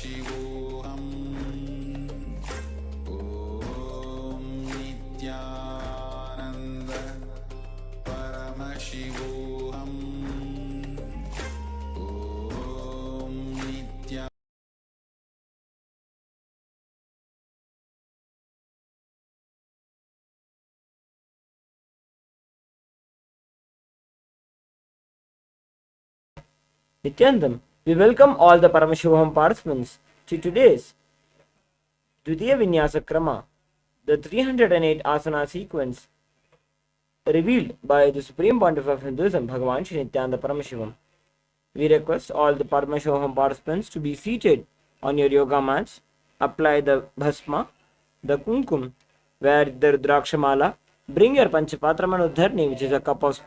Paramashivoham Om Nityananda Paramashivoham Om Nitya. Nityandam, we welcome all the Paramashivoham participants to today's Dvitiya Vinyasa Krama, the 308 Asana sequence revealed by the Supreme Pontiff of Hinduism, Bhagavan Shri Nityananda Paramashivam. We request all the Paramashivoham participants to be seated on your yoga mats, apply the bhasma, the kumkum, wear the rudrakshamala, bring your panchapatra manudharni, which is a cup of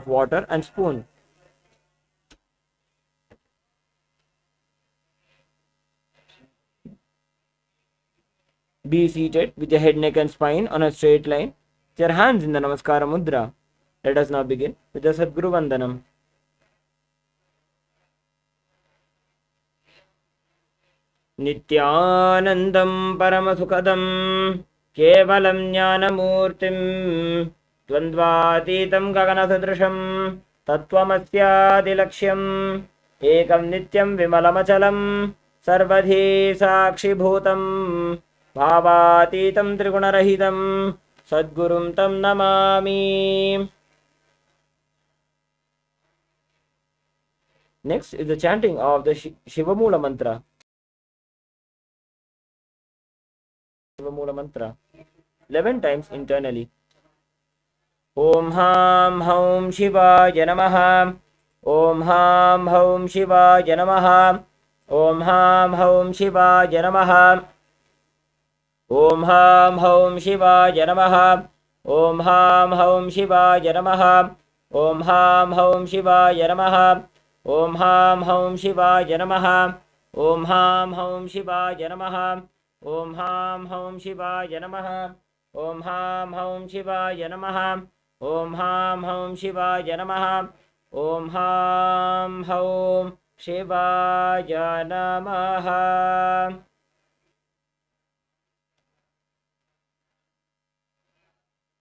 water and spoon. Be seated with your head, neck and spine on a straight line, with your hands in the Namaskara Mudra. Let us now begin with the Sadguru Vandanam. Nityanandam Paramasukadam Kevalam Jnanamurtim Dvandvatitam Gaganasadrisham Tattvamasyaadilaksham Ekam Nityam Vimalamachalam Sarvadhi Sakshibhutam Bhavatitam Trigunarahitam Sadgurum Tam Namami. Next is the chanting of the Shivamula mantra. Shivamula mantra 11 times internally. Om Ham Haum Shivaya Namaha. Om Ham Haum Shivaya Namaha. Om Ham Haum Shivaya Namaha. Om Ham Haum Shivaya Namaha. Om Ham Haum Shivaya Namaha. Om Ham Haum Shivaya Namaha. Om Ham Haum Shivaya Namaha. Om Ham Haum Shivaya Namaha. Om Ham Haum Shivaya Namaha. Om Ham Haum Shivaya Namaha. Om Ham Haum Shivaya Namaha. Om Ham Haum Shivaya Namaha.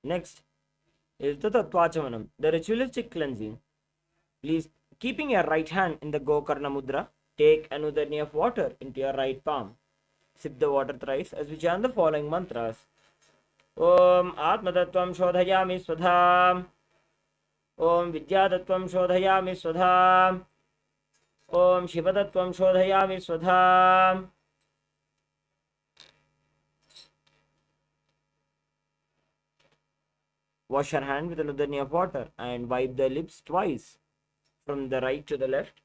Next is the Tattvachamanam, the ritualistic cleansing. Please, keeping your right hand in the Gokarna Mudra, take another knee of water into your right palm. Sip the water thrice as we chant the following mantras. Om Atmatattvam Shodhayami Swadha. Om Vidyatattvam Shodhayami Swadha. Om Shivatattvam Shodhayami Swadha. Wash your hand with another knee of water and wipe the lips twice from the right to the left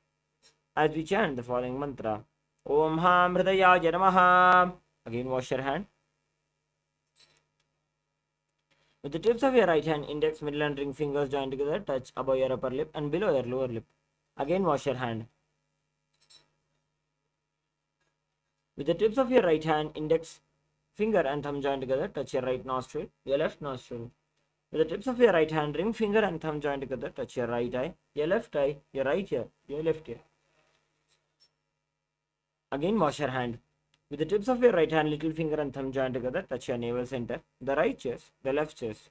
as we chant the following mantra. Om Ham Hridayaya Namaha. Again wash your hand. With the tips of your right hand, index, middle and ring fingers joined together, touch above your upper lip and below your lower lip. Again wash your hand. With the tips of your right hand, index, finger and thumb joined together, touch your right nostril, your left nostril. With the tips of your right hand, ring finger and thumb joined together, touch your right eye, your left eye, your right ear, your left ear. Again wash your hand. With the tips of your right hand, little finger and thumb joined together, touch your navel center, the right chest, the left chest.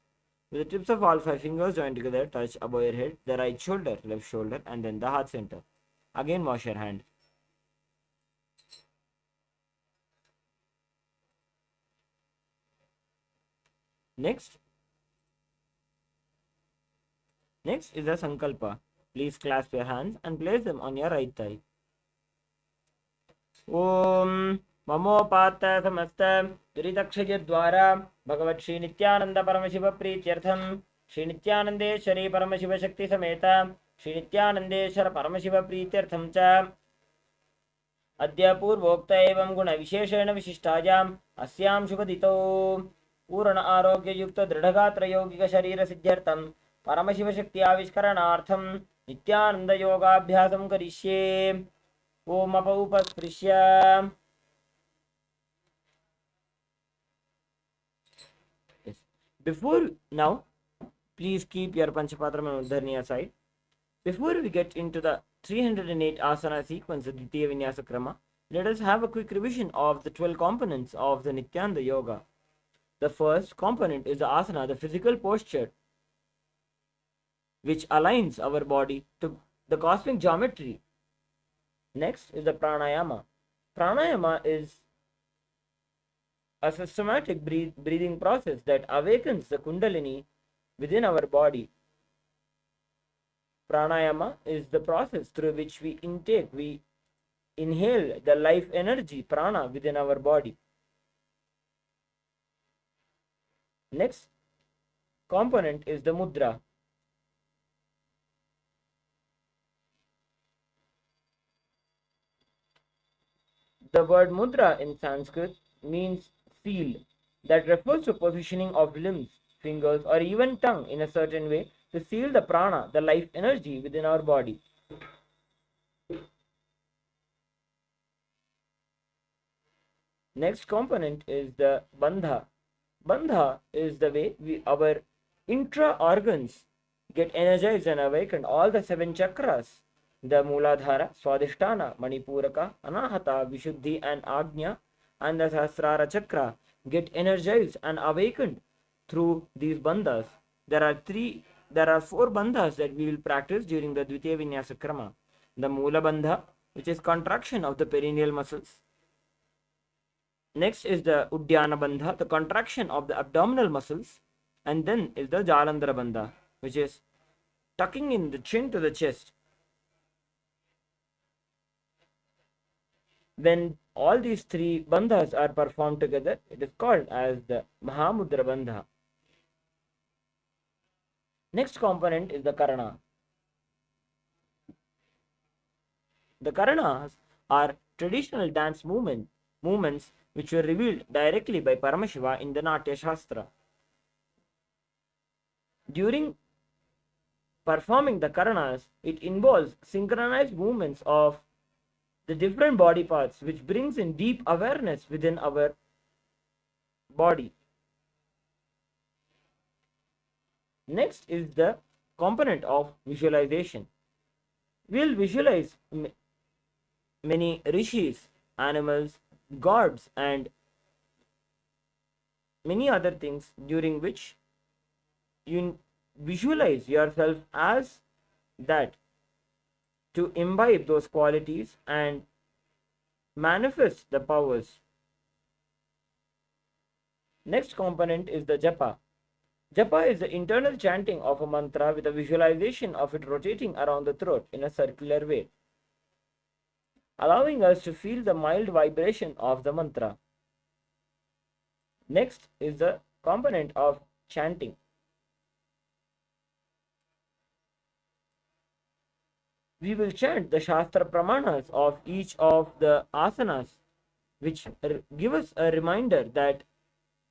With the tips of all 5 fingers joined together, touch above your head, the right shoulder, left shoulder, and then the heart center. Again wash your hand. Next is the Sankalpa. Please clasp your hands and place them on your right thigh. Om Mamopata Samasta Duritakshaya Dwara Bhagavat Shri Nityananda Paramashiva Prityartham Shri Nityanandeshwari Paramashiva Shakti Sameta Shri Nityanandeshwara Paramashiva Prityartham Cha Adya Purvokta Evam Guna Visheshena Vishistajam Asyam Shubhadito Purana Arogya Yukta Dridhagatra Yogika Sharira Siddhyartham Paramashiva Shakti Avishkaranartham Nityananda Yoga Abhyasam Karishye Om Apaupasprisya. Yes. Before now, please keep your Panchapatra Manudharni aside. Before we get into the 308 Asana sequence of Dvitiya Vinyasa Krama, let us have a quick revision of the 12 components of the Nityananda Yoga. The first component is the asana, the physical posture, which aligns our body to the cosmic geometry. Next is the pranayama. Pranayama is a systematic breathing process that awakens the kundalini within our body. Pranayama is the process through which we inhale the life energy, prana, within our body. Next component is the mudra. The word mudra in Sanskrit means seal, that refers to positioning of limbs, fingers, or even tongue in a certain way to seal the prana, the life energy within our body. Next component is the bandha. Bandha is the way our intra organs get energized and awakened. All the 7 chakras, the Mooladhara, Swadhisthana, Manipuraka, Anahata, Vishuddhi, and Agnya, and the Sahasrara chakra get energized and awakened through these bandhas. There are 4 bandhas that we will practice during the Dvitiya Vinyasa Krama. The Moola bandha, which is contraction of the perineal muscles. Next is the Uddiyana bandha, the contraction of the abdominal muscles. And then is the Jalandhara bandha, which is tucking in the chin to the chest. When all these 3 bandhas are performed together, it is called as the Mahamudra bandha. Next component is the Karana. The Karanas are traditional dance movements which were revealed directly by Paramashiva in the Natya Shastra. During performing the Karanas, it involves synchronized movements of the different body parts, which brings in deep awareness within our body. Next is the component of visualization. We'll visualize many rishis, animals, gods, and many other things, during which you visualize yourself as that, to imbibe those qualities and manifest the powers. Next component is the japa. Japa is the internal chanting of a mantra with a visualization of it rotating around the throat in a circular way, allowing us to feel the mild vibration of the mantra. Next is the component of chanting. We will chant the Shastra Pramanas of each of the asanas, which give us a reminder that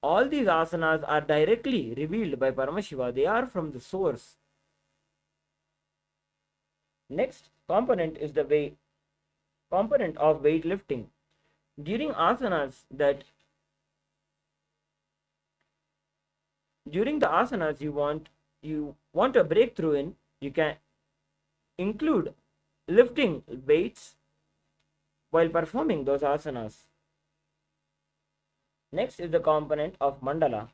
all these asanas are directly revealed by Paramashiva. They are from the source. Next component is the component of weightlifting. During the asanas you want a breakthrough in, you can include lifting weights while performing those asanas. Next is the component of mandala.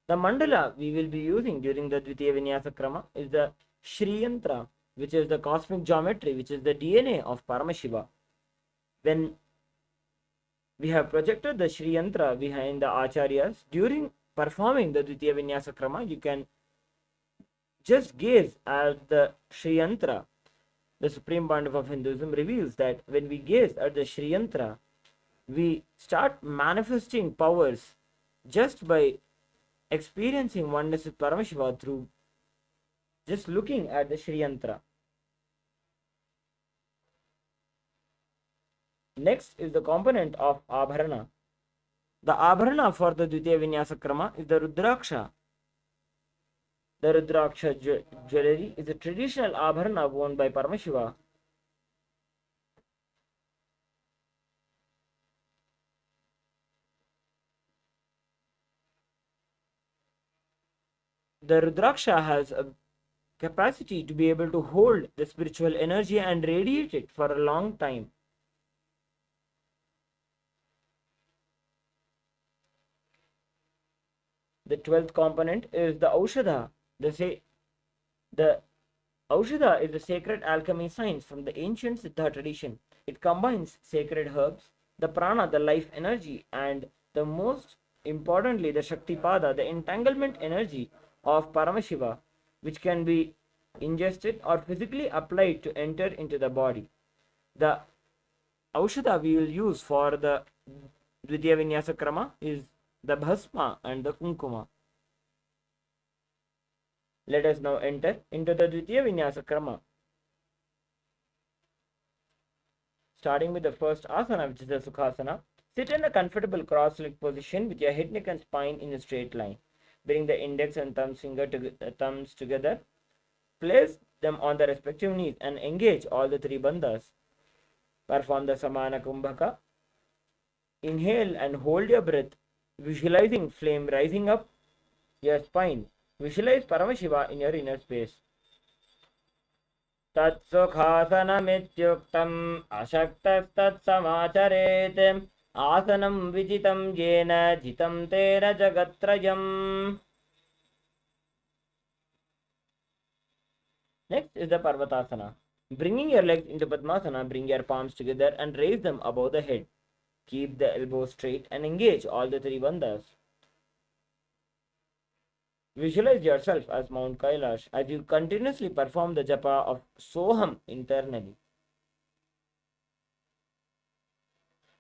The mandala we will be using during the Dvitiya Vinyasa Krama is the Shri Yantra, which is the cosmic geometry, which is the DNA of Paramashiva. When we have projected the Shri Yantra behind the Acharyas, during performing the Dvitiya Vinyasa Krama, you can just gaze at the Shri Yantra. The Supreme Pontiff of Hinduism reveals that when we gaze at the Shri Yantra, we start manifesting powers just by experiencing oneness with Paramashiva through just looking at the Shri Yantra. Next is the component of Abharana. The Abharana for the Dvitiya Vinyasa Krama is the Rudraksha. The Rudraksha jewelry is a traditional Abharana worn by Paramashiva. The Rudraksha has a capacity to be able to hold the spiritual energy and radiate it for a long time. The 12th component is the Aushadha. The Aushadha is the sacred alchemy science from the ancient Siddha tradition. It combines sacred herbs, the prana, the life energy, and the most importantly, the Shaktipada, the entanglement energy of Paramashiva, which can be ingested or physically applied to enter into the body. The Aushadha we will use for the Dvitiya Vinyasa Krama is the Bhasma and the Kunkuma. Let us now enter into the Dvitiya Vinyasa Krama. Starting with the first asana, which is the Sukhasana. Sit in a comfortable cross-legged position with your head, neck and spine in a straight line. Bring the index and thumbs together. Place them on the respective knees and engage all the three bandhas. Perform the Samana Kumbhaka. Inhale and hold your breath, visualizing flame rising up your spine. Visualize Paramashiva in your inner space. Tatsukhasanamityuktam ashaktastat samacharet asanam vijitam jena jitam tera jagatrayam. Next is the Parvatasana. Bringing your legs into Padmasana, bring your palms together and raise them above the head. Keep the elbows straight and engage all the three bandhas. Visualize yourself as Mount Kailash as you continuously perform the japa of Soham internally.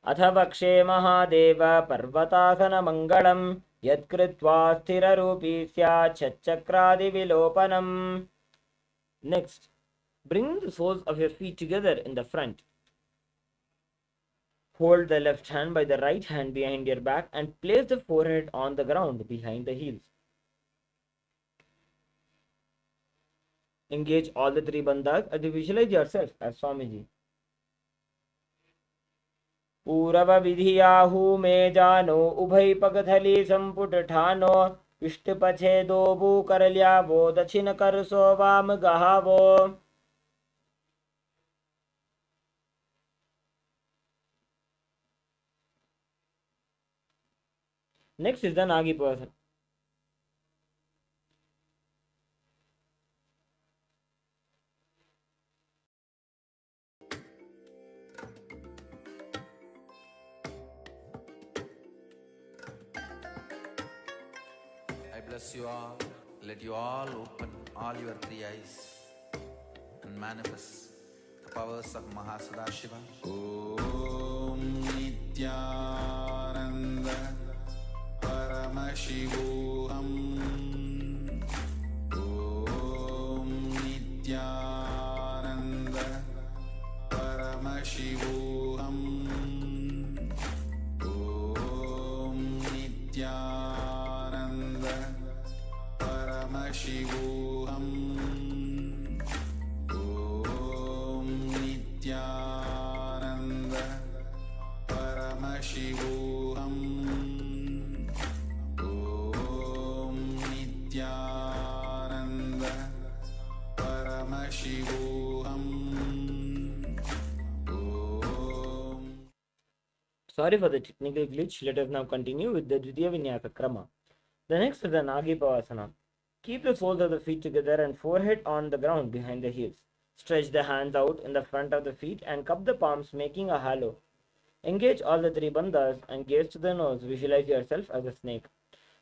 Atha vakshe mahadeva parvatasana mangalam yatkritva sthirarupi sya chachakradi vilopanam. Next, bring the soles of your feet together in the front. Hold the left hand by the right hand behind your back and place the forehead on the ground behind the heels. Engage all the three bandhas as you visualize yourself as Swamiji. Purava vidhiyahu me jano ubhai pagathali samputatano vishtupache dobu karalyavo dachina karso vam gahavo. Next is the Nagi person. I bless you all. Let you all open all your three eyes and manifest the powers of Mahasadashiva. Om Nityananda Paramashivoham. Om Nityananda Paramashivoham. Om Nityananda Paramashivoham. Om Nityananda Paramashivoham. Om Nityananda Paramashivoham. Sorry for the technical glitch. Let us now continue with the Dvitiya Vinyasa Krama. The next is the Nagi Pavasana. Keep the soles of the feet together and forehead on the ground behind the heels. Stretch the hands out in the front of the feet and cup the palms, making a halo. Engage all the three bandhas and gaze to the nose. Visualize yourself as a snake.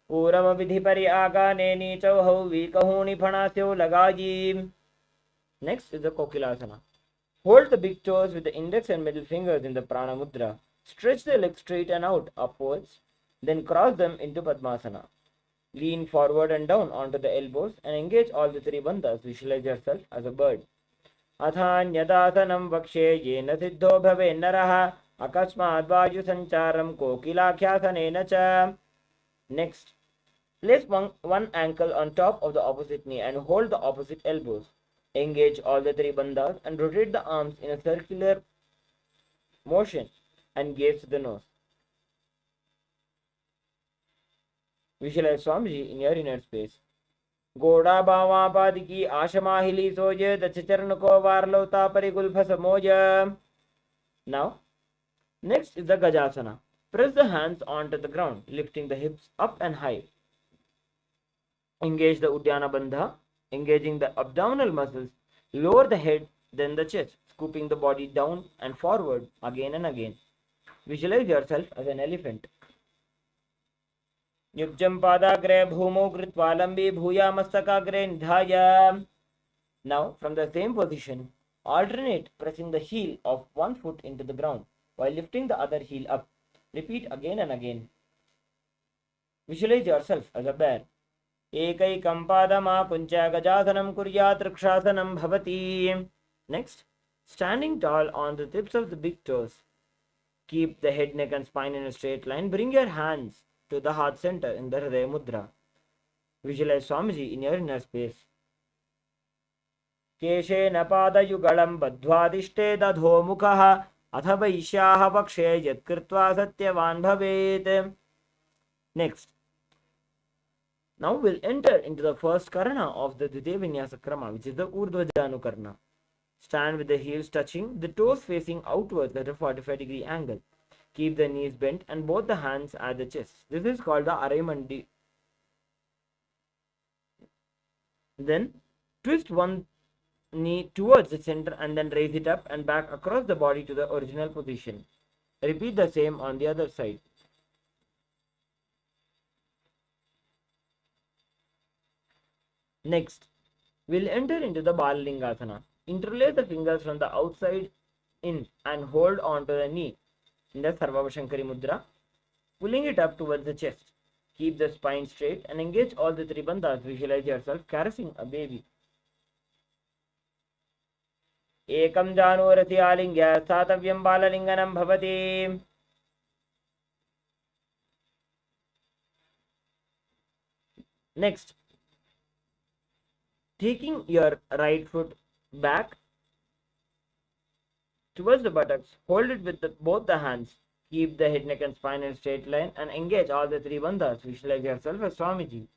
Purava vidhi pari aga neni chauhau vikahuni phanasyo lagaji. Next is the Kokilasana. Hold the big toes with the index and middle fingers in the Prana Mudra. Stretch the legs straight and out upwards, then cross them into Padmasana. Lean forward and down onto the elbows and engage all the three bandhas. Visualize yourself as a bird. Athanyadasanam vakshe yena siddho bhave naraha akasmad vaju sancharam kokilakhyasana cha. Next, place one ankle on top of the opposite knee and hold the opposite elbows. Engage all the three bandhas and rotate the arms in a circular motion and gaze to the nose. Visualize Swamiji in your inner space. Goda Bava Padiki Ashamahili Soja the Chicharnako Varlota Parigulfa Samoja. Now, next is the Gajasana. Press the hands onto the ground, lifting the hips up and high. Engage the Uddiyana Bandha, engaging the abdominal muscles. Lower the head, then the chest, scooping the body down and forward again and again. Visualize yourself as an elephant. Yujjam padagre bhumo kritva lambi bhuya mastakagre nidhaya. Now, from the same position, alternate pressing the heel of one foot into the ground while lifting the other heel up. Repeat again and again. Visualize yourself as a bear. एकैकं पादमाकुञ्च गजासनं कुर्यात् वृक्षासनं भवति. Next, standing tall on the tips of the big toes. Keep the head, neck and spine in a straight line. Bring your hands to the heart center in the Hridaya Mudra. Visualize Swamiji in your inner space. केशेन पादयुगलं बद्ध्वादिष्टे दधो मुखः अथ वैश्याः पक्षे यत्कृत्वा सत्यवान् भवेत्. Next, now we'll enter into the first karana of the Dvitiya Vinyasa Krama, which is the Urdhva Janu Karana. Stand with the heels touching, the toes facing outwards at a 45-degree angle. Keep the knees bent and both the hands at the chest. This is called the Arai. Then twist one knee towards the center and then raise it up and back across the body to the original position. Repeat the same on the other side. Next, we'll enter into the Balalingasana. Interlace the fingers from the outside in and hold on to the knee in the Sarvabhashankari Mudra, pulling it up towards the chest. Keep the spine straight and engage all the three bandhas. Visualize yourself caressing a baby. Ekam janurati alingya satavyam balalinganam bhavati. Next, taking your right foot back towards the buttocks, hold it with both the hands. Keep the head, neck and spine in a straight line and engage all the three bandhas. Visualize yourself as Swamiji.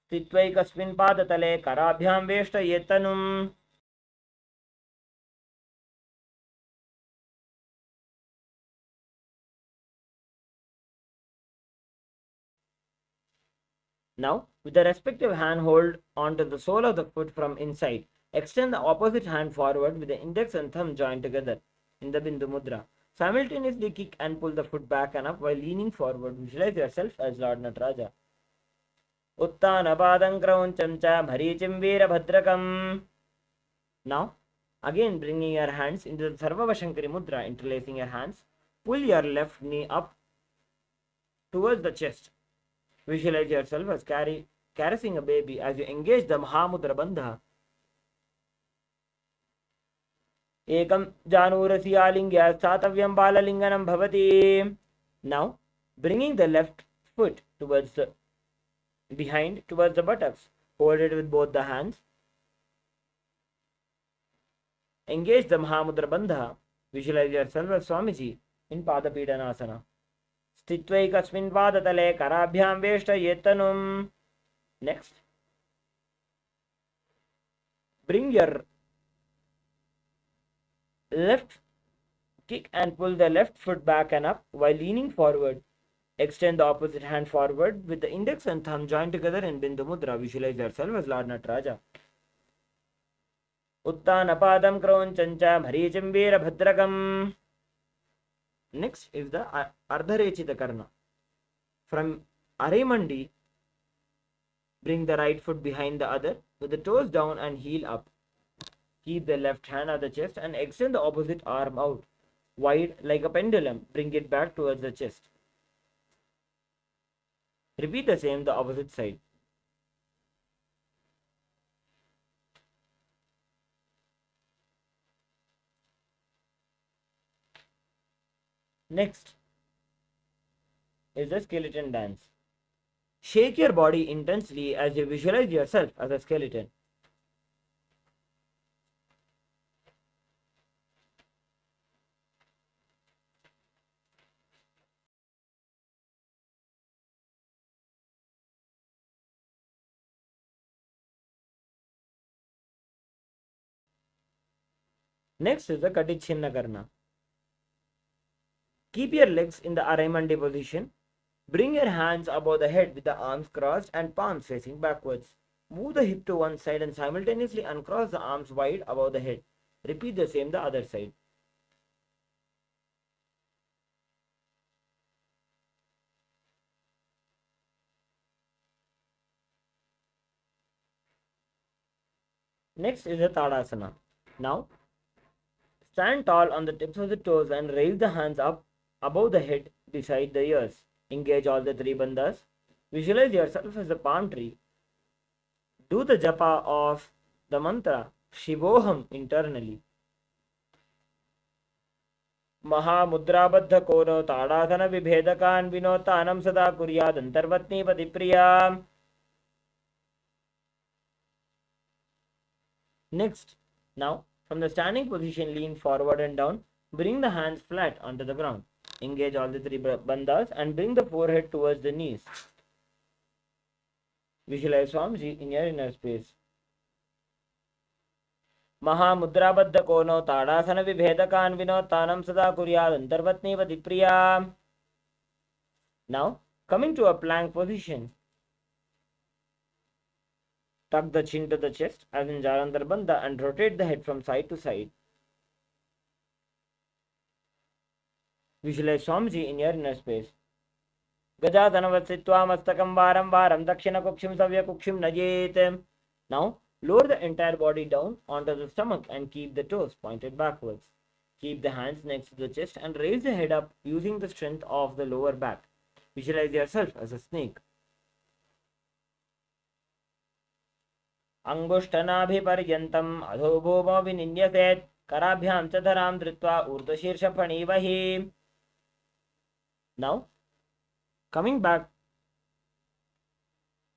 Sthitvaikasmin padatale karabhyam veshtayetanum. Now, with the respective hand, hold onto the sole of the foot from inside. Extend the opposite hand forward with the index and thumb joined together in the Bindu Mudra. Simultaneously kick and pull the foot back and up while leaning forward. Visualize yourself as Lord Nataraja. Uttana padam krauncham cha bharichim veerabhadrakam. Now, again bringing your hands into the Sarvabhashankari Mudra, interlacing your hands. Pull your left knee up towards the chest. Visualize yourself as caressing a baby as you engage the Mahamudra Bandha. Ekam janurasi alingya satavyam balalinganam bhavati. Now, bringing the left foot towards the behind towards the buttocks. Hold it with both the hands. Engage the Mahamudra Bandha. Visualize yourself as Swamiji in Padapidanasana. Sthitvaikasmin padatale karabhyam veshtayetanum. Next, bring your left kick and pull the left foot back and up while leaning forward. Extend the opposite hand forward with the index and thumb joined together in Bindu Mudra. Visualize yourself as Lord Nataraja. Uttana padam krauncham bharichim veerabhadrakam. Next is the Ardharechita Karna. From Arai, bring the right foot behind the other with the toes down and heel up. Keep the left hand at the chest and extend the opposite arm out, wide like a pendulum. Bring it back towards the chest. Repeat the same the opposite side. Next is the skeleton dance. Shake your body intensely as you visualize yourself as a skeleton. Next is the Katichinna Karna. Keep your legs in the Arai position Bring your hands above the head with the arms crossed and palms facing backwards. Move the hip to one side and simultaneously uncross the arms wide above the head. Repeat the same the other side. Next is the Tadasana. Now, stand tall on the tips of the toes and raise the hands up above the head beside the ears. Engage all the three bandhas. Visualize yourself as a palm tree. Do the japa of the mantra Shivoham internally. महामुद्राबद्ध कोनो ताड़ासन विभेदकान् विनोतानं सदा कुर्यादन्तर्वत्नीपति प्रिया. Next, now from the standing position, lean forward and down. Bring the hands flat onto the ground. Engage all the three bandhas and bring the forehead towards the knees. Visualize Swamiji in your inner space. महामुद्राबद्ध कोनो ताड़ासन विभेदकान् विनोतानं सदा कुर्यादन्तर्वत्नीपति प्रिया. Now, coming to a plank position. Tuck the chin to the chest as in Jalandhar Bandha and rotate the head from side to side. Visualize Swamiji in your inner space. Gajasanavasitva mastakam varam varam dakshina kukshim savya kukshim najet. Now, lower the entire body down onto the stomach and keep the toes pointed backwards. Keep the hands next to the chest and raise the head up using the strength of the lower back. Visualize yourself as a snake. अंगुष्ठनाभिपर्यन्तम् अधोभूमो विनिन्यसेत् कराभ्यां च धरां धृत्वा ऊर्ध्वशीर्षफणीवहि. Now, coming back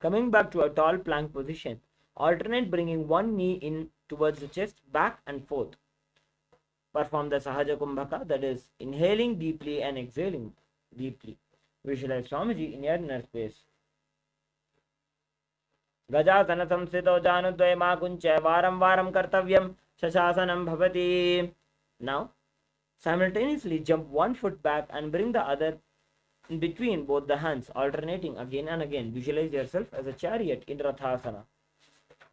to a tall plank position. Alternate bringing one knee in towards the chest, back and forth. Perform the Sahaja Kumbhaka, that is, inhaling deeply and exhaling deeply. Visualize Swamiji in your inner space. गजासन संस्थितो जानुद्वयमाकुञ्च वारं वारं कर्तव्यं शशासनं भवति. Now, simultaneously jump one foot back and bring the other in between both the hands, alternating again and again. Visualize yourself as a chariot in Rathasana.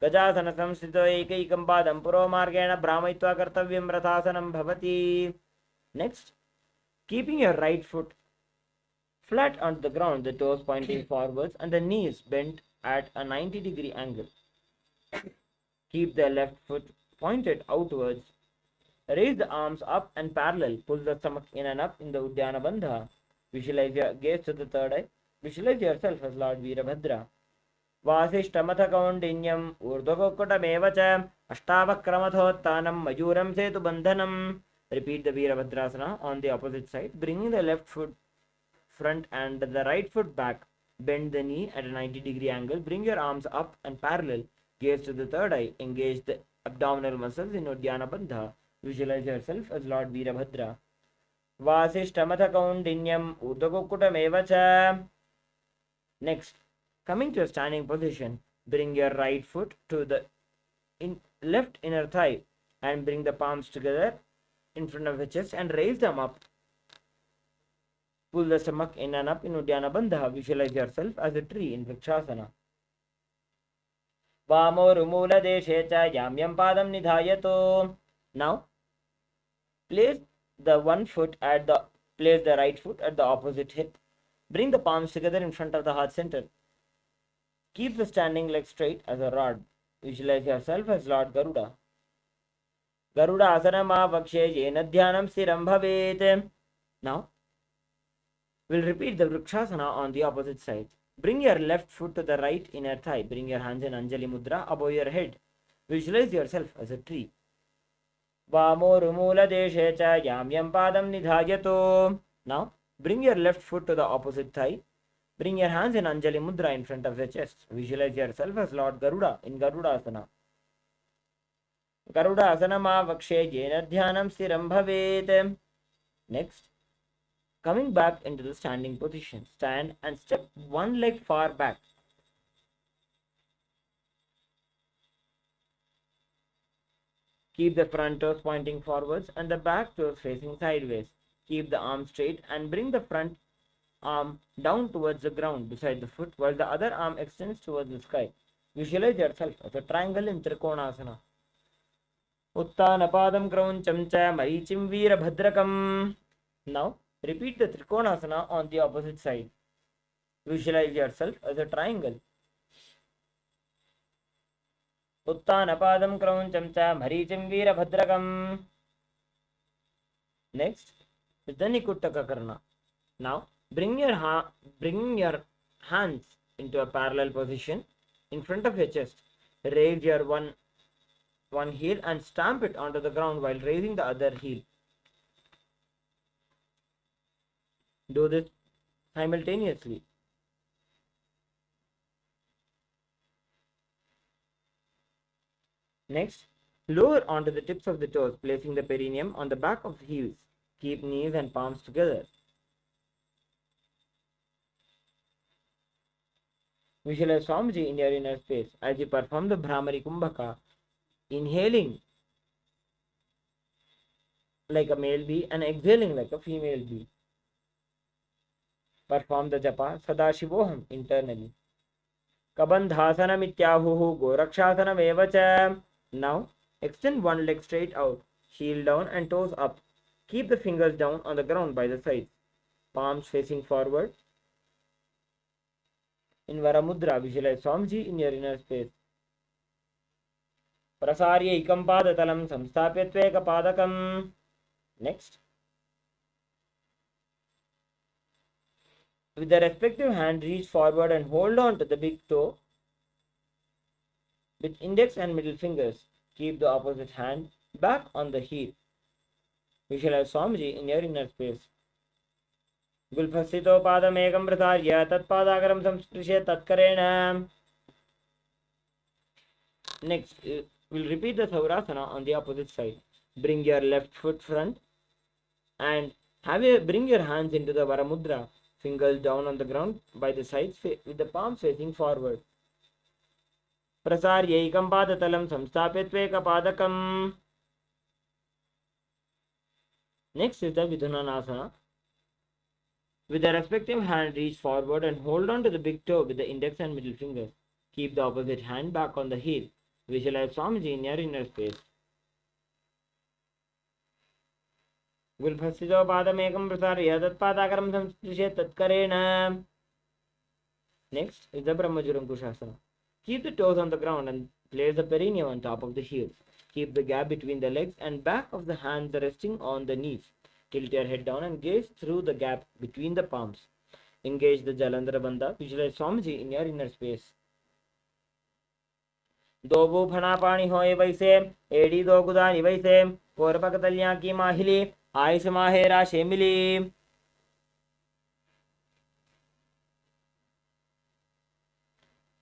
गजासन संस्थितो एकैकं पादं पुरोमार्गेण भ्रामयित्वा कर्तव्यं रथासनं भवति. Next, keeping your right foot flat on the ground, the toes pointing forwards and the knees bent at a 90-degree angle. Keep the left foot pointed outwards. Raise the arms up and parallel. Pull the stomach in and up in the Uddiyana Bandha. Visualize your gaze to the third eye. Visualize yourself as Lord Veerabhadra. Vasishtamatha kaundinyam urdhvakukutameva cha ashtavakramathotthanam majuram setu bandhanam. Repeat the Veerabhadrasana on the opposite side, bringing the left foot front and the right foot back. Bend the knee at a 90-degree angle. Bring your arms up and parallel. Gaze to the third eye. Engage the abdominal muscles in Uddiyana Bandha. Visualize yourself as Lord Veerabhadra. Vasishtamatha kaundinyam urdhvakukutameva cha. Next, coming to a standing position, bring your right foot to the left inner thigh and bring the palms together in front of the chest and raise them up. Pull the stomach in and up in Uddiyana Bandha. Visualize yourself as a tree in Vrikshasana. Vamo rumula deshe cha yamyam padam nidhayato. Now, place the right foot at the opposite hip. Bring the palms together in front of the heart center. Keep the standing leg straight as a rod. Visualize yourself as Lord Garuda. Garuda asana ma vakshe yena dhyanam stiram bhavet. Now, we'll repeat the Vrikshasana on the opposite side. Bring your left foot to the right inner thigh. Bring your hands in Anjali Mudra above your head. Visualize yourself as a tree. Vamo rumula deshe cha yamyam padam nidhayato. Now, bring your left foot to the opposite thigh. Bring your hands in Anjali Mudra in front of the chest. Visualize yourself as Lord Garuda in Garuda Asana. Garuda Asana ma vakshe yena dhyanam stiram bhavet. Next, coming back into the standing position, stand and step one leg far back. Keep the front toes pointing forwards and the back toes facing sideways. Keep the arms straight and bring the front arm down towards the ground beside the foot, while the other arm extends towards the sky. Visualize yourself as a triangle in Trikonasana. Uttanapadam Krauncham cha Marichim Veerabhadrakam. Now, repeat the Trikonasana on the opposite side. Visualize yourself as a triangle. Uttanapadam Krauncham cha Marichim Veerabhadrakam. Next is the Nikuttaka Karna. Now, bring your hands into a parallel position in front of your chest. Raise your one heel and stamp it onto the ground while raising the other heel. Do this simultaneously. Next, lower onto the tips of the toes, placing the perineum on the back of the heels. Keep knees and palms together. Visualize Swamiji in your inner space as you perform the Brahmari Kumbhaka, inhaling like a male bee and exhaling like a female bee. Perform the japa Sadashivoham internally. Kabandhasana mityahuhu gorakshasana evacha. Now, extend one leg straight out, heel down and toes up. Keep the fingers down on the ground by the sides, palms facing forward. In Varamudra, visualize Swamiji in your inner space. Prasarya ikam padatalam samstapya tveka padakam. Next, with the respective hand, reach forward and hold on to the big toe with index and middle fingers. Keep the opposite hand back on the heel. Visualize Swamiji in your inner space. Gulphasthito padam ekam prasarya tat padagaram samsprishe tatkarena. Next, we'll repeat the Saurasana on the opposite side. Bring your left foot front and bring your hands into the Varamudra. Fingers down on the ground by the sides with the palms facing forward. Prasarya ekam padatalam samstapya tveka padakam. Next is the Vidhananasana. With the respective hand, reach forward and hold on to the big toe with the index and middle fingers. Keep the opposite hand back on the heel. Visualize Swamiji in your inner space. Gulphasthito padam ekam prasarya tat padagaram samsprishe tatkarena. Next is the Brahmajuramkushasana. Keep the toes on the ground and place the perineum on top of the heels. Keep the gap between the legs and back of the hands resting on the knees. Tilt your head down and gaze through the gap between the palms. Engage the Jalandhara Bandha. Visualize Swamiji in your inner space. Dobu phana pani hoye vaise, edi do gudani vaise, korpakatalya ki mahili, aise mahera shemili.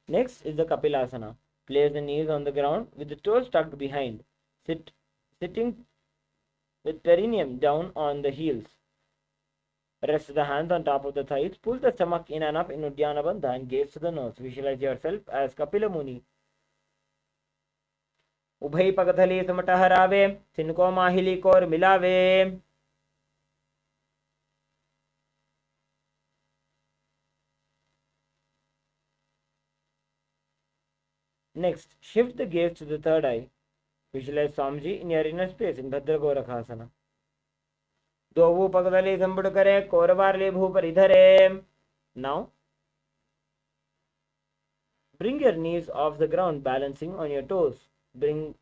Next is the Kapilasana. Place the knees on the ground with the toes tucked behind. Sitting with perineum down on the heels. Rest the hands on top of the thighs. Pull the stomach in and up in Uddiyana Bandha and gaze to the nose. Visualize yourself as Kapila Muni. Ubhai pagathali samataharaave, tinko mahili kor milave. Next, shift the gaze to the third eye. Visualize Swamiji in your inner space in Bhadra Gorakhasana. Dovu pagadali sambudukare koravarli bhuparidhare. Now, bring your knees off the ground, balancing on your toes. Bring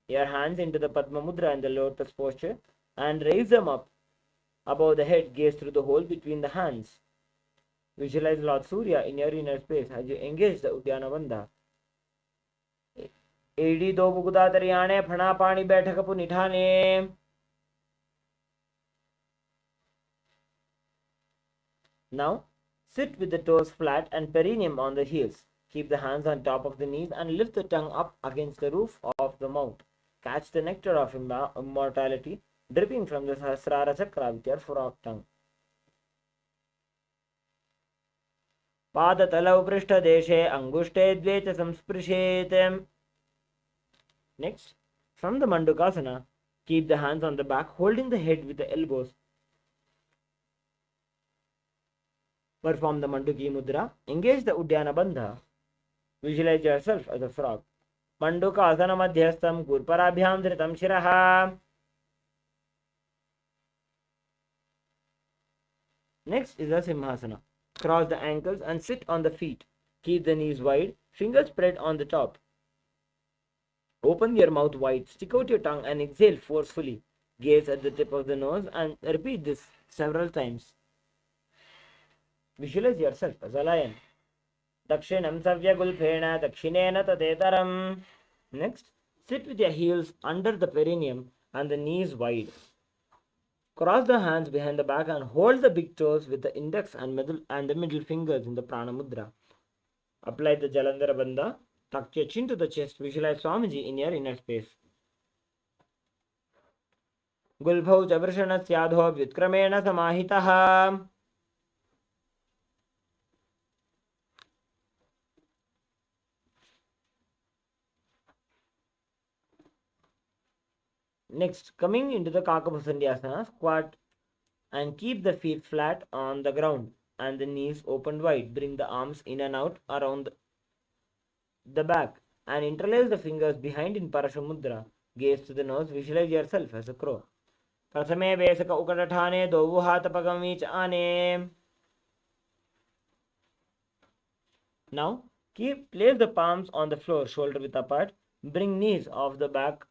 your hands into the Padma Mudra in the lotus posture and raise them up above the head. Gaze through the hole between the hands. Visualize Lord Surya in your inner space as you engage the Uddiyana Bandha. एडी दो बुगदा तरियाने फणा पानी बैठक पुनिठाने. Now, sit with the toes flat and perineum on the heels. Keep the hands on top of the knees and lift the tongue up against the roof of the mouth. Catch the nectar of immortality dripping from the Sahasrara Chakra with your frog tongue. Padatalau prishta deshe angushte dvecha samsprishet. Next, from the Mandukasana, keep the hands on the back, holding the head with the elbows. Perform the Manduki Mudra. Engage the Uddiyana Bandha. Visualize yourself as a frog. Manduka Asana Madhyastam Gurparabhyam Dhritam Shiraha. Next is the Simhasana. Cross the ankles and sit on the feet. Keep the knees wide, fingers spread on the top. Open your mouth wide, stick out your tongue and exhale forcefully. Gaze at the tip of the nose and repeat this several times. Visualize yourself as a lion. Dakshinam Savyagulphena Dakshinena Tatetaram. Next, sit with your heels under the perineum and the knees wide. Cross the hands behind the back and hold the big toes with the index and the middle fingers in the Prana Mudra. Apply the Jalandhara Bandha. Tuck your chin to the chest. Visualize Swamiji in your inner space. Gulbhau Chavrshanasyadho Vyutkramena Samahitaha. Next, coming into the Kakabhusandhyasana, squat and keep the feet flat on the ground and the knees opened wide. Bring the arms in and out around the back and interlace the fingers behind in Parashamudra. Gaze to the nose. Visualize yourself as a crow. Prathame Vesaka Ukatathane Dovu Hatapagam each ane. Now, place the palms on the floor, shoulder width apart. Bring knees off the back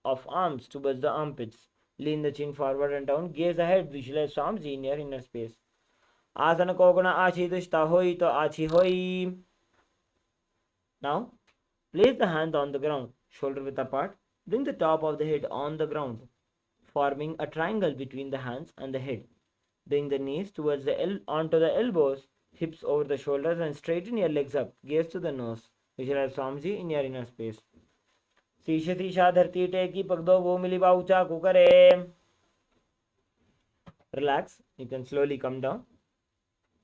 of arms towards the armpits. Lean the chin forward and down. Gaze ahead. Visualize Swamiji in your inner space. Asana Koguna Achi Dushta Hoi to Achi Hoi. Now, place the hands on the ground, shoulder width apart. Bring the top of the head on the ground, forming a triangle between the hands and the head. Bring the knees towards onto the elbows, hips over the shoulders, and straighten your legs up. Gaze to the nose. Visualize Swamiji in your inner space. Sisha Sisha Dharti Teki Pagdo Wo Miliba Ucha Kukare. Relax. You can slowly come down.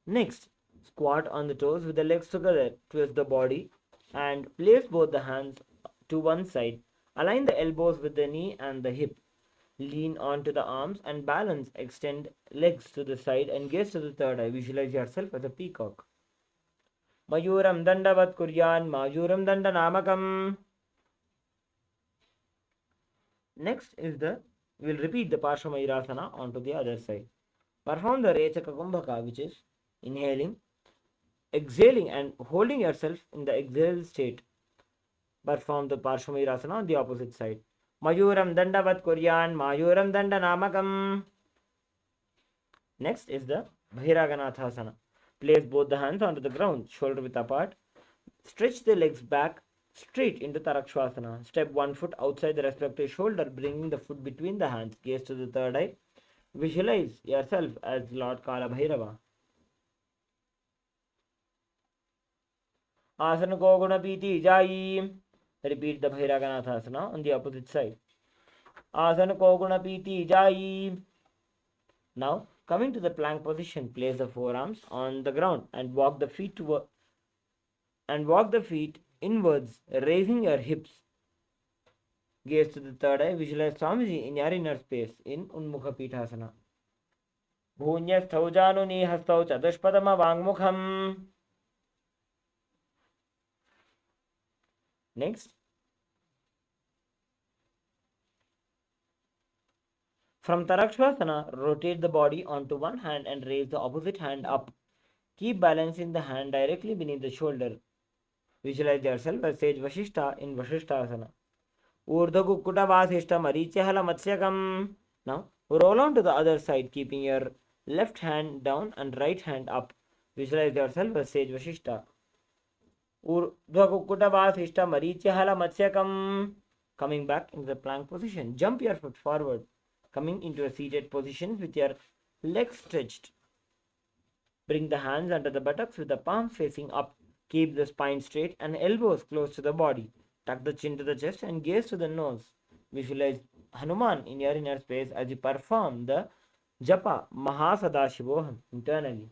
Next, squat on the toes with the legs together. Twist the body and place both the hands to one side. Align the elbows with the knee and the hip. Lean onto the arms and balance. Extend legs to the side and gaze to the third eye. Visualize yourself as a peacock. Mayuram Dandavat Kuryan Mayuram Dandanamakam. Next is we'll repeat the Parsvamayurasana onto the other side. Perform the Rechaka Kumbhaka, which is inhaling, exhaling and holding yourself in the exhale state. Perform the Parsvamayurasana on the opposite side. Mayuram Dandavat Kuryan Mayuram Dandanamakam. Next is the Bhairaganathasana. Place both the hands onto the ground, shoulder width apart. Stretch the legs back straight into Tarakshasana. Step one foot outside the respective shoulder, bringing the foot between the hands. Gaze to the third eye. Visualize yourself as Lord Kala Bhairava. Asana Koguna Piti Jai. Repeat the Bhairaganathasana on the opposite side. Asana Koguna Piti Jai. Now, coming to the plank position, place the forearms on the ground and walk the feet inwards, raising your hips. Gaze to the third eye. Visualize Swamiji in your inner space in Unmukha Pithasana. Bhunyasthau Januni Hastau Chadushpadama Vangmukham. Next, from Tarakshasana, rotate the body onto one hand and raise the opposite hand up. Keep balancing the hand directly beneath the shoulder. Visualize yourself as Sage Vashishta in Vashishthasana. Urdha Kukkuta Vasishta Marichahala Matsyakam. Now, roll on to the other side, keeping your left hand down and right hand up. Visualize yourself as Sage Vashishta. Urdhva Kukkuta Vasishta Marichahala Matsyakam. Coming back into the plank position. Jump your foot forward, coming into a seated position with your legs stretched. Bring the hands under the buttocks with the palms facing up. Keep the spine straight and elbows close to the body. Tuck the chin to the chest and gaze to the nose. Visualize Hanuman in your inner space as you perform the Japa Mahasadashivoham internally.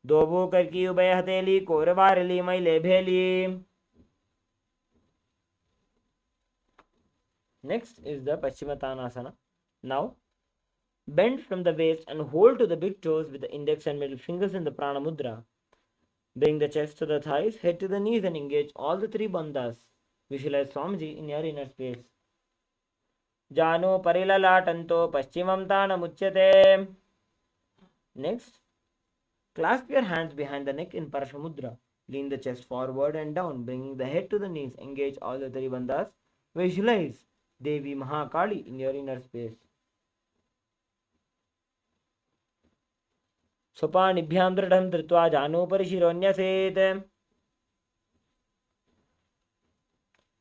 Dobo karki ubay hateli koravarili mai lebheli. Next is the Paschimottanasana. Now, Bend from the waist and hold to the big toes with the index and middle fingers in the Prana Mudra. Bring the chest to the thighs, head to the knees and engage all the three bandhas. Visualize Swamiji in your inner space. Jano parilalatanto paschimam muchyate. Next, clasp your hands behind the neck in Parashamudra. Lean the chest forward and down, bringing the head to the knees. Engage all the three bandhas. Visualize Devi Mahakali in your inner space. Sopanibhyam dridham dhritva janopari shironyaset.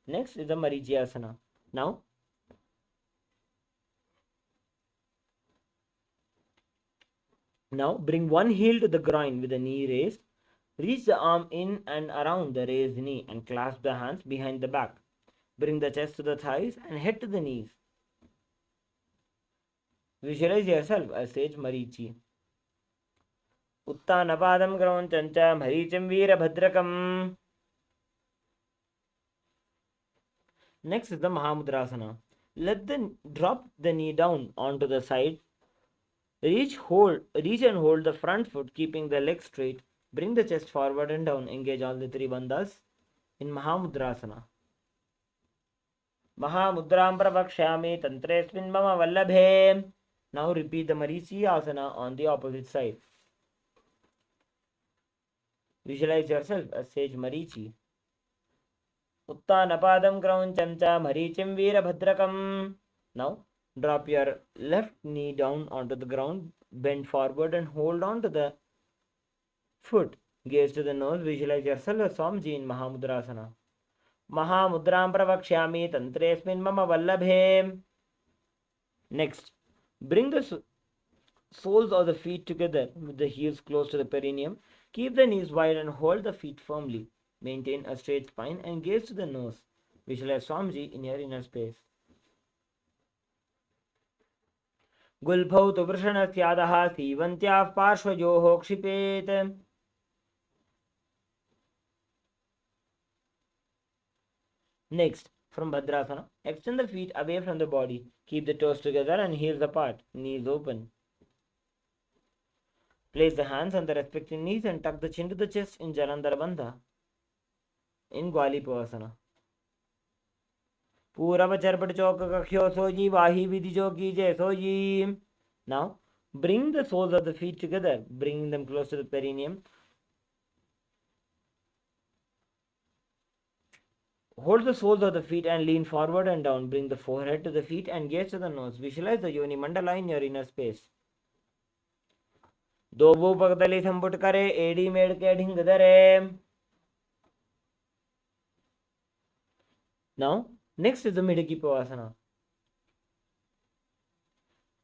Next is the Marichi Asana. Now bring one heel to the groin with the knee raised. Reach the arm in and around the raised knee and clasp the hands behind the back. Bring the chest to the thighs and head to the knees. Visualize yourself as Sage Marichi. Uttanapadam Graunchancha Maricham Veerabhadrakam. Next is the Mahamudrasana. Drop the knee down onto the side. Reach and hold the front foot, keeping the legs straight. Bring the chest forward and down. Engage all the three bandhas in Mahamudrasana. Mahamudram Pravakshyami Tantresmin Mama Vallabhe. Now repeat the Marichi Asana on the opposite side. Visualize yourself as Sage Marichi. Uttanapadam Krauncham Marichim Veerabhadrakam. Now drop your left knee down onto the ground, bend forward and hold on to the foot. Gaze to the nose. Visualize yourself as Swamiji in Mahamudrasana. Mahamudram Pravakshyami Tantresmin Mama Vallabhe. Next, bring the soles of the feet together with the heels close to the perineum. Keep the knees wide and hold the feet firmly. Maintain a straight spine and gaze to the nose. Visualize Swamiji in your inner space. Gulbhau tu vrishanasyadah sivantyah parshvayoho kshipet. Next, from Bhadrasana, extend the feet away from the body. Keep the toes together and heels apart, knees open. Place the hands on the respective knees and tuck the chin to the chest in Jalandhara Bandha. In Gwali Pavasana. Purava Charpat Choka Kakhyo Soji Vahi Vidhi Choki Jai Soji. Now, bring the soles of the feet together, bringing them close to the perineum. Hold the soles of the feet and lean forward and down. Bring the forehead to the feet and gaze to the nose. Visualize the Yoni Mandala in your inner space. Dobu Pagdali Samputkare Edi Medke Dhingadare. Now, next is the Midaki Pavasana.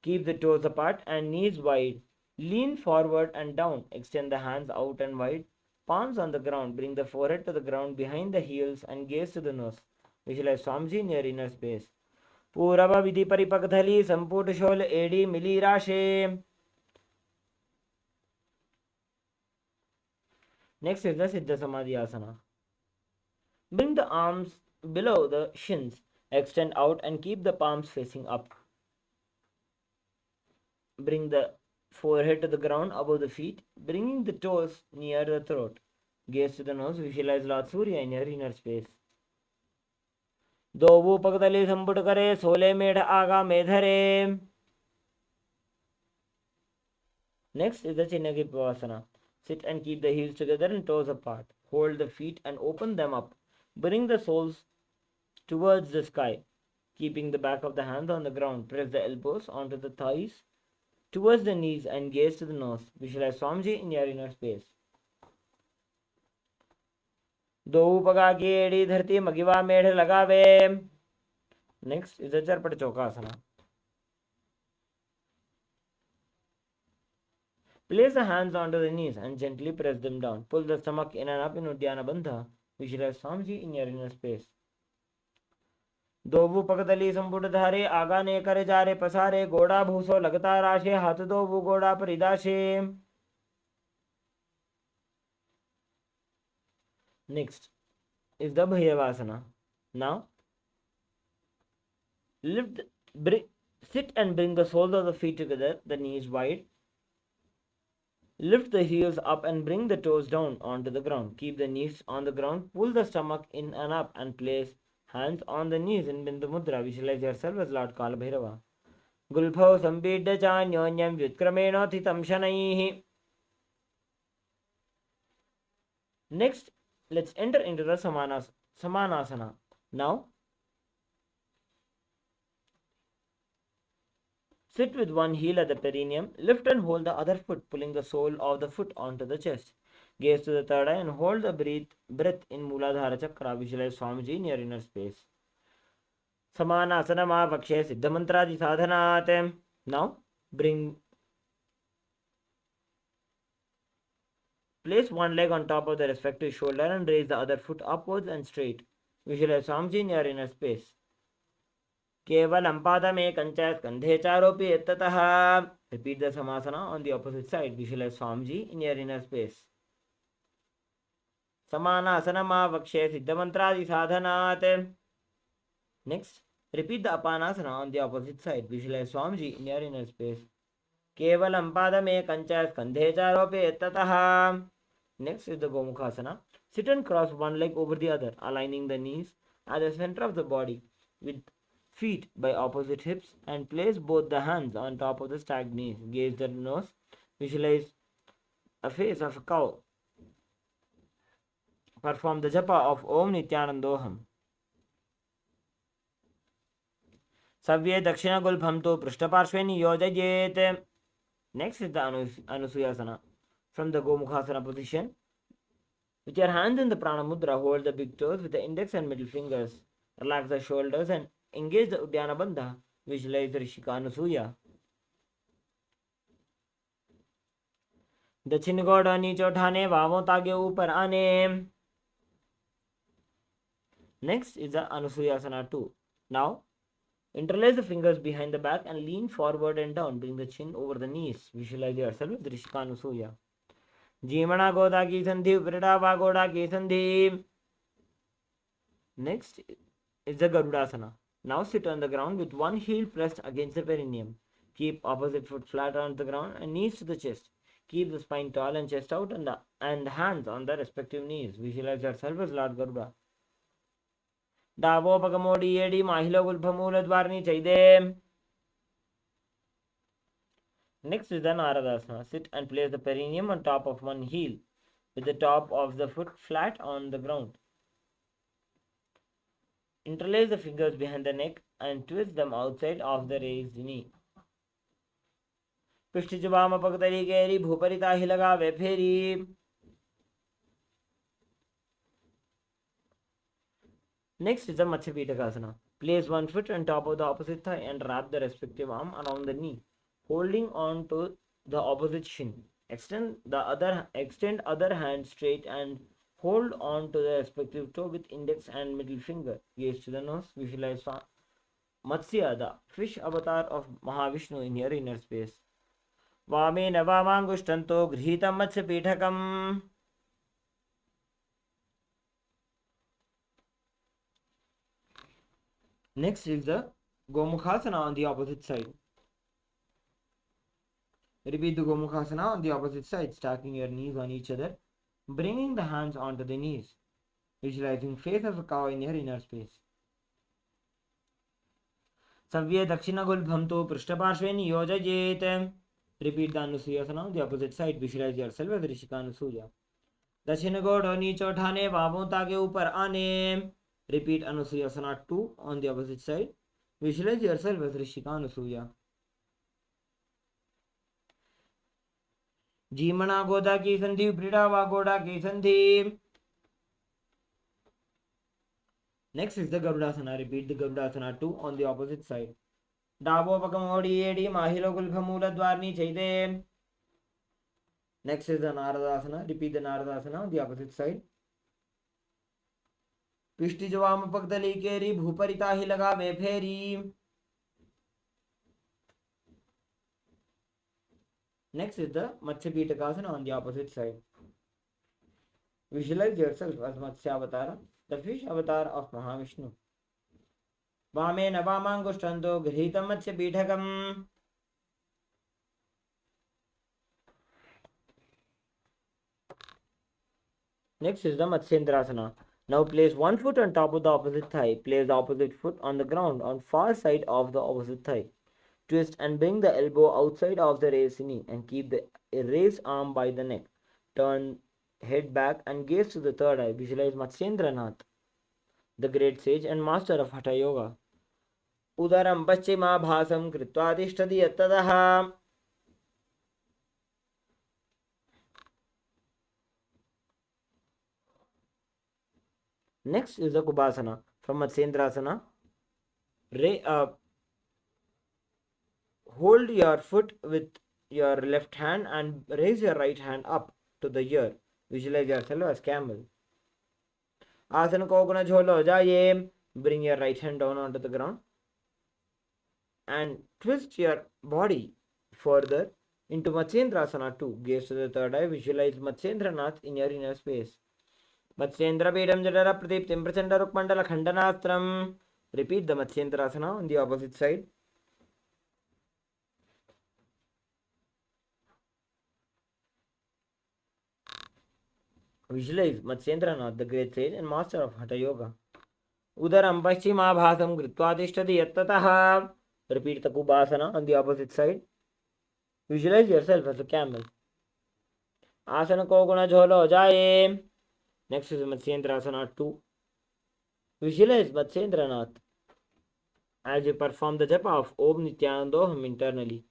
Keep the toes apart and knees wide. Lean forward and down. Extend the hands out and wide. Palms on the ground. Bring the forehead to the ground behind the heels and gaze to the nose. Visualize Swamiji in your inner space. Purava Vidhi Paripakdhali Samput Shol Edi Mili Rashe. Next is the Siddha Samadhi Asana. Bring the arms below the shins. Extend out and keep the palms facing up. Bring the forehead to the ground above the feet, bringing the toes near the throat. Gaze to the nose. Visualize Lord Surya in your inner space. Dovu Pagdali Samputkare Sole Medha Aga Medhare. Next is the Chinnagi Pavasana. Sit and keep the heels together and toes apart. Hold the feet and open them up. Bring the soles towards the sky, keeping the back of the hands on the ground. Press the elbows onto the thighs, towards the knees and gaze to the nose. Visualize Swamiji in your inner space. Do Paga Gedi Dharti Magiva Medha Lagave. Next is the Charpat Chokasana. Place the hands onto the knees and gently press them down. Pull the stomach in and up in Uddiyana Bandha. Visualize Swamiji in your inner space. दोबू पगदली संपुट धारे आगा ने करे जारे पसारे गोड़ा भूसो लगता राशे हाथ दोबू गोड़ा परिदाशे. Next is the Bhairavasana. Now Sit and bring the soles of the feet together, the knees wide. Lift the heels up and bring the toes down onto the ground. Keep the knees on the ground. Pull the stomach in and up and place hands on the knees in Bindu Mudra. Visualize yourself as Lord Kala Bhairava. Gulbhau sambidya chanyonyam vyutkramena thitam shanaihi. Next, let's enter into the Samanasana. Now, sit with one heel at the perineum. Lift and hold the other foot, pulling the sole of the foot onto the chest. Gaze to the third eye and hold the breath in Muladhara Chakra. Visualize Swamiji in your inner space. Samanasana ma vakshe siddha mantradi sadhanat. Now, place one leg on top of the respective shoulder and raise the other foot upwards and straight. Visualize Swamiji in your inner space. Kevalam padamekam cha skandhe charopi ettatah. Repeat the Samasana on the opposite side. Visualize Swamiji in your inner space. Samanasana ma vakshe siddha mantradi sadhanat. Next, repeat the Apanasana on the opposite side. Visualize Swamiji in your inner space. Kevalam padamekam cha skandhe charopi ettatah. Next is the Gomukhasana. Sit and cross one leg over the other, aligning the knees at the center of the body with feet by opposite hips, and place both the hands on top of the stacked knees. Gaze the nose. Visualize a face of a cow. Perform the japa of Om Nityanandoham. Savye Dakshina Gulbham tu Prishtaparshveni Yojayet. Next is the Anusuyasana. From the Gomukhasana position, with your hands in the Prana Mudra, hold the big toes with the index and middle fingers. Relax the shoulders and engage the Uddiyana Bandha. Visualize the Rishika Anusuya. दक्षिण गोड़ नीचे उठाने, बाहों तागे ऊपर आने. Next is the Anusuyasana 2. Now, interlace the fingers behind the back and lean forward and down. Bring the chin over the knees. Visualize yourself with Rishika Anusuya. Jimana Goda ki sandhi, Uprita Vagoda ki sandhi. Next is the Garudasana. Now sit on the ground with one heel pressed against the perineum. Keep opposite foot flat on the ground and knees to the chest. Keep the spine tall and chest out and hands on the respective knees. Visualize yourself as Lord Garuda. Davo Pagamodi Edi Mahilo Gulpamula Dwarni Chaide. Next is the Naradasana. Sit and place the perineum on top of one heel with the top of the foot flat on the ground. Interlace the fingers behind the neck and twist them outside of the raised knee. Pishti Jabama Pagtari Geri Bhuparita Hilaga Veferi. Next is the Matsyapitakasana. Place one foot on top of the opposite thigh and wrap the respective arm around the knee, holding on to the opposite shin. Extend other hand straight and hold on to the respective toe with index and middle finger. Gaze to the nose. Visualize Matsya, the fish avatar of Mahavishnu, in your inner space. Vamena Vamangushtanto Grihitam Matsyapitakam. Next is the Gomukhasana on the opposite side. Repeat the Gomukhasana on the opposite side, stacking your knees on each other, bringing the hands onto the knees. Visualizing face of a cow in your inner space. Savye Dakshina Gulbham tu Prishtaparshveni Yojayet. Repeat the Anusuyasana on the opposite side. Visualize yourself as Rishika Anusuya. Dakshina Goda Niche Uthane, Bahoं Tage Upar Aane. Repeat Anusuyasana 2 on the opposite side. Visualize yourself as Rishika Anusuya. Jimana Goda ki sandhi, Uprita Vagoda ki sandhi. Next is the Garudasana. Repeat the Garudasana 2 on the opposite side. Davo Pakamodi Edi Mahilo Gulphamula Dwarni Chaide. Next is the Naradasana. Repeat the Naradasana on the opposite side. Pishti Javama Pagdali Keri Bhuparita Hilaga Veferi. Next is the Matsyapitakasana on the opposite side. Visualize yourself as Matsya Avatara, the fish avatar of Mahavishnu. वामेन वामाङ्गुष्ठन्तो गृहीतं मत्स्यपीठकम्. Next is the Matsyendrasana. Now place one foot on top of the opposite thigh. Place the opposite foot on the ground on far side of the opposite thigh. Twist and bring the elbow outside of the raised knee and keep the raised arm by the neck. Turn head back and gaze to the third eye. Visualize Matsyendranath, the great sage and master of Hatha Yoga. Udaram paschimabhasam kritva tishtati yattadaha. Next is the Kubhasana. From Matsyendrasana, hold your foot with your left hand and raise your right hand up to the ear. Visualize yourself as camel. Asana ko guna jholo jaye. Bring your right hand down onto the ground and twist your body further into Matsyendrasana 2. Gaze to the third eye. Visualize Matsyendranath in your inner space. Matsyendra Pedam Jadara Pradiptim Prachanda Rukmandala Khandanastram. Repeat the Matsyendrasana on the opposite side. Visualize Matsyendranath, the great sage and master of Hatha Yoga. Udaram Paschimabhasam Kritva Tishtati Yattataha. Repeat the Kubhasana on the opposite side. Visualize yourself as a camel. Asana ko guna jholo jaye. Next is Matsyendrasana 2. Visualize Matsyendranath as you perform the japa of Om Nityanandoham internally.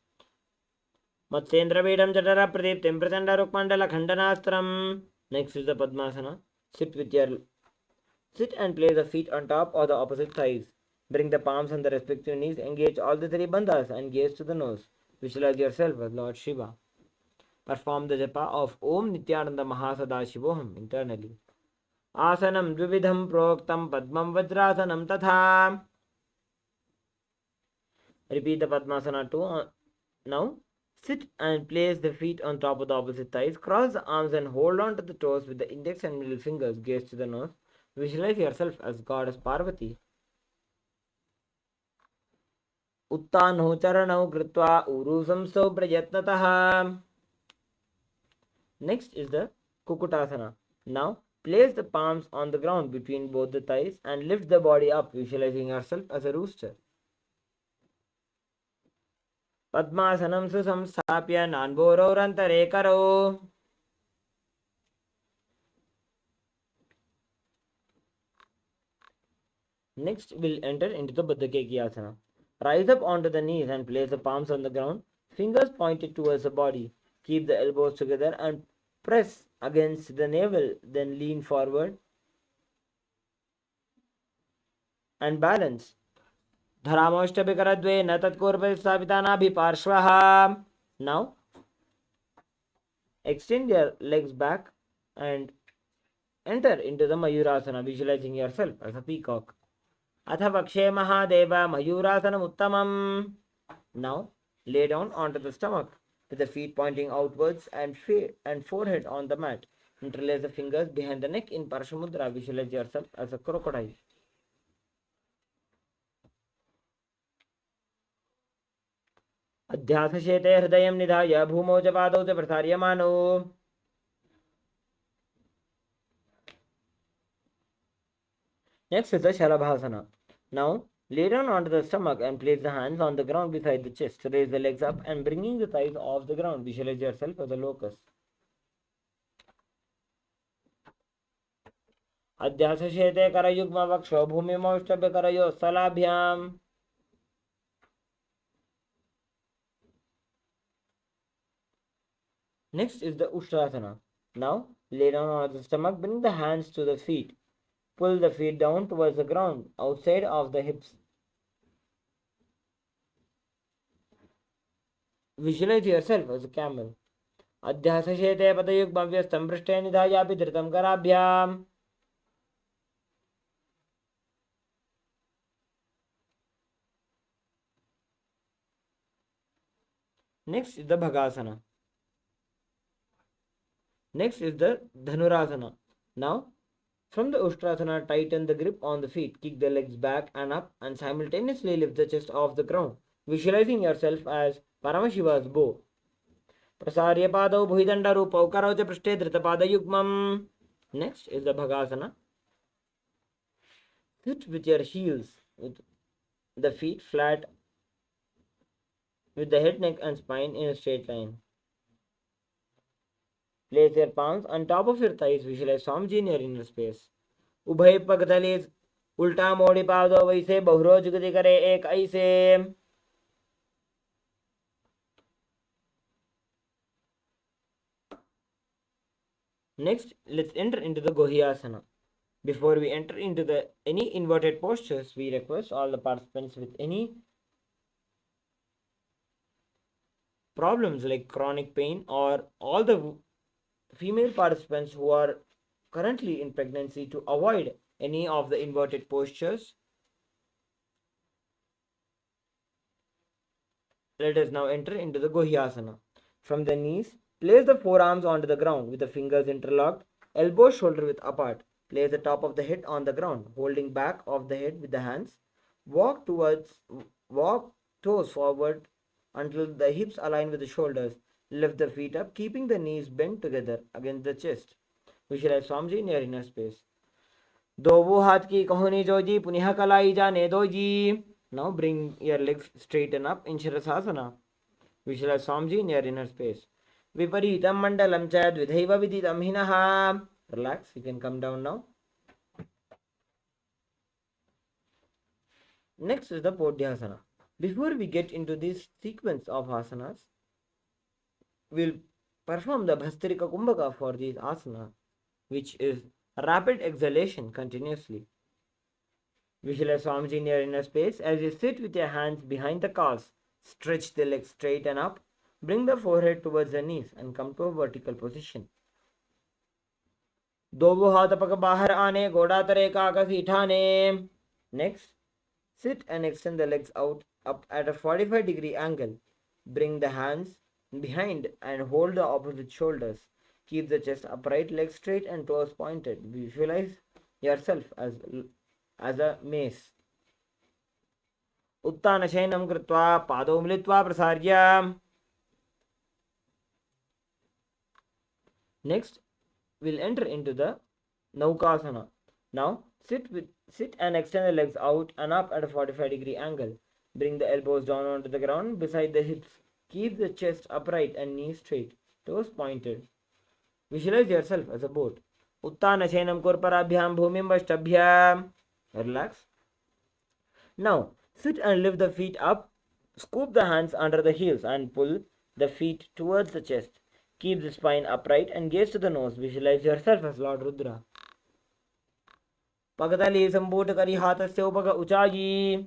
Matsyendra Vedam Jatara Pradiptim Prachanda Rukmandala Khandanastram. Next is the Padmasana. Sit and place the feet on top or the opposite thighs. Bring the palms on the respective knees. Engage all the three bandhas and gaze to the nose. Visualize yourself as Lord Shiva. Perform the japa of Om Nityananda Mahasada internally. Asanam Dvividham Proktam Padmam Vajrasanam Tatha. Repeat the Padmasana 2. Now, sit and place the feet on top of the opposite thighs. Cross the arms and hold on to the toes with the index and middle fingers. Gaze to the nose. Visualize yourself as Goddess Parvati. Uttanau charanau kritva urusam so prayatnataha. Next is the Kukutasana. Now, place the palms on the ground between both the thighs and lift the body up, visualizing yourself as a rooster. Padmasanam susamsthapya nanbororantare karo. Next, we'll enter into the Baddhakeki Asana. Rise up onto the knees and place the palms on the ground, fingers pointed towards the body. Keep the elbows together and press against the navel, then lean forward and balance. Dharamoshtabhikaradve na tatkurva savitanaabhi parshvaha. Now, extend your legs back and enter into the Mayurasana, visualizing yourself as a peacock. Atha Vakshe Mahadeva Mayurasanam Uttamam. Now, lay down onto the stomach with the feet pointing outwards and forehead on the mat. Interlace the fingers behind the neck in Parashamudra. Visualize yourself as a crocodile. Adhyasashete hridayam nidhaya bhumau च पादौ च प्रसार्यमानो. Next is the Shalabhasana. Now, lay down onto the stomach and place the hands on the ground beside the chest. Raise the legs up and bringing the thighs off the ground. Visualize yourself as a locust. Adhyasashete karayugma vaksho bhumimaushtabhya karayo salabhyam. Next is the Ushtrasana. Now, lay down on the stomach, bring the hands to the feet. Pull the feet down towards the ground, outside of the hips. Visualize yourself as a camel. Adhyasashete padayugmavyastam prishte nidhayapi dhritam karabhyam. Next is the Bhagasana. Next is the Dhanurasana. Now, From the Ustrasana, tighten the grip on the feet, kick the legs back and up, and simultaneously lift the chest off the ground, visualizing yourself as Paramashiva's bow. Prasarya padau bhuidanda rupau karaucha prashte dhritapada yugmam. Next is the Bhagasana. Sit with your heels, with the feet flat, with the head, neck and spine in a straight line. Place your palms on top of your thighs, visualize Swamiji in your inner space. उभय पग तले उल्टा मोड़ी पादो वैसे बहुरो जुगति करे एक ऐसे. Next, let's enter into the Gohyasana. Before we enter into any inverted postures, we request all the participants with any problems like chronic pain, or all the female participants who are currently in pregnancy, to avoid any of the inverted postures. Let us now enter into the Gohyasana. From the knees, place the forearms onto the ground with the fingers interlocked, elbows shoulder width apart. Place the top of the head on the ground, holding back of the head with the hands. Walk toes forward until the hips align with the shoulders. Lift the feet up, keeping the knees bent together against the chest. Visualize Swamiji in your inner space. Dovu hath ki kahuni joji puniha kalai jane doji. Now bring your legs straighten up in Shirasasana. Visualize Swamiji in your inner space. Viparitam mandalam cha dvidhaiva viditam hinaha. Relax, you can come down now. Next is the Podhyasana. Before we get into this sequence of asanas, we'll perform the Bhastrika Kumbhaka for these asana, which is rapid exhalation continuously. Visualize Swamiji in your inner space as you sit with your hands behind the calves. Stretch the legs straight and up. Bring the forehead towards the knees and come to a vertical position. Dobu hatapaka bahar aane, goda tare kakasi thane. Next, sit and extend the legs out up at a 45-degree angle. Bring the hands behind and hold the opposite shoulders. Keep the chest upright, legs straight and toes pointed. Visualize yourself as a mace. Uttana shayanam kritva padau militva prasarya. Next, we'll enter into the Naukasana. Now, sit and extend the legs out and up at a 45-degree angle. Bring the elbows down onto the ground beside the hips. Keep the chest upright and knees straight, toes pointed. Visualize yourself as a boat. Uttana shayanam kurparabhyam bhumim vashtabhyam. Relax. Now, sit and lift the feet up. Scoop the hands under the heels and pull the feet towards the chest. Keep the spine upright and gaze to the nose. Visualize yourself as Lord Rudra. Pagatali Sambhuta Kari Hatasya Upaga Uchaji.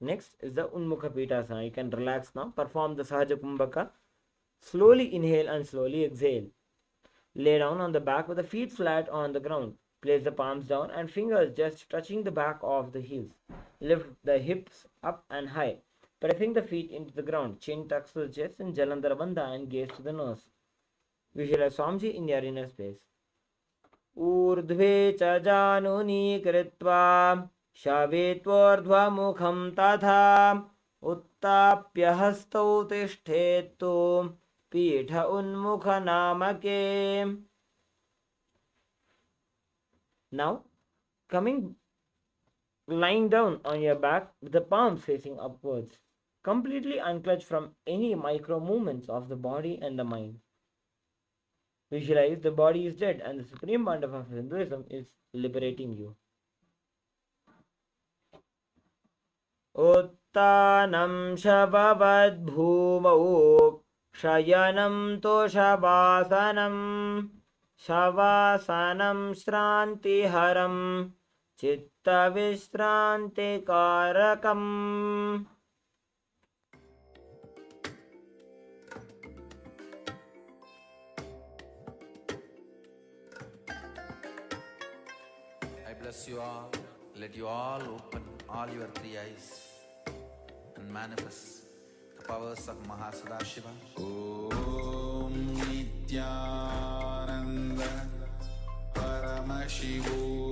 Next is the Unmukha Pitasana. You can relax now. Perform the Sahaja Kumbhaka. Slowly inhale and slowly exhale. Lay down on the back with the feet flat on the ground. Place the palms down and fingers just touching the back of the heels. Lift the hips up and high, pressing the feet into the ground. Chin tucks to the chest and Jalandhara Bandha and gaze to the nose. Visualize Swamiji in your inner space. Urdhve cha januni kritva shavettvardhva mukham tatha uttapya hastau tishthetu pitha unmukha namake. Now, lying down on your back with the palms facing upwards. Completely unclutch from any micro movements of the body and the mind. Visualize the body is dead and the Supreme Pontiff of Hinduism is liberating you. Uttanam shabavad bhumau shayanam toshabasanam shavasanam shrantiharam chitta vishranti karakam. I bless you all. Let you all open all your three eyes and manifest the powers of Mahasudashiva. Om Nityananda Paramashivoham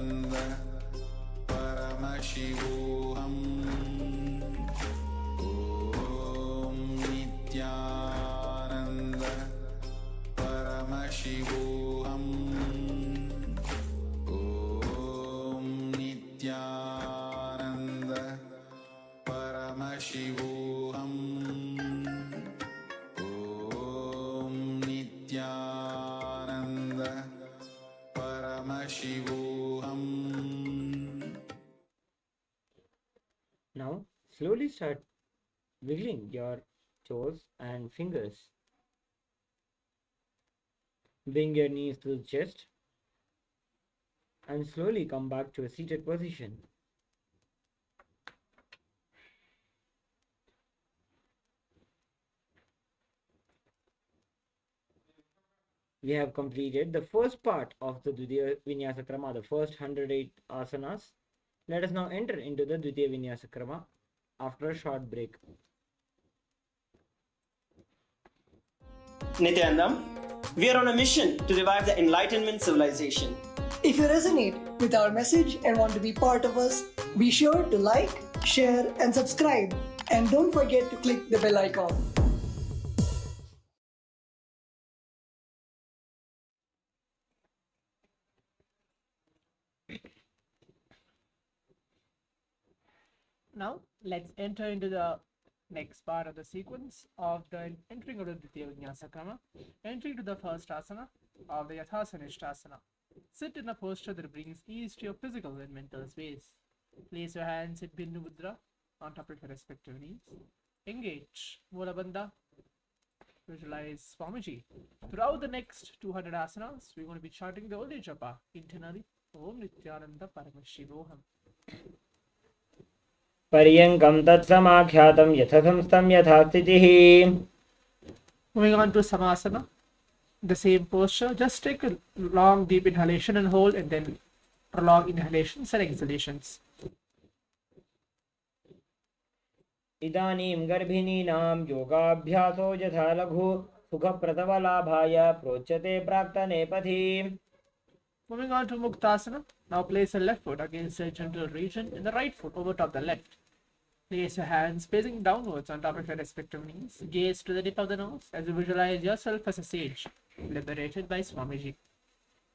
Now, slowly start wiggling your toes and fingers. Bring your knees to the chest and slowly come back to a seated position. We have completed the first part of the Dvitiya Vinyasa Krama, the first 108 asanas. Let us now enter into the Dvitiya Vinyasa Krama after a short break. Nityanandam, we are on a mission to revive the Enlightenment civilization. If you resonate with our message and want to be part of us, be sure to like, share, and subscribe. And don't forget to click the bell icon. Now, let's enter into the next part of the sequence of the entering of the Dvitiya Vinyasa Krama, entering to the first asana of the Yathasanishtasana. Sit in a posture that brings ease to your physical and mental space. Place your hands in Bindu Mudra on top of your respective knees. Engage Mula Bandha. Visualize Swamiji. Throughout the next 200 asanas, we're going to be chanting the Holy Japa internally. Om Nityananda Paramashivoham. Paryankam tatsamakhyatam yathasamstam yathastitihi. Moving on to Savasana, the same posture. Just take a long deep inhalation and hold, and then prolong inhalations and exhalations. Idanim garbhininam yogabhyaso yatha laghu sukhapratavalabhaya prochate praktane pathi. Moving on to Muktasana. Now place the left foot against the genital region and the right foot over top the left. Place your hands facing downwards on top of your respective knees. Gaze to the tip of the nose as you visualize yourself as a sage, liberated by Swamiji.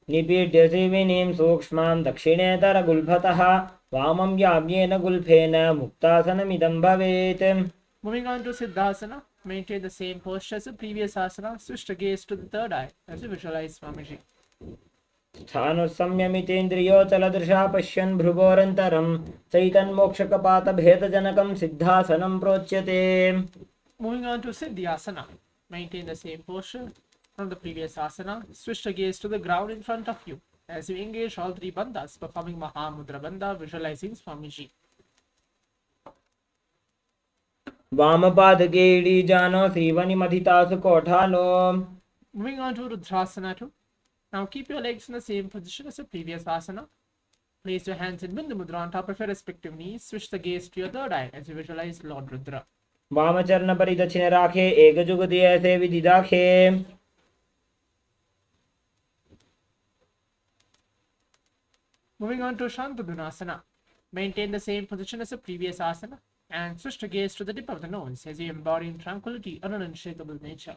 Nipidhyasi vinim sukshmam dakshinetara gulbhatah vamam yamyena gulphena muktasanamidam bhavet. Moving on to Siddhasana. Maintain the same posture as the previous asana. Switch the gaze to the third eye as you visualize Swamiji. स्थानुसंयमितेन्द्रियोचलदृशा पश्यन् भ्रुवोरन्तरं चैतन्मोक्षकपातभेदजनकं सिद्धासनं प्रोच्यते. Moving on to Siddhyasana. Maintain the same posture from the previous asana. Switch the gaze to the ground in front of you as you engage all three bandhas, performing Mahamudra Bandha, visualizing Swamiji. वामपादके इडीजानो श्रीवनिमथितासु कोठालो. Moving on to Rudrasana 2. Now keep your legs in the same position as the previous asana. Place your hands in Bindu Mudra on top of your respective knees. Switch the gaze to your third eye as you visualize Lord Rudra. वामचरण परिदक्षिण राखे एक जुगति ऐसे विधि दाखे. Moving on to Shantadunasana. Maintain the same position as the previous asana and switch the gaze to the tip of the nose as you embody in tranquility and an unshakable nature.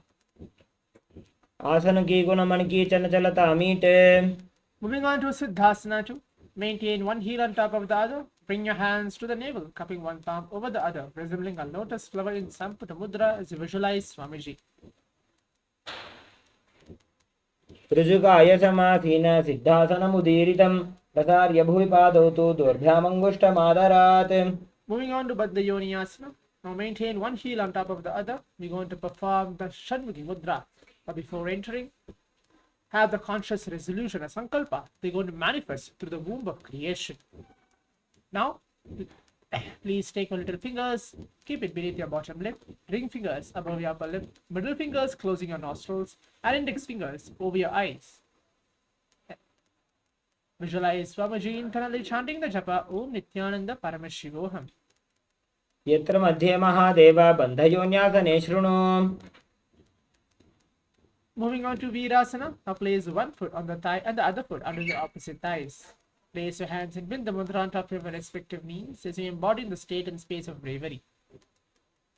आसन की गुण मन की चंचलता मीटे. Moving on to Siddhasana 2. Maintain one heel on top of the other. Bring your hands to the navel, cupping one palm over the other, resembling a lotus flower in Samputa Mudra as you visualize Swamiji. ऋजुकाय समासीन सिद्धासनमुदीरितं प्रसार्य भुवि पादौ तु दोर्भ्यामङ्गुष्ठमादरात्. Moving on to Baddha Yoniyasana. Now maintain one heel on top of the other. We're going to perform the Shanmukhi Mudra. But before entering, have the conscious resolution, a Sankalpa. They're going to manifest through the womb of creation. Now, please take your little fingers, keep it beneath your bottom lip, ring fingers above your upper lip, middle fingers closing your nostrils, and index fingers over your eyes. Visualize Swamiji internally chanting the japa Om Nityananda Paramashivoham. यत्र मध्ये महादेव बन्धयोन्यासने शृणु. Moving on to Virasana. Now place one foot on the thigh and the other foot under the opposite thighs. Place your hands in Bindu Mudra on top of your respective knees as you embody in the state and space of bravery.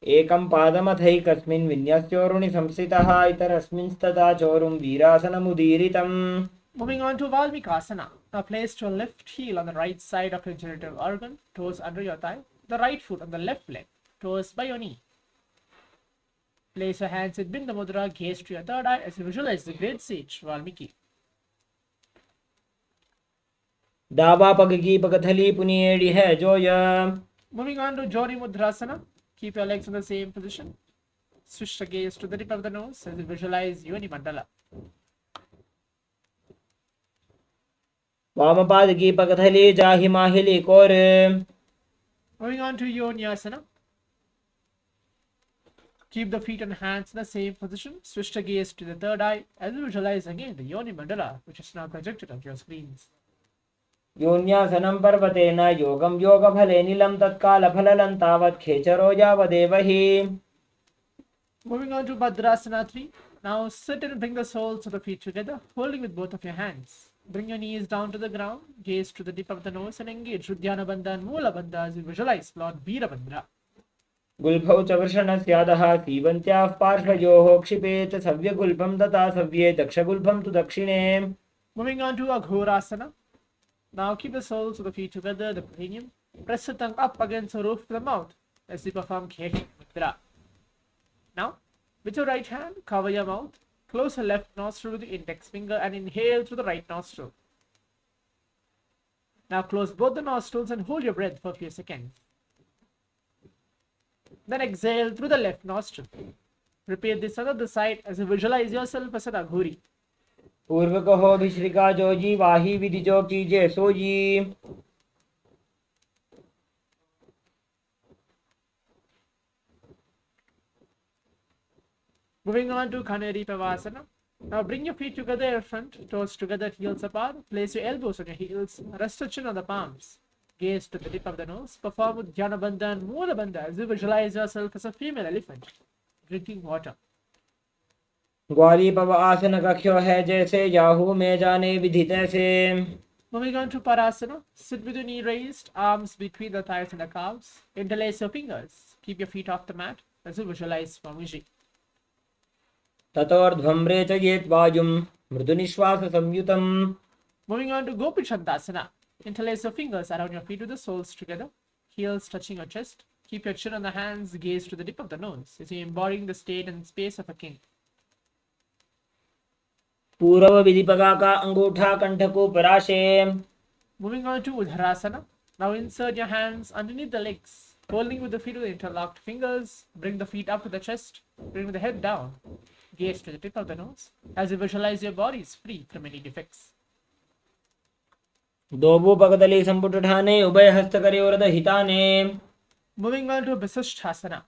एकं पादमथैकस्मिन् विन्यस्योरुणि संस्थितः इतरस्मिंस्तथा चोरुं वीरासनमुदीरितम्. Moving on to Valmikasana. Now place your left heel on the right side of your genital organ, toes under your thigh, the right foot on the left leg, toes by your knee. Place your hands in Bindu Mudra, gaze to your third eye as you visualize the great sage Valmiki. दावा पग की पगथली पुनिएड़ी है जोय। Moving on to Jori Mudrasana. Keep your legs in the same position. Switch the gaze to the tip of the nose as you visualize Yoni Mandala. वाम पाद की पगथली जाहि माहिली core. Moving on to Yoni-asana. Keep the feet and hands in the same position. Switch the gaze to the third eye as you visualize again the Yoni Mandala, which is now projected on your screens. योन्यासनं पर्वतेन योगं योगफले नीलं तत्कालफललं तावत् खेचरो यावदेव हि। Moving on to Bhadrasana 3. Now sit and bring the soles of the feet together, holding with both of your hands. Bring your knees down to the ground, gaze to the tip of the nose and engage Uddiyana Bandha and Moola Bandha as you visualize Lord Veerabandha. गुल्फौ च वृषणस्यादः सीवन्त्याः पार्श्वयोः क्षिपेत सव्यगुल्फं तथा सव्ये दक्षगुल्फं तु दक्षिणे। Moving on to Aghorasana. Now keep the soles of the feet together, the perineum. Press the tongue up against the roof of the mouth as you perform Kheti Mudra. Now, with your right hand, cover your mouth. Close the left nostril with the index finger and inhale through the right nostril. Now close both the nostrils and hold your breath for a few seconds. Then exhale through the left nostril. Repeat this on the other side as you visualize yourself as an Aghori. पूर्व कहो भिश्रिका जोजी वाही विधि जो कीजे sooji. Moving on to Kaneri Pavasana. Now bring your feet together in front, toes together, heels apart. Place your elbows on your heels. Rest your chin on the palms. Gaze to the tip of the nose. Perform with Dhyana Bandha and Moola Bandha as you visualize yourself as a female elephant drinking water. ग्वाली पव आसन कख्यो है जैसे Yahoo में जाने विधि तैसे। Moving on to Parasana. Sit with your knee raised, arms between the thighs and the calves. Interlace your fingers. Keep your feet off the mat as you visualize Swamiji. ततोर्ध्वं रेचयेत् वायुं मृदुनिश्वास संयुतम्। Moving on to Gopichandasana. Interlace your fingers around your feet with the soles together, heels touching your chest. Keep your chin on the hands, gaze to the tip of the nose as you're embodying the state and space of a king. पूर्व विधि पगा का अंगूठा कंठ को पराशे। Moving on to Udharasana. Now insert your hands underneath the legs, holding with the feet with interlocked fingers. Bring the feet up to the chest, bring the head down. Gaze to the tip of the nose as you visualize your body is free from any defects. दोबो पगदली संपुट ठाने उभय हस्त करे वरद हिताने। Moving on to Vasishthasana.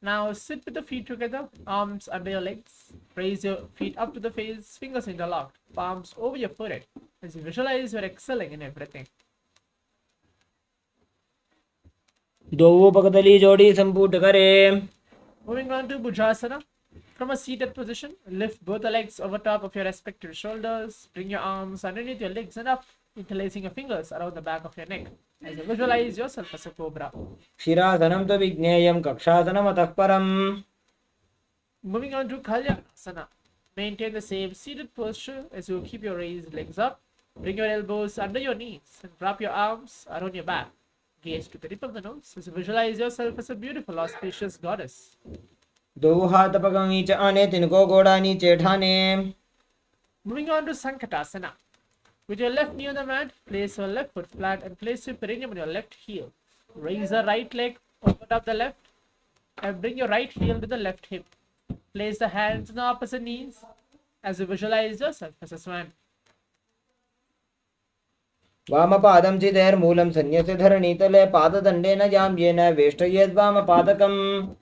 Now sit with the feet together, arms under your legs. Raise your feet up to the face, fingers interlocked, palms over your forehead as you visualize you're excelling in everything. दोबो पगदली जोड़ी संपुट करे। Moving on to Bhujasana. From a seated position, lift both the legs over top of your respective shoulders. Bring your arms underneath your legs and up, interlacing your fingers around the back of your neck as you visualize yourself as a cobra. शिरासनं तु विज्ञेयं कक्षासनम् अतः परम्। Moving on to Kalyanasana. Maintain the same seated posture as you keep your raised legs up. Bring your elbows under your knees and wrap your arms around your back. Gaze to the tip of the nose as you visualize yourself as a beautiful, auspicious goddess. दो हाथ पग नीचे आने तिनको गोड़ा नीचे ठाने। Moving on to Sankatasana. With your left knee on the mat, place your left foot flat and place your perineum on your left heel. Raise the right leg over top the left and bring your right heel to the left hip. Place the hands on the opposite knees as you visualize yourself as a swan. वामपादं चिदैर्मूलं सन्न्यस्य धरणीतले पाददण्डेन जाम्येन वेष्टयेद्वामपादकम्।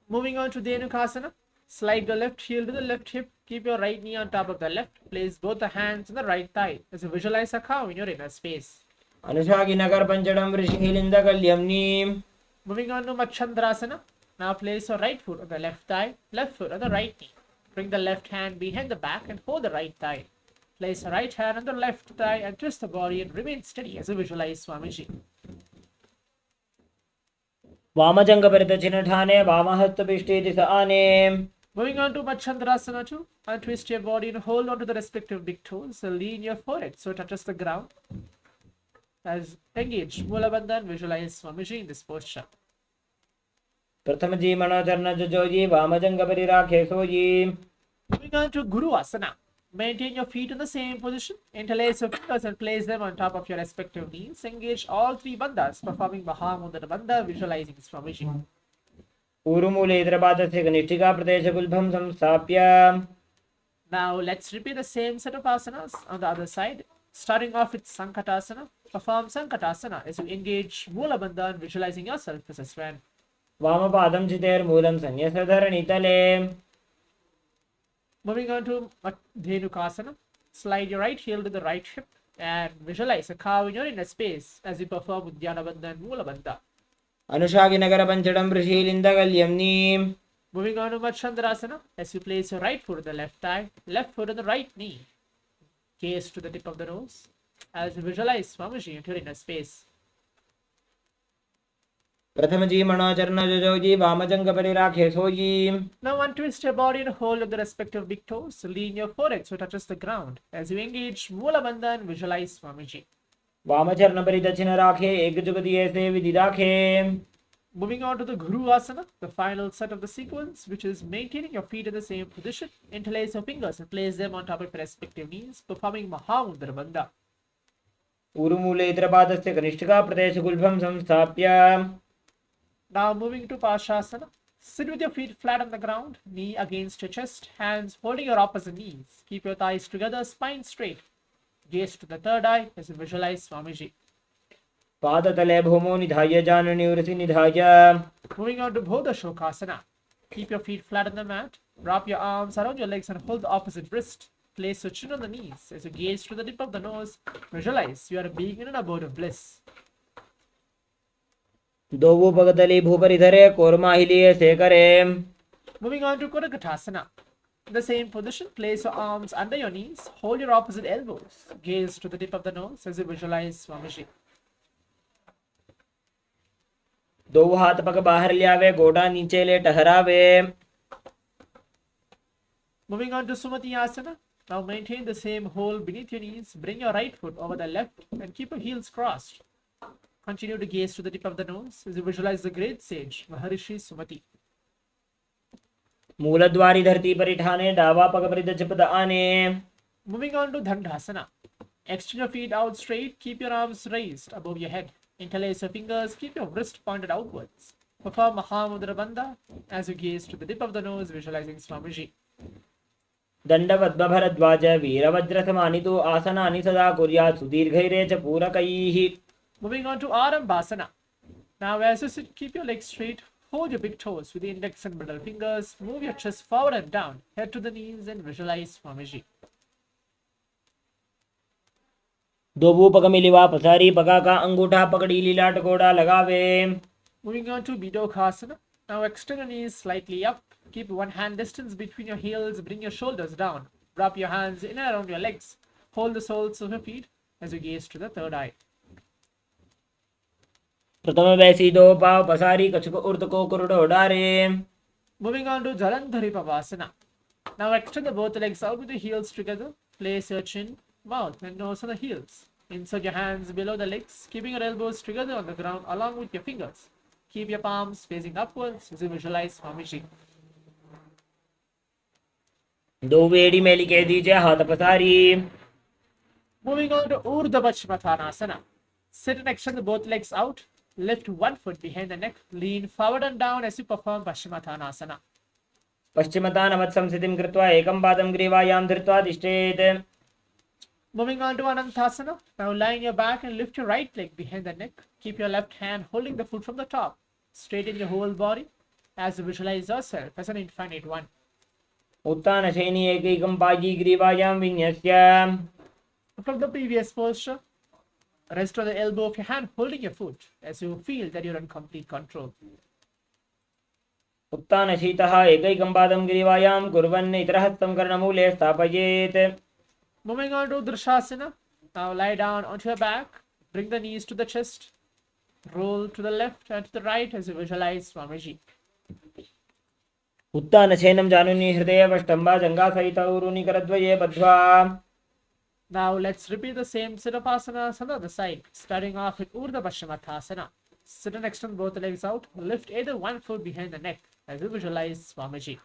Moving on to Dhenukasana. Slide the left heel to the left hip. Keep your right knee on top of the left. Place both the hands on the right thigh as you visualize a cow in your inner space. अनुशागिनगर पंचडं वृषिलिन्दकल्यम्नि। Moving on to Machandrasana. Now place your right foot on the left thigh, left foot on the right knee. Bring the left hand behind the back and hold the right thigh. Place the right hand on the left thigh and twist the body and remain steady as you visualize Swamiji. वामजङ्घपरितचिन ठाने वामहस्तपिष्टे दिश आने। Moving on to Machandrasana 2. Untwist your body and hold on to the respective big toes. So lean your forehead so it touches the ground. As engage Moola Bandha and visualize Swamiji in this posture. प्रथम जी मनोचरण Joji वामजङ्घपरिराखे sooji. Moving on to Guru Asana. Maintain your feet in the same position. Interlace your fingers and place them on top of your respective knees. Engage all three bandhas, performing Mahamudra Bandha, visualizing Swamiji. ऊरुमूलेतरपादस्य कनिष्ठिका प्रदेशगुल्भं संस्थाप्य. Now let's repeat the same set of asanas on the other side. Starting off with Sankatasana. Perform Sankatasana as you engage Mula Bandha and visualizing yourself as a swan. वामपादं चितेर्मूलं संन्यस्तधरणितले. Moving on to Dhenukasana. Slide your right heel to the right hip and visualize a cow in your inner space as you perform Uddiyana Bandha and Mula Bandha. अनुशागिनगरपञ्चडं वृषीलिन्दगल्यम्नीम्. Moving on to Matsyandrasana, as you place your right foot on the left thigh, left foot on the right knee. Gaze to the tip of the nose as you visualize Swamiji into your inner space. प्रथमजी मणोचरणजोजी वामजङ्गपरिराखे sooji. Now untwist your body and hold of the respective big toes. Lean your forehead so it touches the ground as you engage Mula Bandha and visualize Swamiji. वामचरणपरिदक्षिणराखे एकजुगति ऐसे विदिदाखे. Moving on to the Guru Asana, the final set of the sequence, which is maintaining your feet in the same position. Interlace your fingers and place them on top of your respective knees, performing Mahamudra Bandha. ऊरुमूलेतरपादस्य कनिष्ठिका प्रदेशगुल्भं संस्थाप्य. Now moving to Pashasana. Sit with your feet flat on the ground, knee against your chest, hands holding your opposite knees. Keep your thighs together, spine straight. Gaze to the third eye as you visualize Swamiji. पादतले भूमौ निधाय जाननि उरसि निधाय. Moving on to Bodha Shokasana. Keep your feet flat on the mat. Wrap your arms around your legs and hold the opposite wrist. Place your chin on the knees as you gaze to the tip of the nose. Visualize you are being in an abode of bliss. दोवो पगतली भूपरिधरे कोर्माहिलिये सेकरे. Moving on to Kodakatasana. In the same position, place your arms under your knees. Hold your opposite elbows. Gaze to the tip of the nose as you visualize Swamiji. दो हाथ पग बाहर लियावे गोडा नीचे ले टहरावे. Moving on to Sumati Asana. Now maintain the same hold beneath your knees. Bring your right foot over the left and keep your heels crossed. Continue to gaze to the tip of the nose as you visualize the great sage Maharishi Sumati. मूलद्वारी धरती परिठाने डावा पग परिदचपद आने. Moving on to Dandasana. Extend your feet out straight. Keep your arms raised above your head. Interlace your fingers. Keep your wrist pointed outwards. Perform Mahamudra Bandha as you gaze to the tip of the nose, visualizing Swamiji. दंडवद्भरद्वाज वीरवज्रसमानितो आसनानि सदा कुर्यात् सुदीर्घैरे च पूरकैः. Moving on to Arambhasana. Now as you sit, keep your legs straight. Hold your big toes with the index and middle fingers. Move your chest forward and down. Head to the knees and visualize Swamiji. दोबू पग मिलिवा पसारी पगा का अंगूठा पकड़ी लीलाट गोड़ा लगावे. Moving on to Bidokasana. Now extend your knees slightly up. Keep one hand distance between your heels. Bring your shoulders down. Wrap your hands in and around your legs. Hold the soles of your feet as you gaze to the third eye. प्रथम वैसी दो पाव पसारी कछुक उर्त को कुरुडो डारे. Moving on to Jalandhari Pavasana. Now extend the both legs out with the heels together. Place your chin, mouth and nose on the heels. Insert your hands below the legs, keeping your elbows together on the ground along with your fingers. Keep your palms facing upwards as you visualize Swamiji. दो वेड़ी मेली कह दीजिए हाथ पसारी. Moving on to Urdhva Paschimottanasana. Sit and extend both legs out. Lift one foot behind the neck. Lean forward and down as you perform Paschimottanasana. पश्चिमतानवत् संस्थितिं कृत्वा एकं पादं ग्रीवायां धृत्वा तिष्ठेत्. Moving on to Anantasana. Now lie on your back and lift your right leg behind the neck. Keep your left hand holding the foot from the top. Straighten your whole body as you visualize yourself as an infinite one. उत्तानशयनी एकैकं पायी ग्रीवायां विन्यस्य. From the previous posture, rest on the elbow of your hand holding your foot as you feel that you're in complete control. उत्तानशीतः एकैकं पादं ग्रीवायां कुर्वन् इतरहस्तं कर्णमूले स्थापयेत्. Moving on to Drishasana. Now lie down onto your back. Bring the knees to the chest. Roll to the left and to the right as you visualize Swamiji. उत्तानशयनं जानुनि हृदयवष्टम्बा जङ्घासहित ऊरुनि करद्वये बद्ध्वा. Now let's repeat the same set of asanas on the other side. Starting off with Urdhva Paschimottanasana. Sit and extend both legs out. Lift either one foot behind the neck as you visualize Swamiji.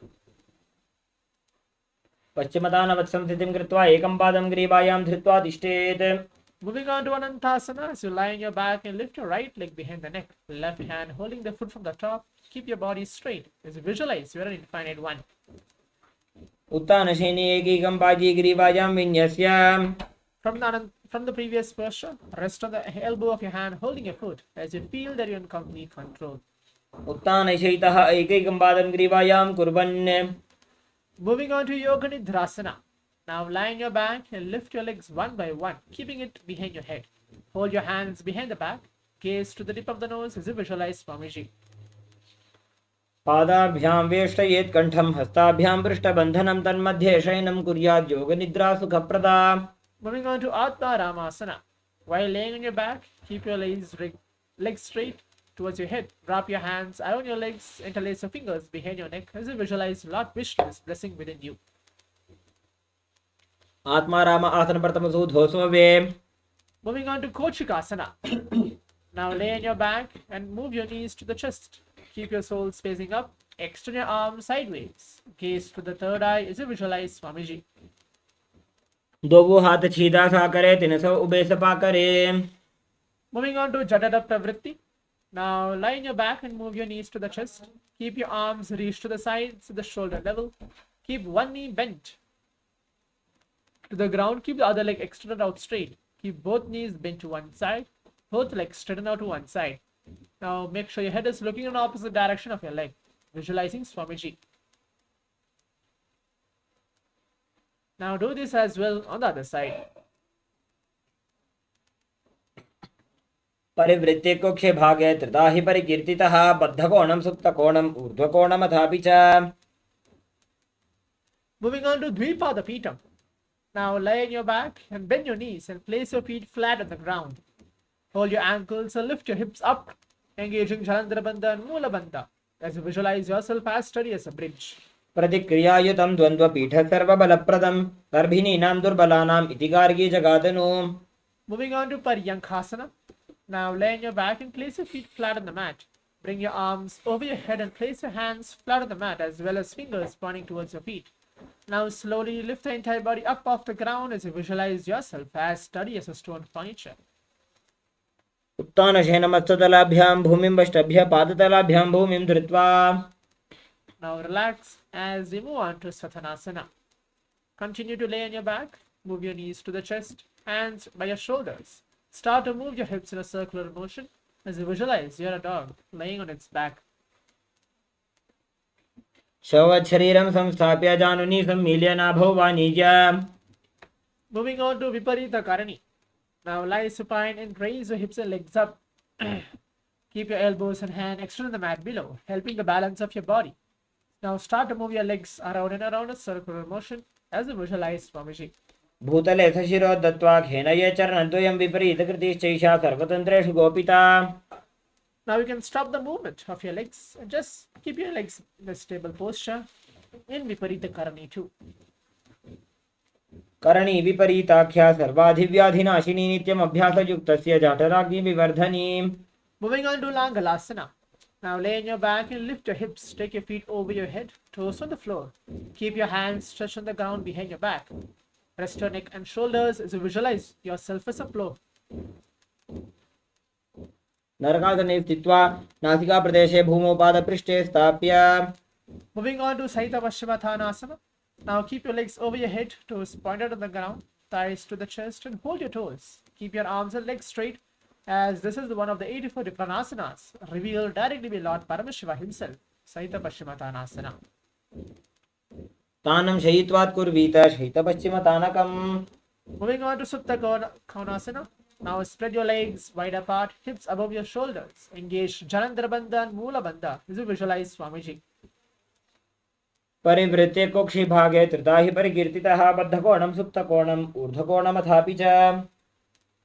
पश्चिमतानवत्सं स्थितिं कृत्वा एकं पादं ग्रीवायां धृत्वा तिष्ठेत्. Moving on to Anantasana, as you lie on your back and lift your right leg behind the neck, left hand holding the foot from the top, keep your body straight. As you visualize, you are an infinite one. उत्तानशयने एकैकं पादी ग्रीवायां विन्यस्य. From the previous posture, rest on the elbow of your hand holding your foot as you feel that you're in complete control. उत्तानशयितः एकैकं पादं ग्रीवायां कुर्वन्. Moving on to Yoga Nidrasana. Now lie on your back and lift your legs one by one, keeping it behind your head. Hold your hands behind the back, gaze to the tip of the nose as you visualize Swamiji. पादाभ्यां वेष्टयेत् कण्ठं हस्ताभ्यां पृष्ठबन्धनं तन्मध्ये शयनं कुर्यात् योगनिद्रा सुखप्रदा. Moving on to Atma Ramasana. While laying on your back, keep your legs straight towards your head. Wrap your hands around your legs, interlace your fingers behind your neck as you visualize Lord Vishnu's blessing within you. Atmaram आसन प्रथमसूधोस्वे. Moving on to Kochikasana. Now lay on your back and move your knees to the chest. Keep your soles facing up. Extend your arms sideways. Gaze to the third eye as you visualize Swamiji. दोवो हाथ छीदा सा करे तिनसो ube Sapa करे. Moving on to Jatadapta Vritti. Now lie on your back and move your knees to the chest. Keep your arms reached to the sides at the shoulder level. Keep one knee bent to the ground. Keep the other leg extended out straight. Keep both knees bent to one side. Both legs straighten out to one side. Now make sure your head is looking in the opposite direction of your leg. Visualizing Swamiji. Now do this as well on the other side. परिवृत्ते कोक्षे भागे त्रिधा हि परिकीर्तितः बद्धकोणं सुप्तकोणं ऊर्ध्वकोणमथापि च. Moving on to Dvipada Pitam. Now lie on your back and bend your knees and place your feet flat on the ground. Hold your ankles and lift your hips up, engaging Jalandhara Bandha and Moola Bandha as you visualize yourself as steady as a bridge. प्रतिक्रियायुतं द्वन्द्वपीठः सर्वबलप्रदं गर्भिणीनां दुर्बलानाम् इति Gargi जगादनु. Moving on to Paryankhasana. Now lay on your back and place your feet flat on the mat. Bring your arms over your head and place your hands flat on the mat as well as fingers pointing towards your feet. Now slowly lift the entire body up off the ground as you visualize yourself as steady as a stone furniture. उत्तानशयनमस्ततलाभ्यां भूमिं वष्टभ्यः पादतलाभ्यां भूमिं धृत्वा. Now relax as you move on to Sattanasana. Continue to lay on your back. Move your knees to the chest, hands by your shoulders. Start to move your hips in a circular motion as you visualize you're a dog laying on its back. शरीरं संस्थाप्य जानुनी सम्मील्य नाभो वाणिज्य. Moving on to Viparita Karani. Now lie supine and raise your hips and legs up. Keep your elbows and hand extended on the mat below, helping the balance of your body. Now start to move your legs around and around a circular motion as you visualize Swamiji. भूतले सशिरो दत्त्वा खेनये चरणद्वयं विपरीतकृतिश्चैषा सर्वतन्त्रेषु गोपिता. Now you can stop the movement of your legs and just keep your legs in a stable posture in Viparita Karani too. करणी विपरीताख्या सर्वाधिव्याधिनाशिनी नित्यम् अभ्यासयुक्तस्य जाठराग्नि विवर्धनी. Moving on to Langalasana. Now lay on your back and lift your hips. Take your feet over your head, toes on the floor. Keep your hands stretched on the ground behind your back. Rest your neck and shoulders as you visualize yourself as a floor. नरकासने स्थित्वा नासिकाप्रदेशे भूमौ पादपृष्ठे स्थाप्य. Moving on to Saita Paschimottanasana. Now keep your legs over your head, toes pointed on the ground, thighs to the chest, and hold your toes. Keep your arms and legs straight, as this is one of the 84 different asanas revealed directly by Lord Paramashiva himself. Saita Paschimottanasana. तानं शयित्वात् कुर्वीत शयितपश्चिमतानकम्. Moving on to Supta Konasana. Now spread your legs wide apart, hips above your shoulders. Engage Jalandhara Bandha and Moola Bandha as you visualize Swamiji. परिवृत्ते कोक्षि भागे त्रिधा हि परिकीर्तितः बद्धकोणं सुप्तकोणं ऊर्ध्वकोणमथापि च.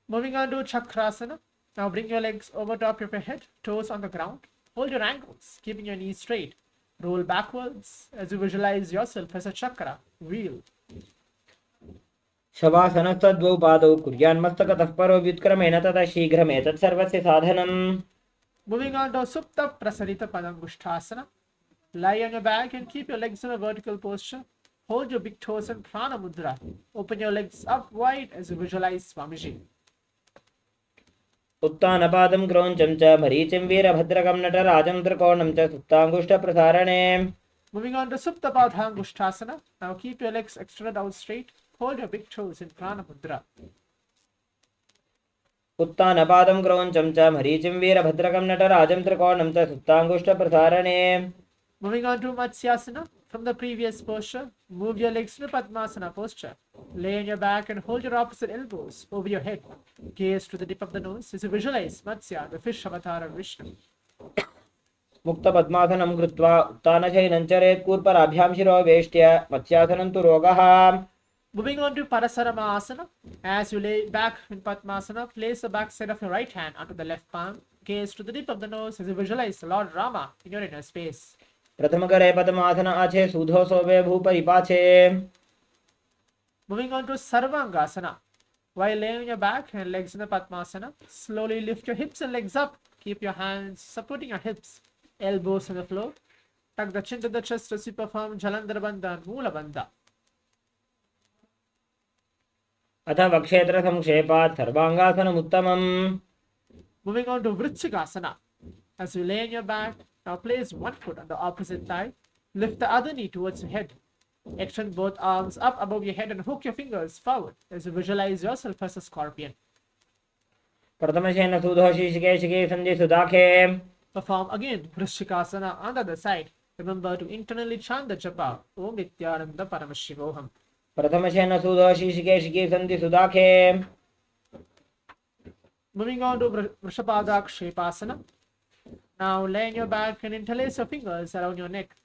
Moving on to Chakrasana. Now bring your legs over top of your head, toes on the ground. Hold your ankles, keeping your knees straight. Roll backwards as you visualize yourself as a chakra, wheel. शवासनस्तद्वौ पादौ कुर्यान्मस्तकतः परो व्युत्क्रमेण ततः शीघ्रमेतत् सर्वस्य साधनम्. Moving on to Supta Prasarita Padangushthasana. Lie on your back and keep your legs in a vertical posture. hold your big toes in Prana Mudra. Open your legs up wide as you visualize Swamiji. उत्तानपादं क्रौञ्चं च मरीचिं वीरभद्रकं नटराजं त्रिकोणं च सुप्ताङ्गुष्ठप्रसारणे. Moving on to Suptapadhangushtasana. Now keep your legs extended out straight. Hold your big toes in Prana Mudra. उत्तानपादं क्रौञ्चं च मरीचिं वीरभद्रकं नटराजं त्रिकोणं च सुप्ताङ्गुष्ठप्रसारणे. Moving on to Matsyasana. From the previous posture, move your legs to Padmasana posture. Lay on your back and hold your opposite elbows over your head. Gaze to the tip of the nose as you visualize Matsya, the fish avatar of Vishnu. मुक्तपद्मासनं कृत्वा उत्तानशयनं चरेत् कूर्पराभ्यां शिरो वेष्ट्य मत्स्यासनं तु रोगः. Moving on to Parasarama Asana. As you lay back in Padmasana, place the back side of your right hand onto the left palm. Gaze to the tip of the nose as you visualize Lord Rama in your inner space. प्रथमकरे पद्मासन आछे सूधो सोवे भूपरि पाछे. Moving on to Sarvangasana. While laying on your back and legs in the Padmasana, slowly lift your hips and legs up. Keep your hands supporting your hips, elbows on the floor. Tuck the chin to the chest to super firm Jalandhara Bandha and Moola Bandha. अथ वक्षेत्र संक्षेपात् सर्वांगासनम् उत्तमम्. Moving on to Vrichikasana. As you lay on your back, now place one foot on the opposite thigh. Lift the other knee towards your head. Extend both arms up above your head and hook your fingers forward as you visualize yourself as a scorpion. प्रथमशेन सूधो शीर्षके शिखे सन्धि सुदाखे. Perform again Vrishikasana on the other side. Remember to internally chant the japa Om Nityananda Paramashivoham. प्रथमशेन सूधो शीर्षके शिखे सन्धि सुदाखे. Moving on to Vrishabhadakshepasana. Now lay on your back and interlace your fingers around your neck.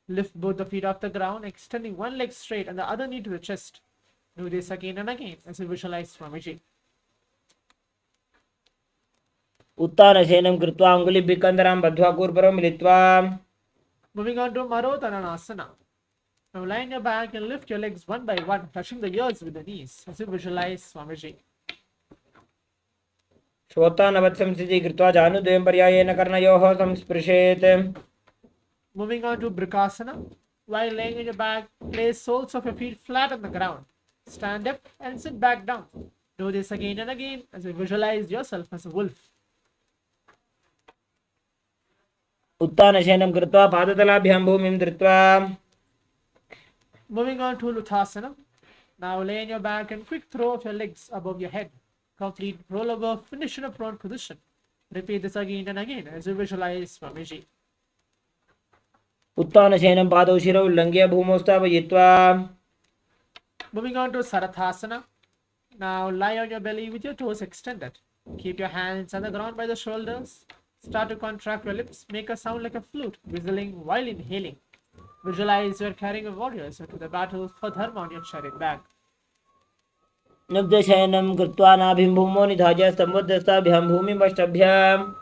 Lift both the feet off the ground, extending one leg straight and the other knee to the chest. Do this again and again as you visualize Swamiji. उत्तानशयनं कृत्वा अङ्गुलिभिः बद्ध्वा कूर्परं मिलित्वा. Moving on to Marotaranasana. Now lie on your back and lift your legs one by one, touching the ears with the knees as you visualize Swamiji. श्वोत्तानवत्संस्थितिः कृत्वा जानुद्वयं पर्यायेन कर्णयोः संस्पृशेत्. Moving on to Brikasana. While laying on your back, place soles of your feet flat on the ground. Stand up and sit back down. Do this again and again as you visualize yourself as a wolf. उत्तानशयनं कृत्वा पादतलाभ्यां भूमिं धृत्वा. Moving on to Luthasana. Now lay on your back and quick throw of your legs above your head. Complete rollover, finish in a prone position. Repeat this again and again as you visualize Swamiji. उत्तानशयनं पादौ शिरौ उल्लङ्घ्य भूमौ स्थापयित्वा. Moving on to Sarathasana. Now lie on your belly with your toes extended. Keep your hands on the ground by the shoulders. Start to contract your lips. Make a sound like a flute, whistling while inhaling. Visualize you are carrying a warrior to the battle for dharma on your chariot back. नब्दशयनं कृत्वा नाभिं भूमौ निधाय स्तम्भोद्धस्ताभ्यां भूमिमष्टभ्याम्.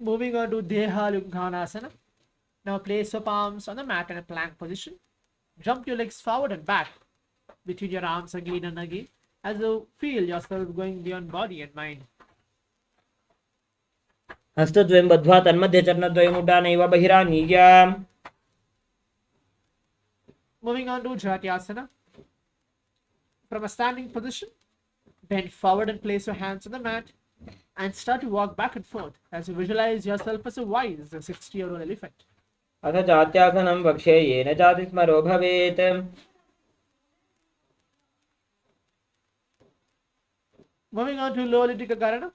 Moving on to Deha Lunghanasana. Now place your palms on the mat in a plank position. Jump your legs forward and back between your arms again and again as you feel yourself going beyond body and mind. हस्तद्वयं बद्ध्वा तन्मध्ये चरणद्वयम् उड्डानैव बहिरानीय. Moving on to Jatyasana. From a standing position, bend forward and place your hands on the mat and start to walk back and forth as you visualize yourself as a wise 60-year-old elephant. अथ जात्यासनं वक्षे येन जातिस्मरो भवेत्. Moving on to Lolitikakarana.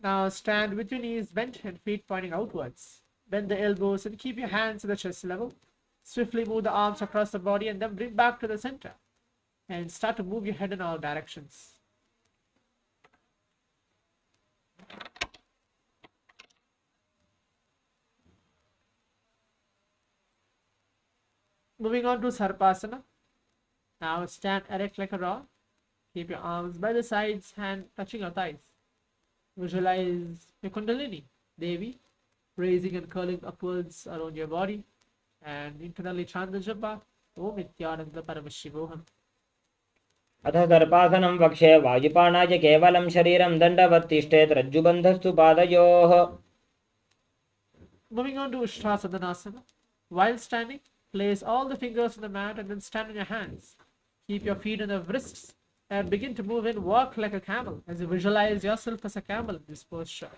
Now stand with your knees bent and feet pointing outwards. Bend the elbows and keep your hands at the chest level. Swiftly move the arms across the body and then bring back to the center. And start to move your head in all directions. Moving on to Sarpasana. Now stand erect like a rock. Keep your arms by the sides, hand touching your thighs. Visualize your Kundalini, Devi, raising and curling upwards around your body. And internally chant the japa, Om Nityananda Paramashivoham. अथ सर्पासनं वक्षे वायुपाणाय केवलं शरीरं दण्डवत् तिष्ठेत् रज्जुबन्धस्तु पादयोः. Moving on to Ushtrasadhanasana. While standing, place all the fingers on the mat and then stand on your hands. Keep your feet on the wrists and begin to move in. Walk like a camel as you visualize yourself as a camel in this posture.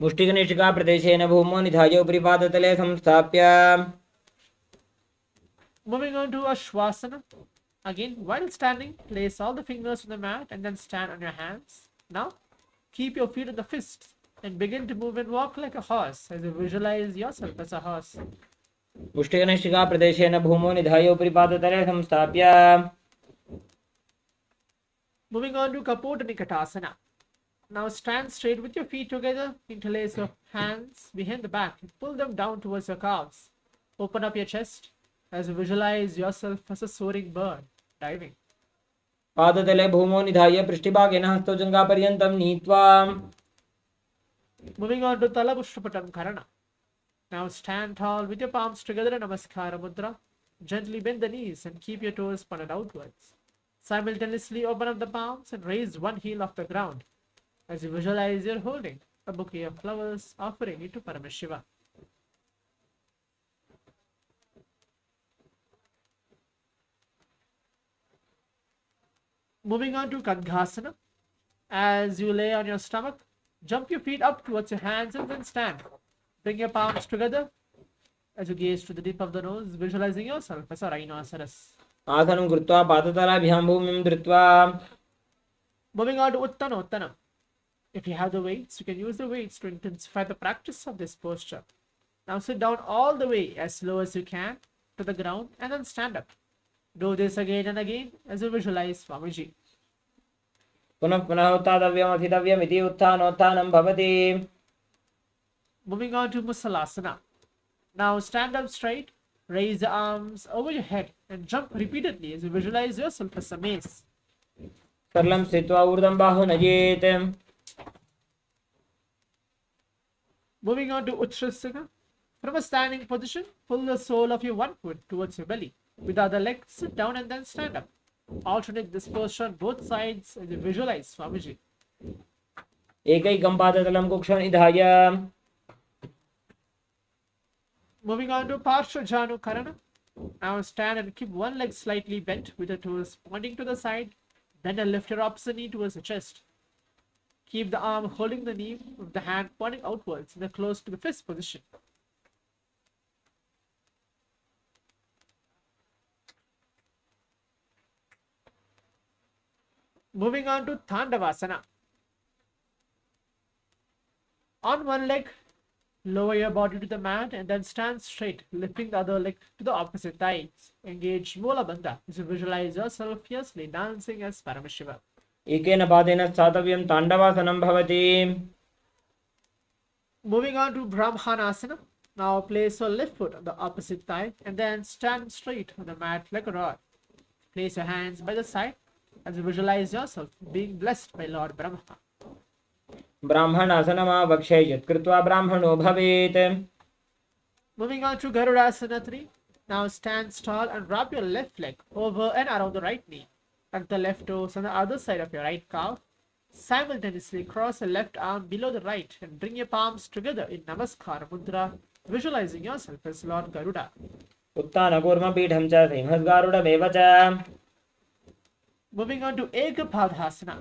मुष्टिकनिष्ठिका प्रदेशेन भूमौ निधाय उपरि पादतले संस्थाप्य. Moving on to Ashwasana. Again, while standing, place all the fingers on the mat and then stand on your hands. Now, keep your feet on the fists and begin to move and walk like a horse as you visualize yourself as a horse. मुष्टिकनिष्ठिका प्रदेशेन भूमौ निधाय उपरि पादतले संस्थाप्य. Moving on to Kapota Nikatasana. Now stand straight with your feet together, interlace your hands behind the back and pull them down towards your calves. Open up your chest as you visualize yourself as a soaring bird diving. पादतले भूमौ निधाय पृष्ठभागेन हस्तोजङ्घापर्यन्तं नीत्वा. Moving on to Talapushpatam Karana. Now stand tall with your palms together in Namaskara Mudra. Gently bend the knees and keep your toes pointed outwards. Simultaneously open up the palms and raise one heel off the ground as you visualize you're holding a bouquet of flowers offering it to Paramashiva. Moving on to Kadghasana. As you lay on your stomach, jump your feet up towards your hands and then stand. Bring your palms together as you gaze to the tip of the nose, visualizing yourself as a rhinoceros. आसनं कृत्वा पादतलाभ्यां भूमिं धृत्वा. Moving on to Uttanottanam. If you have the weights, you can use the weights to intensify the practice of this posture. Now sit down all the way as low as you can to the ground and then stand up. Do this again and again as you visualize Swamiji. पुनः पुनः उत्थातव्यम् अधितव्यम् इति उत्थानोत्थानं भवति. Moving on to Musalasana. Now stand up straight, raise the arms over your head and jump repeatedly as you visualize yourself as a mace. सरलं स्थित्वा ऊर्ध्वं बाहु नयेत्. Moving on to Uttrasana. From a standing position, pull the sole of your one foot towards your belly. With the other leg, sit down and then stand up. Alternate this posture on both sides as you visualize Swamiji. एकैकं पादतलं कुक्षौ निधाय. Moving on to Parshvajanu Karana. Now stand and keep one leg slightly bent with the toes pointing to the side. Then lift your opposite knee towards the chest. Keep the arm holding the knee with the hand pointing outwards in the close to the fist position. Moving on to Thandavasana. On one leg, lower your body to the mat and then stand straight, lifting the other leg to the opposite thighs. Engage Mula Bandha as you visualize yourself fiercely dancing as Paramashiva. एकेन पादेन स्थातव्यं ताण्डवासनं भवति. Moving on to Brahmanasana. Now place your left foot on the opposite thigh and then stand straight on the mat like a rod. Place your hands by the side as you visualize yourself being blessed by Lord Brahma. ब्राह्मणासनमावक्षे यत्कृत्वा ब्राह्मणो भवेत्. Moving on to Garudasana 3. Now stand tall and wrap your left leg over and around the right knee. Tuck the left toes on the other side of your right calf. Simultaneously cross your left arm below the right and bring your palms together in Namaskara Mudra, visualizing yourself as Lord Garuda. उत्थानकूर्मपीठं च सिंहस्गारुडमेव च. Moving on to Ekapadhasana.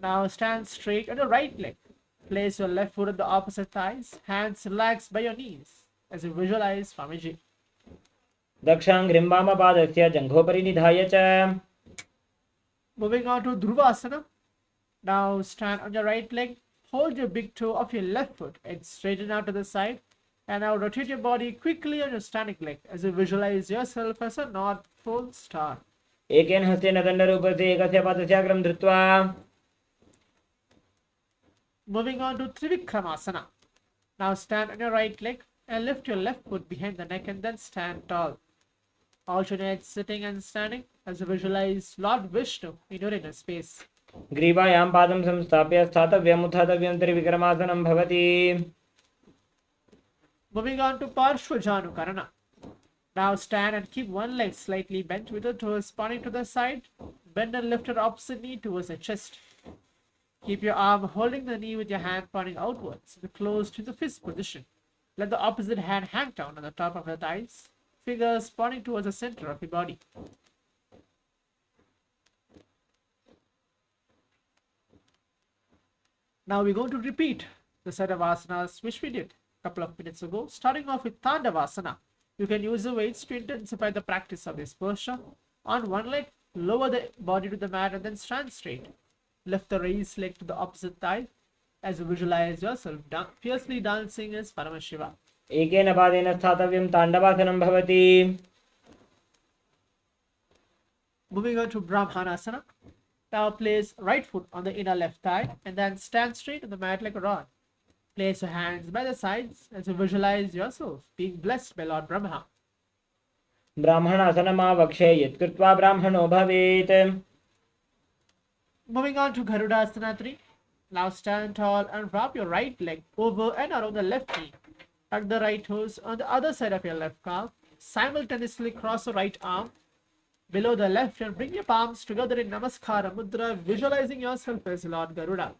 Now stand straight on your right leg. Place your left foot on the opposite thighs. Hands relaxed by your knees as you visualize Swamiji. दक्षाङ्घ्रिं वामपादस्य जङ्घोपरि निधाय च. Moving on to Dhruvasana. Now stand on your right leg. Hold your big toe of your left foot and straighten out to the side. And now rotate your body quickly on your standing leg as you visualize yourself as a North Pole star. एकेन हस्तेन दण्डरूपस्य एकस्य पादस्य अग्रं धृत्वा. Moving on to Trivikramasana. Now stand on your right leg and lift your left foot behind the neck and then stand tall. Alternate sitting and standing as you visualize Lord Vishnu in your inner space. ग्रीवायां पादं संस्थाप्य स्थातव्यम् उत्थातव्यं त्रिविक्रमासनं भवति. Moving on to Parshvajanu Karana. Now stand and keep one leg slightly bent with the toes pointing to the side. Bend and lift your opposite knee towards the chest. Keep your arm holding the knee with your hand pointing outwards, close to the fist position. Let the opposite hand hang down on the top of the thighs. fingers pointing towards the center of your body. Now we're going to repeat the set of asanas which we did a couple of minutes ago, starting off with Tandavasana. You can use the weights to intensify the practice of this posture. On one leg, lower the body to the mat and then stand straight. Lift the raised leg to the opposite thigh as you visualize yourself fiercely dancing as Paramashiva. एकेन पादेन स्थातव्यं ताण्डवासनं भवति. Moving on to Brahmanasana. Now place right foot on the inner left thigh and then stand straight on the mat like a rod. Place your hands by the sides as you visualize yourself being blessed by Lord Brahma. ब्राह्मणासनमावक्षे यत्कृत्वा ब्राह्मणो भवेत्. Moving on to Garudasana 3. Now stand tall and wrap your right leg over and around the left knee. Tuck the right toes on the other side of your left calf. Simultaneously cross the right arm below the left and bring your palms together in Namaskara Mudra, visualizing yourself as Lord Garuda.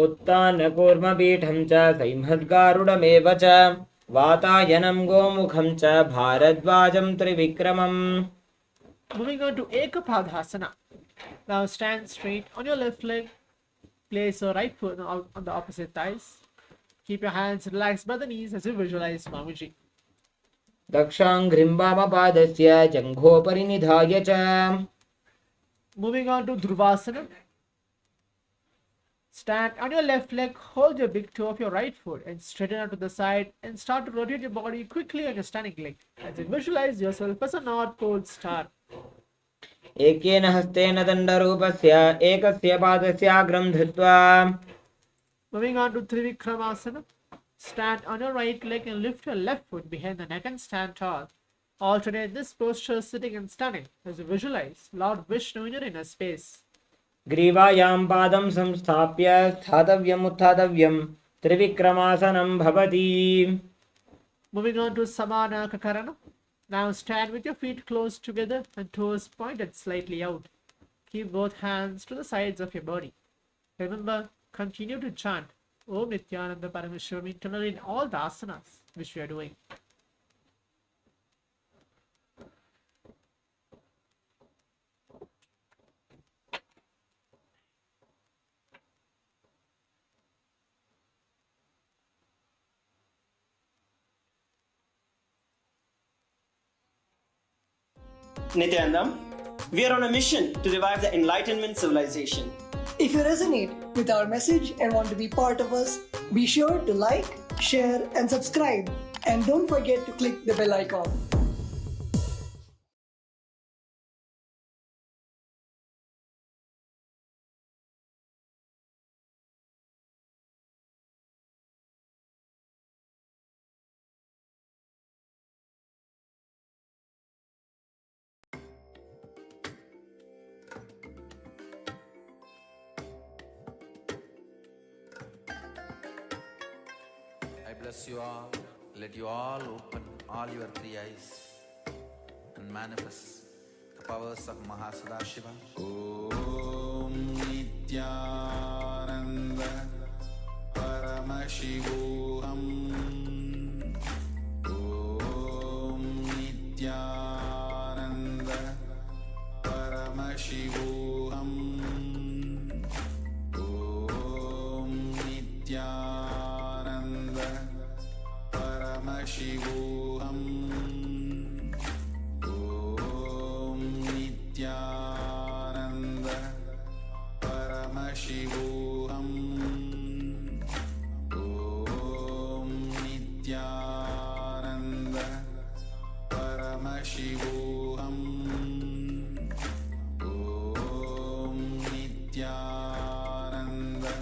उत्तानकूर्मपीठं च संहद्गारुडमेव च वातायनं गोमुखं च भारद्वाजं त्रिविक्रमम्. Moving on to Ekapadhasana. Now stand straight on your left leg. Place your right foot on the opposite thighs. Keep your hands relaxed by the knees as you visualize Swamiji. दक्षाङ्घ्रिं वामपादस्य जङ्घोपरि निधाय च. Moving on to Dhruvasana. Stand on your left leg, hold your big toe of your right foot and straighten out to the side and start to rotate your body quickly on your standing leg as you visualize yourself as a North Pole star. एकेन हस्तेन दण्डरूपस्य एकस्य पादस्याग्रं धृत्वा. Moving on to Trivikramasana. Stand on your right leg and lift your left foot behind the neck and stand tall. Alternate this posture sitting and standing as you visualize Lord Vishnu in your inner space. ग्रीवायां पादं संस्थाप्य स्थातव्यम् उत्थातव्यं त्रिविक्रमासनं भवति. Moving on to Samana Kakarana. Now stand with your feet close together and toes pointed slightly out. Keep both hands to the sides of your body. Remember, continue to chant Om Nityananda Parameshwaram internally in all the asanas which we are doing. Nityanandam, we are on a mission to revive the Enlightenment civilization. If you resonate with our message and want to be part of us, be sure to like, share, and subscribe. And don't forget to click the bell icon. I bless you all. Let you all open all your three eyes and manifest the powers of Mahasudashiva. Om Nityananda Paramashivoham. Om Nityananda Paramashivoham. Om Nityananda Paramashivoham. Om Nityananda Paramashivoham. Om Nityananda Paramashivoham. Om Nityananda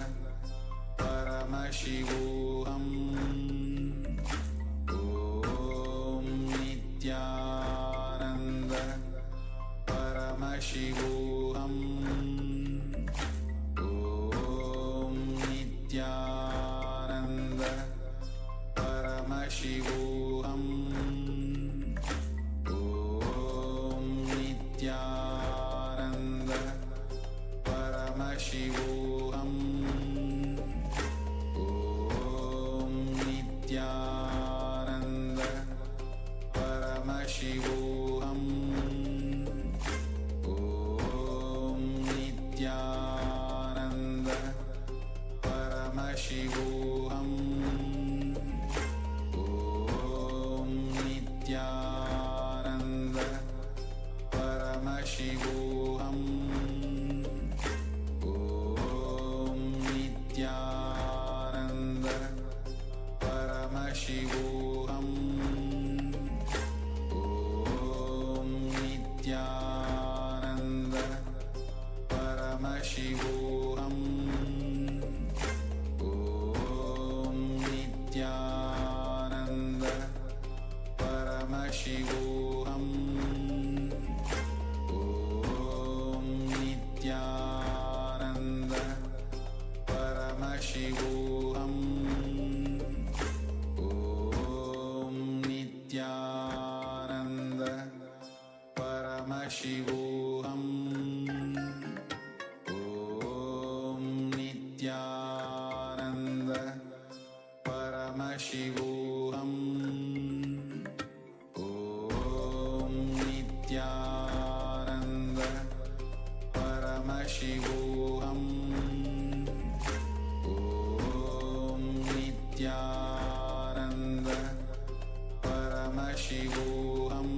Paramashivoham. Om Nityananda Paramashivoham. Om Nityananda Paramashivoham. Om Nityananda Paramashivoham. Om Nityananda Paramashivoham. Paramashivoham Om Nityananda Paramashivoham Om Nityananda Paramashivoham Om Nityananda Paramashivoham Om Nityananda Paramashivoham Om Nityananda Paramashivoham Om Nityananda Paramashivoham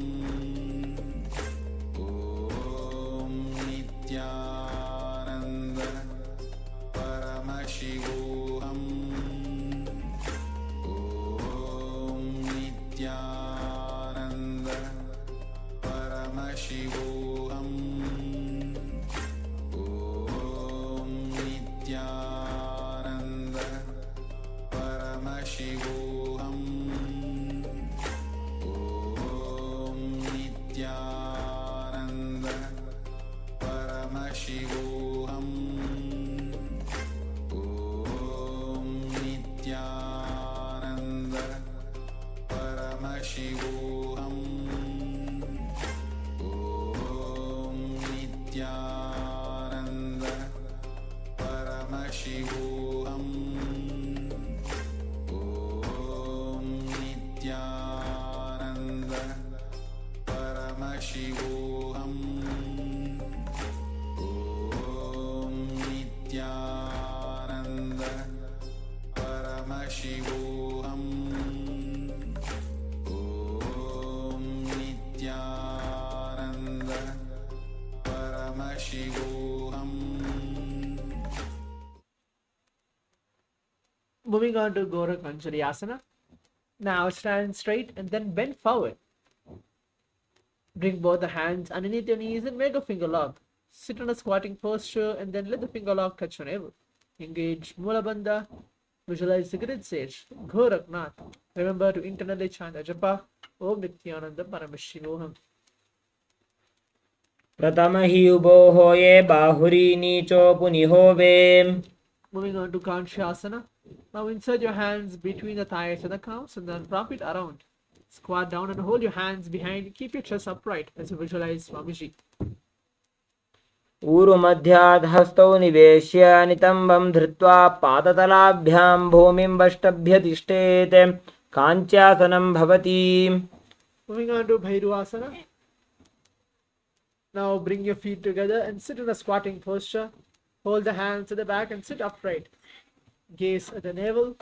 Om Nityananda Paramashivoham Om Nityananda Paramashivoham Om Nityananda Paramashivoham Om Nityananda Paramashivoham Om Nityananda Paramashivoham Om Nityananda Paramashivoham Om Nityananda Paramashivoham Om Nityananda Paramashivoham Om Nityananda Paramashivoham. Moving on to Gorakmanjari Asana. Now stand straight and then bend forward. Bring both the hands underneath your knees and make a finger lock. Sit in a squatting posture and then let the finger lock touch your navel. Engage Mula Bandha. Visualize the grid sage. Goraknath. Remember to internally chant a japa. Om Nityananda Paramashivoham. प्रथम हि उभो ये बाहुरी नीचो पुनिहोवे. Moving on to Kanshasana. Now insert your hands between the thighs and the calves and then wrap it around. Squat down and hold your hands behind. Keep your chest upright as you visualize Swamiji. ऊरुमध्याद् हस्तौ निवेश्य नितम्बं धृत्वा पादतलाभ्यां भूमिं वष्टभ्य तिष्ठेत्. काञ्च्यासनं भवति. Moving on to Bhairuvasana. Now bring your feet together and sit in a squatting posture. Hold the hands to the back and sit upright. Gaze at the navel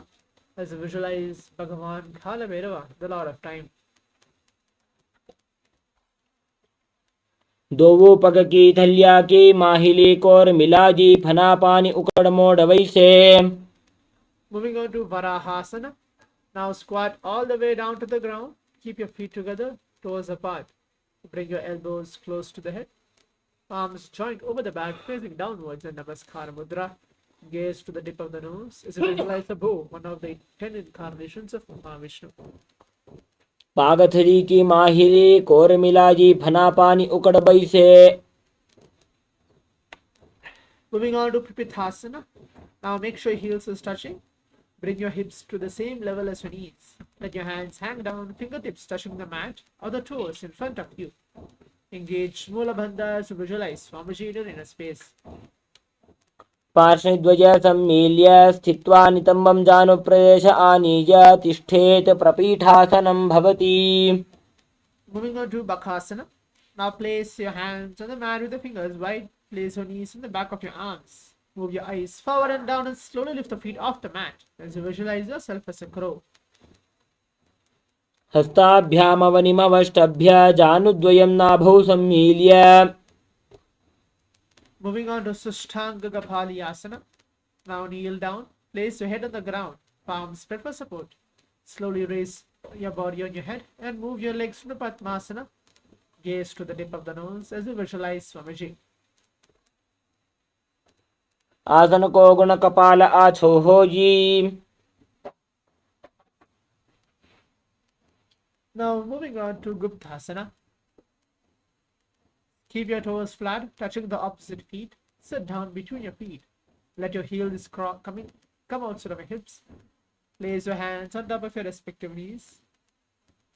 as you visualize Bhagavan Kala Bhairava, the Lord of Time. दोवो पग की थलिया की माहिली core मिलाजी फना पानी उकड़ मोड़ वैसे. Moving on to Varahasana. Now squat all the way down to the ground. Keep your feet together, toes apart. Bring your elbows close to the head. Palms joint over the back, facing downwards in Namaskara Mudra. Gaze to the tip of the nose as you visualize the bow, one of the 10 incarnations of Mahavishnu. पागथरी की माहिली core मिलाजी फना पानी उकड़ बैसे. Moving on to Pripithasana. Now make sure your heels is touching. Bring your hips to the same level as your knees. Let your hands hang down, fingertips touching the mat or the toes in front of you. Engage Mula Bandha to visualize Swamiji in a space. पार्श्वद्वय सम्मील्य स्थित्वा नितम्बं जानुप्रदेश आनीय तिष्ठेत्. प्रपीठासनं भवति. Moving on to Bakhasana. Now place your hands on the mat with the fingers wide. Place your knees in the back of your arms. Move your eyes forward and down and slowly lift the feet off the mat as you visualize yourself as a crow. हस्ताभ्यामवनिमवष्टभ्य जानुद्वयं नाभौ सम्मील्य. Moving on to Sushtanga Gapali Asana. Now kneel down. Place your head on the ground. Palms spread for support. Slowly raise your body on your head and move your legs to Padmasana. Gaze to the tip of the nose as you visualize Swamiji. आसन को गुण कपाल आछो होई. Now moving on to Guptasana. Keep your toes flat, touching the opposite feet. Sit down between your feet. Let your heels come outside of your hips. Place your hands on top of your respective knees.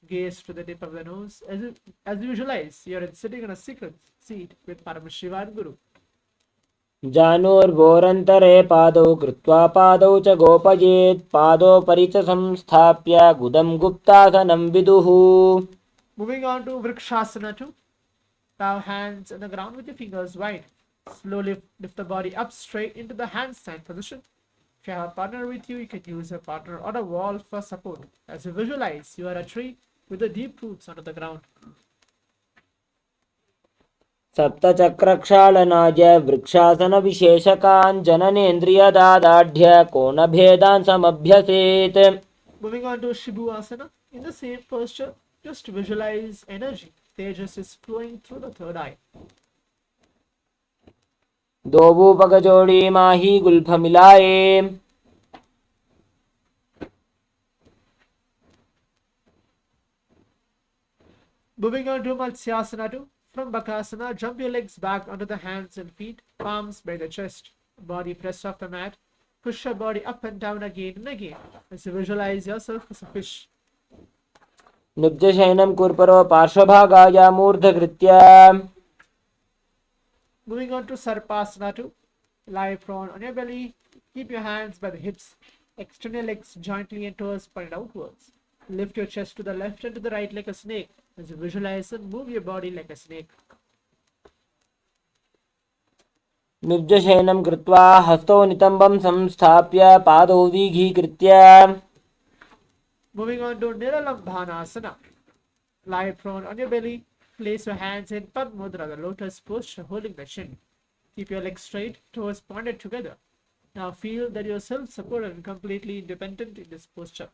Gaze to the tip of the nose as you visualize you're sitting on a secret seat with Paramashiva and Guru. जानुर्भोरन्तरे पादौ कृत्वा पादौ च गोपयेत् पादोपरि च संस्थाप्य गुदं गुप्तासनं विदुः. Moving on to Vrikshasana 2. Bow hands on the ground with your fingers wide. Slowly lift the body up straight into the handstand position. If you have a partner with you, you can use a partner or a wall for support. As you visualize, you are a tree with the deep roots onto the ground. सप्तचक्रक्षालनाय वृक्षासनविशेषकान् जननेन्द्रियदादाढ्य कोणभेदान् समभ्यसेत्. Moving on to Shibu Asana. In the same posture, just visualize energy. Tejas is flowing through the third eye. दोबूपगजोड़ी माही गुल्फ मिलाए. Moving on to Matsyasana 2. From Bakasana, jump your legs back onto the hands and feet, palms by the chest. Body press off the mat. Push your body up and down again and again as you visualize yourself as a fish. निब्जशयनं कुर्परो पार्श्वभागाय मूर्धकृत्य. Moving on to Sarpasana 2. Lie prone on your belly. Keep your hands by the hips. Extend your legs jointly and toes pointed outwards. Lift your chest to the left and to the right like a snake. As you visualize and move your body like a snake. निब्जशयनं कृत्वा हस्तौ नितम्बं संस्थाप्य पादौ दीघीकृत्य. Moving on to Niralambhanasana. Lie prone on your belly. Place your hands in Padmudra, the lotus posture, holding the chin. Keep your legs straight, toes pointed together. Now feel that you are self-supported and completely independent in this posture.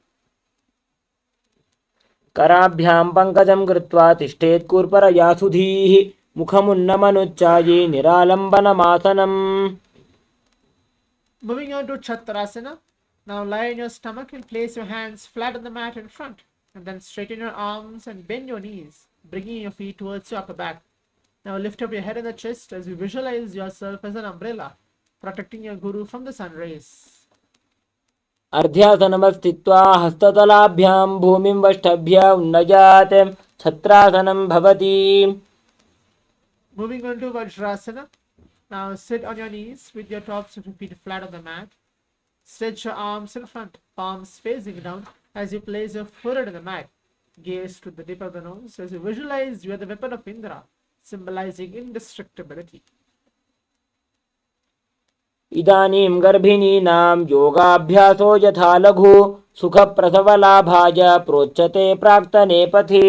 कराभ्यां पङ्कजं कृत्वा तिष्ठेत् कूर्परया सुधीः मुखमुन्नमनुच्चाये निरालम्बनमासनम्. Moving on to Chaturasana. Now lie on your stomach and place your hands flat on the mat in front. And then straighten your arms and bend your knees, bringing your feet towards your upper back. Now lift up your head and the chest as you visualize yourself as an umbrella, protecting your guru from the sun rays. अर्ध्यासनमस्थित्वा हस्ततलाभ्यां भूमिं वष्टभ्य उन्नयात् छत्रासनं भवति. Moving on to Vajrasana. Now sit on your knees with your tops of your feet flat on the mat. Stretch your arms in front, palms facing down as you place your forehead on the mat. Gaze to the tip of the nose as you visualize you are the weapon of Indra, symbolizing indestructibility. इदानीं गर्भिणीनां योगाभ्यासो यथा लघु सुखप्रसवलाभाय प्रोच्यते प्राक्तने पथि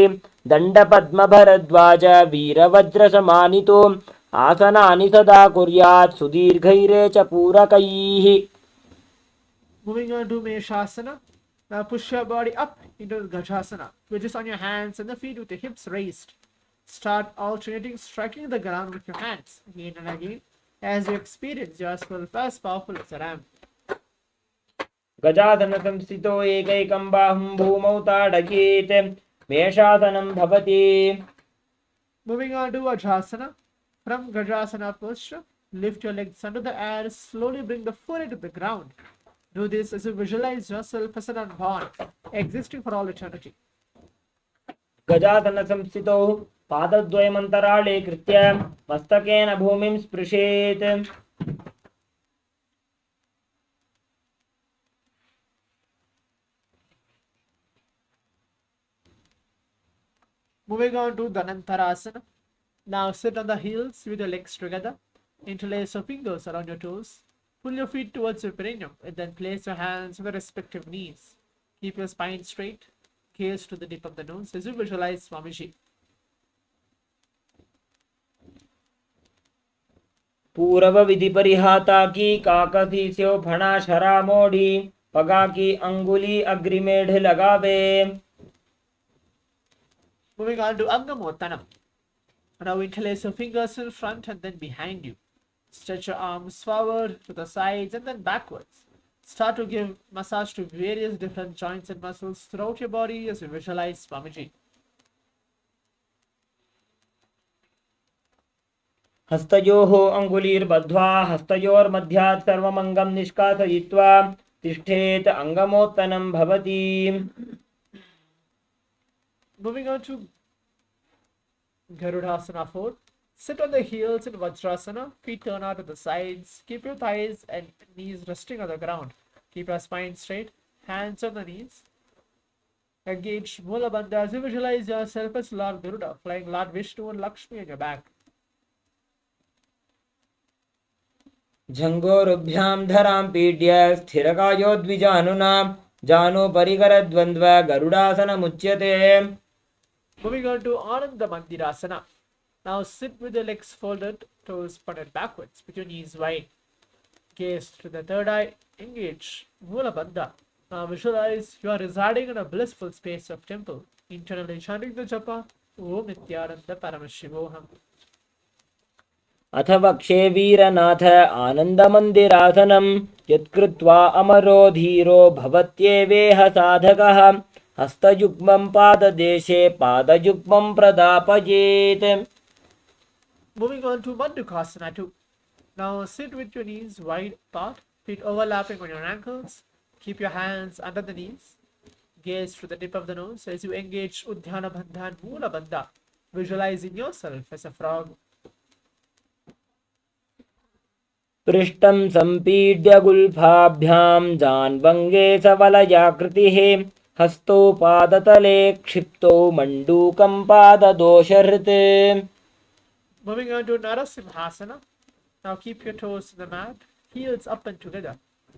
दण्डपद्मभरद्वाज वीरवज्रसमानितो आसनानि सदा कुर्यात् सुदीर्घैरे च पूरकैः. Moving on to Meshasana. Now push your body up into Gajasana, which is on your hands and the feet with your hips raised. Start alternating, striking the ground with your hands again and again as you experience yourself as powerful as a ram. गजासनं संस्थितो एकैकं बाहुं भूमौ ताडयेत् मेषासनं भवति. Moving on to Vajrasana. From Gajasana posture, lift your legs under the air, slowly bring the forehead to the ground. Do this as you visualize yourself as an unborn, existing for all eternity. गजासनं संस्थितौ पादद्वयमन्तराळे कृत्य मस्तकेन भूमिं स्पृशेत्. Moving on to Dhanantarasana. Now sit on the heels with your legs together. Interlace your fingers around your toes. Pull your feet towards your perineum and then place your hands on the respective knees. Keep your spine straight. Gaze to the tip of the nose as you visualize Swamiji. पूर्व विधि परिहाता की काकसी स्यो फणा शरा मोड़ी पगा की अंगुली अग्रिमेढ़ लगावे. Moving on to Angamottanam. Now interlace your fingers in front and then behind you. Stretch your arms forward to the sides and then backwards. Start to give massage to various different joints and muscles throughout your body as you visualize Swamiji. हस्तयोः अङ्गुलीर्बद्ध्वा हस्तयोर्मध्यात् सर्वमङ्गं निष्कासयित्वा तिष्ठेत् अङ्गमोत्तनं भवति. Moving on to Garudasana 4. Sit on the heels in Vajrasana, feet turn out to the sides. Keep your thighs and knees resting on the ground. Keep your spine straight, hands on the knees. Engage Mula Bandha as you visualize yourself as Lord Garuda, flying Lord Vishnu and Lakshmi on your back. झङ्गोरुभ्यां धरां पीड्य स्थिरकायो द्विजानुना जानो परिकरद्वन्द्व गरुडासनमुच्यते. Moving on to Ananda Mandirasana. Now sit with your legs folded, toes pointed backwards, with your knees wide. Gaze to the third eye, engage Mula Bandha. Now visualize you are residing in a blissful space of temple, internally chanting the japa, Om Nityananda Paramashivoham. अथ वक्षे वीरनाथ आनन्दमन्दिरासनं यत्कृत्वा अमरो धीरो भवत्येवेह साधकः हस्तयुग्मं पाददेशे पादयुग्मं प्रदापयेत्. Moving on to Mandukasana 2. Now sit with your knees wide apart, feet overlapping on your ankles. Keep your hands under the knees. Gaze to the tip of the nose as you engage Udhyana Bandha and Mula Bandha, visualizing yourself as a frog. पृष्ठं सम्पीड्य गुल्फाभ्यां जान्वङ्गे सवलयाकृतिः हस्तौ पादतले क्षिप्तौ मण्डूकं पाददोषहृत्. Moving on to Narasimhasana. Now keep your toes to the mat, heels up and together.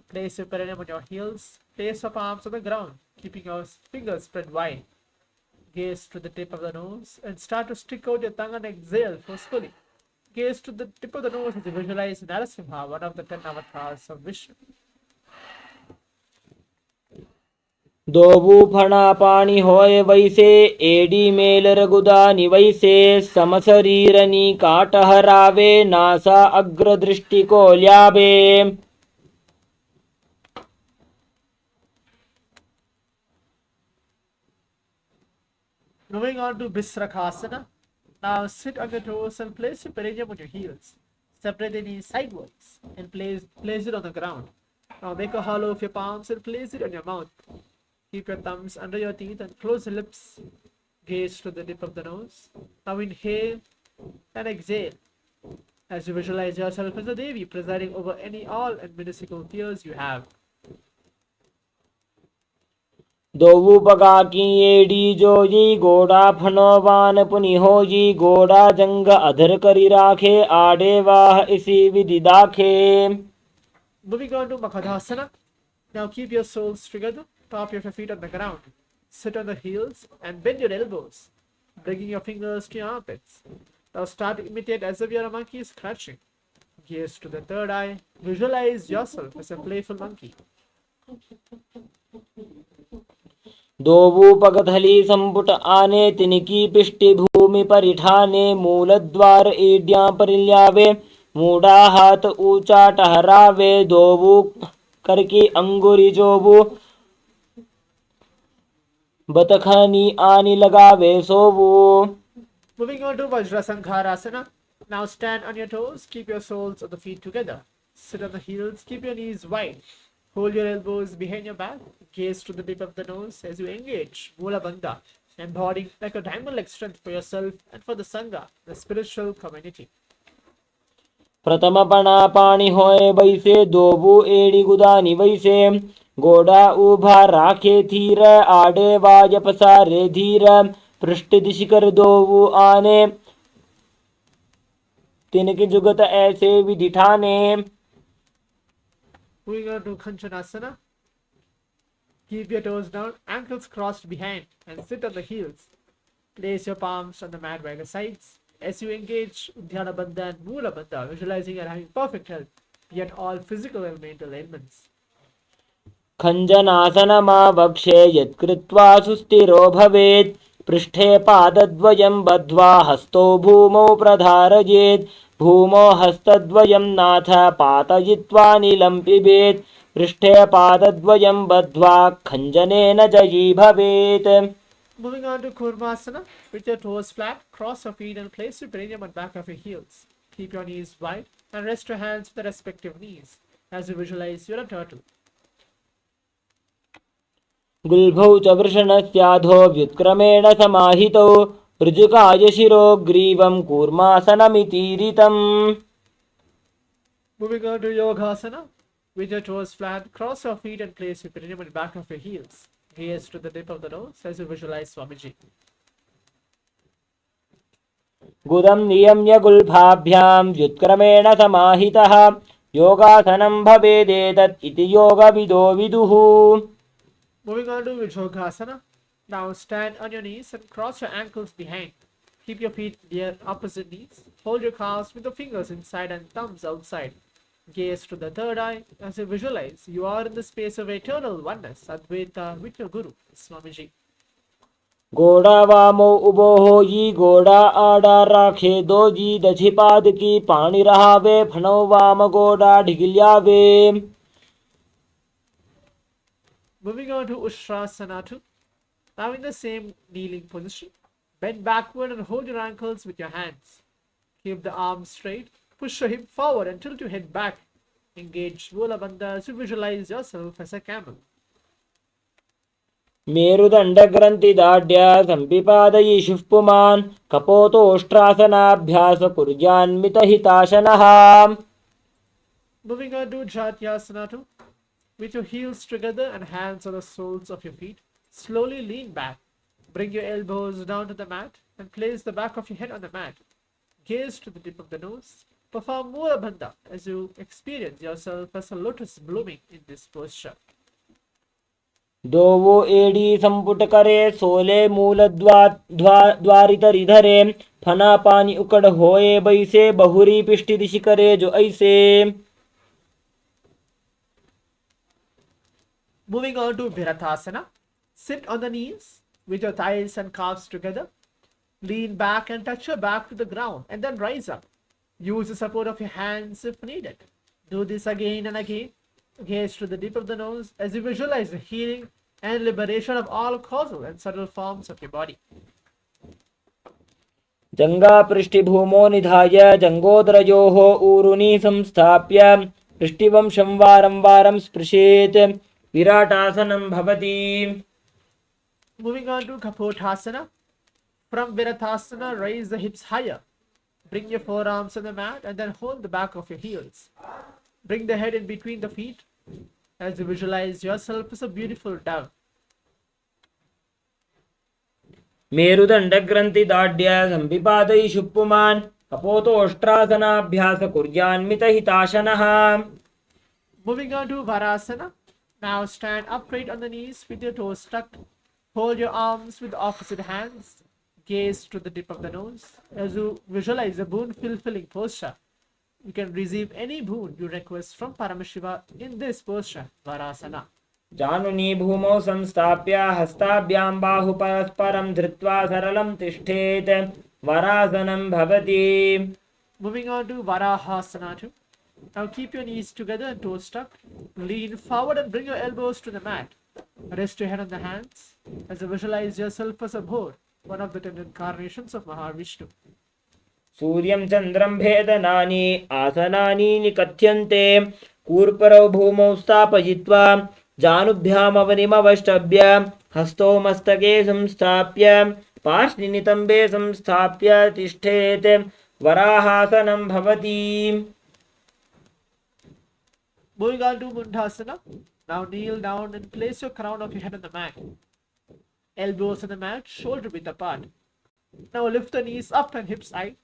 Place your perineum on your heels, place your palms on the ground, keeping your fingers spread wide. Gaze to the tip of the nose and start to stick out your tongue and exhale forcefully. Gaze to the tip of the nose as you visualize Narasimha, one of the 10 avatars of Vishnu. दोबू फणा पाणी होय वैसे AD mail रघुदा निवैसे समशरीरनी काटहरावे NASA अग्रदृष्टि को ल्यावे. Moving on to Bisrakasana. Now sit on your toes and place your perineum on your heels. Separate the knees sideways and place it on the ground. Now make a hollow of your palms and place it on your mouth. Keep your thumbs under your teeth and close your lips. Gaze to the tip of the nose. Now inhale and exhale as you visualize yourself as a Devi presiding over any, all and municipal fears you have. दोबू पगा की AD Joji गोड़ा फनोवान पुनि होजी गोड़ा जंग अधर करी राखे आडे वाह इसी विधि दाखे. Moving on to Makhadhasana. Now keep your soles together, top of your feet on the ground. Sit on the heels and bend your elbows, bringing your fingers to your armpits. Now start to imitate as if you're a monkey scratching. Gaze to the third eye. Visualize yourself as a playful monkey. दोबू पगथली संपुट आने तिनकी पिष्टि भूमि परिठाने मूलद्वार एड्यां परिल्यावे मूडा हाथ ऊंचा टहरावे दोबू करकी अंगुरी जोबू बतखनी आनी लगावे सोबू. Moving on to Vajrasankharasana. Now stand on your toes. Keep your soles of the feet together. Sit on the heels. Keep your knees wide. Hold your elbows behind your back. Gaze to the tip of the nose as you engage Mula Bandha, embodying like a diamond-like strength for yourself and for the Sangha, the spiritual community. प्रथम पणा पाणी होए वैसे दोबू एड़ी गुदानी वैसे गोड़ा उभा राखे धीर आडे वाज पसारे धीर पृष्ठ दिश कर दोबू आने तिनके जुगत ऐसे विधि ठाने. Moving on to Kanchanasana. Keep your toes down, ankles crossed behind, and sit on the heels. Place your palms on the mat by your sides. As you engage Dhyana Bandha and Mula Bandha, visualizing you are having perfect health, yet all physical and mental ailments. खञ्जनासनमा वक्षे यत्कृत्वा सुस्थिरो भवेत् पृष्ठे पादद्वयं बद्ध्वा हस्तौ भूमौ प्रधारयेत् भूमो हस्तद्वयं नाथ पातयित्वा नीलं पिबेत् पृष्ठे पादद्वयं बद्ध्वा खञ्जनेन जयी भवेत्. Moving on to Kurmasana, with your toes flat, cross your feet and place your perineum at back of your heels. Keep your knees wide and rest your hands with the respective knees as you visualize you're a turtle. गुल्भौ च वृषणस्याधो व्युत्क्रमेण समाहितौ ऋजुकाय शिरो ग्रीवं कूर्मासनमितीरितम्. Moving on to Yogasana, with your toes flat, cross your feet and place your perineum at back of your heels. Gaze to the tip of the nose as you visualize Swamiji. गुदं नियम्य गुल्फाभ्यां व्युत्क्रमेण समाहितः योगासनं भवेदेतत् इति योगविदो विदुः. Moving on to Vijhogasana. Now stand on your knees and cross your ankles behind. Keep your feet near opposite knees. Hold your calves with the fingers inside and thumbs outside. Gaze to the third eye as you visualize you are in the space of eternal oneness, Advaita, with your Guru, Swamiji. गोड़ा वामो उबोहो जी गोड़ा आड़ा राखे दो जी दछि पाद की पाणी रहावे फणो वाम गोड़ा ढिगिल्यावे. Moving on to Ustrasana 2. Now in the same kneeling position, bend backward and hold your ankles with your hands. Keep the arms straight. Push your hip forward and tilt your head back. Engage Mula Bandha as you visualize yourself as a camel. मेरुदण्डग्रन्थिदाढ्य सम्पिपादयिषुः पुमान् कपोतोष्ट्रासनाभ्यास कुर्यान्मितहिताशनः. Moving on to Jatyasana 2. With your heels together and hands on the soles of your feet, slowly lean back. Bring your elbows down to the mat and place the back of your head on the mat. Gaze to the tip of the nose. Perform Mula Bandha as you experience yourself as a lotus blooming in this posture. दोवो एडी संपुट करे सोले मूल द्वारितरिधरे फना पानी उकड़ होए बैसे बहुरी पिष्टि दिशि करे जो ऐसे. Moving on to Virathasana. Sit on the knees with your thighs and calves together. Lean back and touch your back to the ground and then rise up. Use the support of your hands if needed. Do this again and again. Gaze to the tip of the nose as you visualize the healing and liberation of all causal and subtle forms of your body. जंगा पृष्ठभूमो निधाय जंगोदरयोः ऊरुनि संस्थाप्य पृष्ठिवंशं वारं वारं स्पृशेत् विराटासनं भवति. Moving on to Kapothasana. From Virathasana, raise the hips higher. Bring your forearms on the mat and then hold the back of your heels. Bring the head in between the feet as you visualize yourself as a beautiful dove. मेरुदण्डग्रन्थिदाढ्य सम्पिपादयिषुः पुमान् कपोतोष्ट्रासनाभ्यास कुर्यान्मितहिताशनः. Moving on to Varasana. Now stand upright on the knees with your toes tucked. Hold your arms with the opposite hands. Gaze to the tip of the nose as you visualize a boon-fulfilling posture. You can receive any boon you request from Paramashiva in this posture, Varasana. जानुनी भूमौ संस्थाप्य हस्ताभ्यां बाहु परस्परं धृत्वा सरलं तिष्ठेत् वरासनं भवति. Moving on to Varahasana 2. Now keep your knees together and toes tucked. Lean forward and bring your elbows to the mat. Rest your head on the hands as you visualize yourself as a boar, one of the 10 incarnations of Mahavishnu. सूर्यं चन्द्रं भेदनानि आसनानि निकथ्यन्ते कूर्परौ भूमौ स्थापयित्वा जानुभ्यामवनिमवष्टभ्य हस्तौ मस्तके संस्थाप्य पार्श्वनितम्बे संस्थाप्य तिष्ठेत् वराहासनं भवति. Moving on to Mundhasana. Now kneel down and place your crown of your head on the mat. Elbows on the mat, shoulder width apart. Now lift the knees up and hips high.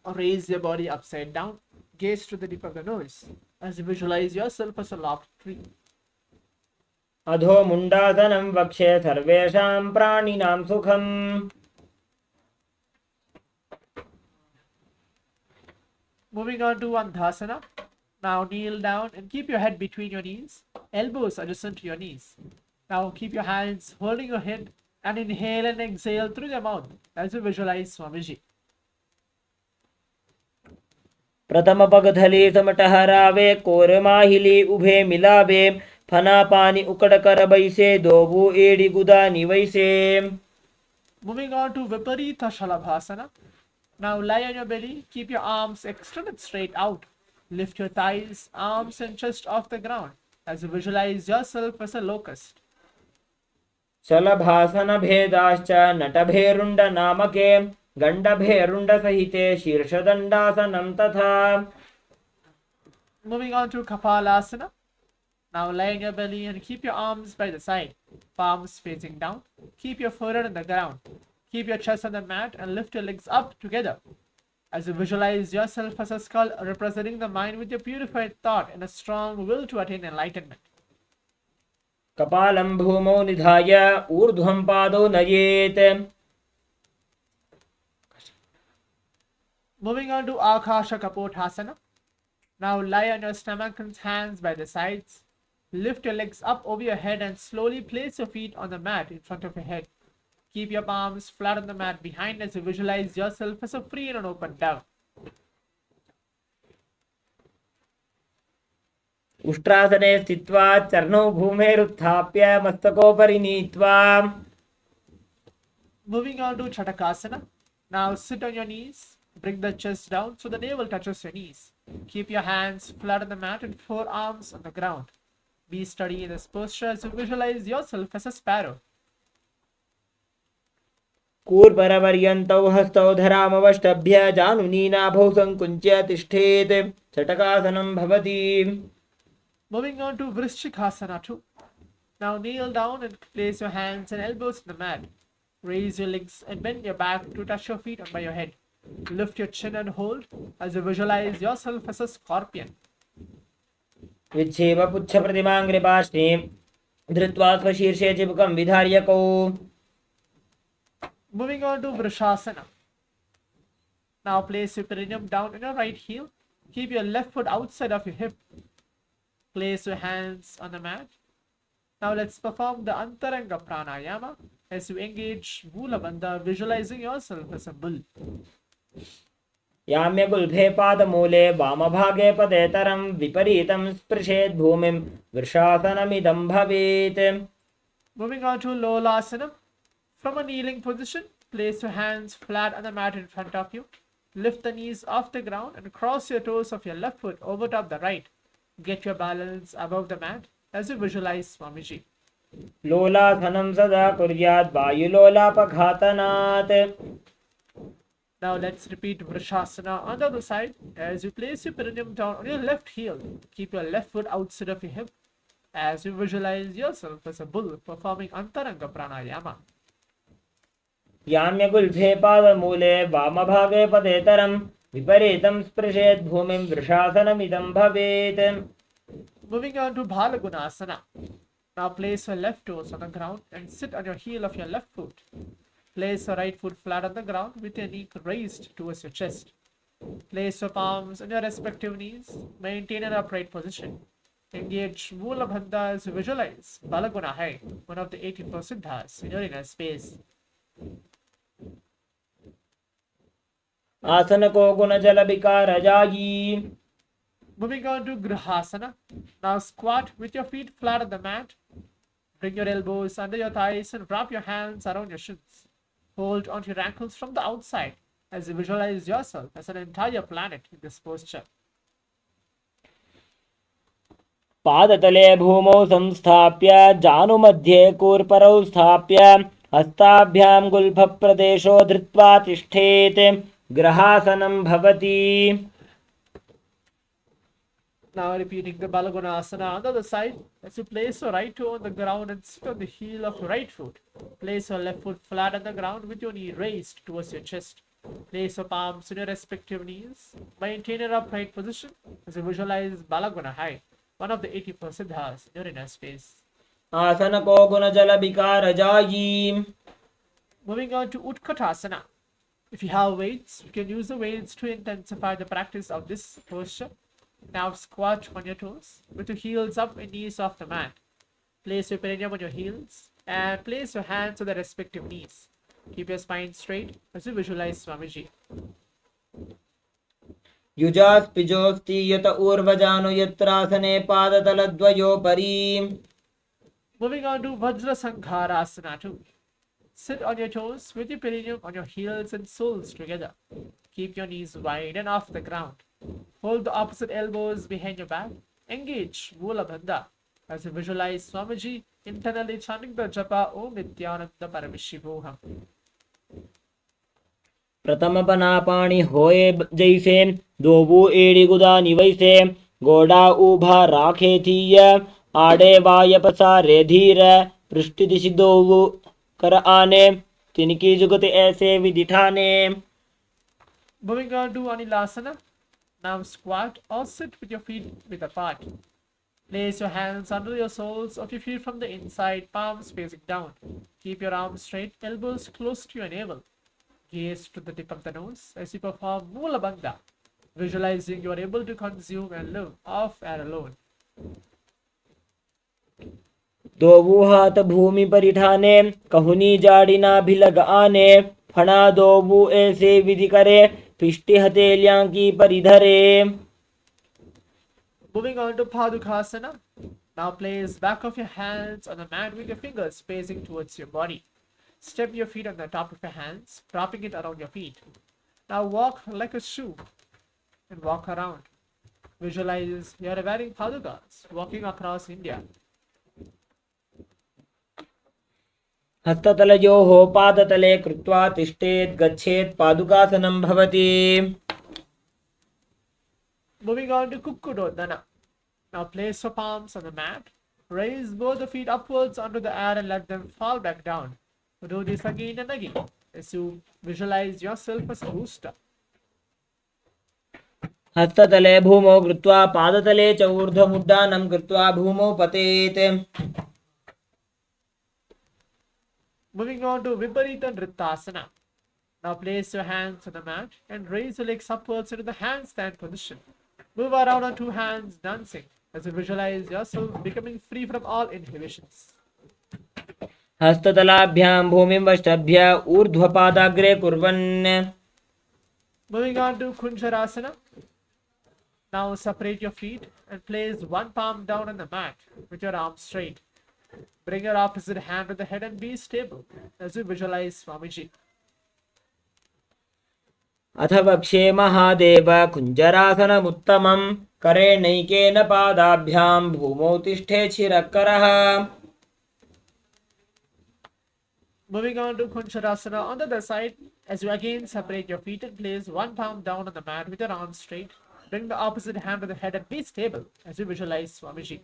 Or raise your body upside down. Gaze to the tip of the nose as you visualize yourself as a lopped tree. अधो मुण्डासनं वक्षे सर्वेषां प्राणिनां सुखम्. Moving on to Andhasana. Now kneel down and keep your head between your knees. Elbows adjacent to your knees. Now keep your hands holding your head and inhale and exhale through your mouth as you visualize Swamiji. प्रथम पगधले समटहरावे कोरमाहिले उभे मिलावे फना पानी उकड़ कर बैसे दोबू एड़ी गुदा निवैसे. Moving on to Viparita Shalabhasana. Now lie on your belly, keep your arms extended straight out. Lift your thighs, arms and chest off the ground as you visualize yourself as a locust. शलभासन भेदाश्च नटभेरुण्ड नामके गण्डभेरुण्ड सहिते शीर्षदण्डासनं तथा. Moving on to Kapalasana. Now lie on your belly and keep your arms by the side, palms facing down. Keep your forehead on the ground. Keep your chest on the mat and lift your legs up together as you visualize yourself as a skull representing the mind with your purified thought and a strong will to attain enlightenment. कपालं भूमौ निधाय ऊर्ध्वं पादौ नयेत्. Moving on to Akasha Kapothasana. Now lie on your stomach and hands by the sides. Lift your legs up over your head and slowly place your feet on the mat in front of your head. Keep your palms flat on the mat behind as you visualize yourself as a free and open dove. उष्ट्रासने स्थित्वा चरणौ भूमेरुत्थाप्य मस्तकोपरि नीत्वा. Moving on to Chatakasana. Now sit on your knees. Bring the chest down so the navel touches your knees. Keep your hands flat on the mat and forearms on the ground. Be steady in this posture as you visualize yourself as a sparrow. कूर्परपर्यन्तौ हस्तौ धरामवष्टभ्य जानुनीनाभौ सङ्कुञ्च्य तिष्ठेत् चटकासनं भवति. Moving on to Vrishchikasana 2. Now kneel down and place your hands and elbows on the mat. Raise your legs and bend your back to touch your feet by your head. Lift your chin and hold as you visualize yourself as a scorpion. विच्छेव पुच्छप्रतिमाङ्घ्रिपार्श्वे धृत्वा स्वशीर्षे चिबुकं विधार्यकौ. Moving on to Vrishasana. Now place your perineum down on your right heel. Keep your left foot outside of your hip. Place your hands on the mat. Now let's perform the Antaranga Pranayama as you engage Mula Bandha, visualizing yourself as a bull. याम्यगुल्फे पादमूले वामभागे पदेतरं विपरीतं स्पृशेत् भूमिं वृषासनमिदं भवेत्. Moving on to Lolasana. From a kneeling position, place your hands flat on the mat in front of you. Lift the knees off the ground and cross your toes of your left foot over top the right. Get your balance above the mat as you visualize Swamiji. लोलासनं सदा कुर्यात् वायुलोलापघातनात्. Now let's repeat Vrishasana on the other side as you place your perineum down on your left heel. Keep your left foot outside of your hip as you visualize yourself as a bull performing Antaranga Pranayama. याम्यगुल्फे पादमूले वामभागे पदेतरं विपरीतं स्पृशेत् भूमिं वृषासनमिदं भवेत्. Moving on to Balagunasana. Now place your left toes on the ground and sit on your heel of your left foot. Place your right foot flat on the ground with your knee raised towards your chest. Place your palms on your respective knees. Maintain an upright position. Engage Mula Bandha as you visualize Balagunahai, one of the 80 Siddhas in your inner space. आसन को गुण जल विकार जायी. Moving on to Grihasana. Now squat with your feet flat on the mat. Bring your elbows under your thighs and wrap your hands around your shins. Hold onto your ankles from the outside as you visualize yourself as an entire planet in this posture. पादतले भूमौ संस्थाप्य जानुमध्ये कूर्परौ स्थाप्य हस्ताभ्यां गुल्फप्रदेशो धृत्वा तिष्ठेत् ग्रहासनं भवति. Now repeating the Balagunasana on the other side as you place your right toe on the ground and sit on the heel of your right foot. Place your left foot flat on the ground with your knee raised towards your chest. Place your palms on your respective knees. Maintain an upright position as you visualize Balagunahai, one of the 80 Siddhas in your inner space. आसन को गुण जल विकार जायी. Moving on to Utkatasana. If you have weights, you can use the weights to intensify the practice of this posture. Now squat on your toes with your heels up and knees off the mat. Place your perineum on your heels and place your hands on the respective knees. Keep your spine straight as you visualize Swamiji. युजास्पिजोस्ति यत ऊर्वजानो यत्रासने पादतलद्वयोपरि. Moving on to Vajra Sankarasana 2. Sit on your toes with your perineum on your heels and soles together. Keep your knees wide and off the ground. Hold the opposite elbows behind your back. Engage Mula Bandha as you visualize Swamiji internally chanting the japa Om Nityananda Paramashivoham. प्रथम पनापाणी होए जैसे दोबू एड़ी गुदा निवैसे गोडा उभा राखे थीय आड़े वाय पसारे धीर पृष्ठ दिशि दोबू कर आने तिनकी जुगत ऐसे विधि ठाने. Moving on to Anilasana. Now squat or sit with your feet width apart. Place your hands under your soles of your feet from the inside, palms facing down. Keep your arms straight, elbows close to your navel. Gaze to the tip of the nose as you perform Mula Bandha, visualizing you are able to consume and live off and alone. दोबू हाथ भूमि परिठाने कहुनी जाड़िना भी लग आने फणा दोबू ऐसे विधि करे पिष्टि हथेलियां की परिधरे. Moving on to Padukasana. Now place back of your hands on the mat with your fingers facing towards your body. Step your feet on the top of your hands, propping it around your feet. Now walk like a shoe and walk around. Visualize you are wearing padukas walking across India. हस्ततलयोः पादतले कृत्वा तिष्ठेत् गच्छेत् पादुकासनं भवति. Moving on to Kukkudodana. Now place your palms on the mat. Raise both the feet upwards onto the air and let them fall back down. Do this again and again as you visualize yourself as a rooster. हस्ततले भूमौ कृत्वा पादतले च ऊर्ध्वमुड्डानं कृत्वा भूमौ पतेत्. Moving on to Viparita Nrittasana. Now place your hands on the mat and raise your legs upwards into the handstand position. Move around on two hands dancing as you visualize yourself becoming free from all inhibitions. हस्ततलाभ्यां भूमिं वष्टभ्य ऊर्ध्वपादाग्रे कुर्वन्. Moving on to Kuncharasana. Now separate your feet and place one palm down on the mat with your arms straight. Bring your opposite hand to the head and be stable as you visualize Swamiji. अथ वक्षे महादेव कुञ्जरासनमुत्तमं करेणैकेन पादाभ्यां भूमौ तिष्ठेत् शिरःकरः. Moving on to Kuncharasana on the other side, as you again separate your feet and place one palm down on the mat with your arms straight. Bring the opposite hand to the head and be stable as you visualize Swamiji.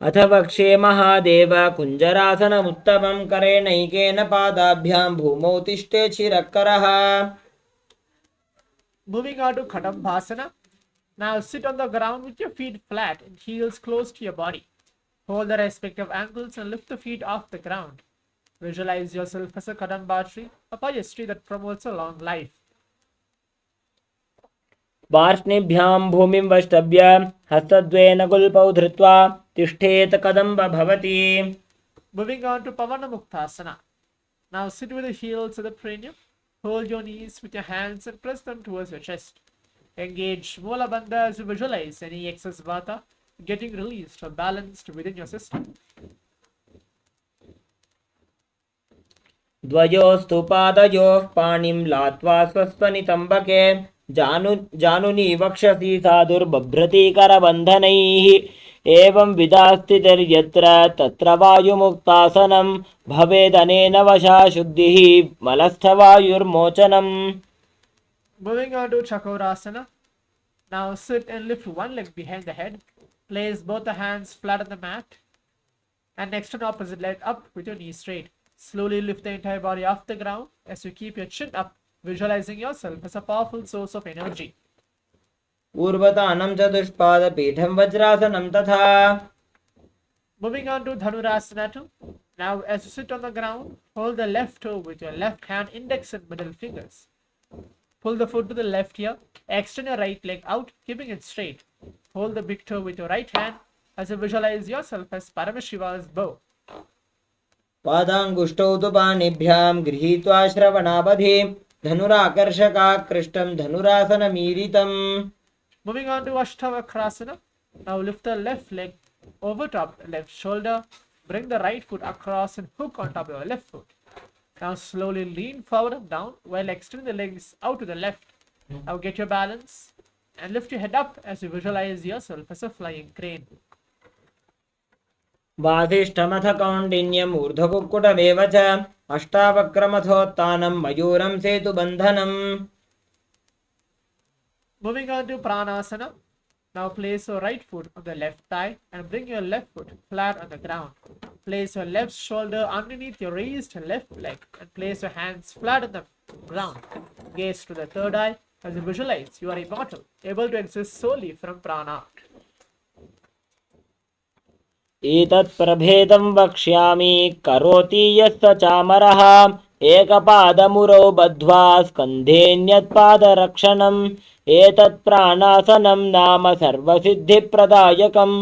अथ वक्षे महादेव कुञ्जरासनमुत्तमं करेणैकेन पादाभ्यां भूमौ तिष्ठेत् शिरःकरः. Moving on to Kadambasana. Now sit on the ground with your feet flat and heels close to your body. Hold the respective ankles and lift the feet off the ground. Visualize yourself as a Kadamba tree, a pious tree that promotes a long life. पार्ष्णिभ्यां भूमिं वष्टभ्य हस्तद्वयेन गुल्पौ धृत्वा तिष्ठेत् कदम्ब भवति. Moving on to Pavanamuktasana. Now sit with the heels of the perineum. Hold your knees with your hands and press them towards your chest. Engage Mula Bandha as you visualize any excess vata getting released or balanced within your system. द्वयोस्तु पादयोः पाणिं लात्वा स्वस्वनितम्बके जानुनी वक्षसि साधुर्बभ्रति करबन्धनैः. एवं विधास्थितिर्यत्र तत्र वायुमुक्तासनं भवेदनेन वशा शुद्धिः मलस्थवायुर्मोचनम्. Moving on to Chakorasana. Now sit and lift one leg behind the head. Place both the hands flat on the mat and extend opposite leg up with your knees straight. Slowly lift the entire body off the ground as you keep your chin up, visualizing yourself as a powerful source of energy. ऊर्वतानं चतुष्पादपीठं वज्रासनं तथा. Moving on to Dhanurasana 2. Now as you sit on the ground, hold the left toe with your left hand, index and middle fingers. Pull the foot to the left ear. Extend your right leg out, keeping it straight. Hold the big toe with your right hand as you visualize yourself as Paramashiva's bow. पादाङ्गुष्ठौ तु पाणिभ्यां गृहीत्वा श्रवणावधि धनुराकर्षकाकृष्टं धनुरासनमीरितं Moving on to Ashtavakrasana. Now lift the left leg over top the left shoulder. Bring the right foot across and hook on top of your left foot. Now slowly lean forward and down while extending the legs out to the left. Now get your balance and lift your head up as you visualize yourself as a flying crane. वासिष्ठमथ कौण्डिन्यम् ऊर्ध्वकुक्कुटमेव च अष्टावक्रमथोत्थानं मयूरं सेतुबन्धनम्. Moving on to Pranasana. Now place your right foot on the left thigh and bring your left foot flat on the ground. Place your left shoulder underneath your raised left leg and place your hands flat on the ground. Gaze to the third eye as you visualize you are immortal, able to exist solely from prana. एतत् प्रभेदं वक्ष्यामि करोति यस्य चामरः एकपादमुरौ बद्ध्वा स्कन्धेऽन्यत्पादरक्षणम्. एतत् प्राणासनं नाम सर्वसिद्धिप्रदायकं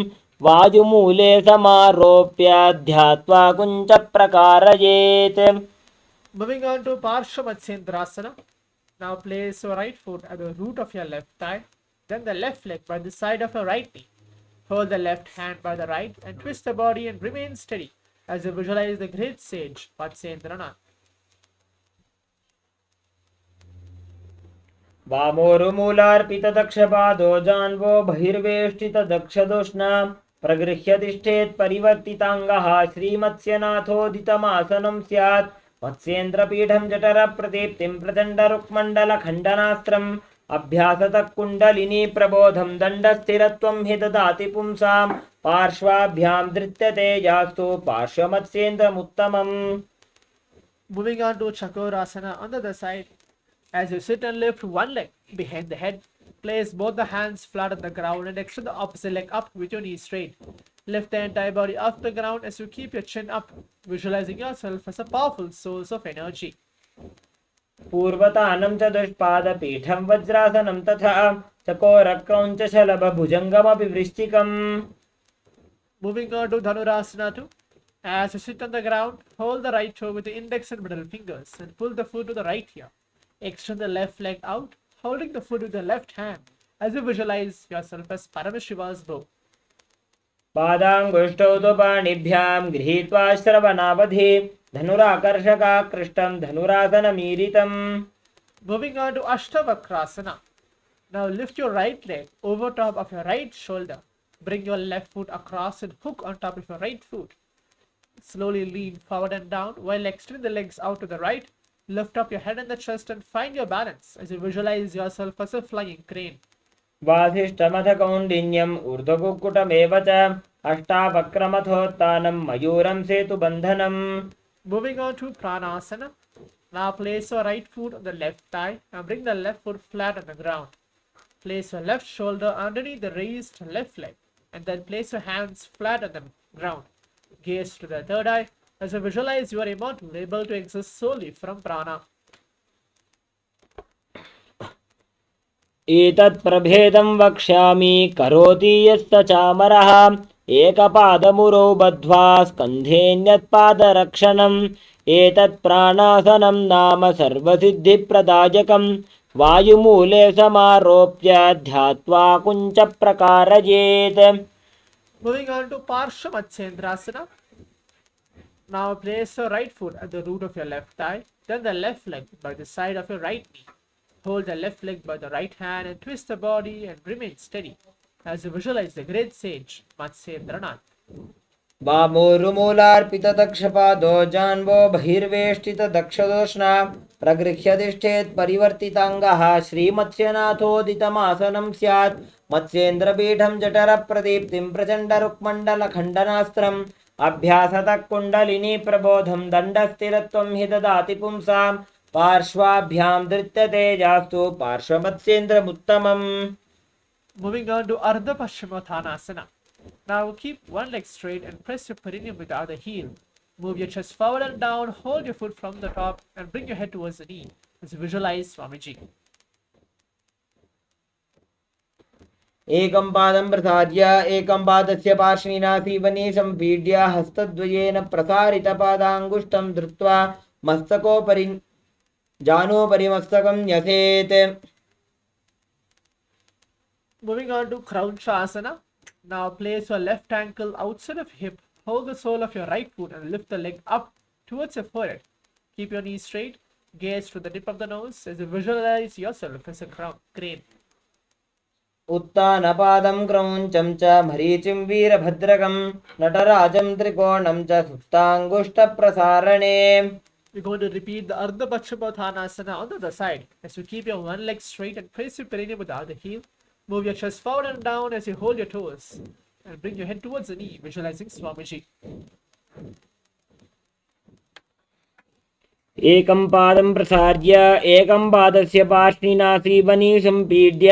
वायुमूले समारोप्य ध्यात्वा कुञ्चप्रकारयेत्. Moving on to Parshvamatsendrasana. Now place your right foot at the root of your left thigh, then the left leg by the side of your right knee. Hold the left hand by the right and twist the body and remain steady as you visualize the great sage Matsyendranath. वामोरुमूलार्पितदक्षपादो जान्वो बहिर्वेष्टितदक्षदोष्णा प्रगृह्य तिष्ठेत् परिवर्तिताङ्गः श्रीमत्स्यनाथोदितमासनं स्यात्. मत्स्येन्द्रपीठं जठरप्रदीप्तिं प्रचण्डरुक्मण्डलखण्डनास्त्रम् अभ्यासतः कुण्डलिनी प्रबोधं दण्डस्थिरत्वं हि ददाति पुंसां पार्श्वाभ्यां धृत्यते यास्तु पार्श्वमत्स्येन्द्रमुत्तमम्. Moving on to Chakorasana on the other side. As you sit and lift one leg behind the head, place both the hands flat on the ground and extend the opposite leg up with your knees straight. Lift the entire body off the ground as you keep your chin up, visualizing yourself as a powerful source of energy. पूर्वतानं च दुष्पादपीठं वज्रासनं तथा चकोरक्रौञ्चशलभभुजङ्गमपि वृश्चिकम्. Moving on to Dhanurasana too. As you sit on the ground, hold the right toe with the index and middle fingers and pull the foot to the right ear. Extend the left leg out, holding the foot with the left hand as you visualize yourself as Paramashiva's bow. पादाङ्गुष्ठौ तु पाणिभ्यां गृहीत्वा श्रवणावधि धनुराकर्षकाकृष्टं धनुरासनमीरितम्. Moving on to Ashtavakrasana. Now lift your right leg over top of your right shoulder. Bring your left foot across and hook on top of your right foot. Slowly lean forward and down while extending the legs out to the right. Lift up your head and the chest and find your balance as you visualize yourself as a flying crane. वासिष्ठमथ कौण्डिन्यम् ऊर्ध्वकुक्कुटमेव च अष्टावक्रमथोत्थानं मयूरं सेतुबन्धनम्. Moving on to Pranasana. Now place your right foot on the left thigh and bring the left foot flat on the ground. Place your left shoulder underneath the raised left leg and then place your hands flat on the ground. Gaze to the third eye as you visualize you are immortal, able to exist solely from prana. एतत् प्रभेदं वक्ष्यामि करोति यस्य चामरः एकपादमुरौ बद्ध्वा स्कन्धेऽन्यत्पादरक्षणम्. एतत् प्राणासनं नाम सर्वसिद्धिप्रदायकं वायुमूले समारोप्य ध्यात्वा कुञ्चप्रकारयेत्. Moving on to Parshvamatsendrasana. Now place your right foot at the root of your left thigh, then the left leg by the side of your right knee. Hold the left leg by the right hand and twist the body and remain steady as you visualize the great sage Matsyendranath. वामोरुमूलार्पितदक्षपादो जान्वो बहिर्वेष्टितदक्षदोष्णा प्रगृह्य तिष्ठेत् परिवर्तिताङ्गः श्रीमत्स्यनाथोदितमासनं स्यात्. मत्स्येन्द्रपीठं जठरप्रदीप्तिं प्रचण्डरुक्मण्डलखण्डनास्त्रम् अभ्यासतः कुण्डलिनी प्रबोधं दण्डस्थिरत्वं हि ददाति पुंसां पार्श्वाभ्यां धृत्यते यास्तु पार्श्वमत्स्येन्द्रमुत्तमम्. Moving on to Ardha Paschimottanasana. Now keep one leg straight and press your perineum with the other heel. Move your chest forward and down, hold your foot from the top and bring your head towards the knee as you visualize Swamiji. एकं पादं प्रसाद्य एकं पादस्य पार्श्विना सीवने सम्पीड्य हस्तद्वयेन प्रसारितपादाङ्गुष्ठं धृत्वा मस्तकोपरि जानोपरि मस्तकं न्यसेत्. Moving on to Crouch Asana. Now place your left ankle outside of hip. Hold the sole of your right foot and lift the leg up towards your forehead. Keep your knees straight. Gaze to the tip of the nose as you visualize yourself as a crane. उत्तानपादं क्रौञ्चं च मरीचिं वीरभद्रकं नटराजं त्रिकोणं च सुप्ताङ्गुष्ठप्रसारणे. We're going to repeat the Ardha Paschimottanasana on the other side as you keep your one leg straight and press your perineum with the other heel. Move your chest forward and down as you hold your toes and bring your head towards the knee, visualizing Swamiji. एकं पादं प्रसार्य एकं पादस्य पार्श्विनासीवनी सम्पीड्य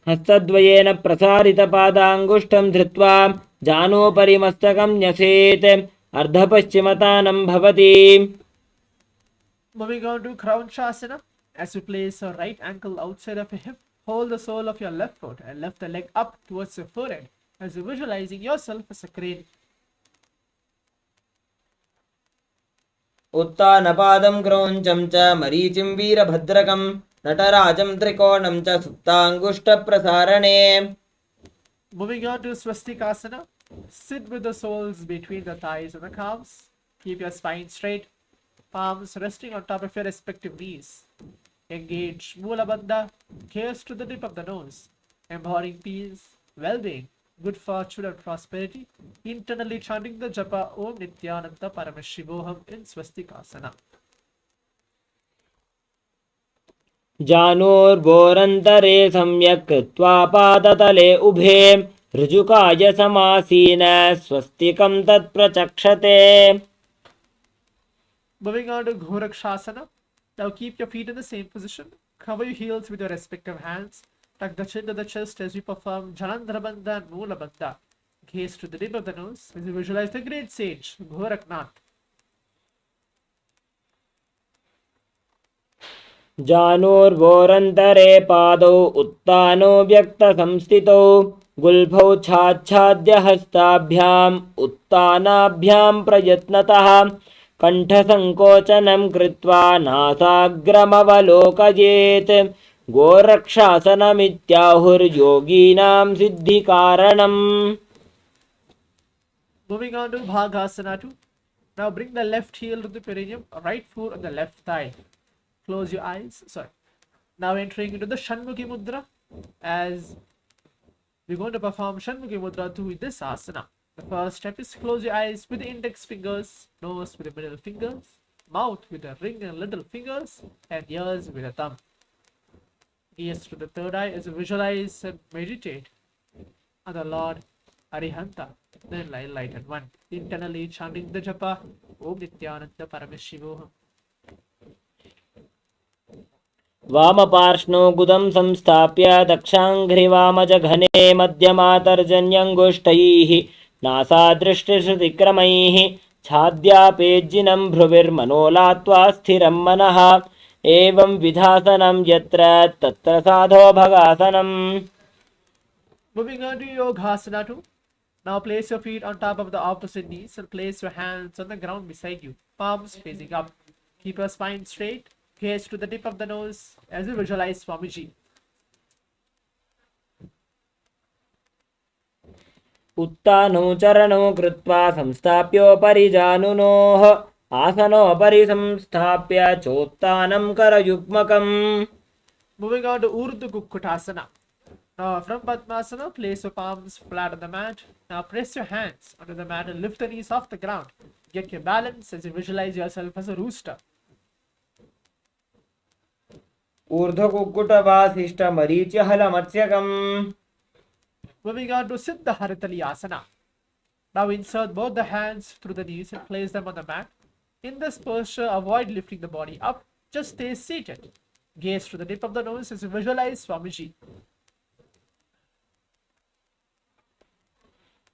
हस्तद्वयेन प्रसारितपादाङ्गुष्ठं धृत्वा जानोपरि मस्तकं न्यसेत्. अर्धपश्चिमतानं भवति. Moving on to Crouchasana. As you place your right ankle outside of your hip, hold the sole of your left foot and lift the leg up towards your forehead as you're visualizing yourself as a crane. उत्तानपादं क्रौञ्चं च मरीचिं वीरभद्रकं नटराजं त्रिकोणं च सुप्ताङ्गुष्ठप्रसारणे. Moving on to Swastikasana. Sit with the soles between the thighs and the calves. Keep your spine straight, palms resting on top of your respective knees. Engage Mula Bandha, gaze to the tip of the nose, embodying peace, well-being, good fortune and prosperity, internally chanting the japa Om Nityananda Paramashivoham in Swastikasana. जानोर्भोरन्तरे सम्यक् कृत्वा पादतले उभे ऋजुकाय समासीन स्वस्तिकं तत्प्रचक्षते. Moving on to Gorakshasana. Now keep your feet in the same position. Cover your heels with your respective hands. Tuck the chin to the chest as we perform Jalandhara Bandha and Mula Bandha. Gaze to the tip of the nose as you visualize the great sage, Goraknath. जानोर्भोरन्तरे पादौ उत्तानो व्यक्तसंस्थितौ गुल्फौ छाच्छाद्य हस्ताभ्याम् उत्तानाभ्यां प्रयत्नतः कण्ठसङ्कोचनं कृत्वा नासाग्रमवलोकयेत्. गोरक्षासनमित्याहुर्योगीनां सिद्धिकारणम्. Moving on to Bhagasana 2. Now bring the left heel to the perineum, right foot on the left thigh. Close your eyes. Now entering into the Shanmukhi Mudra as we're going to perform Shanmukhi Mudra to this asana. The first step is close your eyes with the index fingers, nose with the middle fingers, mouth with the ring and little fingers, and ears with a thumb. Gaze to the third eye as you visualize and meditate on the Lord Arihanta, the enlightened one, internally chanting the japa Om Nityananda Paramashivoham. वामपार्ष्णो गुदं संस्थाप्य दक्षाङ्घ्रिवामजघने मध्यमातर्जन्यङ्गुष्ठैः नासादृष्टिश्रुतिक्रमैः छाद्यापेज्जिनं भ्रुविर्मनोलात्वा स्थिरं मनः. एवं विधासनं यत्र तत्र साधो भगासनम्. Moving on to Yogasana 2. Now place your feet on top of the opposite knees and place your hands on the ground beside you, palms facing up. Keep your spine straight. Gaze to the tip of the nose as you visualize Swamiji. उत्तानो चरणो कृत्वा संस्थाप्योपरि जानुनोः आसनोपरि संस्थाप्य चोत्तानं करयुग्मकम्. Moving on to Urdhva Kukkutasana. Now from Padmasana, place your palms flat on the mat. Now press your hands onto the mat and lift the knees off the ground. Get your balance as you visualize yourself as a rooster. ऊर्ध्वकुक्कुटवासिष्ठमरीचिहलमत्स्यकम्. Moving on to Siddha Haritali Asana. Now insert both the hands through the knees and place them on the mat. In this posture, avoid lifting the body up. Just stay seated. Gaze to the tip of the nose as you visualize Swamiji.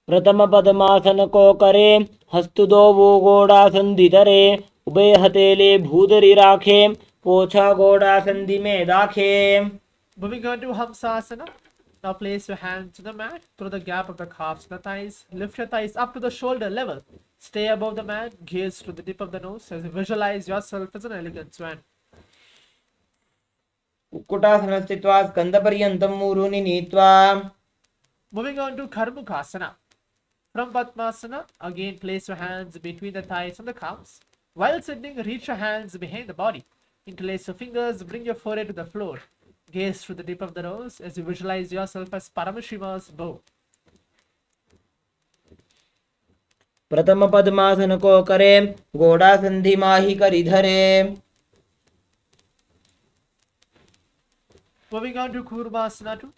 प्रथम पद्मासन को करे हस्तुदो वो गोड़ासंधितरे उभय हथेले भूधरि राखे पोछा गोड़ासंधि में दाखे. Moving on to Hamsasana. Now place your hands to the mat through the gap of the calves and the thighs. Lift your thighs up to the shoulder level. Stay above the mat. Gaze to the tip of the nose as you visualize yourself as an elegant swan. कुक्कुटासने स्थित्वा स्कन्धपर्यन्तं मूरुनि नीत्वा Moving on to Karmukasana. From Padmasana, again place your hands between the thighs and the calves. While sitting, reach your hands behind the body. Interlace your fingers, bring your forehead to the floor. Gaze through the tip of the nose as you visualize yourself as Paramashiva's bow. प्रथम पद्मासन को करे गोड़ा संधि माही करी धरे. Moving on to Kurmasana 2.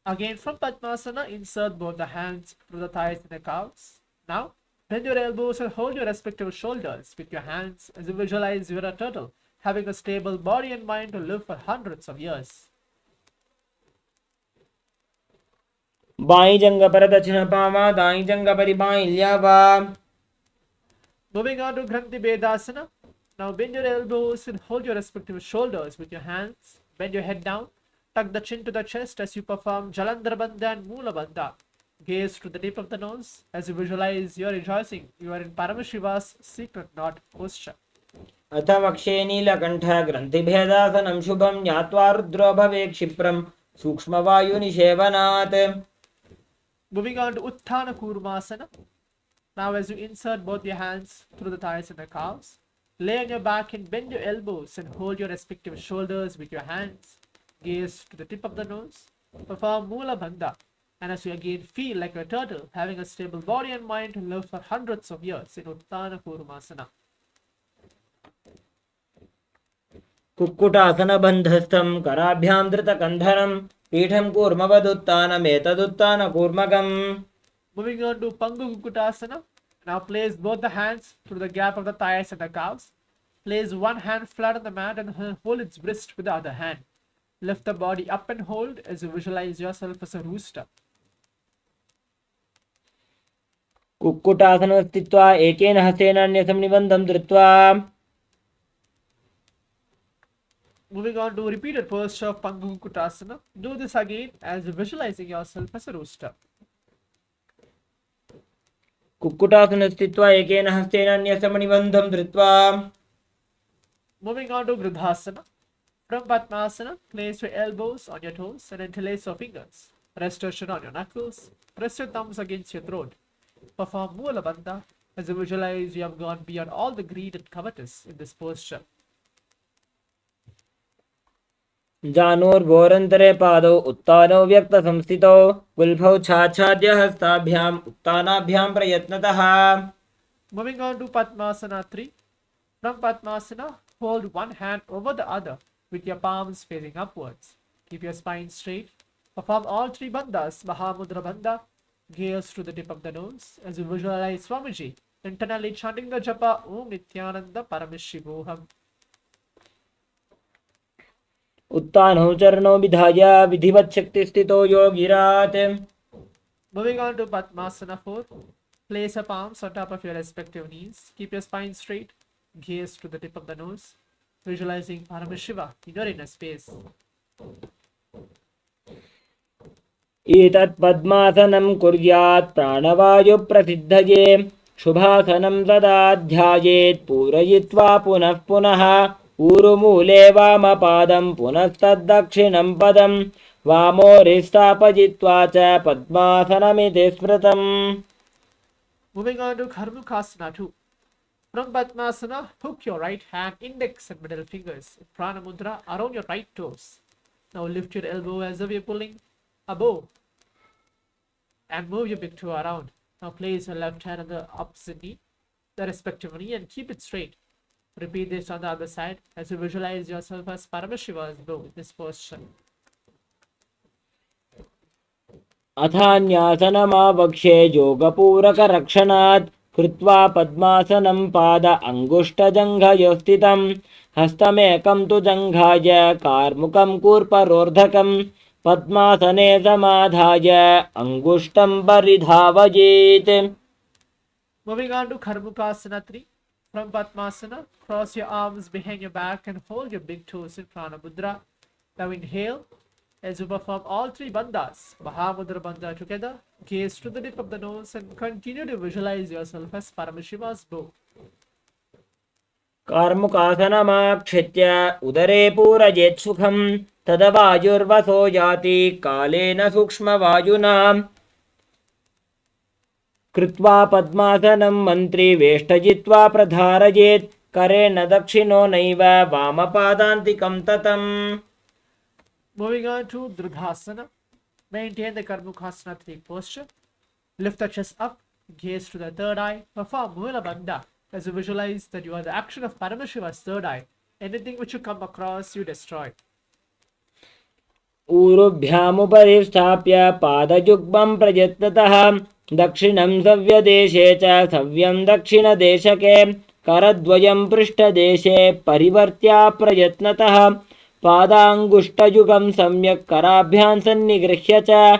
Again from Padmasana, insert both the hands through the thighs and the calves. Now, bend your elbows and hold your respective shoulders with your hands as you visualize you are a turtle, having a stable body and mind to live for hundreds of years. By जंग पर दक्षिण पावा दाई जंग परि by ल्यावा. Moving on to Granthi Bedasana. Now bend your elbows and hold your respective shoulders with your hands. Bend your head down. Tuck the chin to the chest as you perform Jalandhara Bandha and Moola Bandha. Gaze to the tip of the nose as you visualize you are rejoicing. You are in Paramashiva's secret knot posture. अथ वक्षे नीलकण्ठ ग्रन्थिभेदासनं शुभं ज्ञात्वा रुद्रो भवे क्षिप्रं सूक्ष्मवायुनिषेवनात्. Moving on to Utthana Kurmasana. Now as you insert both your hands through the thighs and the calves, lay on your back and bend your elbows and hold your respective shoulders with your hands. Gaze to the tip of the nose. Perform Moola Bandha. And as you again feel like a turtle, having a stable body and mind to live for hundreds of years in Utthana Kurmasana. Kukkutasana बन्धस्थं कराभ्यां धृतकन्धरं पीठं कूर्मवदुत्थानमेतदुत्थान कूर्मकम्. Moving on to Pangu Kukutasana. Now place both the hands through the gap of the thighs and the calves. Place one hand flat on the mat and hold its wrist with the other hand. Lift the body up and hold as you visualize yourself as a rooster. Kukkutasana स्थित्वा एकेन हस्तेन अन्यसं निबन्धं धृत्वा. Moving on to repeated posture of Pangu Kukutasana. Do this again as you're visualizing yourself as a rooster. Kukkutasana स्थित्वा एकेन हस्तेन अन्यसं निबन्धं धृत्वा. Moving on to Gridhasana. From Padmasana, place your elbows on your toes and interlace your fingers. Rest your chin on your knuckles. Press your thumbs against your throat. Perform Moola Bandha as you visualize you have gone beyond all the greed and covetous in this posture. जानोर्घोरन्तरे पादौ उत्तानौ व्यक्तसंस्थितौ गुल्फौ छाच्छाद्य हस्ताभ्याम् उत्तानाभ्यां प्रयत्नतः. Moving on to Padmasana 3. From Padmasana, hold one hand over the other with your palms facing upwards. Keep your spine straight. Perform all three bandhas, Mahamudra Bandha. Gaze to the tip of the nose as you visualize Swamiji, internally chanting the japa Om Nityananda Paramashivoham. उत्तानौ चरणौ विधाय विधिवत् शक्तिस्थितो योगिरात्. Moving on to Padmasana 4. Place your palms on top of your respective knees. Keep your spine straight. Gaze to the tip of the nose, visualizing Paramashiva in your inner space. एतत् पद्मासनं कुर्यात् प्राणवायु प्रसिद्धये शुभासनं सदा ध्यायेत् पूरयित्वा पुनः पुनः ऊरुमूले वामपादं पुनस्तद्दक्षिणं पदं वामोरिष्टापजित्वा च पद्मासनमिति स्मृतम्. Moving on to Karmukasana 2. From Padmasana, hook your right hand, index and middle fingers in Prana Mudra around your right toes. Now lift your elbow as if you're pulling a bow and move your big toe around. Now place your left hand on the opposite knee, the respective knee, and keep it straight. Repeat this on the other side as you visualize yourself as Paramashiva's bow in this posture. अथान्यासनमावक्ष्ये योगपूरकरक्षणात् कृत्वा पद्मासनं पाद अङ्गुष्ठजङ्घयो स्थितं हस्तमेकं तु जङ्घाय कार्मुकं कूर्परोर्धकं पद्मासने समाधाय अङ्गुष्ठं परिधावयेत्. Moving on to Karmukasana 3. From Padmasana, cross your arms behind your back and hold your big toes in Prana Mudra. Now inhale as you perform all three bandhas, Mahamudra Bandha together. Gaze to the tip of the nose and continue to visualize yourself as Paramashiva's bow. कार्मुकासनमाक्षित्य उदरे पूरयेत् सुखं तदवायुर्वसो जाति कालेन सूक्ष्मवायुना कृत्वा पद्मासनं मन्त्री वेष्टजित्वा प्रधारयेत् करेण दक्षिणो नैव वामपादान्तिकं ततम्. Moving on to Dhrudhasana. Maintain the Karmukhasana 3 posture. Lift the chest up, gaze to the third eye, perform Mula Bandha as you visualize that you are the action of Paramashiva's third eye. Anything which you come across, you destroy. ऊरुभ्यामुपरि स्थाप्य पादयुग्मं प्रयत्नतः दक्षिणं सव्यदेशे च सव्यं दक्षिणदेशके करद्वयं पृष्ठदेशे परिवर्त्य प्रयत्नतः पादाङ्गुष्ठयुगं सम्यक् कराभ्यां सन्निगृह्य च.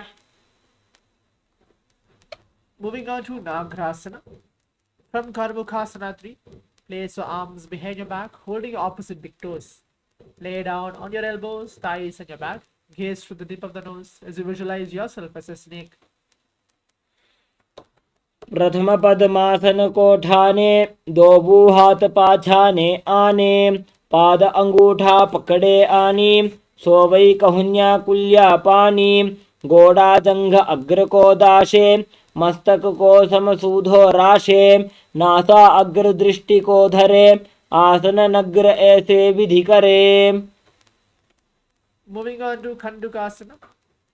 Moving on to Nagrasana. From Karmukhasana 3, place your arms behind your back, holding your opposite big toes. Lay down on your elbows, thighs, and your back. Gaze through the tip of the nose as you visualize yourself as a snake. प्रथम पद्मासन कोठाने दो हाथ पाछाने आने पाद अंगूठा पकड़े आनी सोवई कहुन्या कुल्या पानी गोड़ा जंघ अग्र को दाशे मस्तक को समसूधो राशे नासा अग्र दृष्टि को धरे आसन नग्र ऐसे विधि करे. Moving on to Khandukasana.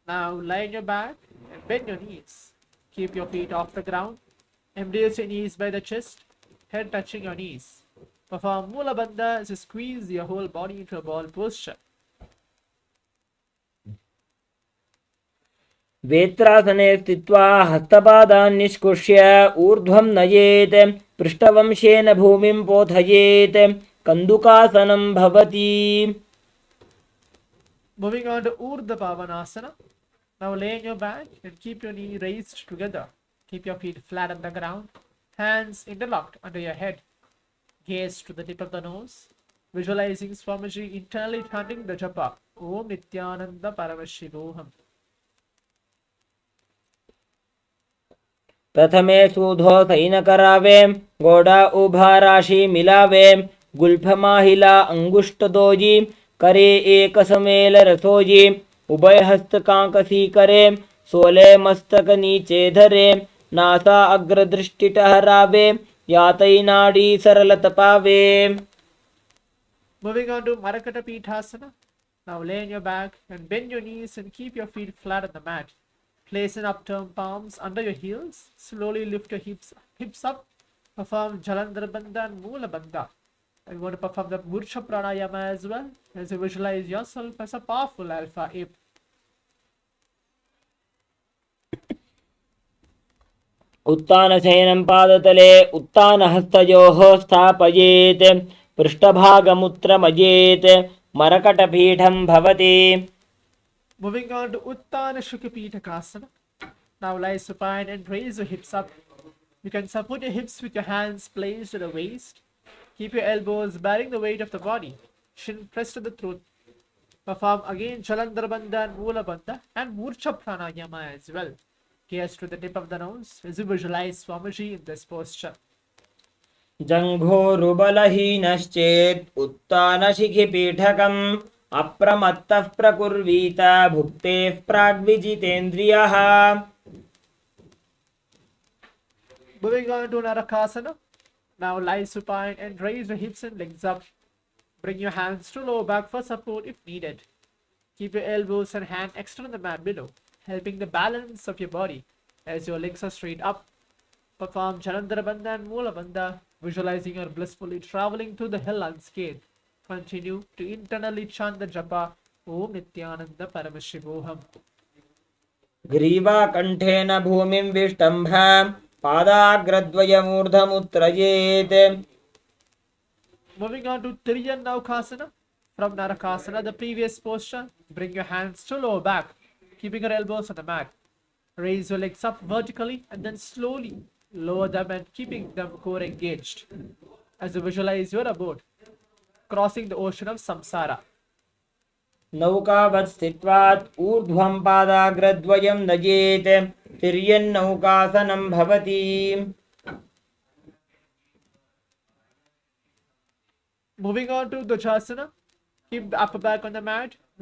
Now lie on your back and bend your knees. Keep your feet off the ground. Embrace your knees by the chest, head touching your knees. Perform Mula Bandha as you squeeze your whole body into a ball posture. वेत्रासने स्थित्वा हस्तपादान् निष्कुष्य ऊर्ध्वं नयेत् पृष्ठवंशेन भूमिं पोथयेत् कन्दुकासनं भवति. Moving on to Urdhva Pavanasana. Now lay on your back and keep your knee raised together. Keep your feet flat on the ground, hands interlocked under your head. Gaze to the tip of the nose, visualizing Swamiji internally chanting the japa Om Nityananda Paramashivoham. प्रथमे सूधो San करावे गोड़ा उभा राशि मिलावे Gulf माहिला अंगुष्ट doji करे एक समेल रसोजी उभय हस्त कांकसी करे सोले मस्तक नीचे धरे नासा अग्र दृष्टि टहरावे यातई नाड़ी सरल तपावे. Moving on to Marakata Pithasana. Now lay on your back and bend your knees and keep your feet flat on the mat. Place an upturned palms under your heels. Slowly lift your hips up. Perform Jalandhara Bandha and Mula Bandha. And you want to perform the Murcha Pranayama as well, as you visualize yourself as a powerful alpha ape. उत्तानशयनं पादतले उत्तानहस्तयोः स्थापयेत् पृष्ठभागमुत्रमजेत् मरकटपीठं भवति. Moving on to Uttana Shukapithakasana. Now lie supine and raise your hips up. You can support your hips with your hands placed at the waist. Keep your elbows bearing the weight of the body. Shin pressed to the throat. Perform again Jalandhara Bandha and Mula Bandha and Murcha Pranayama as well. Gaze to the tip of the nose as you visualize Swamiji in this posture. जङ्घोरुबलहीनश्चेत् उत्तानशिखिपीठकम् अप्रमत्तः प्रकुर्वीत भुक्तेः प्राग्विजितेन्द्रियः. Moving on to Narakasana. Now lie supine and raise your hips and legs up. Bring your hands to lower back for support if needed. Keep your elbows and hand extended on the mat below, helping the balance of your body as your legs are straight up. Perform Jalandhara Bandha and Mula Bandha, visualizing your blissfully traveling through the hell unscathed. Continue to internally chant the japa Om Nityananda Paramashivoham. ग्रीवाकण्ठेन भूमिं विष्टम्भ पादाग्रद्वयमूर्धमुत्रयेत्. Moving on to Tiriyan Naukasana. From Narakasana, the previous posture, bring your hands to lower back, keeping your elbows on the mat. Raise your legs up vertically and then slowly lower them and keeping them core engaged. As you visualize your abode, crossing the ocean of samsara. नौकावत् स्थित्वात् ऊर्ध्वं पादाग्रद्वयं नयेत् तिर्यन्नौकासनं भवति. Moving on to Dvajasana. Keep the upper back on the mat.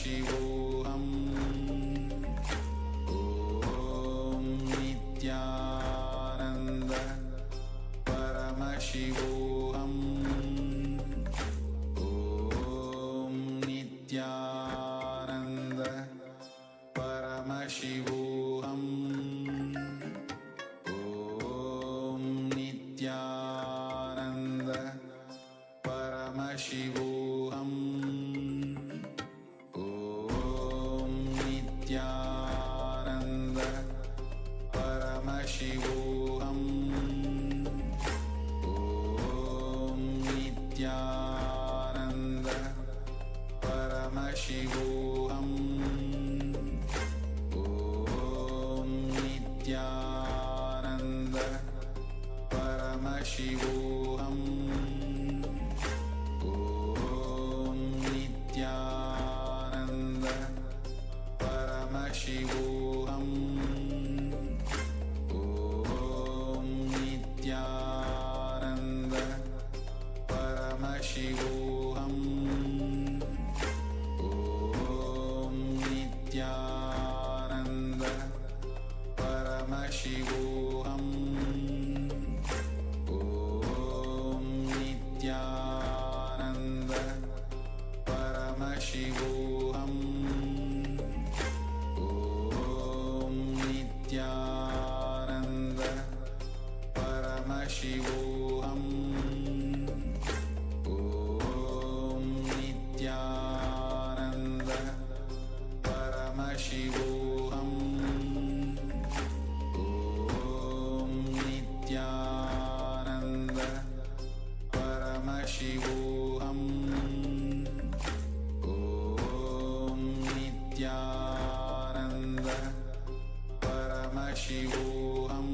Paramashivoham Om Nityananda Paramashivoham Om Nityananda Paramashivoham Om Nityananda Paramashivoham Om Nityananda Paramashivoham Om Nityananda Paramashivoham Om Nityananda Paramashivoham Om Nityananda Paramashivoham Om Nityananda Paramashivoham Om Nityananda Paramashivoham Om Nityananda Paramashivoham Om Nityananda Paramashivoham Om Nityananda Paramashivoham Om Nityananda Paramashivoham Om Nityananda Paramashivoham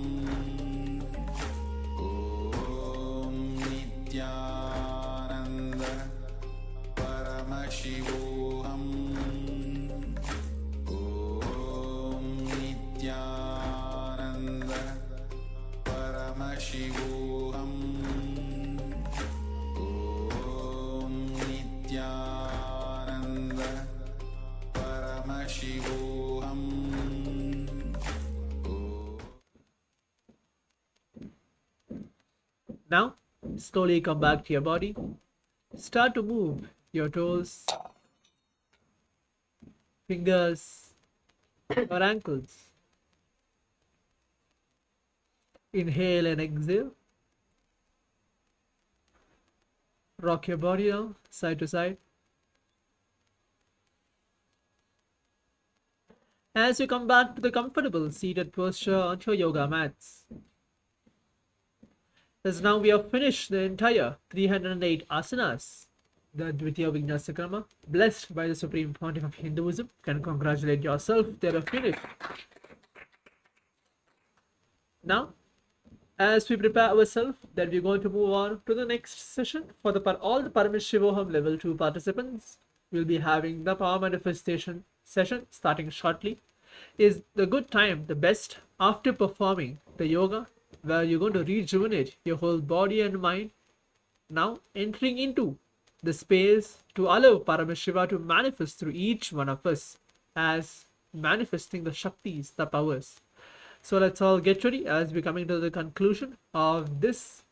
Om Nityananda Paramashivoham Om Nityananda Paramashivoham Om Nityananda Paramashivoham. Now, slowly come back to your body. Start to move your toes, fingers, or ankles. Inhale and exhale. Rock your body now, side to side. As you come back to the comfortable seated posture onto your yoga mats. As now we have finished the entire 308 asanas, the Dvitiya Vinyasa Krama, blessed by the Supreme Pontiff of Hinduism. Can congratulate yourself, they are finished. Now, as we prepare ourselves, that we're going to move on to the next session. For all the Paramashivoham Level 2 participants, we'll be having the power manifestation session starting shortly. Is the good time, the best, after performing the yoga, where you're going to rejuvenate your whole body and mind. Now entering into the space to allow Paramashiva to manifest through each one of us as manifesting the Shaktis, the powers. So let's all get ready as we're coming to the conclusion of this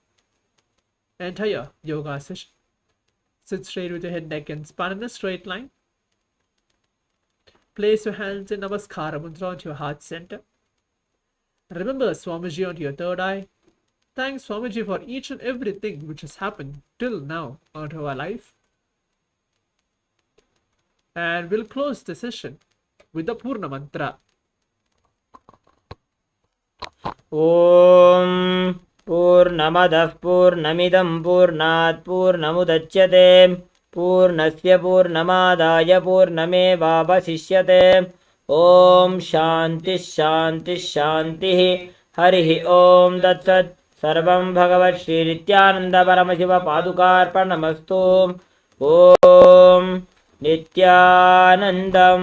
entire yoga session. Sit straight with your head, neck and spine in a straight line. Place your hands in Namaskara Mudra onto your heart center. Remember Swamiji onto your third eye. Thanks Swamiji for each and everything which has happened till now onto our life. And we'll close the session with the Purna Mantra. Om Purnamadah Purnamidam Purnat Purnamudachyate Purnasya Purnamadaya Purnamevavasishyate. Om Shanti Shanti Shanti Harihi Om Datsat Sarvam Bhagavat Shri Nityananda Paramashiva Padukarpanamastu. Om Nityanandam.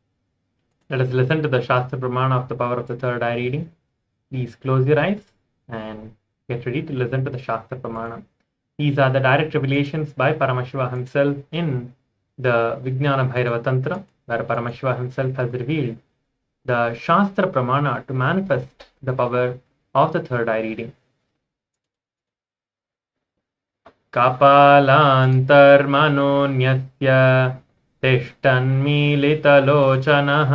Let us listen to the Shastra Pramana of the power of the third eye reading. Please close your eyes and get ready to listen to the Shastra Pramana. These are the direct revelations by Paramashiva himself in the Vijnana Bhairava Tantra, where Paramashiva himself has revealed the Shastra Pramana to manifest the power of the third eye reading. Kapalantarmanonyasya तिष्ठन्मीलितलोचनः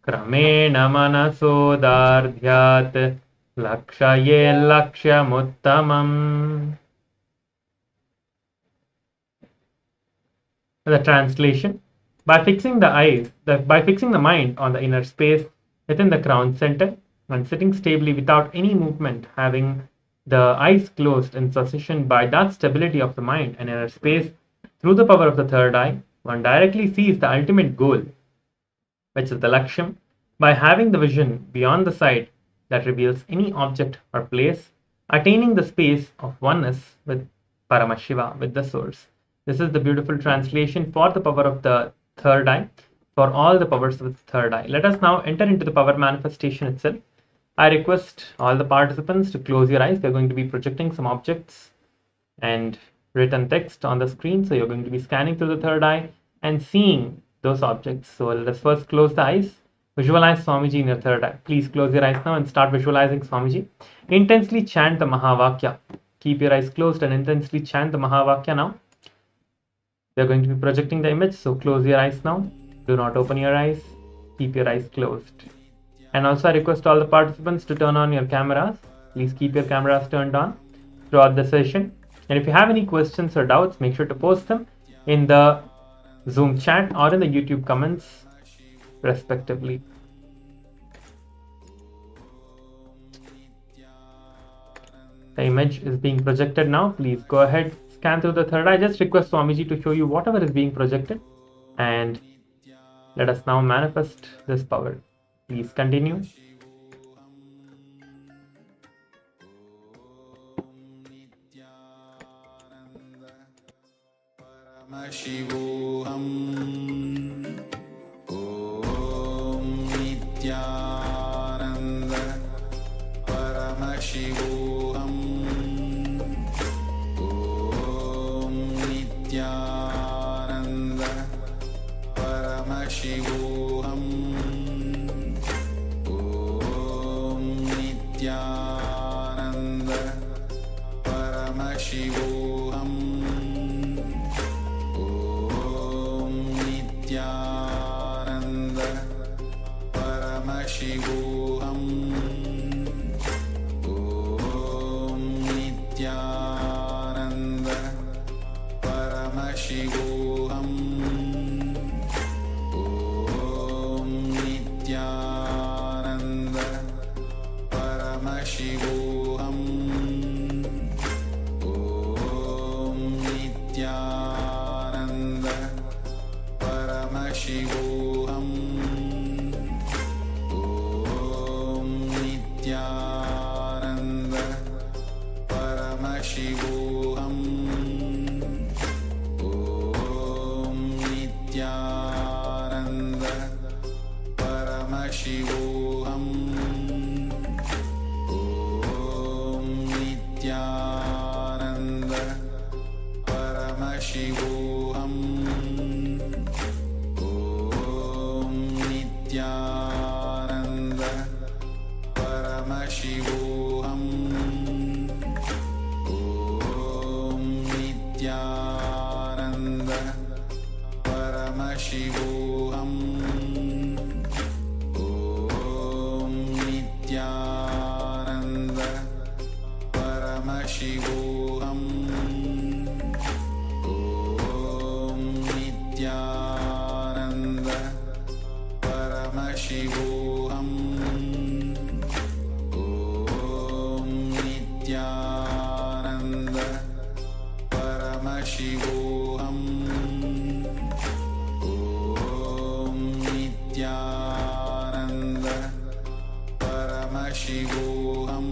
क्रमेण मनसोदार्ध्यात् लक्ष्ये लक्ष्यमुत्तमम्. The translation: by fixing the mind on the inner space within the crown center and sitting stably without any movement, having the eyes closed in succession, by that stability of the mind and inner space through the power of the third eye, one directly sees the ultimate goal, which is the Lakshyam, by having the vision beyond the sight that reveals any object or place, attaining the space of oneness with Paramashiva, with the source. This is the beautiful translation for the power of the third eye, for all the powers of the third eye. Let us now enter into the power manifestation itself. I request all the participants to close your eyes. They're going to be projecting some objects and written text on the screen. So you're going to be scanning through the third eye and seeing those objects. So let us first close the eyes. Visualize Swamiji in your third eye. Please close your eyes now and start visualizing Swamiji. Intensely chant the Mahavakya. Keep your eyes closed and intensely chant the Mahavakya now. They're going to be projecting the image, so close your eyes now. Do not open your eyes. Keep your eyes closed. And also I request all the participants to turn on your cameras. Please keep your cameras turned on throughout the session. And if you have any questions or doubts, make sure to post them in the Zoom chat or in the YouTube comments respectively. The image is being projected now. Please go ahead, scan through the third eye. Just request Swamiji to show you whatever is being projected, and let us now manifest this power. Please continue. Paramashivoham Om Nityananda Paramashivoham Om Nityananda Paramashivoham Om Nityananda Paramashivoham Nityananda Paramashivoham Om Nityananda Paramashivoham Om Nityananda Paramashivoham Om Nityananda Paramashivoham Om Nityananda Paramashivoham Om Nityananda Paramashivoham Om Nityananda Paramashivoham Om Nityananda Paramashivoham Om Nityananda Paramashivoham Om Nityananda Paramashivoham Om Nityananda Paramashivoham Om Nityananda Paramashivoham Om Nityananda Paramashivoham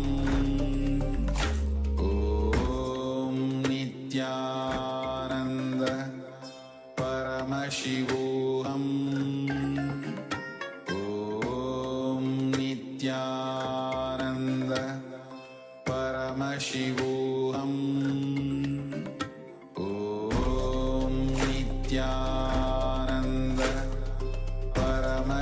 Om Nityananda Paramashivoham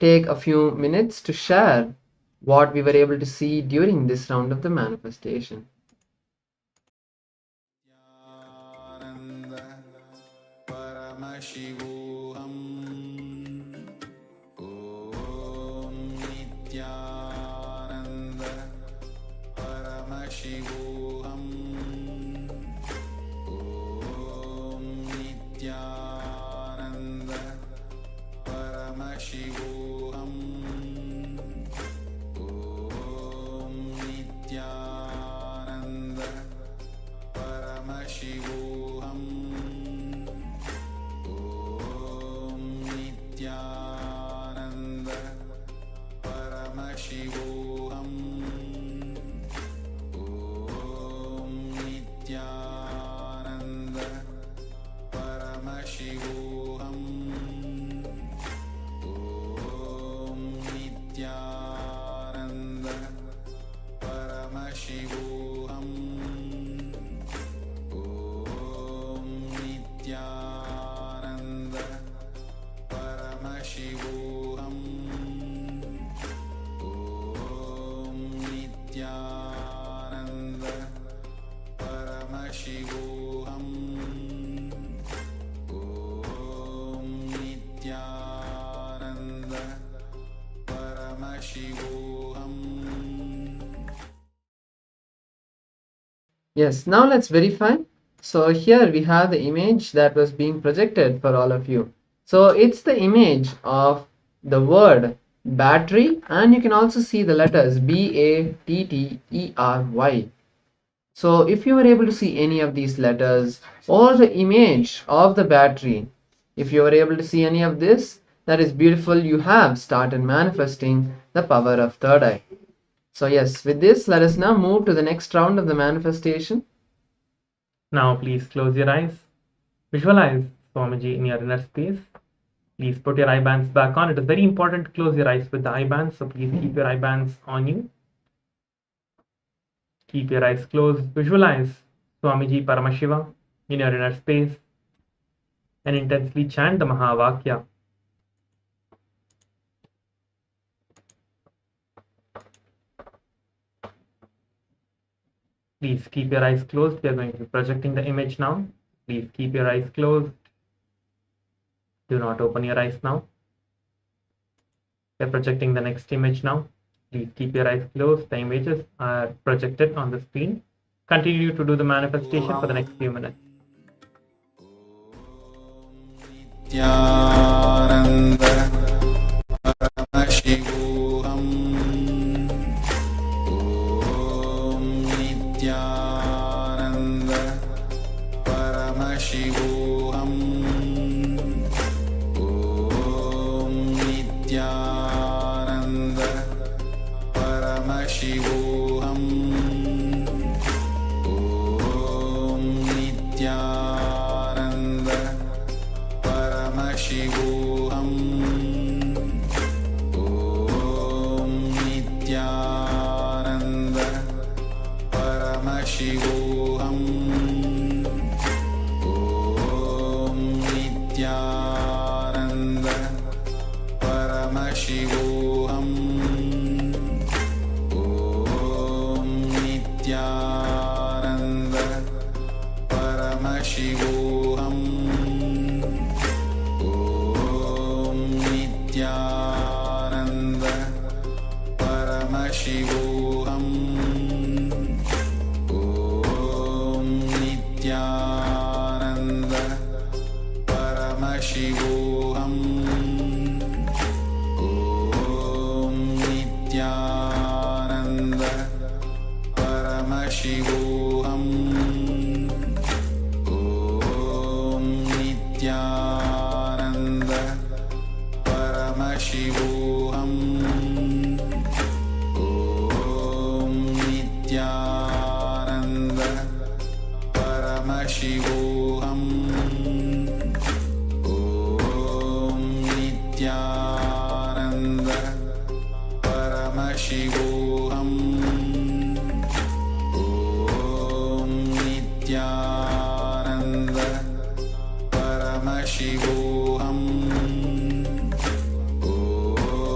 take a few minutes to share what we were able to see during this round of the manifestation. Paramashivoham Om Nityananda Paramashivoham Om Nityananda Paramashivoham Om Nityananda Paramashivoham Nityananda Paramashivoham Om Nityananda Paramashivoham Om Nityananda Paramashivoham Om Nityananda Paramashivoham Om Nityananda Paramashivoham Om Nityananda Paramashivoham. Yes, now let's verify. So here we have the image that was being projected for all of you. So it's the image of the word battery, and you can also see the letters BATTERY. So if you were able to see any of these letters or the image of the battery, if you were able to see any of this, that is beautiful. You have started manifesting the power of third eye. So yes, with this, let us now move to the next round of the manifestation. Now please close your eyes. Visualize Swamiji in your inner space. Please put your eye bands back on. It is very important to close your eyes with the eye bands, so please keep your eye bands on you. Keep your eyes closed. Visualize Swamiji Paramashiva in your inner space and intensely chant the Mahavakya. Please keep your eyes closed. We are going to be projecting the image now. Please keep your eyes closed. Do not open your eyes now. We are projecting the next image now. Please keep your eyes closed. The images are projected on the screen. Continue to do the manifestation for the next few minutes. Nityananda Paramashivoham Om Nityananda Paramashivoham Om Nityananda Paramashivoham Om Nityananda Paramashivoham Om Nityananda Paramashivoham Om Nityananda Paramashivoham Om Nityananda Paramashivoham Om Nityananda Paramashivoham Om Nityananda Paramashivoham Om Nityananda Paramashivoham Om Nityananda Paramashivoham Om Nityananda Paramashivoham Om Nityananda Paramashivoham Om Nityananda Paramashivoham Om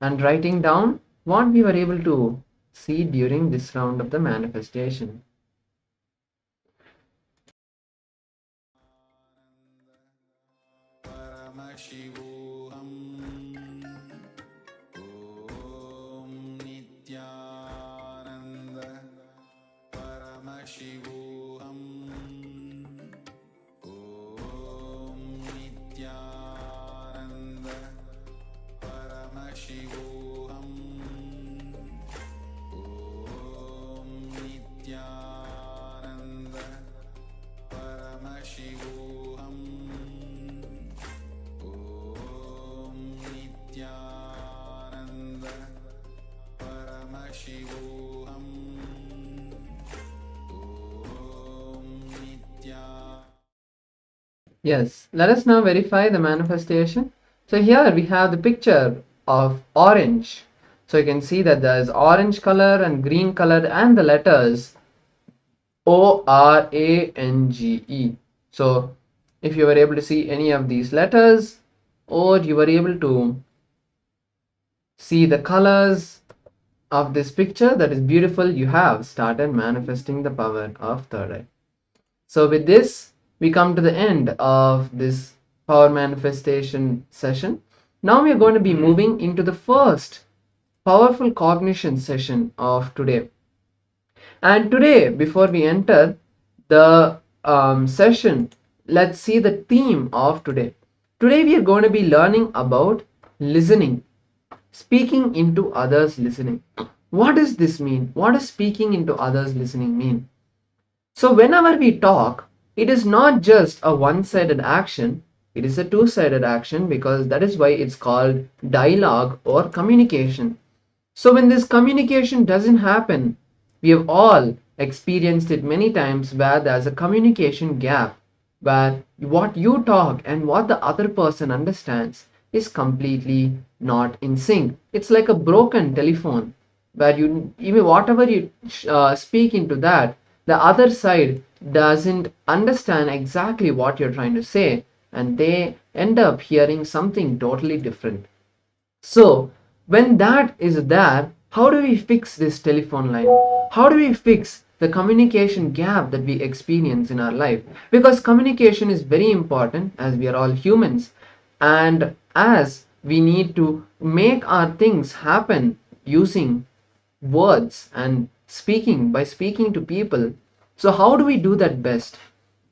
and writing down what we were able to see during this round of the manifestation. Paramashivoham Om Nityananda Paramashivoham Om Nityananda Paramashivoham Om Nityananda Paramashivoham Om Nityananda Paramashivoham Om Nityananda. Yes, let us now verify the manifestation. So here we have the picture of orange. So you can see that there is orange color and green color and the letters ORANGE. So if you were able to see any of these letters, or you were able to see the colors of this picture, that is beautiful, you have started manifesting the power of third eye. So with this, we come to the end of this power manifestation session. Now we are going to be moving into the first powerful cognition session of today. And today, before we enter the session, let's see the theme of today. Today we are going to be learning about listening, speaking into others listening. What does this mean? What does speaking into others listening mean? So whenever we talk, it is not just a one-sided action, it is a two-sided action, because that is why it's called dialogue or communication. So when this communication doesn't happen, we have all experienced it many times where there's a communication gap, where what you talk and what the other person understands is completely not in sync. It's like a broken telephone where you even whatever you speak into that, the other side doesn't understand exactly what you're trying to say, and they end up hearing something totally different. So when that is there, how do we fix this telephone line? How do we fix the communication gap that we experience in our life? Because communication is very important, as we are all humans, and as we need to make our things happen using words and speaking, by speaking to people. So how do we do that best?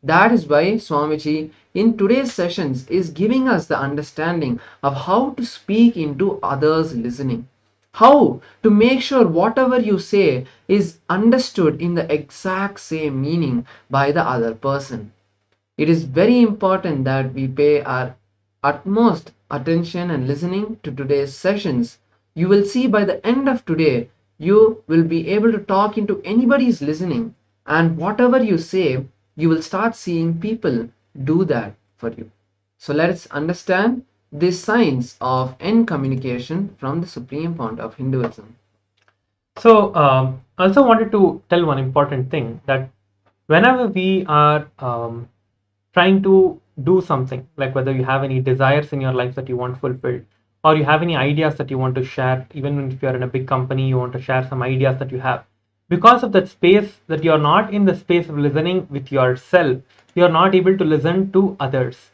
That is why Swamiji in today's sessions is giving us the understanding of how to speak into others listening. How to make sure whatever you say is understood in the exact same meaning by the other person. It is very important that we pay our utmost attention and listening to today's sessions. You will see by the end of today, you will be able to talk into anybody's listening, and whatever you say, you will start seeing people do that for you. So let's understand this science of end communication from the Supreme Pontiff of Hinduism. So, I also wanted to tell one important thing, that whenever we are trying to do something, like whether you have any desires in your life that you want fulfilled, or you have any ideas that you want to share, even if you're in a big company, you want to share some ideas that you have. Because of that space, that you're not in the space of listening with yourself, you're not able to listen to others.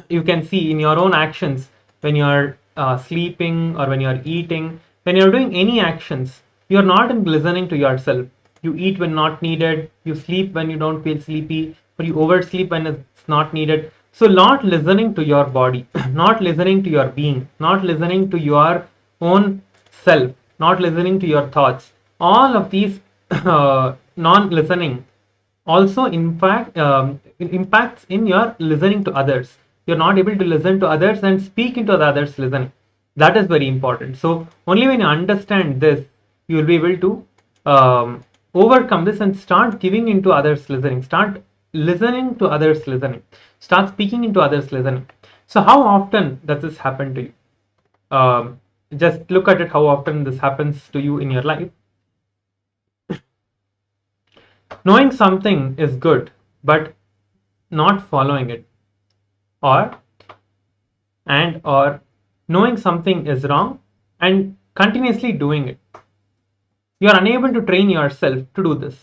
You can see in your own actions, when you're sleeping or when you're eating, when you're doing any actions, you're not listening to yourself. You eat when not needed, you sleep when you don't feel sleepy, or you oversleep when it's not needed. So not listening to your body, not listening to your being, not listening to your own self, not listening to your thoughts, all of these non-listening also in fact impacts in your listening to others. You're not able to listen to others and speak into the others listening. That is very important. So only when you understand this, you will be able to overcome this and start giving into others listening, start listening to others listening, start speaking into others listening. So how often does this happen to you? Just look at it, how often this happens to you in your life. Knowing something is good, but not following it, or knowing something is wrong and continuously doing it. You are unable to train yourself to do this.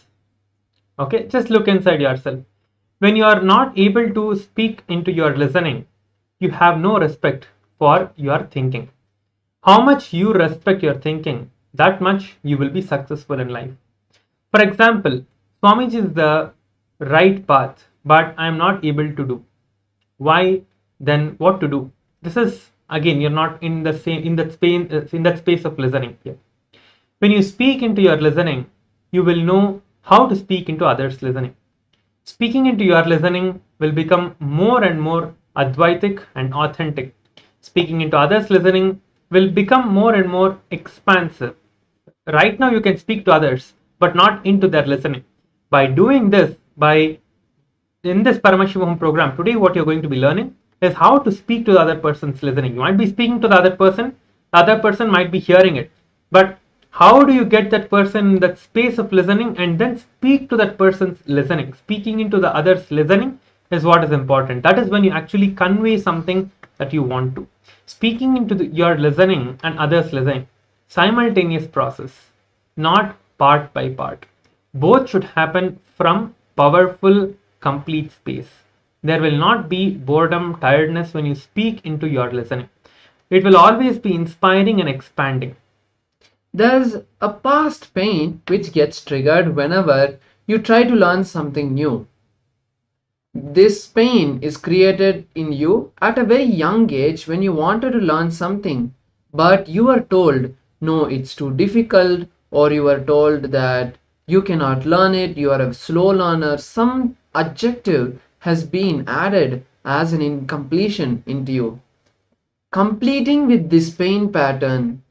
Okay, just look inside yourself. When you are not able to speak into your listening, you have no respect for your thinking. How much you respect your thinking, that much you will be successful in life. For example, Swamiji is the right path, but I am not able to do. Why? Then what to do? This is again, you're not in the same in that space of listening here. When you speak into your listening, you will know how to speak into others' listening. Speaking into your listening will become more and more Advaitic and authentic. Speaking into others' listening will become more and more expansive. Right now, you can speak to others, but not into their listening. By doing this, by in this Paramashivoham program, today what you're going to be learning is how to speak to the other person's listening. You might be speaking to the other person might be hearing it. But how do you get that person in that space of listening and then speak to that person's listening? Speaking into the other's listening is what is important. That is when you actually convey something that you want to. Speaking into your listening and others' listening, simultaneous process, not part by part. Both should happen from powerful, complete space. There will not be boredom, tiredness when you speak into your listening. It will always be inspiring and expanding. There's a past pain which gets triggered whenever you try to learn something new. This pain is created in you at a very young age when you wanted to learn something, but you were told, no, it's too difficult, or you were told that you cannot learn it, you are a slow learner. Some adjective has been added as an incompletion into you. Completing with this pain pattern,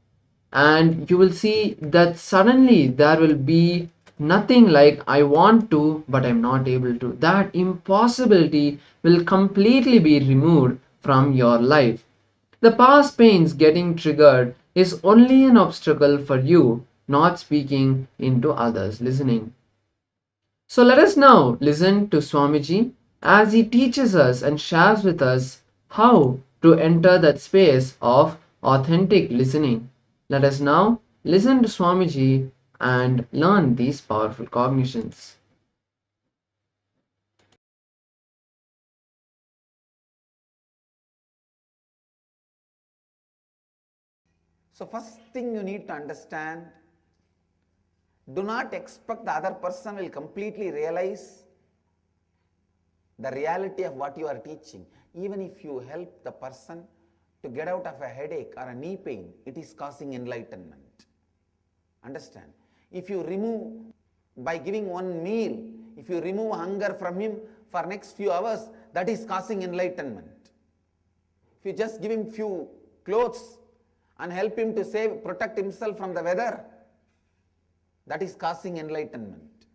and you will see that suddenly there will be nothing like I want to but I'm not able to. That impossibility will completely be removed from your life. The past pains getting triggered is only an obstacle for you not speaking into others listening. So let us now listen to Swamiji as he teaches us and shares with us how to enter that space of authentic listening. Let us now listen to Swamiji and learn these powerful cognitions. So first thing you need to understand, do not expect the other person will completely realize the reality of what you are teaching. Even if you help the person to get out of a headache or a knee pain, it is causing enlightenment. Understand? If you remove, by giving one meal, if you remove hunger from him for next few hours, that is causing enlightenment. If you just give him few clothes and help him to protect himself from the weather, that is causing enlightenment.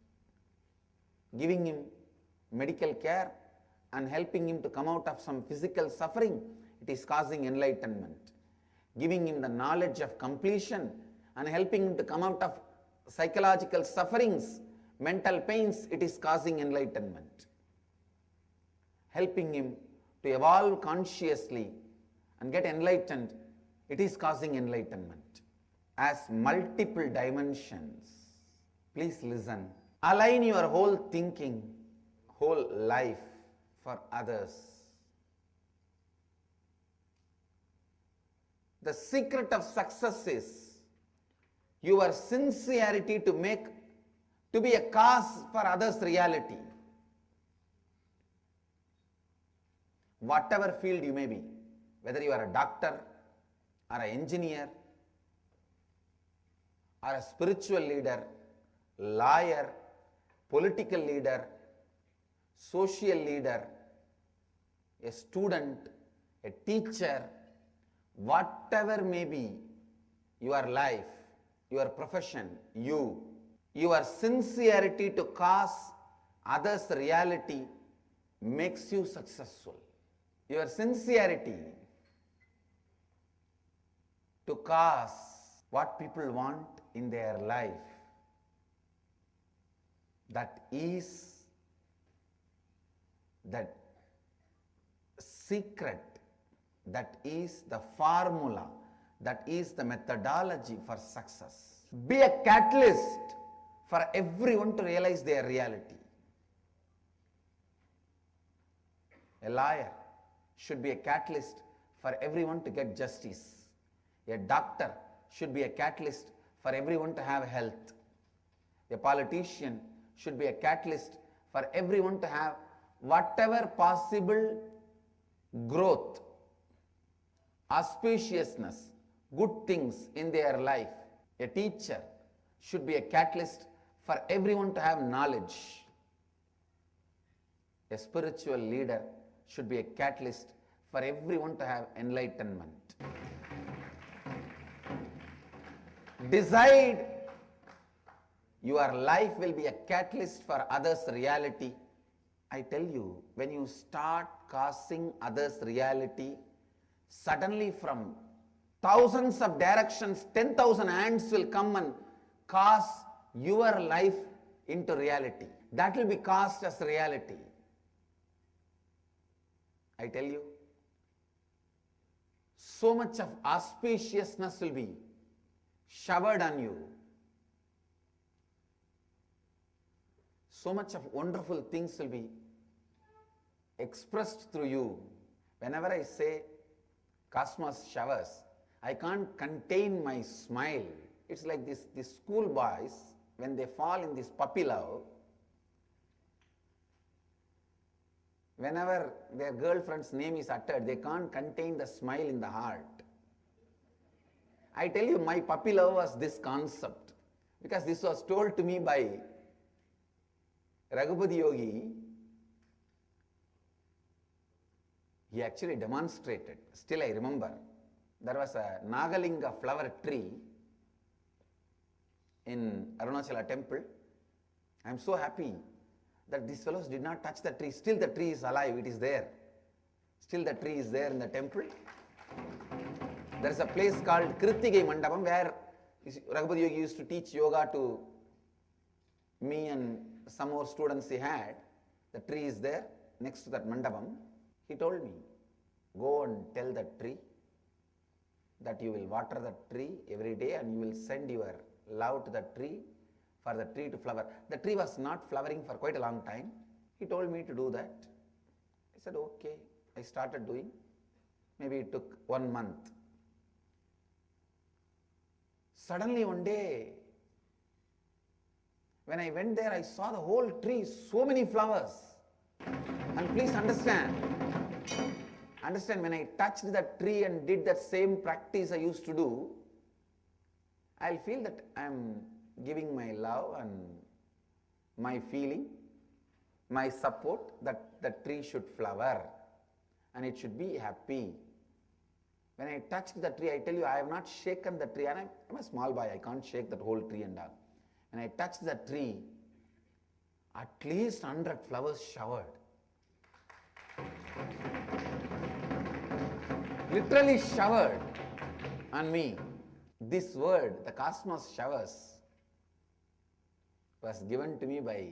Giving him medical care and helping him to come out of some physical suffering, it is causing enlightenment. Giving him the knowledge of completion and helping him to come out of psychological sufferings, mental pains, it is causing enlightenment. Helping him to evolve consciously and get enlightened, it is causing enlightenment. As multiple dimensions, please listen. Align your whole thinking, whole life for others. The secret of success is your sincerity to be a cause for others' reality. Whatever field you may be, whether you are a doctor or an engineer or a spiritual leader, lawyer, political leader, social leader, a student, a teacher, whatever may be your life, your profession, your sincerity to cause others' reality makes you successful. Your sincerity to cause what people want in their life, that is that secret, that is the formula, That is the methodology for success. Be a catalyst for everyone to realize their reality. A lawyer should be a catalyst for everyone to get justice. A doctor should be a catalyst for everyone to have health. A politician should be a catalyst for everyone to have whatever possible growth, auspiciousness, good things in their life. A teacher should be a catalyst for everyone to have knowledge. A spiritual leader should be a catalyst for everyone to have enlightenment. Decide your life will be a catalyst for others' reality. I tell you, when you start causing others' reality, suddenly from thousands of directions, 10,000 hands will come and cause your life into reality. That will be cast as reality. I tell you, so much of auspiciousness will be showered on you. So much of wonderful things will be expressed through you. Whenever I say cosmos showers, I can't contain my smile. It's like these school boys, when they fall in this puppy love, whenever their girlfriend's name is uttered, they can't contain the smile in the heart. I tell you, my puppy love was this concept, because this was told to me by Raghupati Yogi. He actually demonstrated. Still I remember, there was a Nagalinga flower tree in Arunachala temple. I am so happy that these fellows did not touch the tree. Still the tree is alive, it is there. Still the tree is there in the temple. There is a place called Krittigai Mandapam where Raghupati Yogi used to teach yoga to me and some more students he had. The tree is there next to that mandapam. He told me, go and tell that tree that you will water that tree every day and you will send your love to that tree for the tree to flower. The tree was not flowering for quite a long time. He told me to do that. I said, okay. I started doing. Maybe it took 1 month. Suddenly one day, when I went there, I saw the whole tree, so many flowers. And please understand, when I touched that tree and did that same practice I used to do, I'll feel that I'm giving my love and my feeling, my support that the tree should flower and it should be happy. When I touched the tree, I tell you, I have not shaken the tree, and I'm a small boy, I can't shake that whole tree and all. When I touched the tree, at least 100 flowers showered. Literally showered on me. This word, the cosmos showers, was given to me by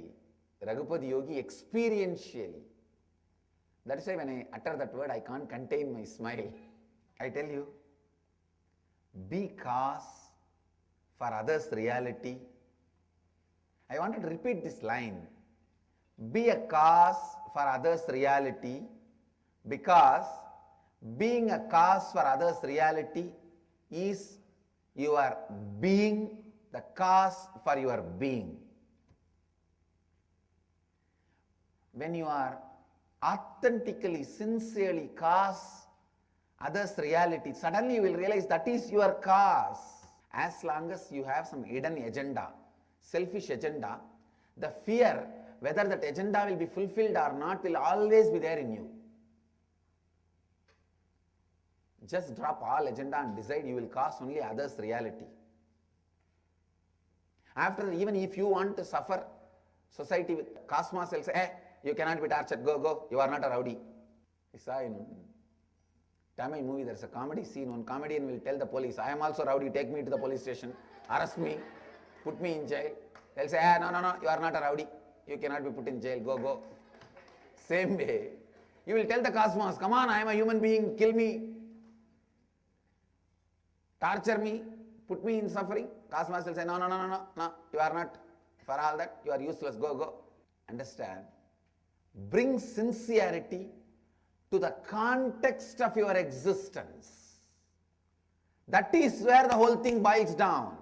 Raghupati Yogi experientially. That is why when I utter that word, I can't contain my smile. I tell you, be cause for others' reality. I wanted to repeat this line. Be a cause for others' reality, because being a cause for others' reality is your being the cause for your being. When you are authentically, sincerely cause others' reality, suddenly you will realize that is your cause. As long as you have some hidden agenda, selfish agenda, the fear whether that agenda will be fulfilled or not will always be there in you. Just drop all agenda and decide you will cause only others' reality. After, even if you want to suffer, society with cosmos will say, hey, you cannot be tortured, go, you are not a rowdy. I saw in Tamil movie, there is a comedy scene. One comedian will tell the police, I am also rowdy, take me to the police station, arrest me, put me in jail. They'll say, hey, no, you are not a rowdy, you cannot be put in jail, go. Same way, you will tell the cosmos, come on, I am a human being, kill me. torture me, put me in suffering. Caste master will say, no, no, no, no, no, no, you are not. For all that, you are useless, go, go. Understand? Bring sincerity to the context of your existence. That is where the whole thing boils down.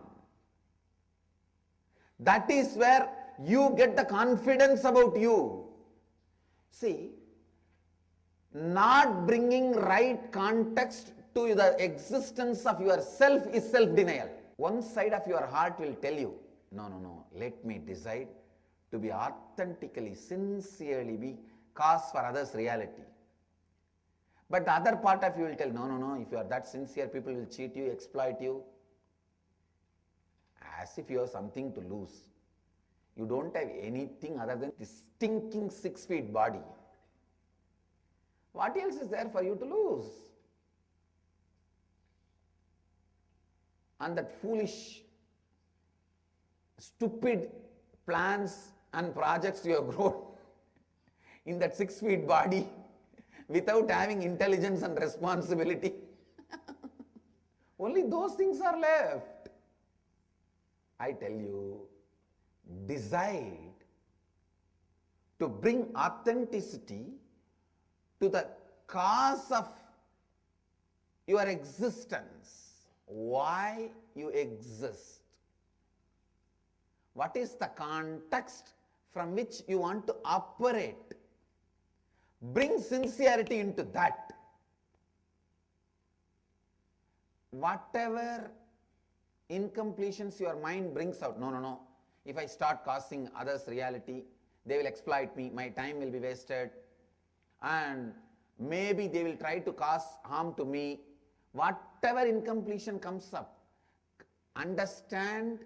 That is where you get the confidence about you. See, not bringing right context to the existence of yourself is self-denial. One side of your heart will tell you, no, no, no, let me decide to be authentically, sincerely be cause for others' reality. But the other part of you will tell, no, no, no, if you are that sincere, people will cheat you, exploit you. As if you have something to lose. You don't have anything other than this stinking 6 feet body. What else is there for you to lose? And that foolish, stupid plans and projects you have grown in that 6 feet body without having intelligence and responsibility. Only those things are left. I tell you, decide to bring authenticity to the cause of your existence. Why you exist? What is the context from which you want to operate? Bring sincerity into that. Whatever incompletions your mind brings out, no, no, no. If I start causing others reality, they will exploit me, my time will be wasted, and maybe they will try to cause harm to me. Whatever incompletion comes up, understand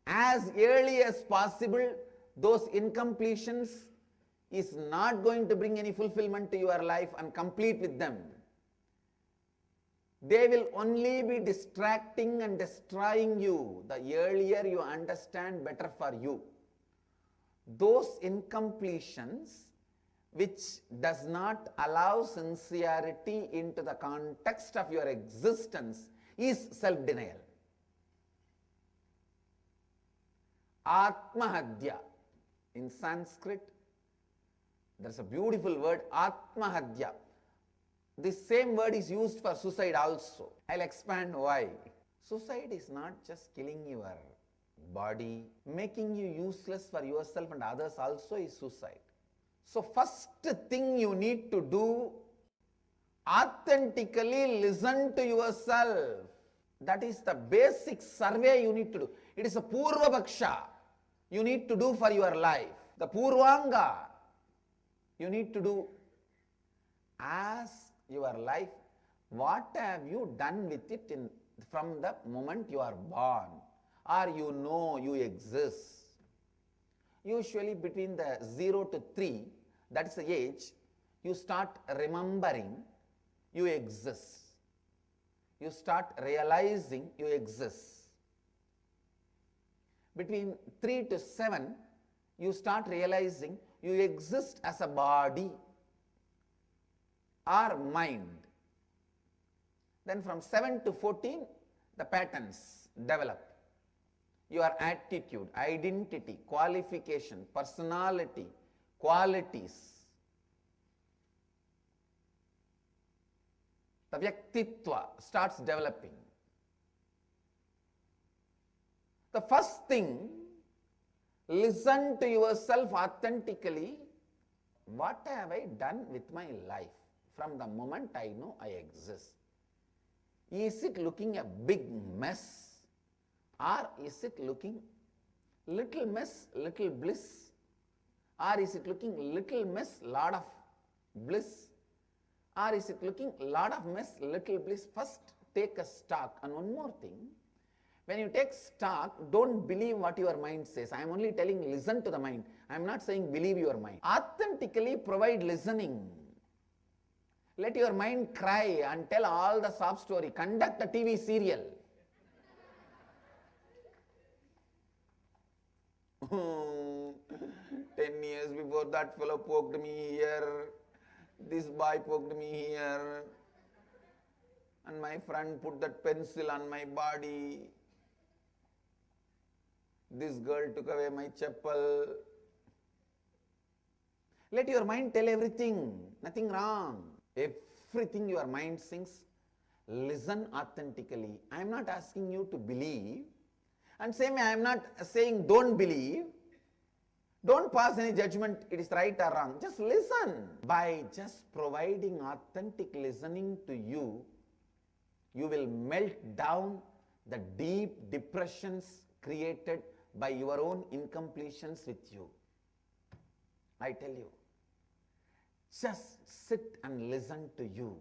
as early as possible those incompletions is not going to bring any fulfillment to your life, and complete with them. They will only be distracting and destroying you. The earlier you understand, better for you. Those incompletions which does not allow sincerity into the context of your existence is self-denial. Atmahadya. In Sanskrit, there's a beautiful word, Atmahadya. This same word is used for suicide also. I'll expand why. Suicide is not just killing your body, making you useless for yourself and others also is suicide. So first thing you need to do, authentically listen to yourself. That is the basic survey you need to do. It is a Purva Bhaksha you need to do for your life. The Purvanga you need to do. Ask your life, what have you done with it from the moment you are born, or you know you exist. Usually between the 0 to 3, that's the age, you start remembering you exist. You start realizing you exist. Between 3 to 7, you start realizing you exist as a body or mind. Then from 7 to 14, the patterns develop. Your attitude, identity, qualification, personality, qualities. The Vyaktitva starts developing. The first thing, listen to yourself authentically. What have I done with my life from the moment I know I exist? Is it looking a big mess, or is it looking little mess, little bliss, or is it looking little mess, lot of bliss, or is it looking lot of mess, little bliss? First take a stock. And one more thing, when you take stock, don't believe what your mind says. I am only telling listen to the mind. I am not saying believe your mind. Authentically provide listening. Let your mind cry and tell all the sob story. Conduct a TV serial. 10 years before, that fellow poked me here. This boy poked me here. and my friend put that pencil on my body. This girl took away my chappal. Let your mind tell everything, nothing wrong. Everything your mind sings, listen authentically. I am not asking you to believe, and same way I am not saying don't believe. Don't pass any judgment, it is right or wrong. Just listen. By just providing authentic listening to you, you will melt down the deep depressions created by your own incompletions with you. I tell you, just sit and listen to you.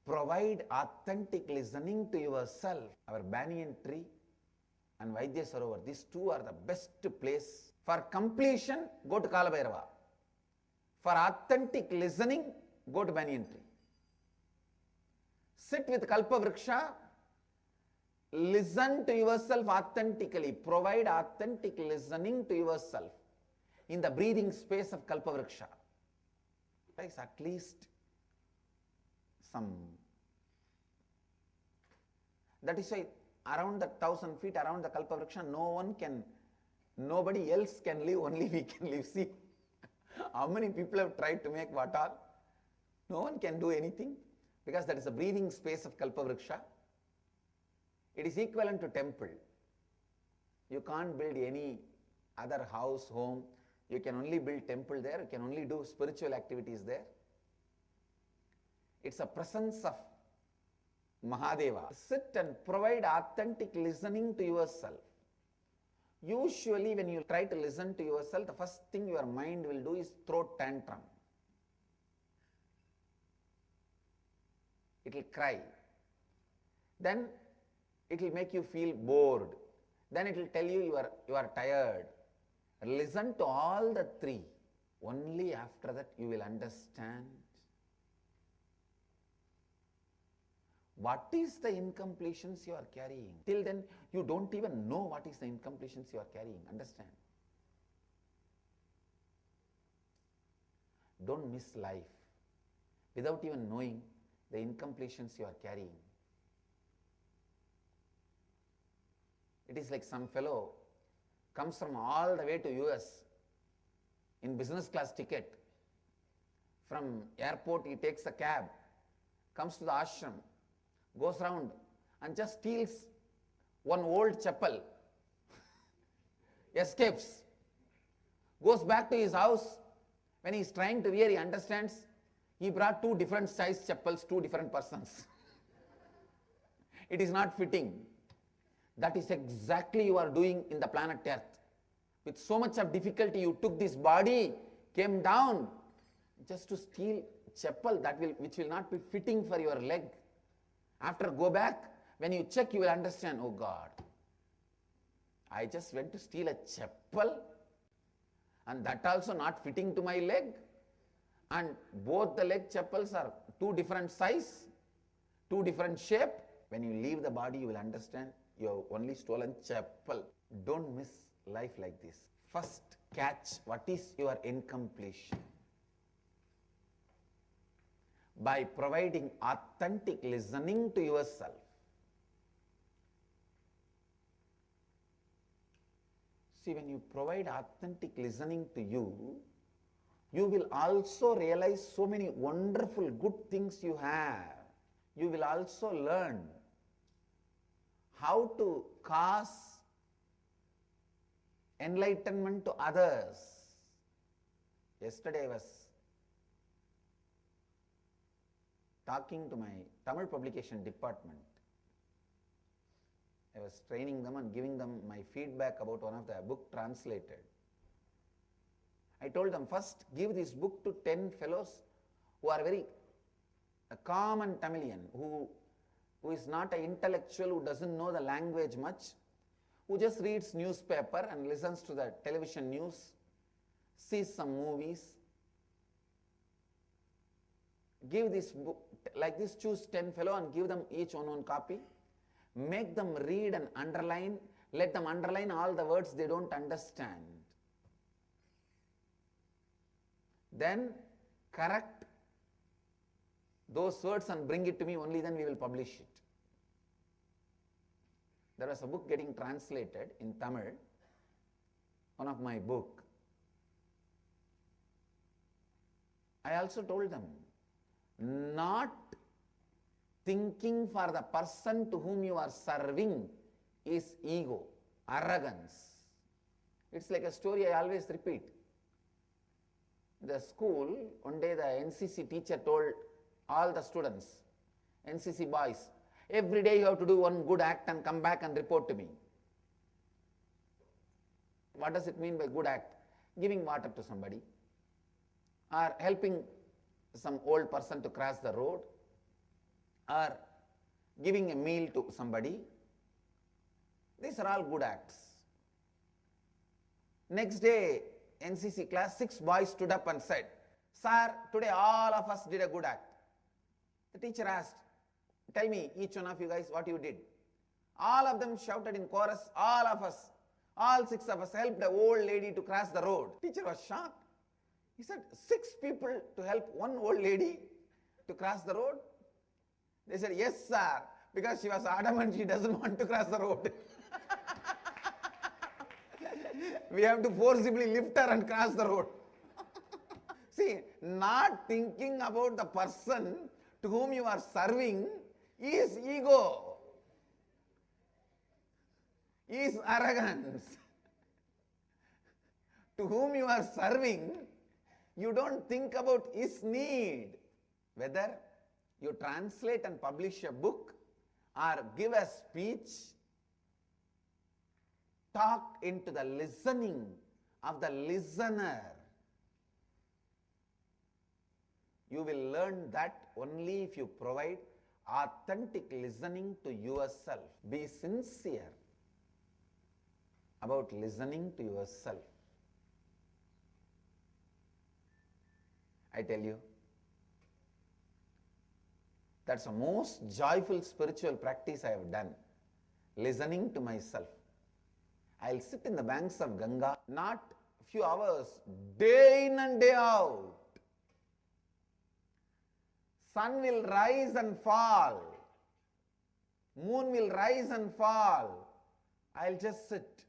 Provide authentic listening to yourself. Our banyan tree and Vaidya Sarovar, these two are the best place. For completion, go to Kalabhairava. For authentic listening, go to banyan tree. Sit with Kalpa Vriksha, listen to yourself authentically, provide authentic listening to yourself in the breathing space of Kalpa Vriksha. Takes at least some. That is why around the 1,000 feet around the Kalpa Vriksha, nobody else can live, only we can live. See, how many people have tried to make what all? No one can do anything, because that is the breathing space of Kalpa Vriksha. It is equivalent to temple. You can't build any other house, home. You can only build temple there. You can only do spiritual activities there. It's a presence of Mahadeva. Sit and provide authentic listening to yourself. Usually when you try to listen to yourself, the first thing your mind will do is throw tantrum. It will cry. Then it will make you feel bored. Then it will tell you you are tired. Listen to all the three. Only after that you will understand what is the incompletions you are carrying. Till then, you don't even know what is the incompletions you are carrying. Understand? Don't miss life without even knowing the incompletions you are carrying. It is like some fellow comes from all the way to US in business class ticket. From airport he takes a cab, comes to the ashram, goes round and just steals one old chapel, escapes, goes back to his house. When he is trying to wear, he understands he brought two different size chapels, two different persons. It is not fitting. That is exactly you are doing in the planet Earth. With so much of difficulty, you took this body, came down just to steal chapel which will not be fitting for your leg. After go back, when you check, you will understand, oh God, I just went to steal a chapel and that also not fitting to my leg, and both the leg chapels are two different size, two different shape. When you leave the body, you will understand you have only stolen chapel. Don't miss life like this. First catch what is your incompletion. By providing authentic listening to yourself. See, when you provide authentic listening to you, you will also realize so many wonderful good things you have. You will also learn how to cause enlightenment to others. Yesterday I was talking to my Tamil publication department. I was training them and giving them my feedback about one of the book translated. I told them, first give this book to 10 fellows who are very common Tamilian, who is not an intellectual, who doesn't know the language much, who just reads newspaper and listens to the television news, sees some movies. Give this book, like this, choose 10 fellow and give them each one copy. Make them read and underline. Let them underline all the words they don't understand. Then correct those words and bring it to me, only then we will publish it. There was a book getting translated in Tamil, one of my book. I also told them, not thinking for the person to whom you are serving is ego, arrogance. It's like a story I always repeat. In the school, one day the NCC teacher told all the students, NCC boys, every day you have to do one good act and come back and report to me. What does it mean by good act? Giving water to somebody, or helping some old person to cross the road, or giving a meal to somebody. These are all good acts. Next day, NCC class, 6 boys stood up and said, "Sir, today all of us did a good act." The teacher asked, "Tell me, each one of you guys, what you did." All of them shouted in chorus, "All of us, all 6 of us helped the old lady to cross the road." Teacher was shocked. He said, 6 people to help one old lady to cross the road? They said, "Yes, sir," because she was adamant she doesn't want to cross the road. We have to forcibly lift her and cross the road. See, not thinking about the person to whom you are serving is ego, is arrogance. To whom you are serving, you don't think about his need. Whether you translate and publish a book or give a speech, talk into the listening of the listener. You will learn that only if you provide authentic listening to yourself. Be sincere about listening to yourself. I tell you, that's the most joyful spiritual practice I have done. Listening to myself. I'll sit in the banks of Ganga, not a few hours, day in and day out. Sun will rise and fall. Moon will rise and fall. I'll just sit.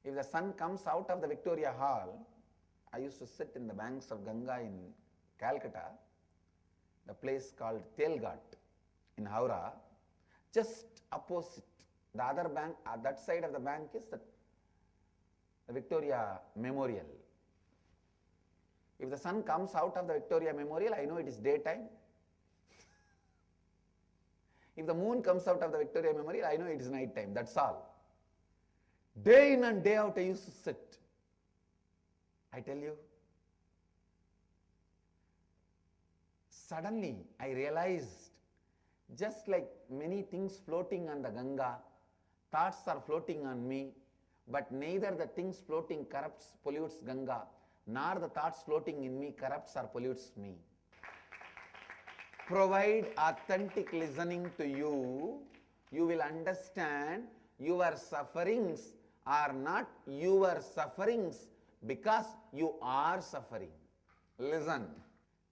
If the sun comes out of the Victoria Hall, I used to sit in the banks of Ganga in Calcutta, the place called Telghat in Howrah, just opposite. The other bank, that side of the bank is the Victoria Memorial. If the sun comes out of the Victoria Memorial, I know it is daytime. If the moon comes out of the Victoria Memorial, I know it is night time. That's all. Day in and day out I used to sit. I tell you, suddenly I realized, just like many things floating on the Ganga, thoughts are floating on me, but neither the things floating corrupts, pollutes Ganga, nor the thoughts floating in me corrupts or pollutes me. Provide authentic listening to you, you will understand your sufferings are not your sufferings because you are suffering. Listen.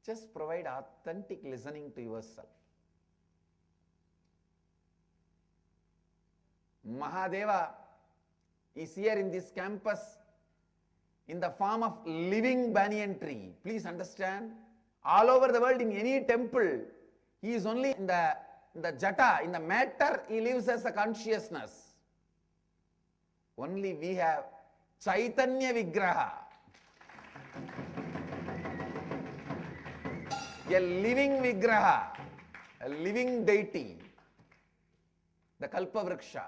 Just provide authentic listening to yourself. Mahadeva is here in this campus in the form of living banyan tree. Please understand. All over the world, in any temple, he is only in the jata, in the matter, he lives as a consciousness. Only we have Chaitanya Vigraha, a living Vigraha, a living deity, the Kalpavriksha.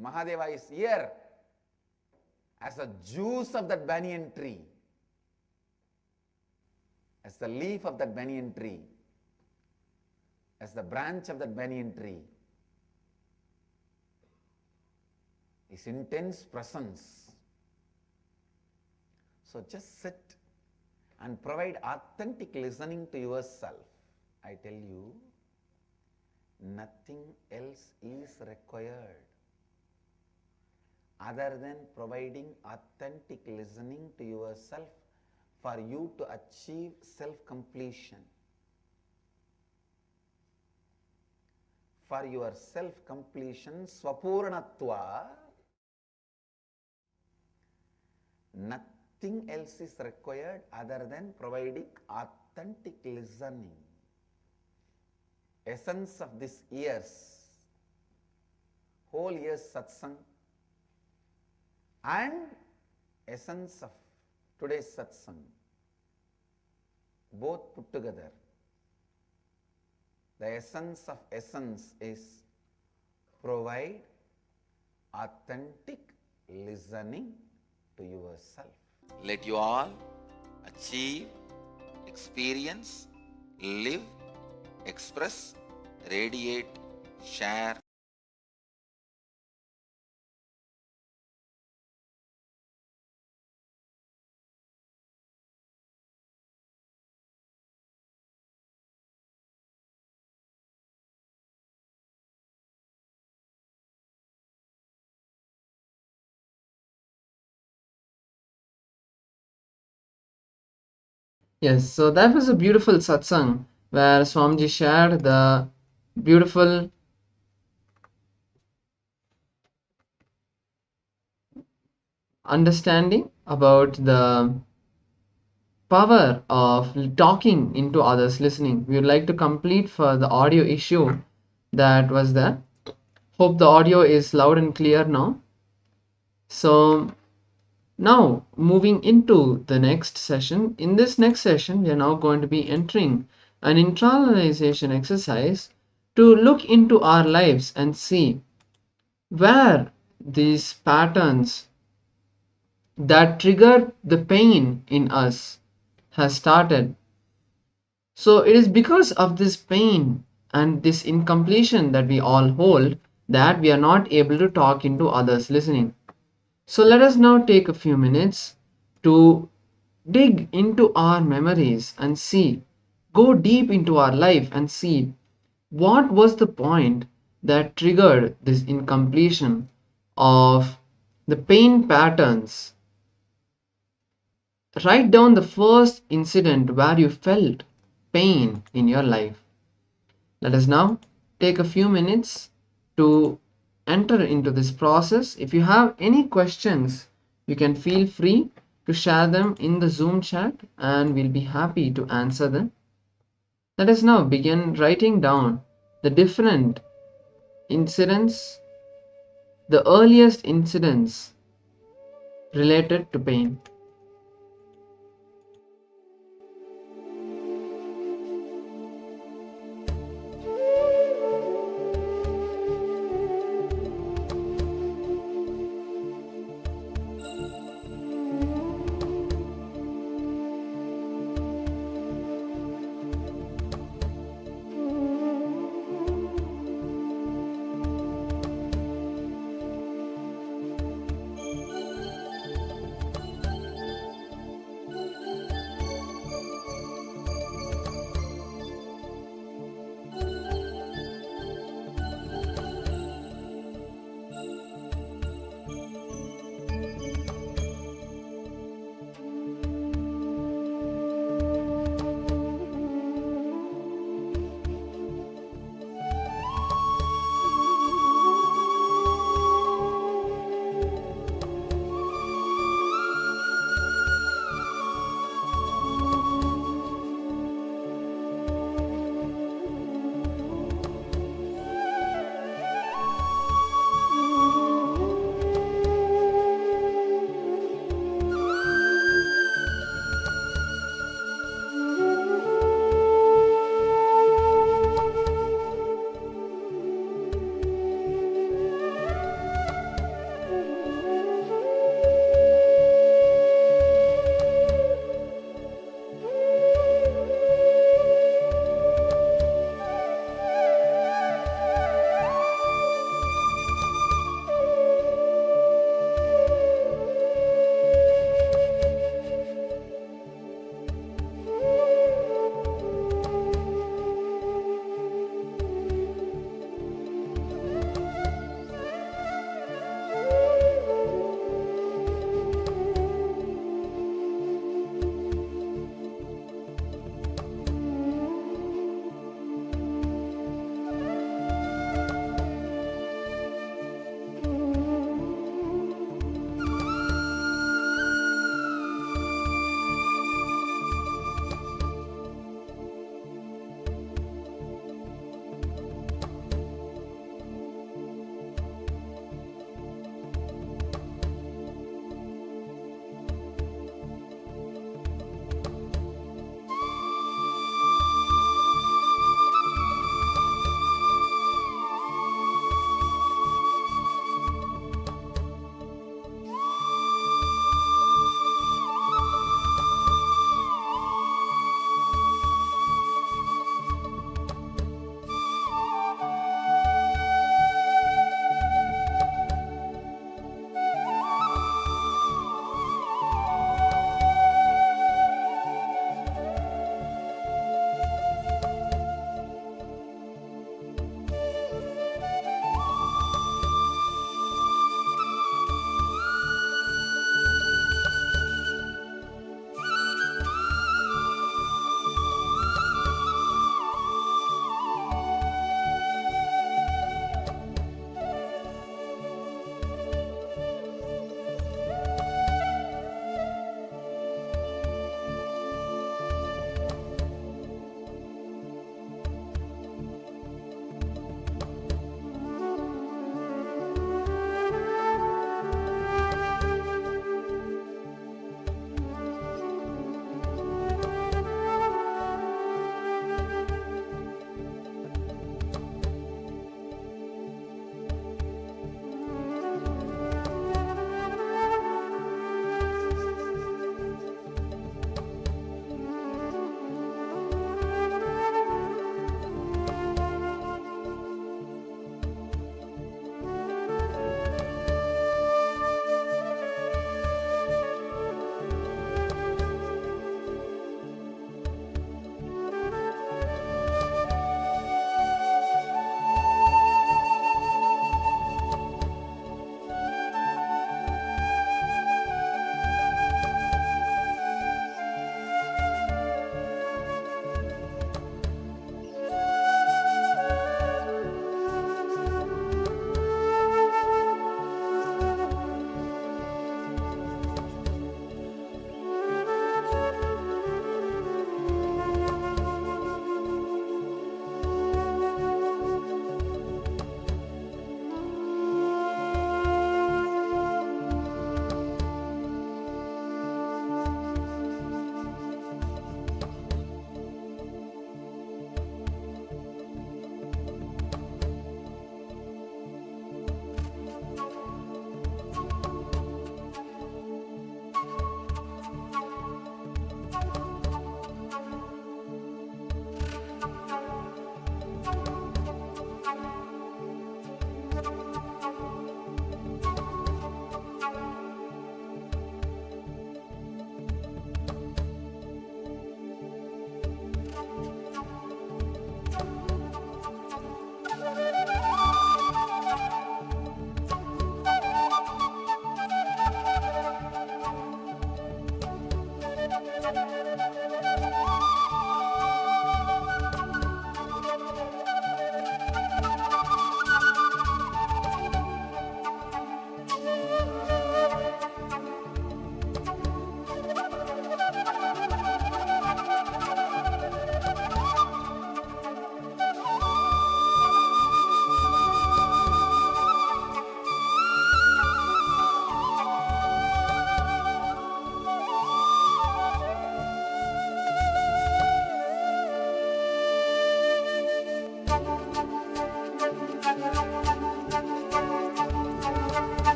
Mahadeva is here as a juice of that banyan tree, as the leaf of that banyan tree, as the branch of that banyan tree. His intense presence. So just sit and provide authentic listening to yourself. I tell you, nothing else is required other than providing authentic listening to yourself for you to achieve self-completion. for your self-completion, swapurnatva, nothing else is required other than providing authentic listening. Essence of this year's, whole year's satsang, and essence of today's satsang, both put together. The essence of essence is provide authentic listening to yourself. Let you all achieve, experience, live, express, radiate, share. Yes, so that was a beautiful satsang where Swamiji shared the beautiful understanding about the power of talking into others, listening. We would like to complete for the audio issue that was there. Hope the audio is loud and clear now. So now moving into the next session. In this next session, we are now going to be entering an internalization exercise to look into our lives and see where these patterns that trigger the pain in us has started. So it is because of this pain and this incompletion that we all hold that we are not able to talk into others listening. So let us now take a few minutes to dig into our memories and see, go deep into our life and see what was the point that triggered this incompletion of the pain patterns. Write down the first incident where you felt pain in your life. Let us now take a few minutes to enter into this process. If you have any questions, you can feel free to share them in the Zoom chat and we'll be happy to answer them. Let us now begin writing down the different incidents, the earliest incidents related to pain.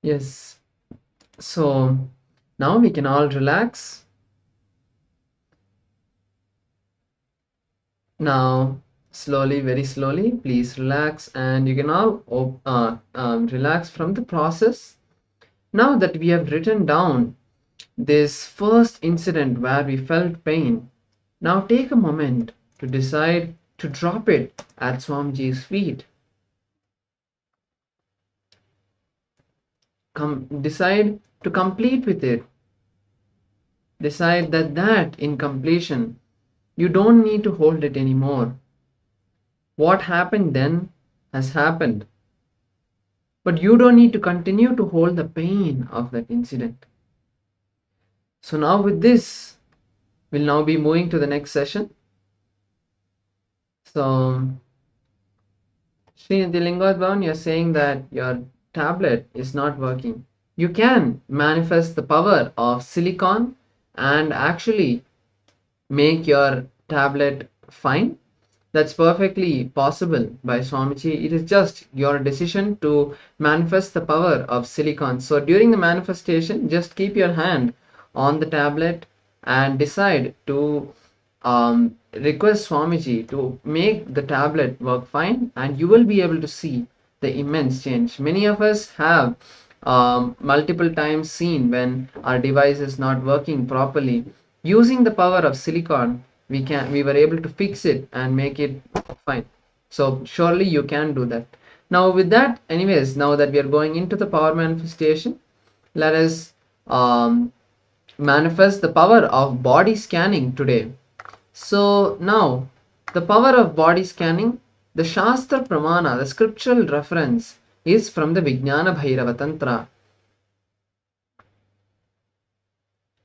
Yes. So now we can all relax. Now, slowly, very slowly, please relax, and you can all relax from the process. Now that we have written down this first incident where we felt pain, now take a moment to decide to drop it at Swamiji's feet. Decide to complete with it. Decide that in completion, you don't need to hold it anymore. What happened then has happened. But you don't need to continue to hold the pain of that incident. So now with this, we'll now be moving to the next session. So, Srinidhi Lingodhavan, you're saying that your tablet is not working. You can manifest the power of silicon and actually make your tablet fine. That's perfectly possible by Swamiji. It is just your decision to manifest the power of silicon. So during the manifestation, just keep your hand on the tablet and decide to request Swamiji to make the tablet work fine, and you will be able to see the immense change. Many of us have multiple times seen when our device is not working properly. Using the power of silicon, we were able to fix it and make it fine. So surely you can do that. Now with that, anyways, now that we are going into the power manifestation, let us manifest the power of body scanning today. So now the power of body scanning, the Shastra Pramana, the scriptural reference is from the Vijnana Bhairava Tantra.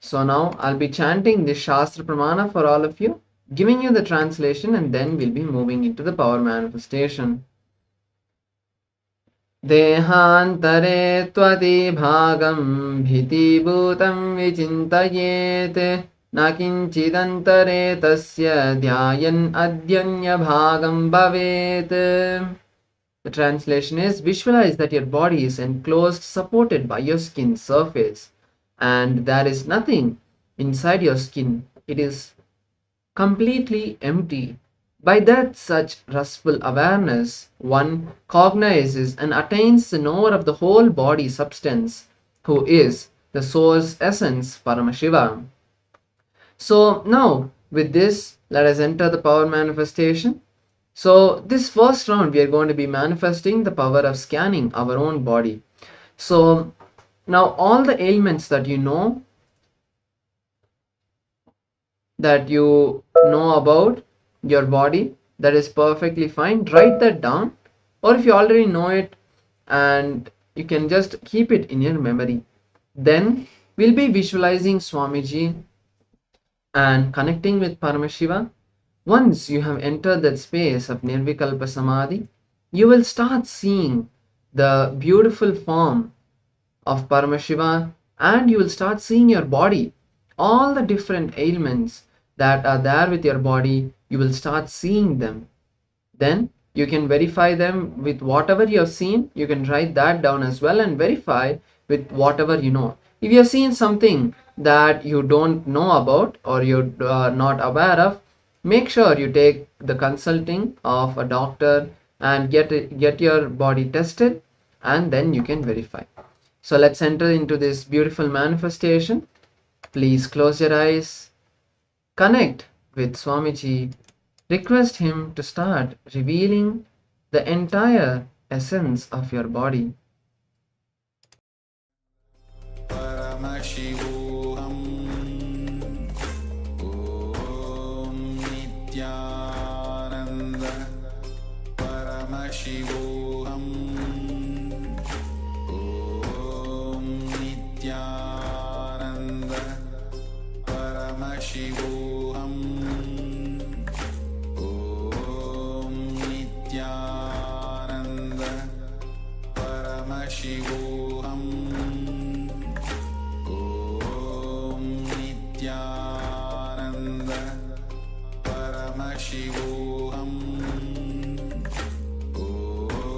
So now I'll be chanting this Shastra Pramana for all of you, giving you the translation, and then we'll be moving into the power manifestation. Dehantare tvati bhagam bhiti bhutam vichintayet nakinchidantare tasya dhyayan adyanya bhagam bhavet. The translation is: visualize that your body is enclosed, supported by your skin surface, and there is nothing inside your skin. It is completely empty. By that such restful awareness, one cognizes and attains the knower of the whole body substance, who is the source essence Paramashiva. So now with this, let us enter the power manifestation. So this first round, we are going to be manifesting the power of scanning our own body. So now all the ailments that you know about your body, that is perfectly fine. Write that down, or if you already know it, and you can just keep it in your memory. Then we'll be visualizing Swamiji and connecting with Paramashiva. Once you have entered that space of Nirvikalpa Samadhi, you will start seeing the beautiful form of Paramashiva, and you will start seeing your body. All the different ailments that are there with your body, you will start seeing them. Then you can verify them with whatever you have seen. You can write that down as well and verify with whatever you know. If you have seen something that you don't know about or you are not aware of, make sure you take the consulting of a doctor and get your body tested, and then you can verify. So let's enter into this beautiful manifestation. Please close your eyes, connect with Swamiji, request him to start revealing the entire essence of your body. Paramashivoham Om Nityananda Paramashivoham Om Nityananda Paramashivoham Om Nityananda Paramashivoham Om Nityananda Paramashivoham Om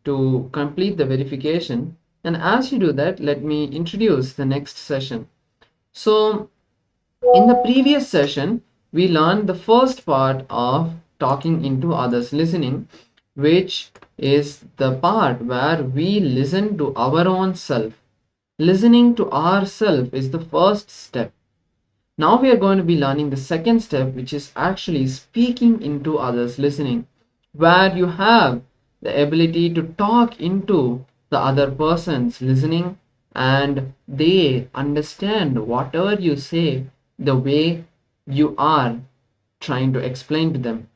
to complete the verification. And as you do that, let me introduce the next session. So in the previous session, we learned the first part of talking into others listening, which is the part where we listen to our own self. Listening to ourself is the first step. Now we are going to be learning the second step, which is actually speaking into others listening, where you have the ability to talk into the other person's listening and they understand whatever you say the way you are trying to explain to them.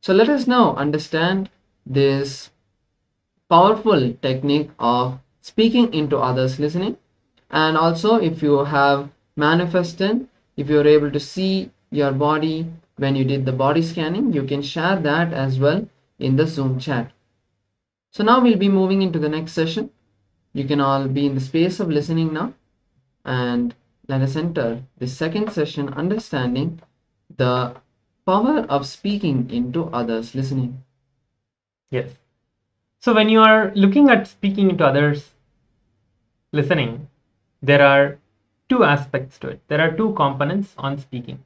So let us now understand this powerful technique of speaking into others listening. And also, if you have manifested, if you're able to see your body when you did the body scanning, you can share that as well in the Zoom chat. So now we'll be moving into the next session. You can all be in the space of listening now, and let us enter the second session, understanding the power of speaking into others listening. Yes. So when you are looking at speaking into others listening, there are two aspects to it. There are two components on speaking.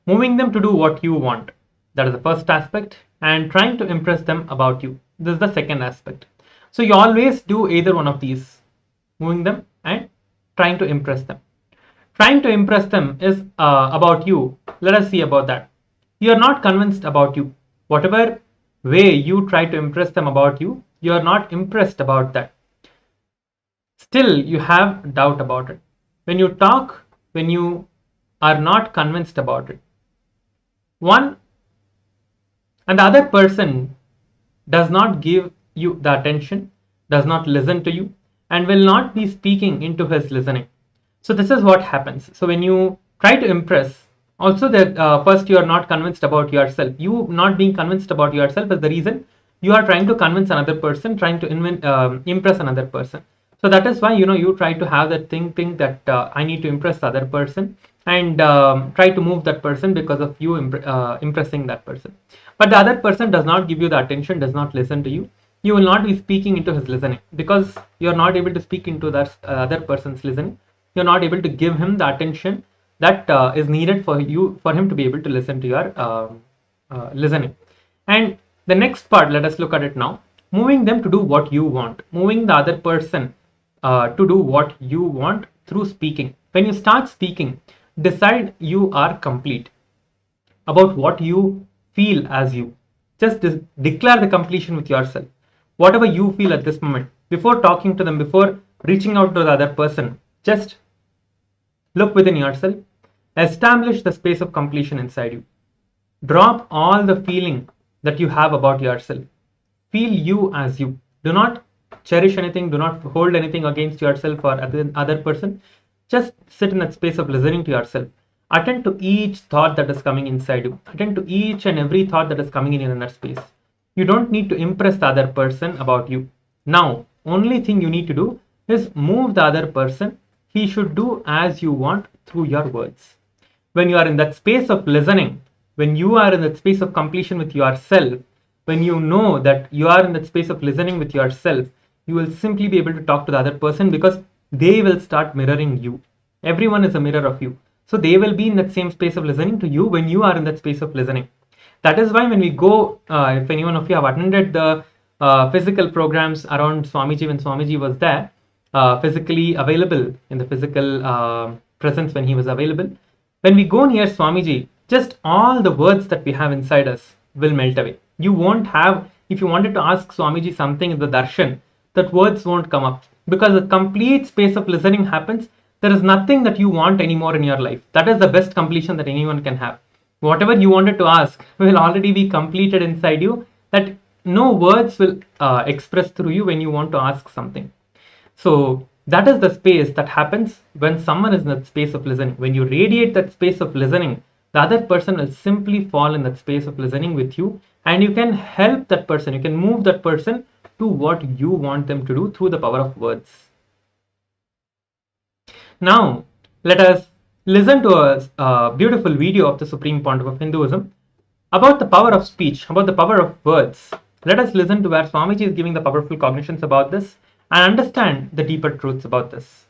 Moving them to do what you want, that is the first aspect, and trying to impress them about you, this is the second aspect. So you always do either one of these, moving them and trying to impress them. Trying to impress them is about you. Let us see about that. You are not convinced about you. Whatever way you try to impress them about you, you are not impressed about that. Still, you have doubt about it. When you talk, when you are not convinced about it, one and the other person does not give you the attention, does not listen to you, and will not be speaking into his listening. So this is what happens. So when you try to impress, also that first you are not convinced about yourself. You not being convinced about yourself is the reason you are trying to convince another person, trying to impress another person. So that is why you try to have that think that I need to impress the other person, and try to move that person because of you impressing that person. But the other person does not give you the attention, does not listen to you. You will not be speaking into his listening because you are not able to speak into that other person's listening. You are not able to give him the attention that is needed for him to be able to listen to your listening. And the next part, let us look at it now. Moving them to do what you want, moving the other person to do what you want through speaking. When you start speaking, decide you are complete about what you feel as you. Just declare the completion with yourself. Whatever you feel at this moment, before talking to them, before reaching out to the other person, just look within yourself, establish the space of completion inside you. Drop all the feeling that you have about yourself. Feel you as you. Do not cherish anything, do not hold anything against yourself or other person. Just sit in that space of listening to yourself. Attend to each thought that is coming inside you. Attend to each and every thought that is coming in your inner space. You don't need to impress the other person about you. Now, only thing you need to do is move the other person. He should do as you want through your words. When you are in that space of listening, when you are in that space of completion with yourself, when you know that you are in that space of listening with yourself, you will simply be able to talk to the other person because they will start mirroring you. Everyone is a mirror of you. So they will be in that same space of listening to you when you are in that space of listening. That is why when we go, if any one of you have attended the physical programs around Swamiji, when Swamiji was there, physically available, in the physical presence when he was available, when we go near Swamiji, just all the words that we have inside us will melt away. You won't have, if you wanted to ask Swamiji something in the darshan, that words won't come up because the complete space of listening happens. There is nothing that you want anymore in your life. That is the best completion that anyone can have. Whatever you wanted to ask will already be completed inside you, that no words will express through you when you want to ask something. So that is the space that happens when someone is in that space of listening. When you radiate that space of listening, the other person will simply fall in that space of listening with you, and you can help that person, you can move that person to what you want them to do through the power of words. Now, let us listen to a beautiful video of the Supreme Pontiff of Hinduism about the power of speech, about the power of words, Let us listen to where Swamiji is giving the powerful cognitions about this and understand the deeper truths about this.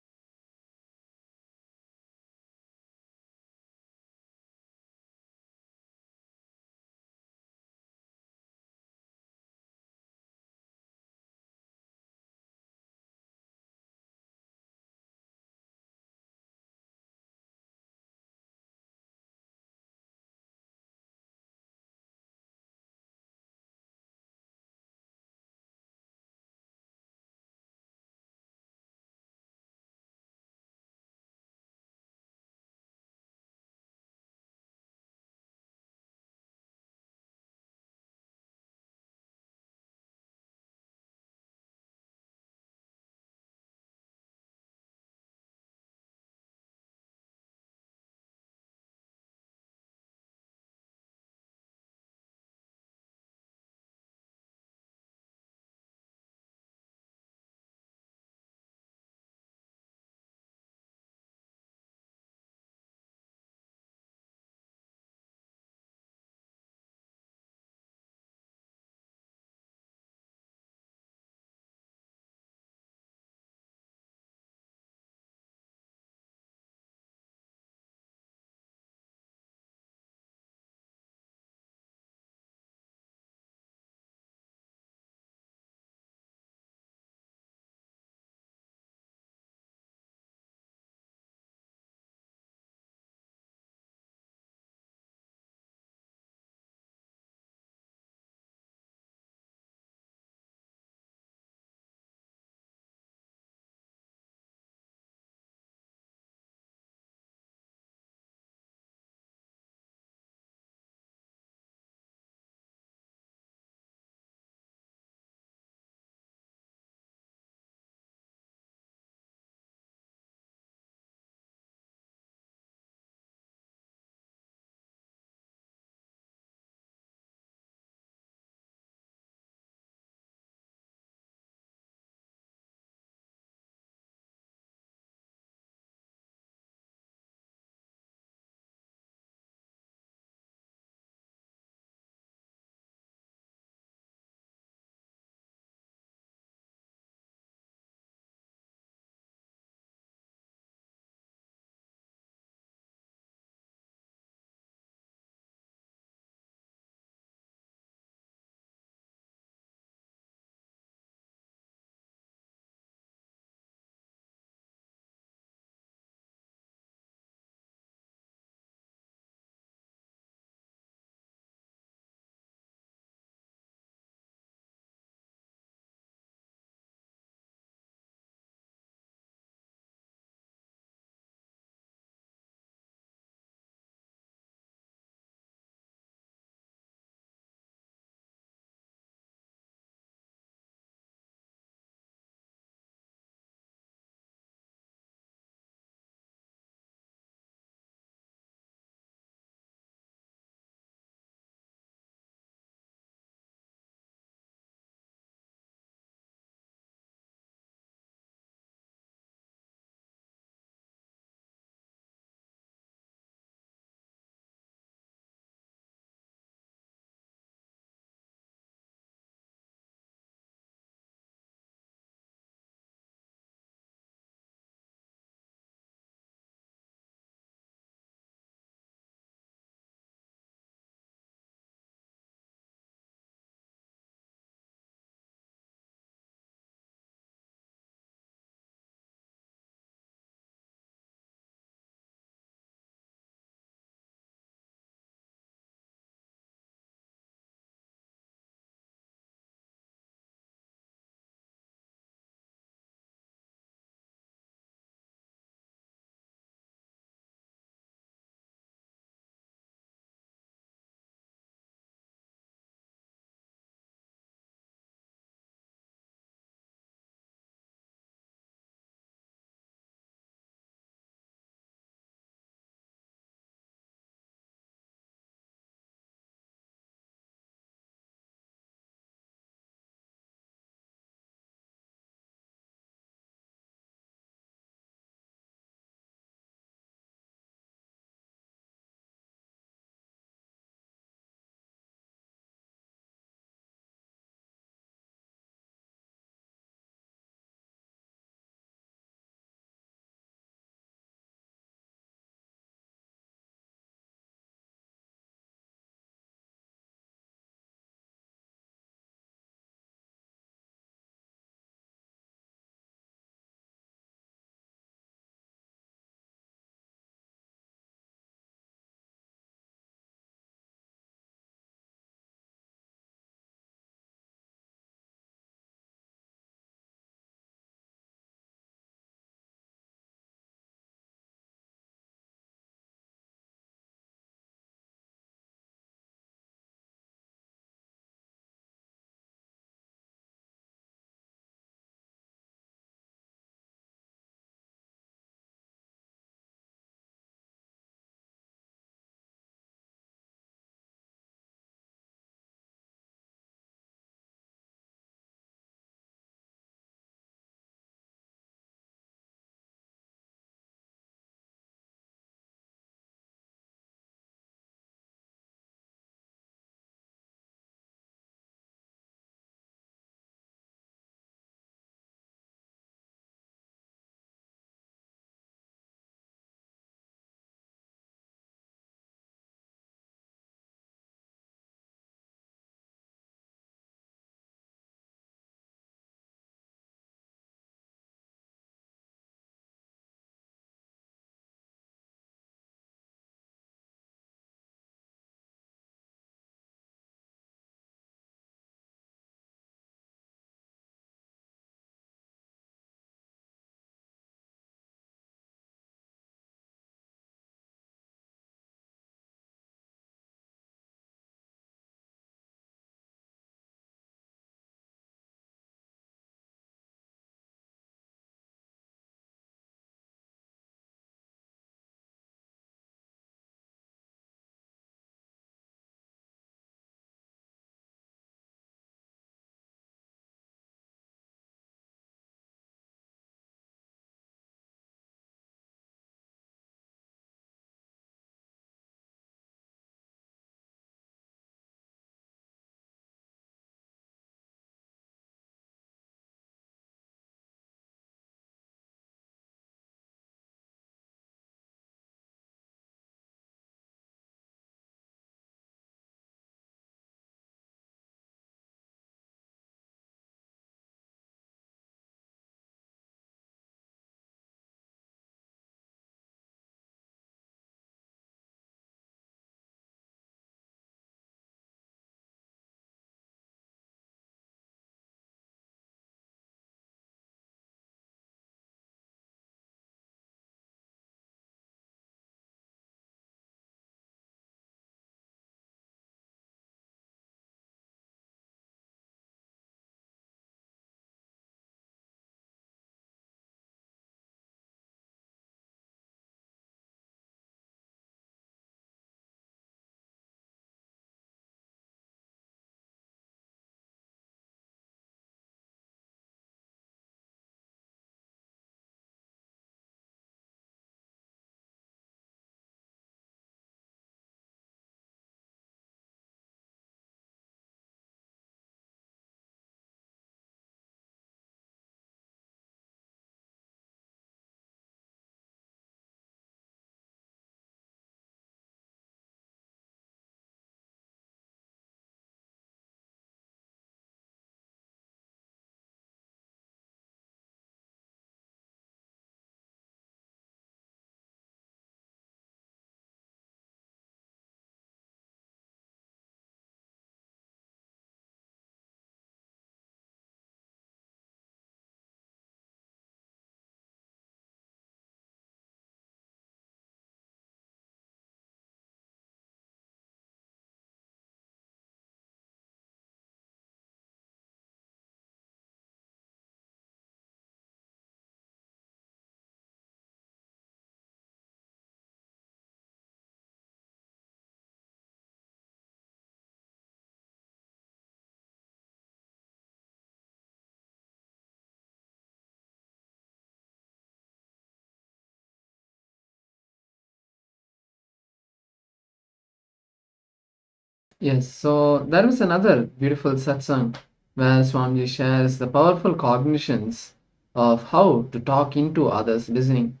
Yes, so that was another beautiful satsang where Swamiji shares the powerful cognitions of how to talk into others listening.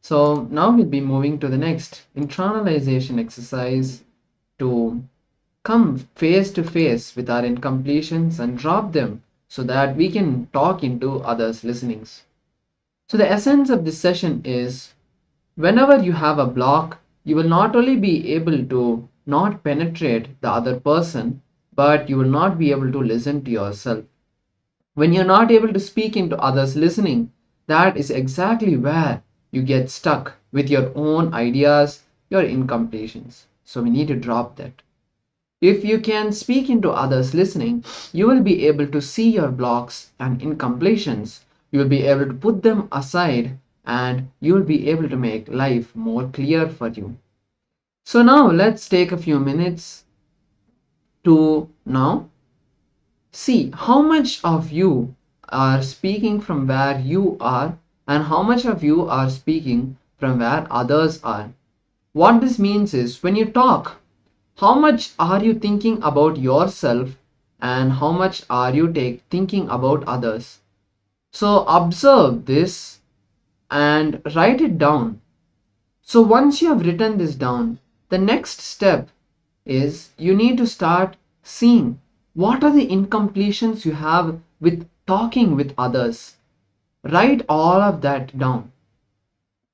So now we'll be moving to the next internalization exercise to come face to face with our incompletions and drop them so that we can talk into others' listenings. So the essence of this session is whenever you have a block, you will not only be able to not penetrate the other person, but you will not be able to listen to yourself. When you're not able to speak into others listening, that is exactly where you get stuck with your own ideas, your incompletions. So we need to drop that. If you can speak into others listening, you will be able to see your blocks and incompletions. You will be able to put them aside and you will be able to make life more clear for you. So now let's take a few minutes to now see how much of you are speaking from where you are and how much of you are speaking from where others are. What this means is when you talk, how much are you thinking about yourself and how much are you thinking about others? So observe this and write it down. So once you have written this down, the next step is you need to start seeing what are the incompletions you have with talking with others. Write all of that down.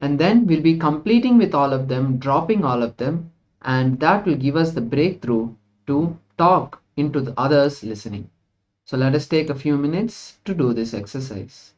And then we'll be completing with all of them, dropping all of them, and that will give us the breakthrough to talk into the others listening. So let us take a few minutes to do this exercise.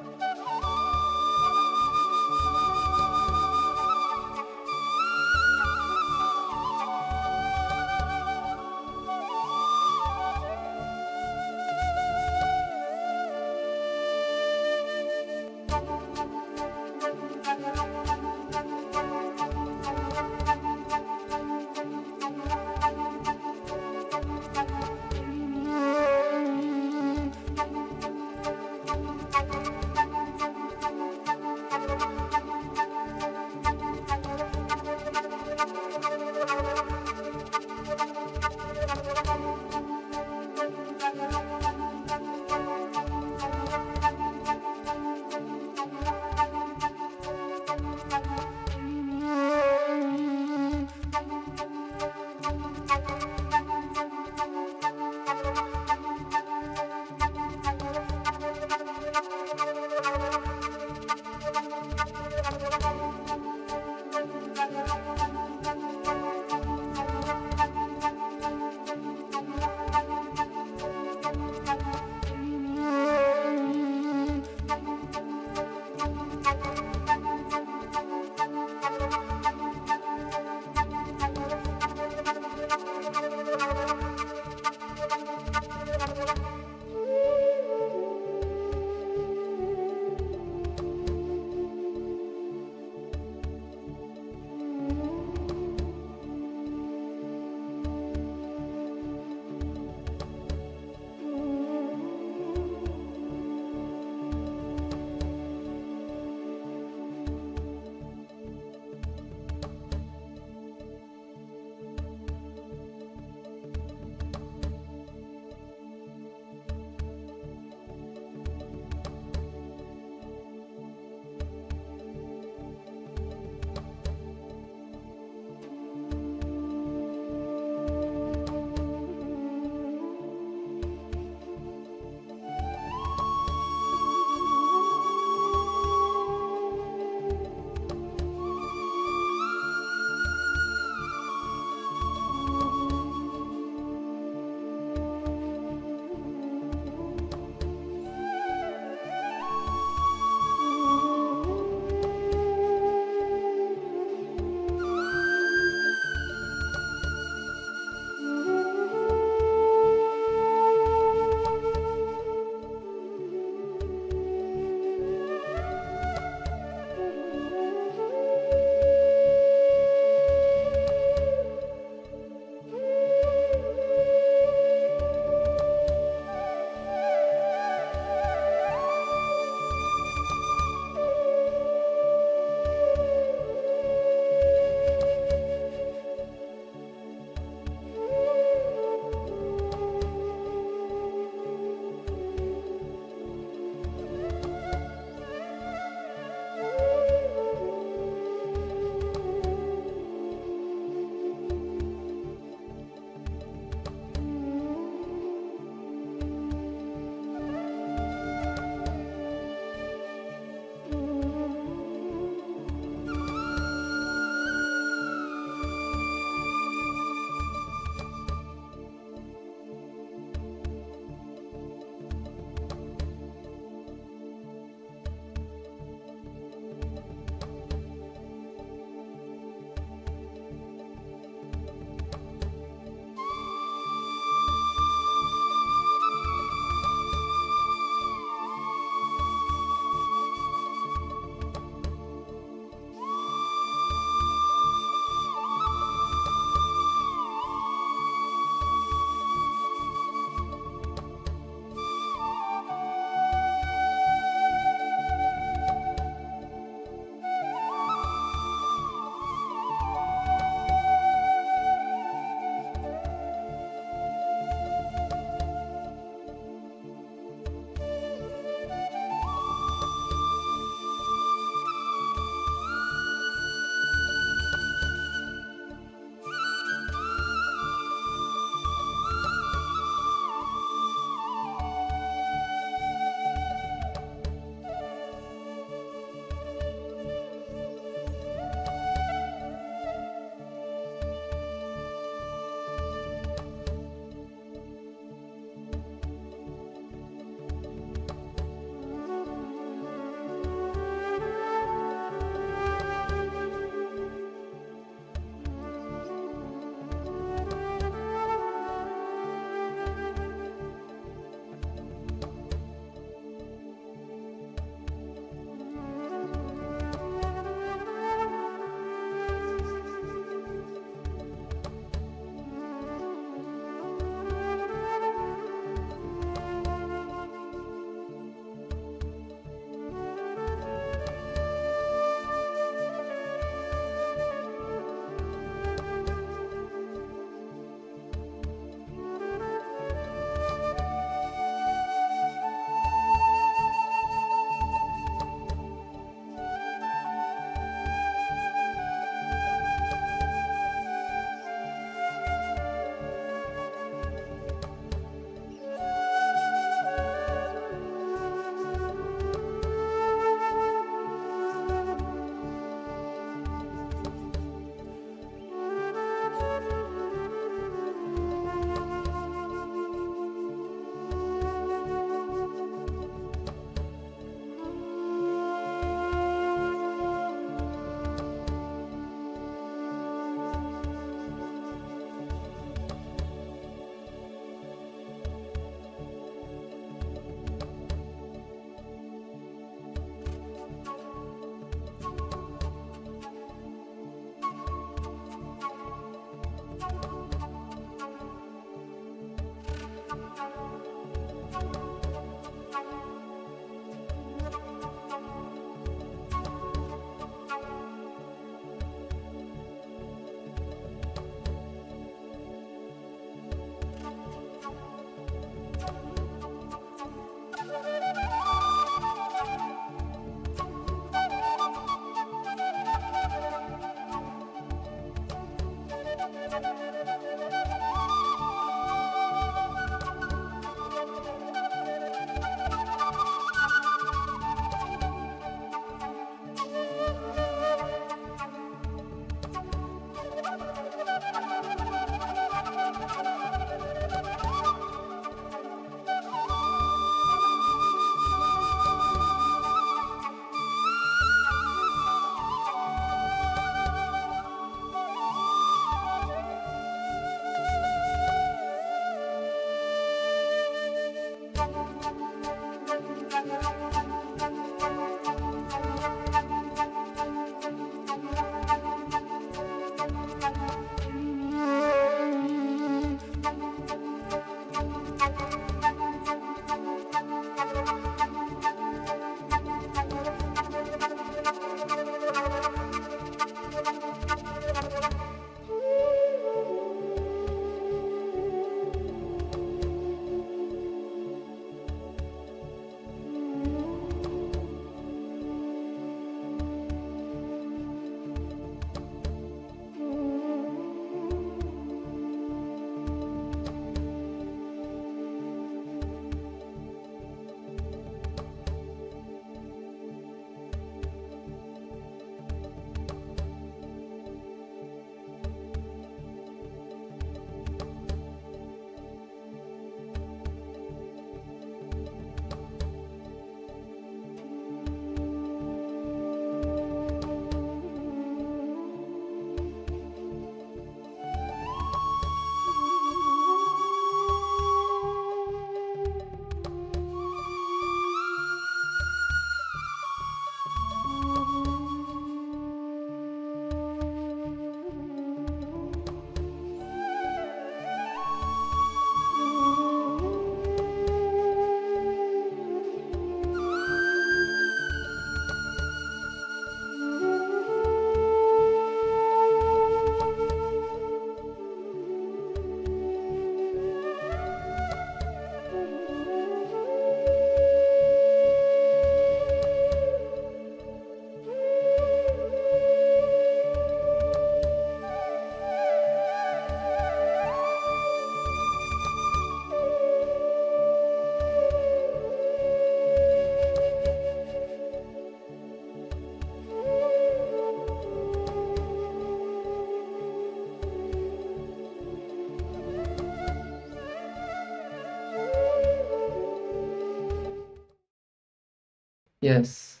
Yes.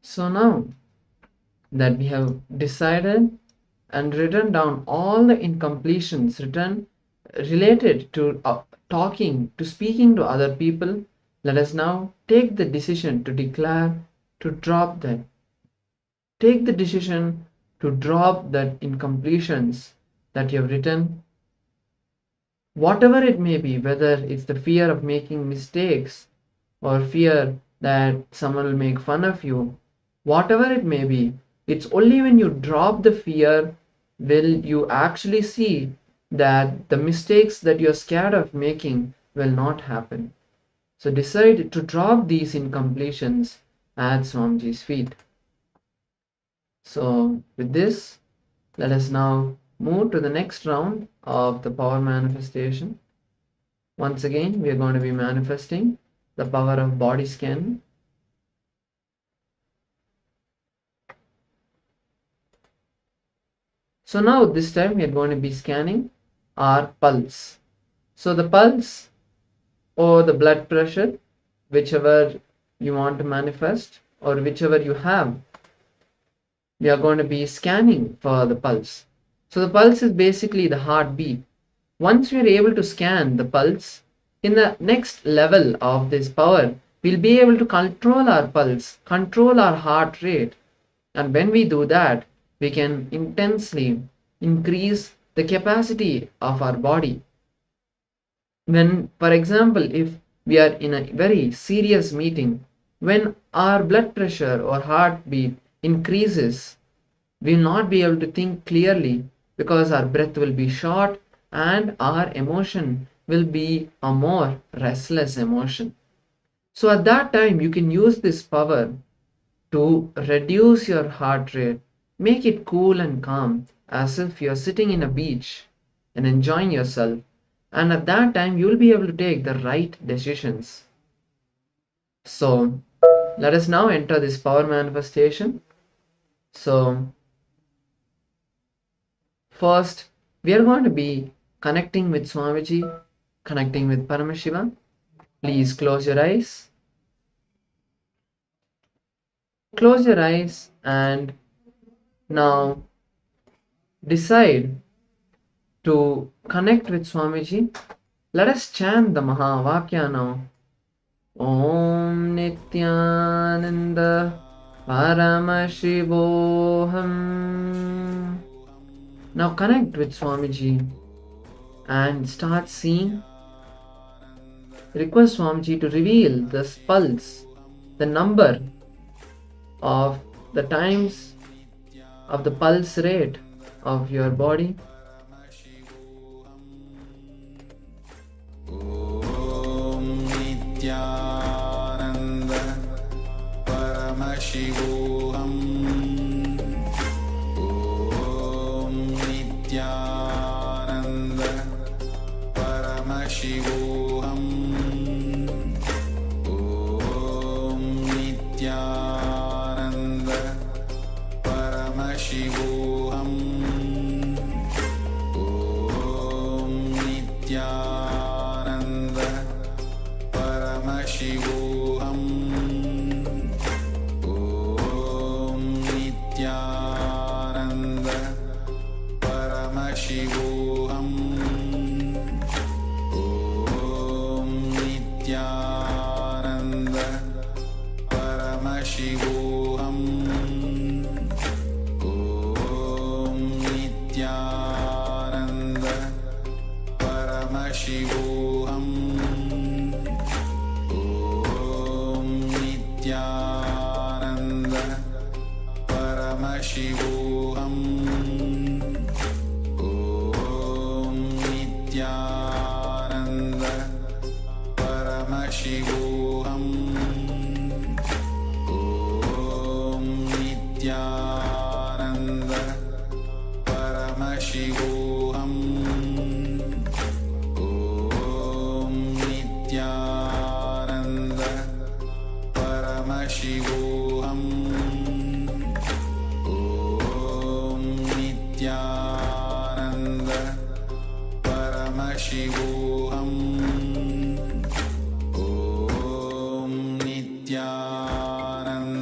So now that we have decided and written down all the incompletions written related to speaking to other people, let us now take the decision to declare to drop them. Take the decision to drop that incompletions that you have written, whatever it may be, whether it's the fear of making mistakes or fear that someone will make fun of you, whatever it may be, it's only when you drop the fear will you actually see that the mistakes that you're scared of making will not happen. So decide to drop these incompletions at Swamiji's feet. So with this, let us now move to the next round of the power manifestation. Once again, we are going to be manifesting the power of body scan. So now this time we are going to be scanning our pulse. So the pulse or the blood pressure, whichever you want to manifest or whichever you have, we are going to be scanning for the pulse. So the pulse is basically the heartbeat. Once we are able to scan the pulse, in the next level of this power, we'll be able to control our pulse, control our heart rate. And when we do that, we can intensely increase the capacity of our body. When, for example, if we are in a very serious meeting, when our blood pressure or heartbeat increases, we will not be able to think clearly because our breath will be short and our emotion will be a more restless emotion. So at that time, you can use this power to reduce your heart rate, make it cool and calm, as if you're sitting in a beach and enjoying yourself. And at that time, you'll be able to take the right decisions. So let us now enter this power manifestation. So first, we are going to be connecting with Swamiji, connecting with Paramashiva. Please close your eyes. Close your eyes and now decide to connect with Swamiji. Let us chant the Mahavakya now. Om Nityananda Paramashivoham. Now connect with Swamiji and start seeing. Request Swamiji to reveal the pulse, the number of the times of the pulse rate of your body. Om Nityananda Paramashivoham. Om Nityananda Paramashivoham. Om Nityananda Paramashivoham. Om Nityananda Paramashivoham. Om Nityananda Paramashivoham. Om Nityananda Paramashivoham. Om Nityananda Paramashivoham. Om Nityananda Paramashivoham. Om Nityananda Paramashivoham. Om Nityananda Paramashivoham. Om Nityananda Paramashivoham. Om Nityananda Paramashivoham. Om Nityananda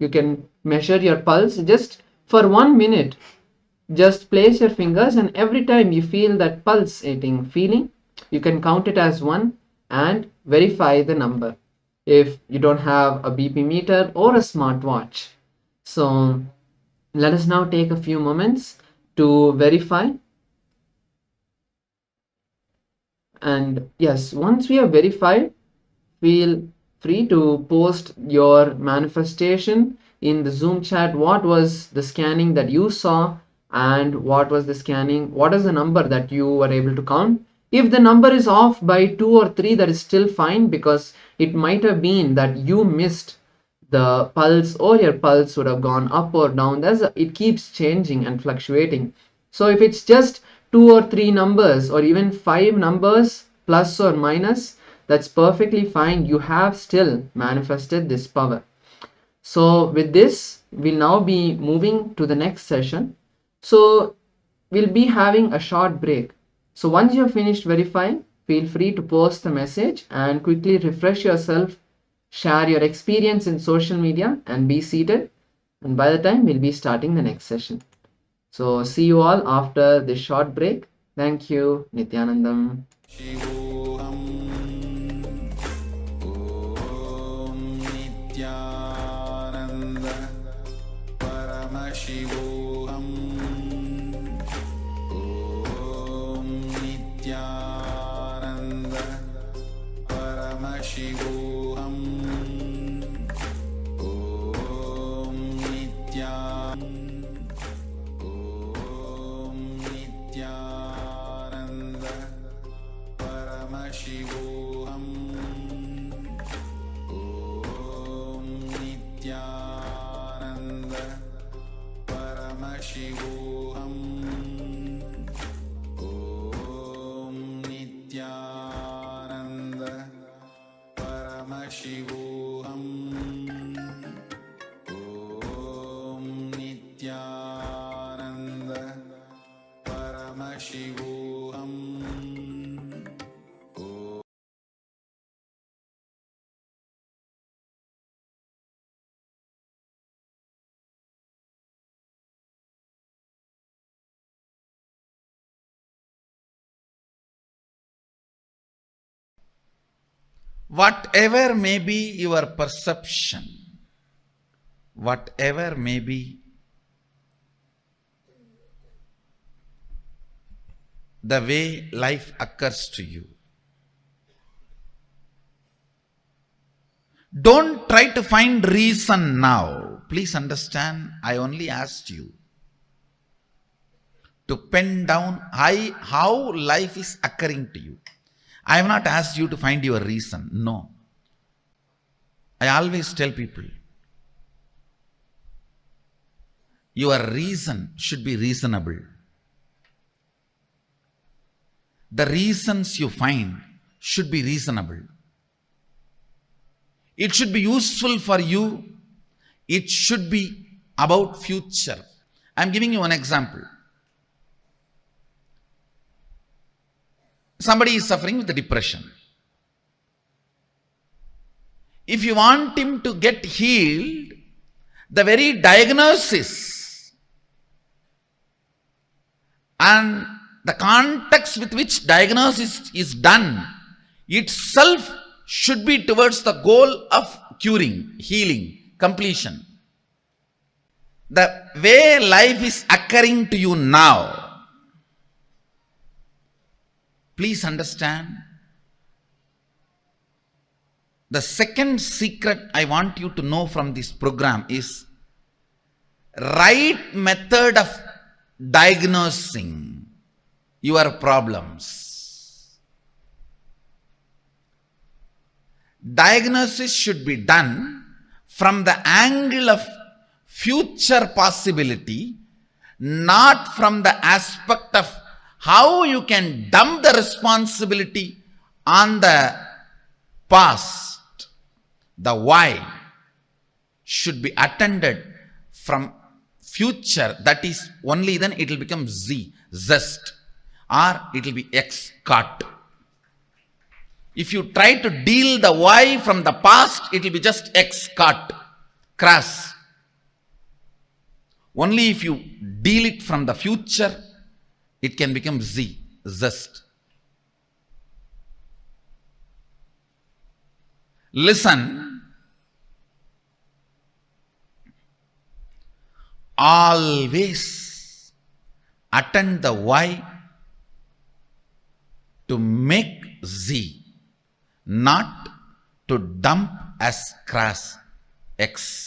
You can measure your pulse just for 1 minute. Just place your fingers, and every time you feel that pulsating feeling, you can count it as 1 and verify the number if you don't have a BP meter or a smartwatch. So let us now take a few moments to verify. And yes, once we have verified, feel free to post your manifestation in the Zoom chat. What was the scanning that you saw, and what was the scanning? What is the number that you were able to count? If the number is off by 2 or 3, that is still fine, because it might have been that you missed the pulse, or your pulse would have gone up or down. It keeps changing and fluctuating. So if it's just 2 or 3 numbers, or even 5 numbers plus or minus, that's perfectly fine. You have still manifested this power. So with this, we'll now be moving to the next session. So we'll be having a short break. So once you have finished verifying, feel free to post the message and quickly refresh yourself, share your experience in social media, and be seated. And by the time, we'll be starting the next session. So see you all after this short break. Thank you. Nityanandam. Shivoham Om Nityananda Paramashivoham Om Nityananda Paramashivoham Om Nityananda Om Nityananda Paramashivoham Om Nityananda Paramashivoham Om Nityananda Paramashivoham Om Nityananda Paramashivoham. Whatever may be your perception, whatever may be the way life occurs to you, don't try to find reason now. Please understand, I only asked you to pen down how life is occurring to you. I have not asked you to find your reason. No. I always tell people, your reason should be reasonable. The reasons you find should be reasonable. It should be useful for you. It should be about future. I am giving you an example. Somebody is suffering with depression. If you want him to get healed, the very diagnosis and the context with which diagnosis is done itself should be towards the goal of curing, healing, completion. The way life is occurring to you now, please understand, the second secret I want you to know from this program is right method of diagnosing your problems. Diagnosis should be done from the angle of future possibility, not from the aspect of how you can dump the responsibility on the past. The why should be attended from future. That is, only then it will become zest, or it will be X cut. If you try to deal the why from the past, it will be just X cut, crass. Only if you deal it from the future, it can become zest. Listen. Always attend the why to make Z, not to dump as crass X.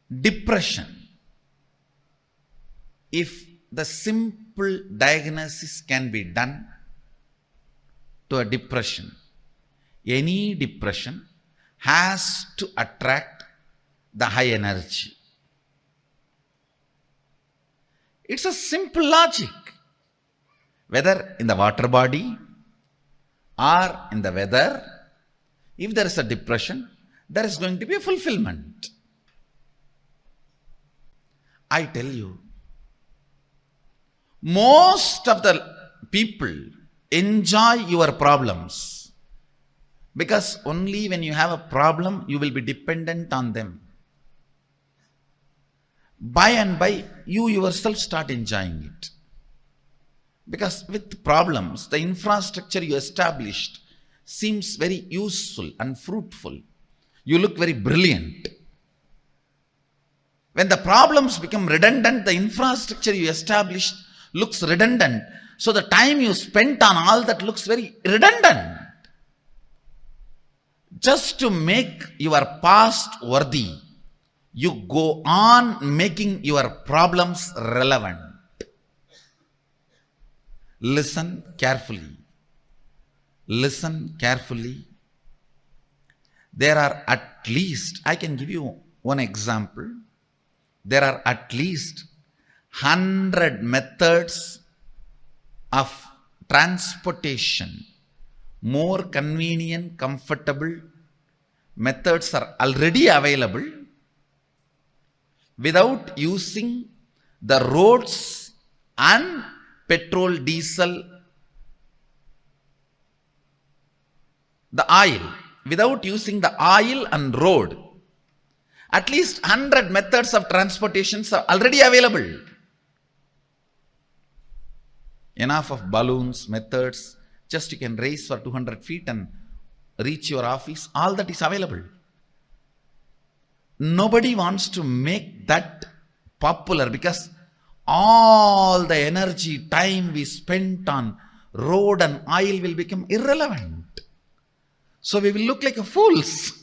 Depression. If the simple diagnosis can be done to a depression, any depression has to attract the high energy. It's a simple logic. Whether in the water body or in the weather, if there is a depression, there is going to be a fulfillment. I tell you, most of the people enjoy your problems because only when you have a problem, you will be dependent on them. By and by, you yourself start enjoying it. Because with problems, the infrastructure you established seems very useful and fruitful. You look very brilliant. When the problems become redundant, the infrastructure you established looks redundant. So the time you spent on all that looks very redundant. Just to make your past worthy, you go on making your problems relevant. Listen carefully. Listen carefully. There are at least, I can give you one example. There are at least 100 methods of transportation. More convenient, comfortable methods are already available without using the roads and petrol, diesel, the oil. Without using the oil and road. At least 100 methods of transportations are already available. Enough of balloons, methods, just you can race for 200 feet and reach your office. All that is available. Nobody wants to make that popular because all the energy, time we spent on road and oil will become irrelevant. So we will look like fools.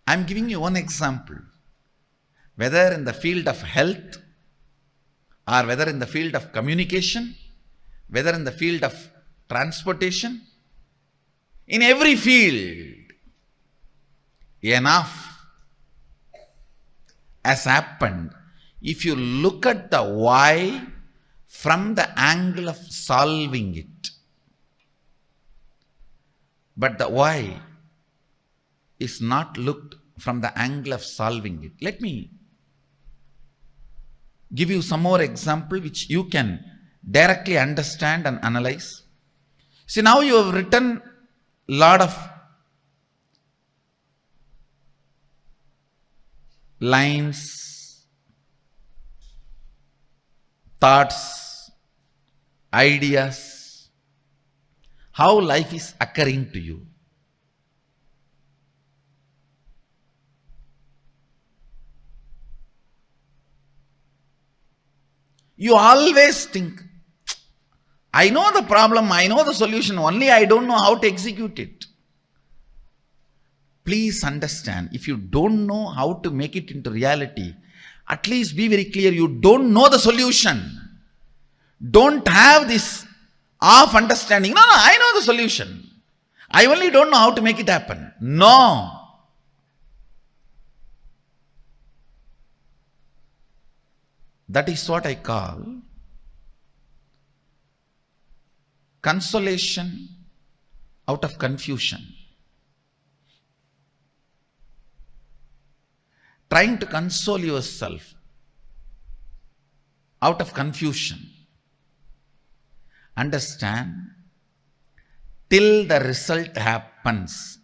I am giving you one example. Whether in the field of health, or whether in the field of communication, whether in the field of transportation, in every field, enough has happened. If you look at the why from the angle of solving it, but the why is not looked from the angle of solving it. Let me give you some more example which you can directly understand and analyze. See, now you have written a lot of lines, thoughts, ideas, how life is occurring to you. You always think, I know the problem, I know the solution, only I don't know how to execute it. Please understand, if you don't know how to make it into reality, at least be very clear, you don't know the solution. Don't have this half understanding. No, I know the solution. I only don't know how to make it happen. No. That is what I call consolation out of confusion. Trying to console yourself out of confusion. Understand, till the result happens,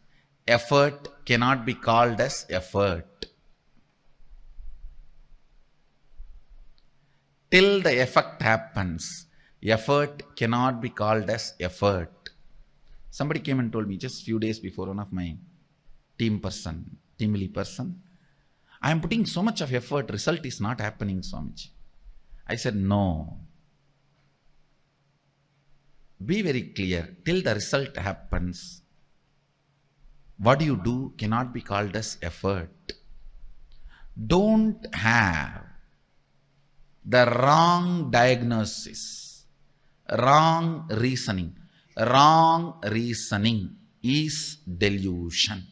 effort cannot be called as effort. Till the effect happens, effort cannot be called as effort. Somebody came and told me just few days before, one of my team lead person, I am putting so much of effort, result is not happening, Swamiji. I said, no. Be very clear, till the result happens, what you do cannot be called as effort. Don't have the wrong diagnosis, wrong reasoning. Wrong reasoning is delusion.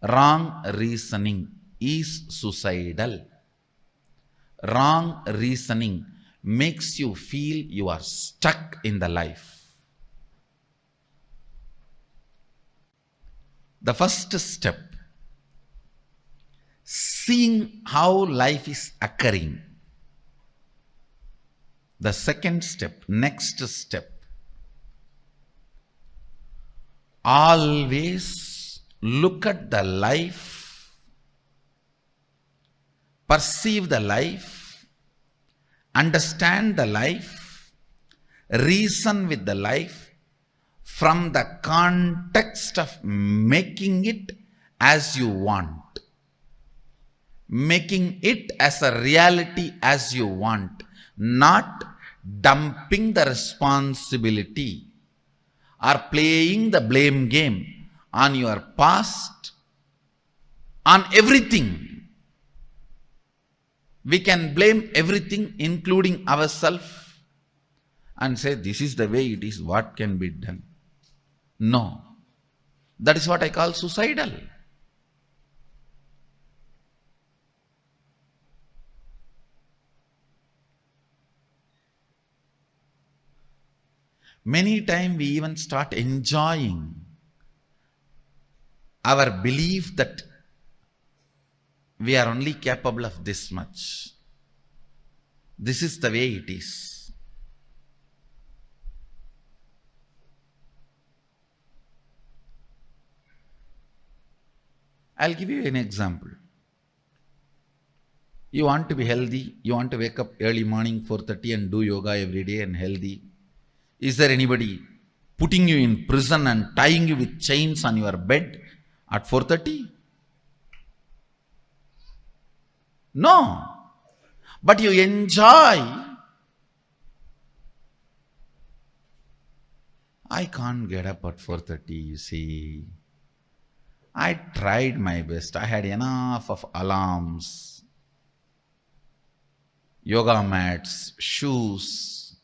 Wrong reasoning is suicidal. Wrong reasoning makes you feel you are stuck in the life. The first step, seeing how life is occurring. The second step, next step, always look at the life, perceive the life, understand the life, reason with the life from the context of making it as you want. Making it as a reality as you want, not dumping the responsibility or playing the blame game on your past, on everything. We can blame everything, including ourselves, and say, this is the way it is, what can be done? No. That is what I call suicidal. Many times we even start enjoying our belief that we are only capable of this much. This is the way it is. I'll give you an example. You want to be healthy, you want to wake up early morning 4:30 and do yoga every day and healthy. Is there anybody putting you in prison and tying you with chains on your bed at 4:30? No. But you enjoy. I can't get up at 4:30, you see. I tried my best. I had enough of alarms, yoga mats, shoes.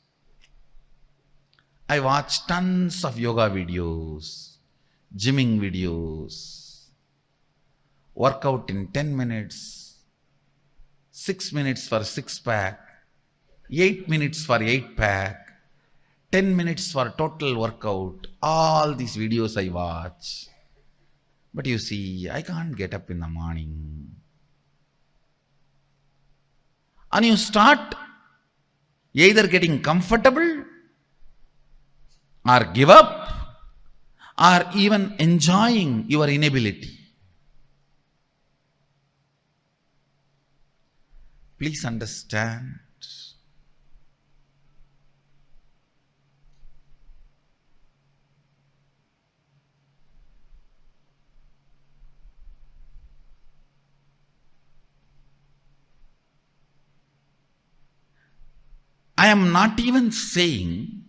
I watched tons of yoga videos, gymming videos, workout in 10 minutes, 6 minutes for 6-pack, 8 minutes for 8-pack, 10 minutes for total workout. All these videos I watch. But you see, I can't get up in the morning. And you start either getting comfortable or give up, or even enjoying your inability. Please understand. I am not even saying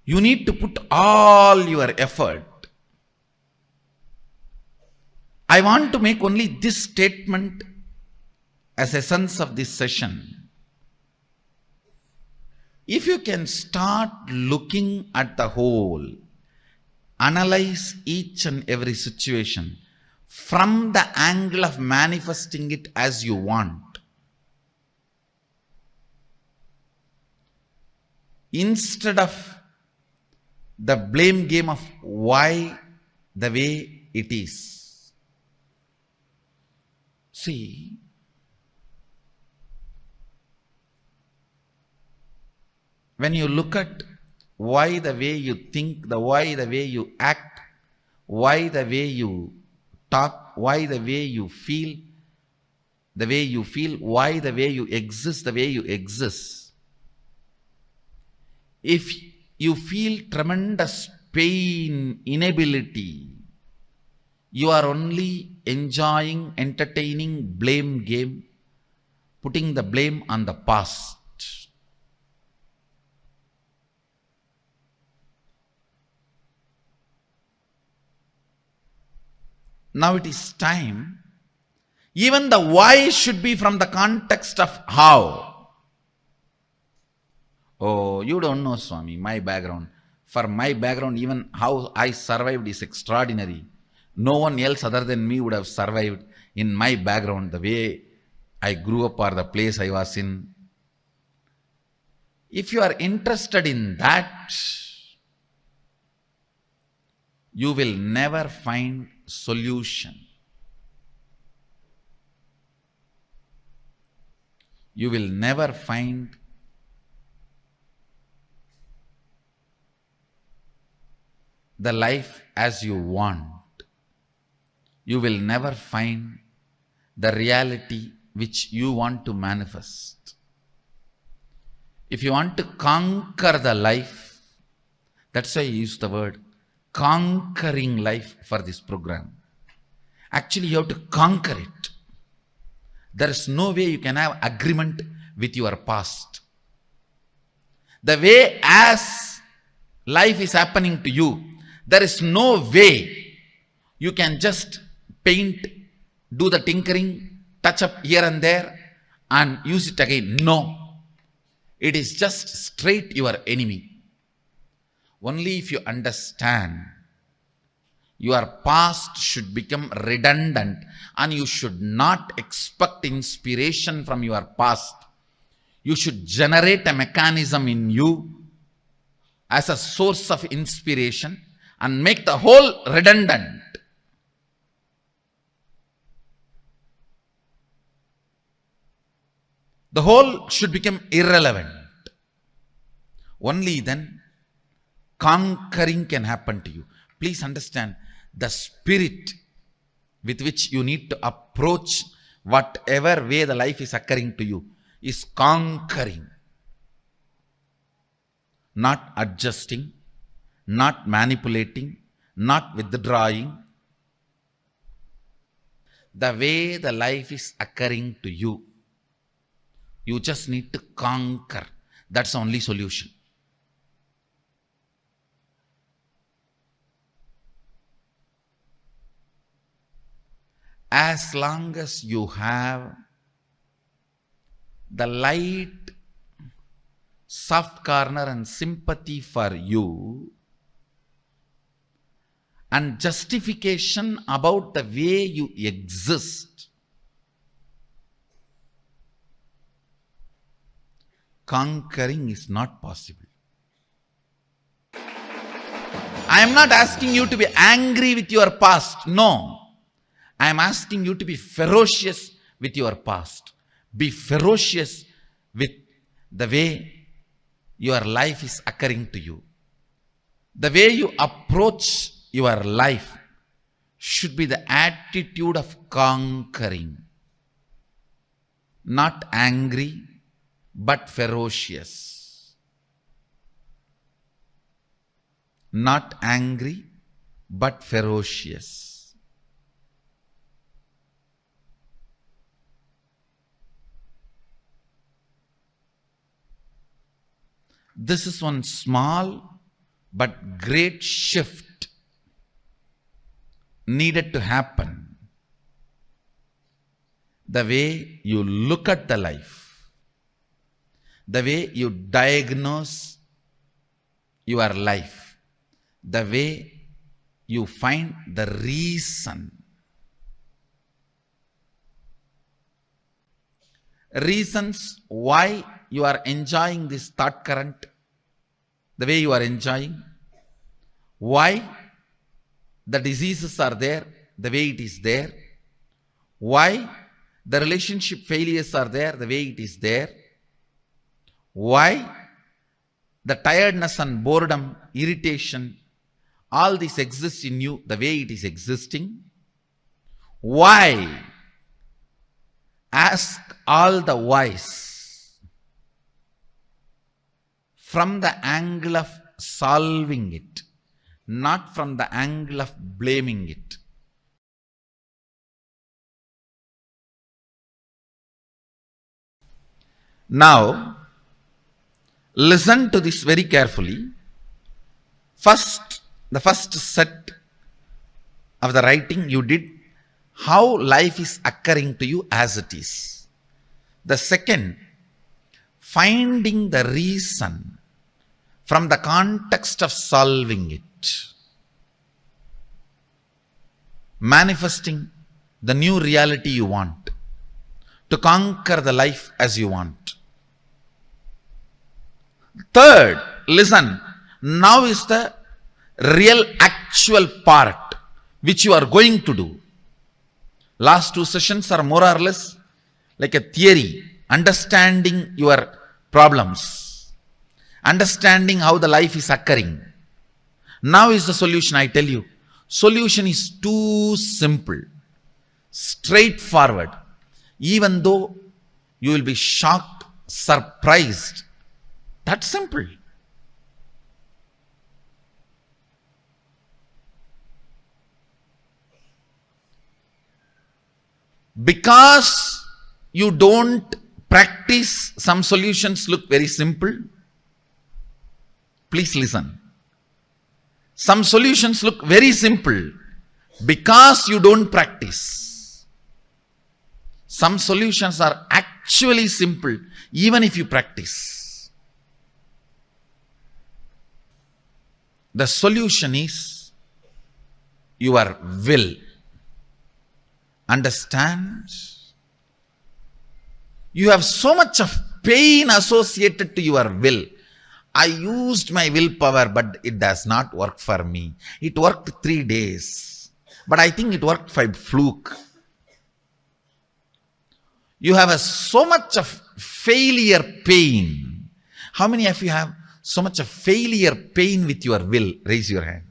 you need to put all your effort. I want to make only this statement as essence of this session. If you can start looking at the whole, analyze each and every situation from the angle of manifesting it as you want, instead of the blame game of why the way it is. See, when you look at why the way you think, why the way you act, why the way you talk, why the way you feel, why the way you exist, the way you exist. If you feel tremendous pain, inability, you are only enjoying, entertaining blame game, putting the blame on the past. Now it is time. Even the why should be from the context of how. Oh, you don't know, Swami, my background. For my background, even how I survived is extraordinary. No one else other than me would have survived in my background, the way I grew up or the place I was in. If you are interested in that, you will never find solution. You will never find the life as you want. You will never find the reality which you want to manifest. If you want to conquer the life, that's why I use the word conquering life for this program. Actually, you have to conquer it. There is no way you can have agreement with your past. The way as life is happening to you, there is no way you can just paint, do the tinkering, touch up here and there and use it again. No. It is just straight your enemy. Only if you understand your past should become redundant and you should not expect inspiration from your past. You should generate a mechanism in you as a source of inspiration and make the whole redundant. The whole should become irrelevant. Only then conquering can happen to you. Please understand, the spirit with which you need to approach whatever way the life is occurring to you is conquering. Not adjusting, not manipulating, not withdrawing. The way the life is occurring to you, you just need to conquer. That's the only solution. As long as you have the light, soft corner and sympathy for you and justification about the way you exist, conquering is not possible. I am not asking you to be angry with your past. No. I am asking you to be ferocious with your past. Be ferocious with the way your life is occurring to you. The way you approach your life should be the attitude of conquering. Not angry, but ferocious. Not angry, but ferocious. This is one small but great shift needed to happen. The way you look at the life, the way you diagnose your life, the way you find the reason. Reasons why you are enjoying this thought current the way you are enjoying. Why the diseases are there the way it is there. Why the relationship failures are there the way it is there. Why the tiredness and boredom, irritation, all this exists in you the way it is existing. Why? Ask all the whys from the angle of solving it, not from the angle of blaming it. Now, listen to this very carefully. The first set of the writing you did, how life is occurring to you as it is. The second, finding the reason from the context of solving it. Manifesting the new reality you want, to conquer the life as you want. Third, listen, now is the real actual part which you are going to do. Last two sessions are more or less like a theory, understanding your problems, understanding how the life is occurring. Now is the solution, I tell you. Solution is too simple, straightforward. Even though you will be shocked, surprised, that's simple. Because you don't practice, some solutions look very simple. Please listen. Some solutions look very simple because you don't practice. Some solutions are actually simple even if you practice. The solution is your will. Understand? You have so much of pain associated to your will. I used my willpower, but it does not work for me. It worked 3 days, but I think it worked by fluke. You have so much of failure pain. How many of you have so much of failure pain with your will? Raise your hand.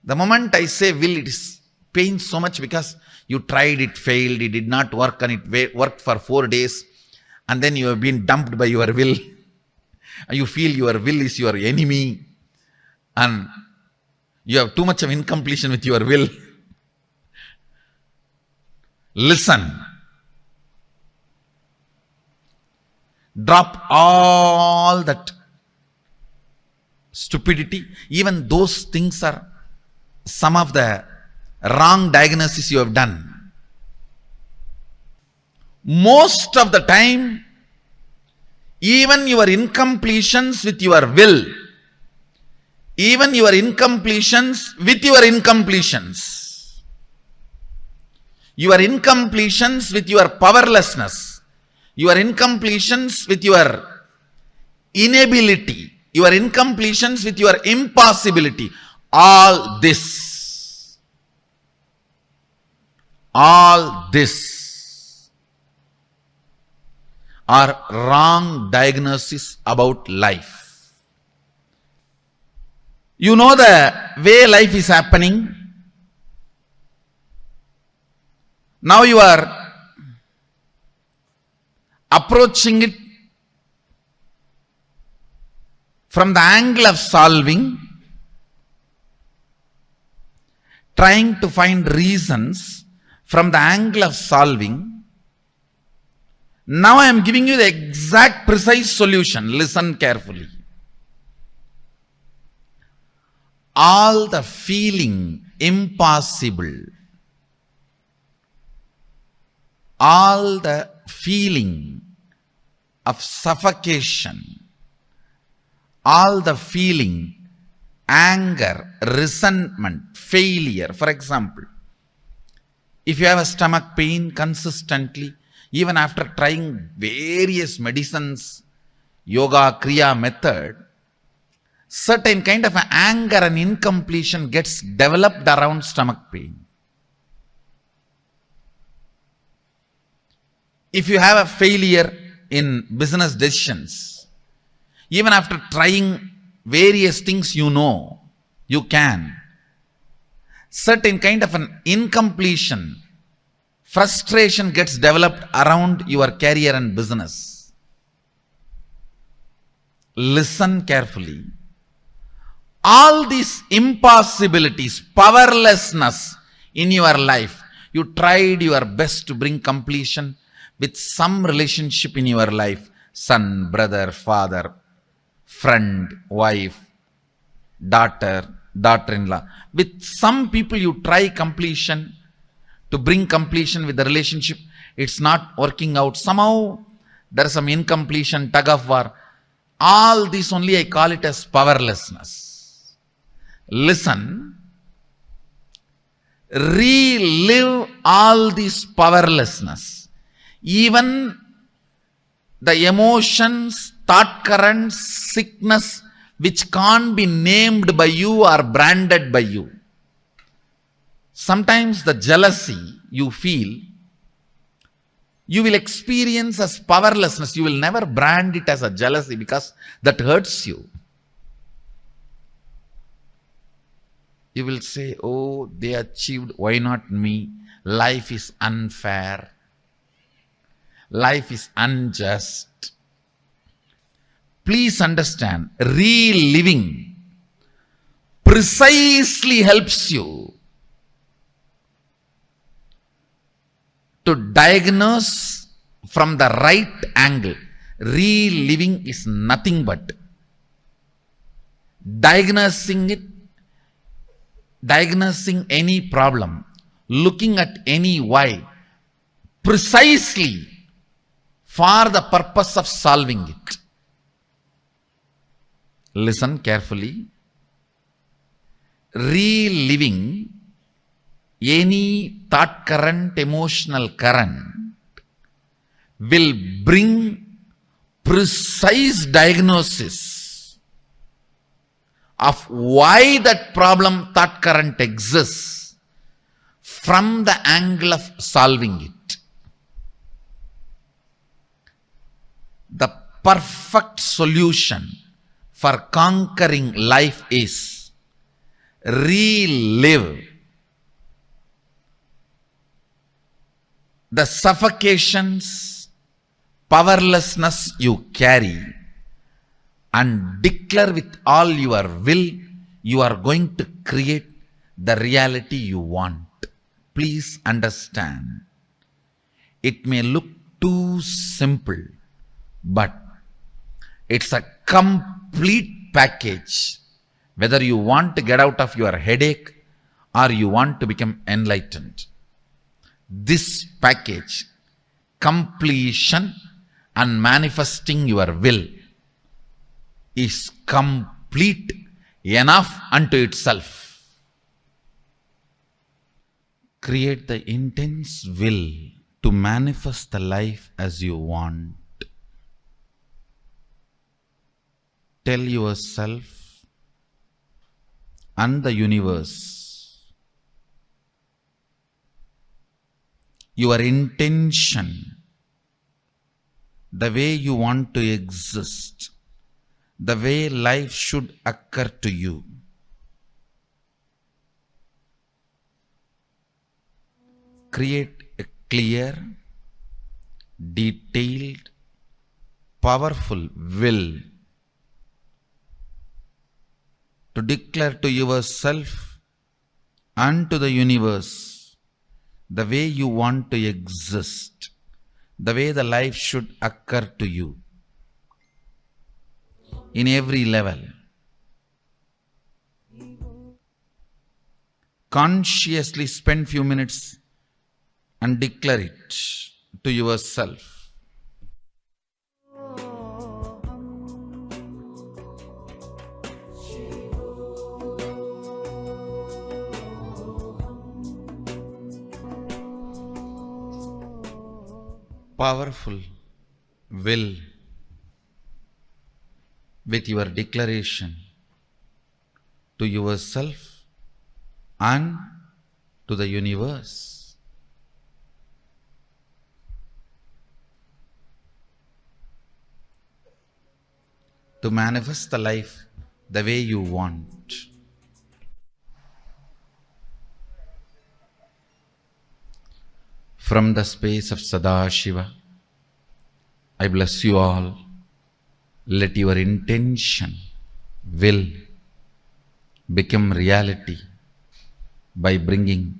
The moment I say will, it is pain so much because you tried, it failed, it did not work, and it worked for 4 days, and then you have been dumped by your will. You feel your will is your enemy, and you have too much of incompletion with your will. Listen. Drop all that stupidity. Even those things are some of the wrong diagnosis you have done. Most of the time, even your incompletions with your will, even your incompletions with your incompletions, your incompletions with your powerlessness, your incompletions with your inability, your incompletions with your impossibility, all this are wrong diagnosis about life. You know the way life is happening. Now you are approaching it from the angle of solving, trying to find reasons from the angle of solving. Now I am giving you the exact precise solution. Listen carefully. All the feeling impossible, all the feeling of suffocation, all the feeling, anger, resentment, failure. For example, if you have a stomach pain consistently, even after trying various medicines, yoga, kriya method, certain kind of anger and incompletion gets developed around stomach pain. If you have a failure in business decisions, Even after trying various things, you can. Certain kind of an incompletion, frustration gets developed around your career and business. Listen carefully. All these impossibilities, powerlessness in your life, you tried your best to bring completion with some relationship in your life, son, brother, father, friend, wife, daughter-in-law. With some people you try completion, to bring completion with the relationship, it's not working out. Somehow there is some incompletion, tug of war. All this only I call it as powerlessness. Listen, relive all this powerlessness. Even the emotions, thought currents, sickness, which can't be named by you or branded by you. Sometimes the jealousy you feel, you will experience as powerlessness. You will never brand it as a jealousy because that hurts you. You will say, oh, they achieved, why not me? Life is unfair. Life is unjust. Please understand, reliving precisely helps you to diagnose from the right angle. Reliving is nothing but diagnosing any problem, looking at any why, precisely for the purpose of solving it. Listen carefully. Reliving any thought current, emotional current will bring precise diagnosis of why that problem, thought current exists from the angle of solving it. The perfect solution for conquering life is relive the suffocations, powerlessness you carry and declare with all your will, you are going to create the reality you want. Please understand, it may look too simple, but it's a complete package. Whether you want to get out of your headache or you want to become enlightened, this package, completion and manifesting your will, is complete enough unto itself. Create the intense will to manifest the life as you want. Tell yourself and the universe your intention, the way you want to exist, the way life should occur to you. Create a clear, detailed, powerful will to declare to yourself and to the universe the way you want to exist, the way the life should occur to you in every level. Consciously spend few minutes and declare it to yourself. Powerful will with your declaration to yourself and to the universe. to manifest the life the way you want. From the space of Sadashiva, I bless you all. Let your intention, will, become reality by bringing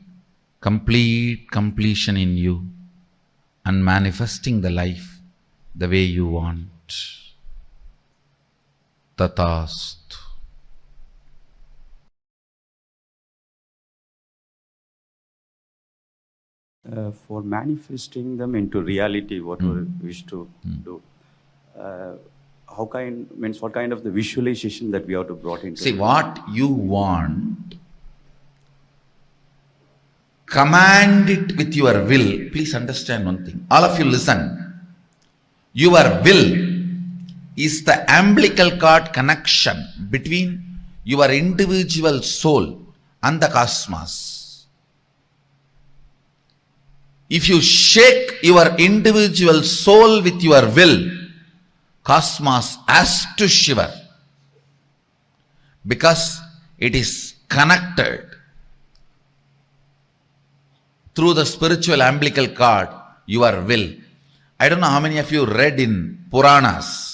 complete completion in you and manifesting the life the way you want. Tathastu. For manifesting them into reality, what we wish to do, what kind of the visualization that we have to brought into? See, what you want, command it with your will. Please understand one thing. All of you listen. Your will is the umbilical cord connection between your individual soul and the cosmos. If you shake your individual soul with your will, cosmos has to shiver, because it is connected through the spiritual umbilical cord, your will. I don't know how many of you read in Puranas.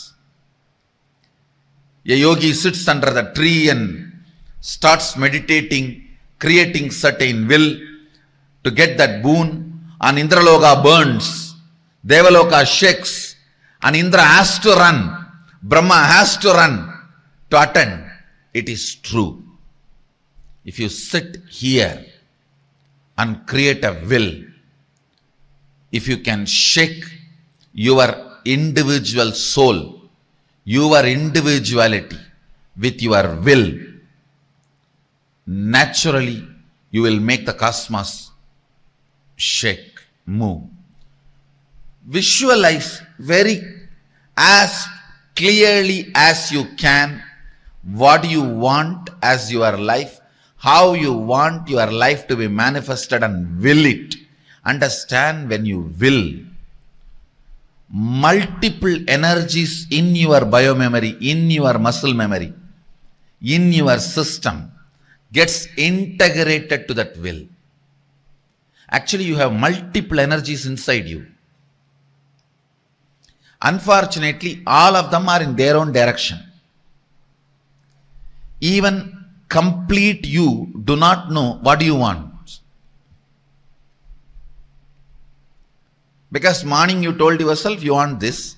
A yogi sits under the tree and starts meditating, creating certain will to get that boon, and Indraloka burns, Devaloka shakes, and Indra has to run, Brahma has to run to attend. It is true. If you sit here and create a will, if you can shake your individual soul, your individuality with your will, naturally you will make the cosmos shake, move. Visualize very as clearly as you can what you want as your life, how you want your life to be manifested, and will it. Understand, when you will, multiple energies in your biomemory, in your muscle memory, in your system gets integrated to that will. Actually, you have multiple energies inside you. Unfortunately, all of them are in their own direction. Even complete you do not know what you want. Because morning you told yourself you want this.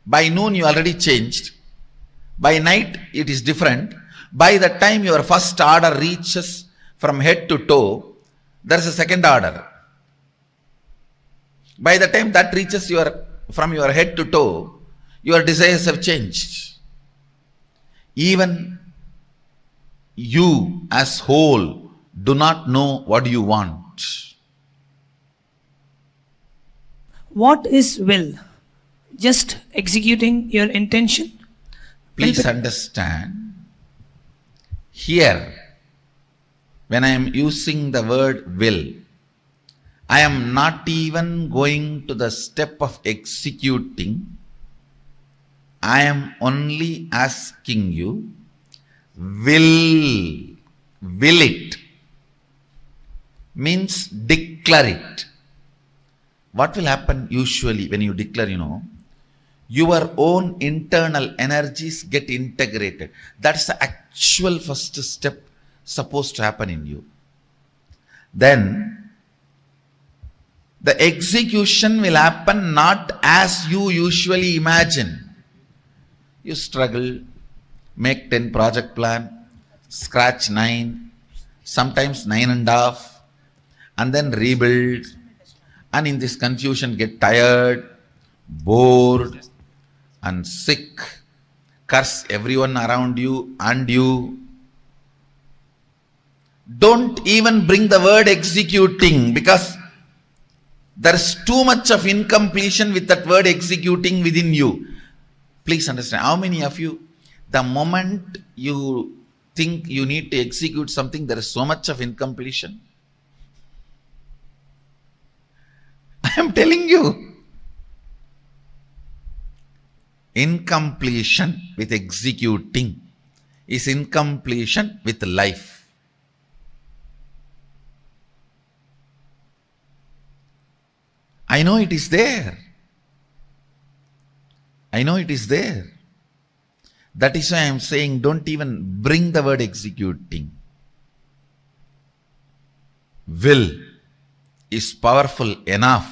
By noon you already changed. By night it is different. By the time your first order reaches from head to toe, there is a second order. By the time that reaches from your head to toe, your desires have changed. Even you as whole do not know what you want. What is will? Just executing your intention? Please understand, here, when I am using the word will, I am not even going to the step of executing. I am only asking you, will it, means declare it. What will happen usually when you declare, your own internal energies get integrated. That's the actual first step supposed to happen in you. Then the execution will happen not as you usually imagine. You struggle, make 10 project plan, scratch 9, sometimes 9.5, and then rebuild, and in this confusion get tired, bored, and sick, curse everyone around you and you. Don't even bring the word executing, because there is too much of incompletion with that word executing within you. Please understand, how many of you, the moment you think you need to execute something, there is so much of incompletion? I am telling you. incompletion with executing is incompletion with life. I know it is there. I know it is there. That is why I am saying don't even bring the word executing. Will is powerful enough.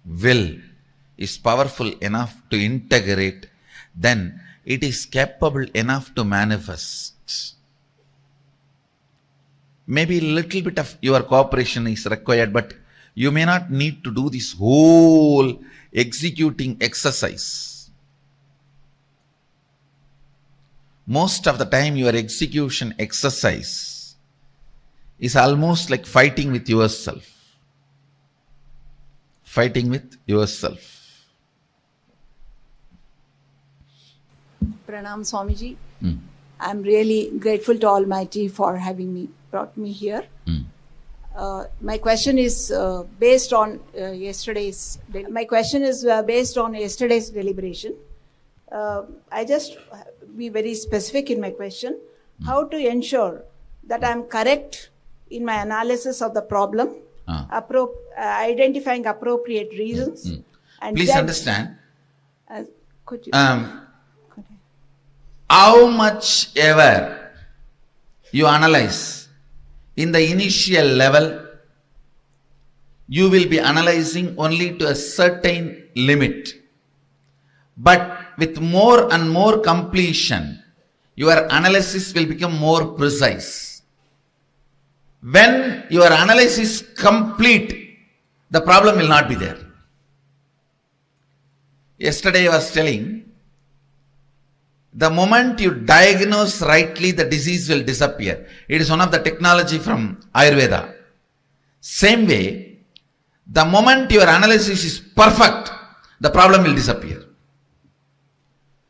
Will is powerful enough to integrate, then it is capable enough to manifest. Maybe a little bit of your cooperation is required, but you may not need to do this whole executing exercise. Most of the time your execution exercise is almost like fighting with yourself. Fighting with yourself. Pranam Swamiji. I'm really grateful to Almighty for having brought me here. My question is based on yesterday's. My question is based on yesterday's deliberation. I just be very specific in my question. How to ensure that I'm correct in my analysis of the problem, identifying appropriate reasons, and please understand. Could you? How much ever you analyze in the initial level, you will be analyzing only to a certain limit. But with more and more completion, your analysis will become more precise. When your analysis is complete, the problem will not be there. Yesterday I was telling, the moment you diagnose rightly, the disease will disappear. It is one of the technology from Ayurveda. Same way, the moment your analysis is perfect, the problem will disappear.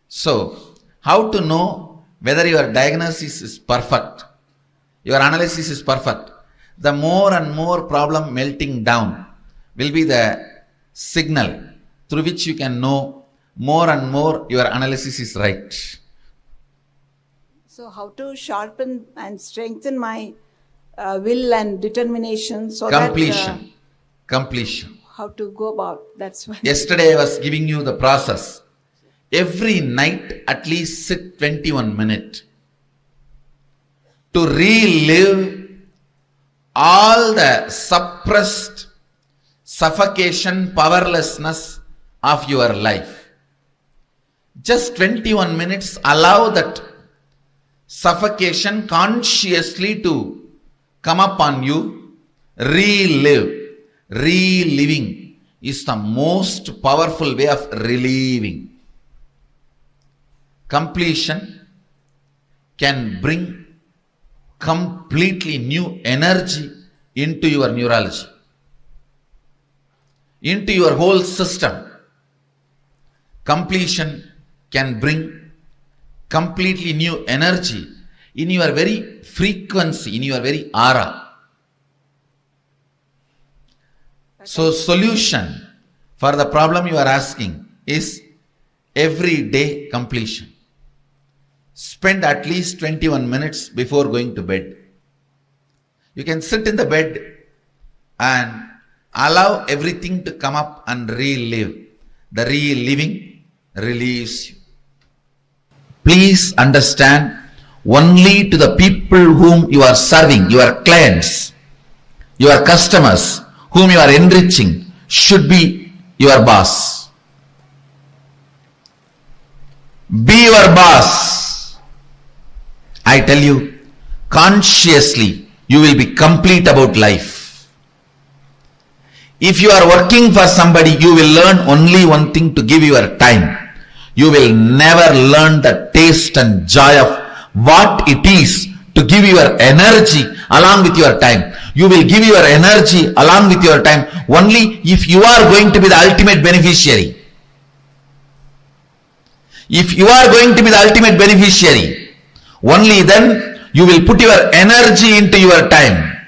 So, how to know whether your diagnosis is perfect, your analysis is perfect? The more and more problem melting down will be the signal through which you can know more and more your analysis is right. So how to sharpen and strengthen my will and determination so completion. that... completion. How to go about, that's why. Yesterday I was giving you the process. Every night at least sit 21 minutes to relive all the suppressed suffocation, powerlessness of your life. Just 21 minutes, allow that suffocation consciously to come upon you. Relive. Reliving is the most powerful way of relieving. Completion can bring completely new energy into your neurology, into your whole system. Completion can bring completely new energy in your very frequency, in your very aura. So solution for the problem you are asking is everyday completion. Spend at least 21 minutes before going to bed. You can sit in the bed and allow everything to come up and relive. The reliving relieves you. Please understand, only to the people whom you are serving, your clients, your customers, whom you are enriching, should be your boss. Be your boss. I tell you, consciously, you will be complete about life. If you are working for somebody, you will learn only one thing: to give your time. You will never learn the taste and joy of what it is to give your energy along with your time. You will give your energy along with your time only if you are going to be the ultimate beneficiary. If you are going to be the ultimate beneficiary, only then you will put your energy into your time.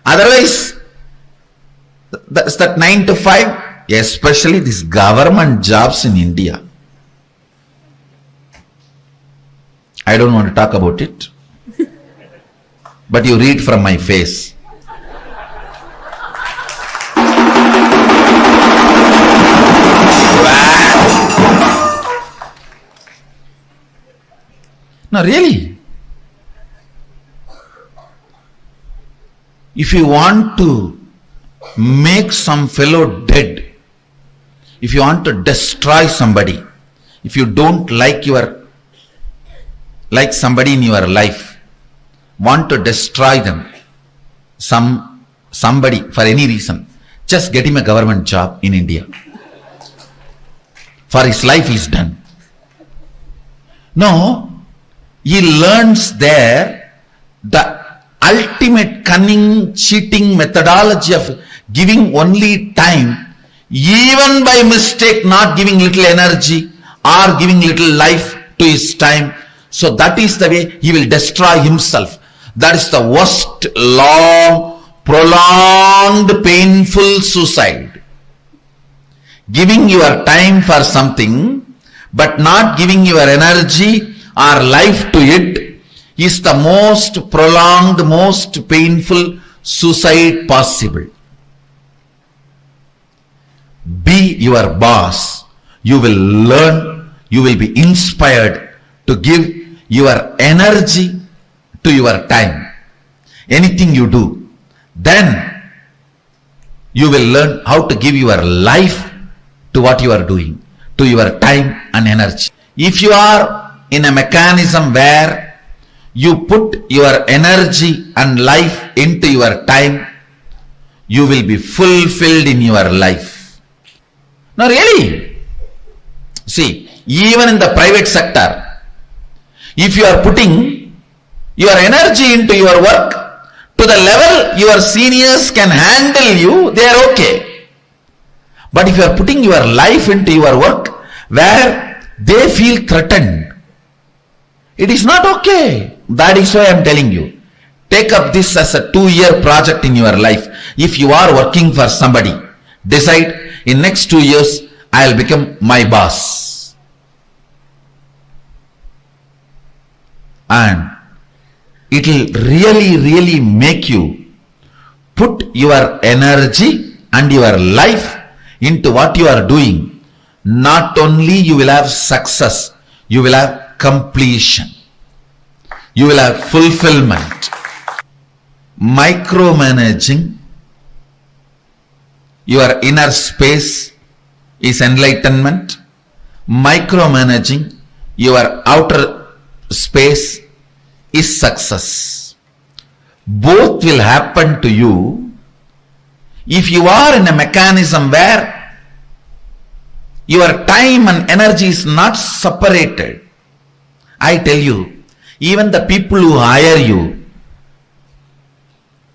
Otherwise, that's that 9 to 5, especially these government jobs in India. I don't want to talk about it. But you read from my face. No, really. If you want to make some fellow dead, if you want to destroy somebody, if you don't like somebody in your life, want to destroy them, somebody for any reason, just get him a government job in India. For his life is done. No, he learns there the ultimate cunning, cheating methodology of giving only time, even by mistake not giving little energy or giving little life to his time. So that is the way he will destroy himself. That is the worst, long, prolonged, painful suicide. Giving your time for something, but not giving your energy or life to it is the most prolonged, most painful suicide possible. Be your boss. You will learn, you will be inspired to give your energy to your time. Anything you do, then you will learn how to give your life to what you are doing, to your time and energy. If you are in a mechanism where you put your energy and life into your time, you will be fulfilled in your life. No, really. See, even in the private sector, if you are putting your energy into your work to the level your seniors can handle you, they are okay. But if you are putting your life into your work where they feel threatened, it is not okay. That is why I am telling you, take up this as a 2-year project in your life. If you are working for somebody, decide in next 2 years I will become my boss. And it will really, really make you put your energy and your life into what you are doing. Not only you will have success, you will have completion. You will have fulfillment. Micromanaging your inner space is enlightenment. Micromanaging your outer space is success. Both will happen to you if you are in a mechanism where your time and energy is not separated. I tell you, even the people who hire you,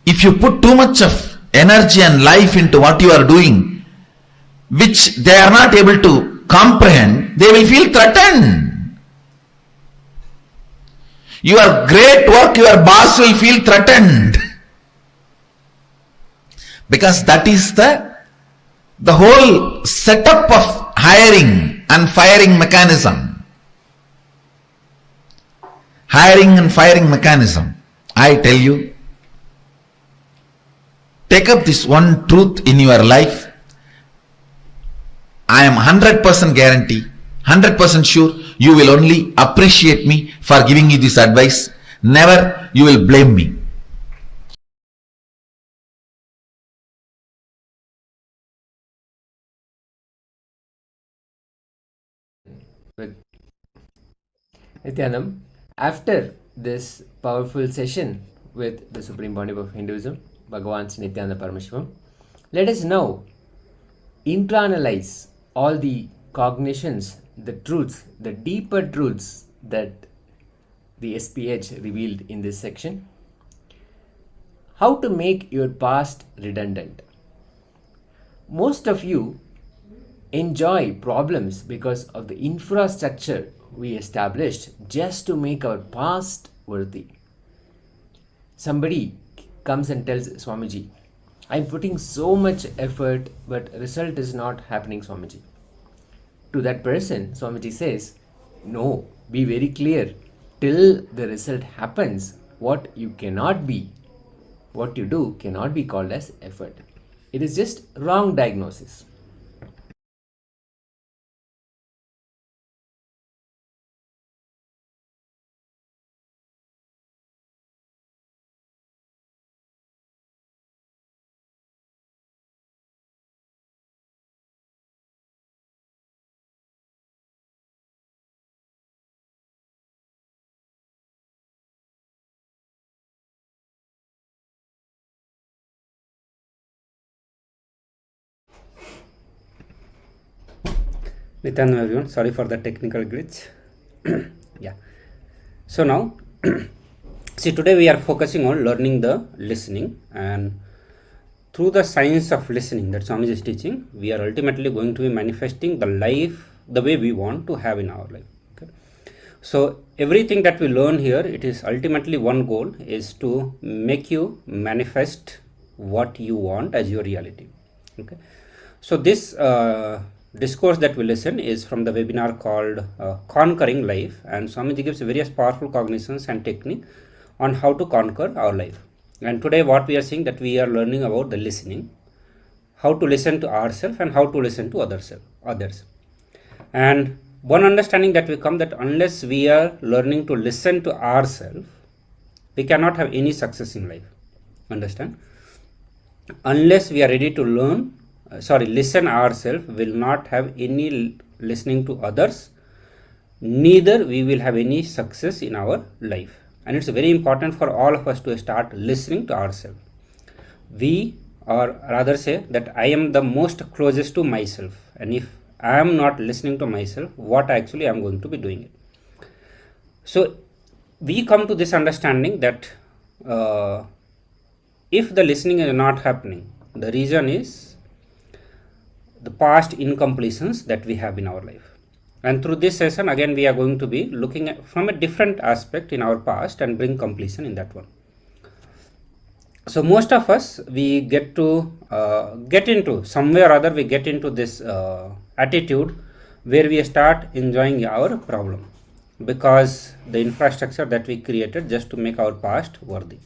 if you put too much of energy and life into what you are doing, which they are not able to comprehend, they will feel threatened. Your great work, your boss will feel threatened. Because that is the whole setup of hiring and firing mechanism. Hiring and firing mechanism. I tell you, take up this one truth in your life. I am 100% guarantee, 100% sure you will only appreciate me for giving you this advice. Never you will blame me. With Nityanam, after this powerful session with the Supreme Pontiff of Hinduism, Bhagavan Nityananda Paramashivoham, let us now internalize all the cognitions, the truths, the deeper truths that the SPH revealed in this section. How to make your past redundant. Most of you enjoy problems because of the infrastructure we established just to make our past worthy. Somebody comes and tells Swamiji, I'm putting so much effort, but result is not happening, Swamiji. To that person, Swamiji says, no, be very clear. till the result happens, what you cannot be, what you do cannot be called as effort. It is just wrong diagnosis. Nityanam everyone, sorry for the technical glitch. Yeah. So now, see, today we are focusing on learning the listening, and through the science of listening that Swamiji is teaching, we are ultimately going to be manifesting the life the way we want to have in our life. Okay. So everything that we learn here, it is ultimately one goal is to make you manifest what you want as your reality. Okay. So this discourse that we listen is from the webinar called Conquering Life, and Swamiji gives various powerful cognitions and technique on how to conquer our life. And today what we are seeing that we are learning about the listening, how to listen to ourselves and how to listen to others. And one understanding that we come that unless we are learning to listen to ourselves, we cannot have any success in life. Understand? Unless we are ready to listen ourselves, will not have any listening to others, neither we will have any success in our life. And it's very important for all of us to start listening to ourselves. We, or rather say that I am the most closest to myself, and if I am not listening to myself, what actually I am going to be doing it. So we come to this understanding that if the listening is not happening, the reason is the past incompletions that we have in our life. And through this session, again, we are going to be looking at from a different aspect in our past and bring completion in that one. So most of us, we get into somewhere or other, we get into this attitude where we start enjoying our problem because the infrastructure that we created just to make our past worthy.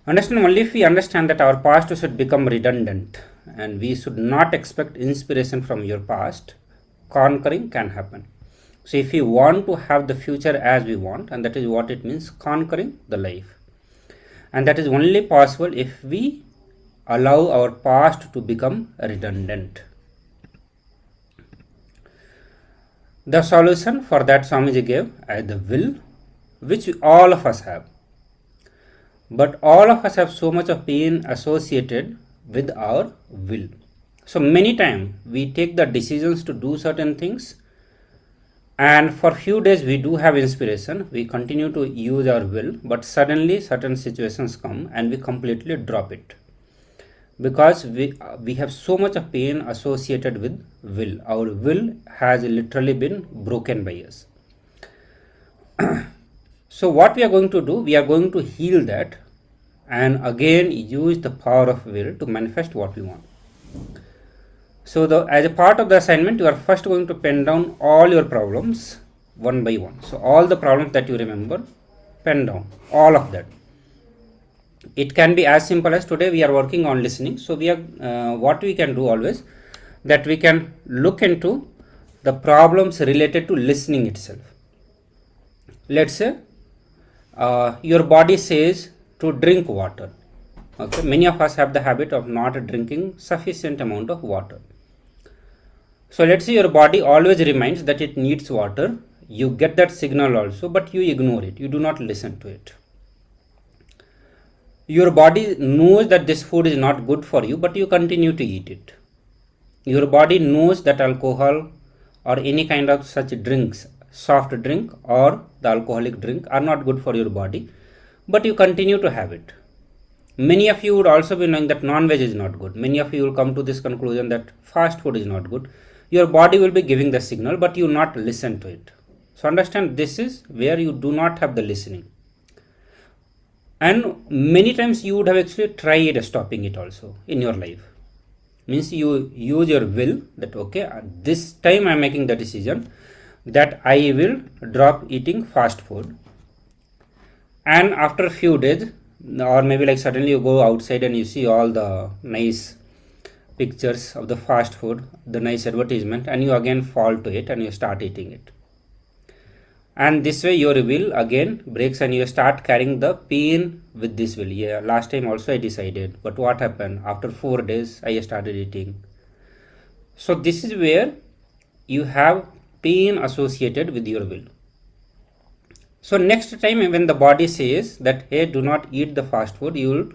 Understand, only if we understand that our past should become redundant and we should not expect inspiration from your past, conquering can happen. So if we want to have the future as we want, and that is what it means, conquering the life. And that is only possible if we allow our past to become redundant. The solution for that Swamiji gave as the will, which all of us have. But all of us have so much of pain associated with our will. So many times we take the decisions to do certain things, and for few days we do have inspiration, we continue to use our will, but suddenly certain situations come and we completely drop it because we have so much of pain associated with will. Our will has literally been broken by us. So what we are going to do, we are going to heal that and again use the power of will to manifest what we want. So as a part of the assignment, you are first going to pen down all your problems one by one. So all the problems that you remember, pen down all of that. It can be as simple as today we are working on listening. So we are what we can do always, that we can look into the problems related to listening itself. Let's say your body says to drink water. Okay, many of us have the habit of not drinking sufficient amount of water. So let's say your body always reminds that it needs water. You get that signal also, but you ignore it. You do not listen to it. Your body knows that this food is not good for you, but you continue to eat it. Your body knows that alcohol or any kind of such drinks, soft drink or the alcoholic drink, are not good for your body, but you continue to have it. Many of you would also be knowing that non-veg is not good. Many of you will come to this conclusion that fast food is not good. Your body will be giving the signal, but you will not listen to it. So understand, this is where you do not have the listening. And many times you would have actually tried stopping it also in your life. Means you use your will that, okay, this time I am making the decision, that I will drop eating fast food. And after a few days, or maybe like suddenly you go outside and you see all the nice pictures of the fast food, the nice advertisement, and you again fall to it and you start eating it. And this way your will again breaks and you start carrying the pain with this will. Yeah, last time also I decided, but what happened? After 4 days I started eating. So this is where you have pain associated with your will. So next time when the body says that, hey, do not eat the fast food, you will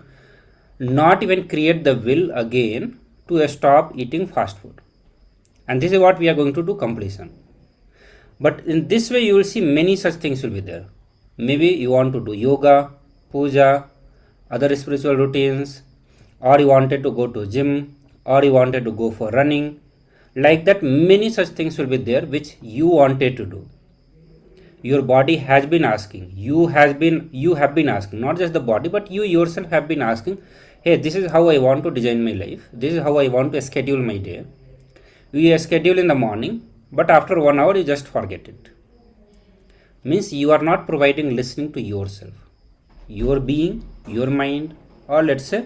not even create the will again to stop eating fast food. And this is what we are going to do, completion. But in this way you will see many such things will be there. Maybe you want to do yoga, puja, other spiritual routines, or you wanted to go to gym, or you wanted to go for running. Like that, many such things will be there which you wanted to do. Your body has been asking, you have been asking, not just the body, but you yourself have been asking, hey, this is how I want to design my life, this is how I want to schedule my day. You schedule in the morning, but after 1 hour you just forget it. Means you are not providing listening to yourself. Your being, your mind, or let's say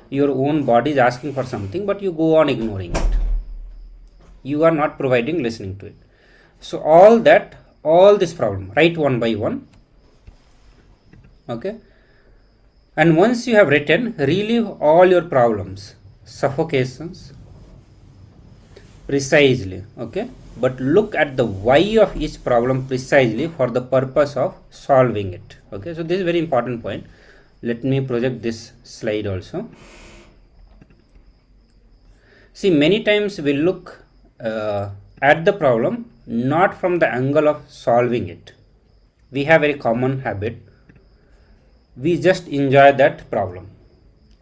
your own body is asking for something, but you go on ignoring it. You are not providing listening to it. So all this problem, write one by one. Okay. And once you have written, relieve all your problems, suffocations, precisely. Okay. But look at the why of each problem precisely for the purpose of solving it. Okay. So this is a very important point. Let me project this slide also. See, many times we look at the problem not from the angle of solving it. We have a very common habit. We just enjoy that problem.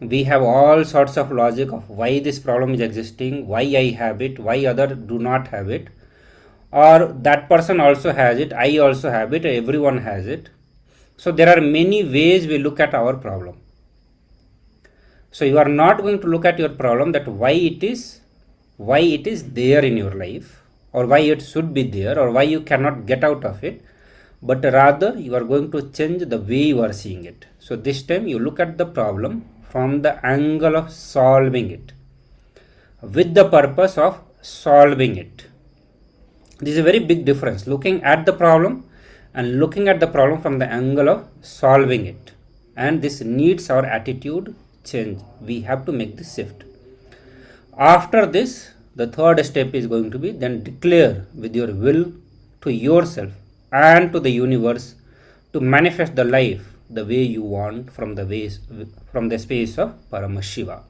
We have all sorts of logic of why this problem is existing, why I have it, why other do not have it, or that person also has it, I also have it, everyone has it. So there are many ways we look at our problem. So you are not going to look at your problem that why it is there in your life, or why it should be there, or why you cannot get out of it, but rather you are going to change the way you are seeing it. So this time you look at the problem from the angle of solving it, with the purpose of solving it. This is a very big difference, looking at the problem and looking at the problem from the angle of solving it. And this needs our attitude change. We have to make this shift. After this, the third step is going to be then declare with your will to yourself and to the universe to manifest the life the way you want from the space of Paramashiva.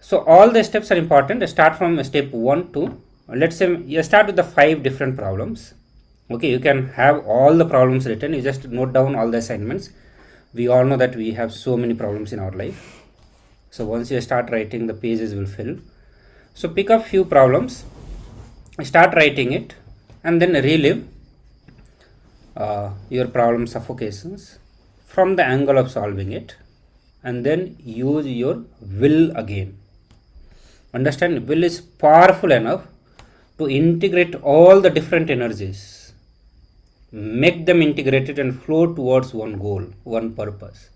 So all the steps are important. Start from step 1 to, let's say you start with the 5 different problems. Okay, you can have all the problems written. You just note down all the assignments. We all know that we have so many problems in our life. So once you start writing, the pages will fill. So pick up few problems, start writing it, and then relive your problem suffocations from the angle of solving it, and then use your will again. Understand, will is powerful enough to integrate all the different energies, make them integrated and flow towards one goal, one purpose.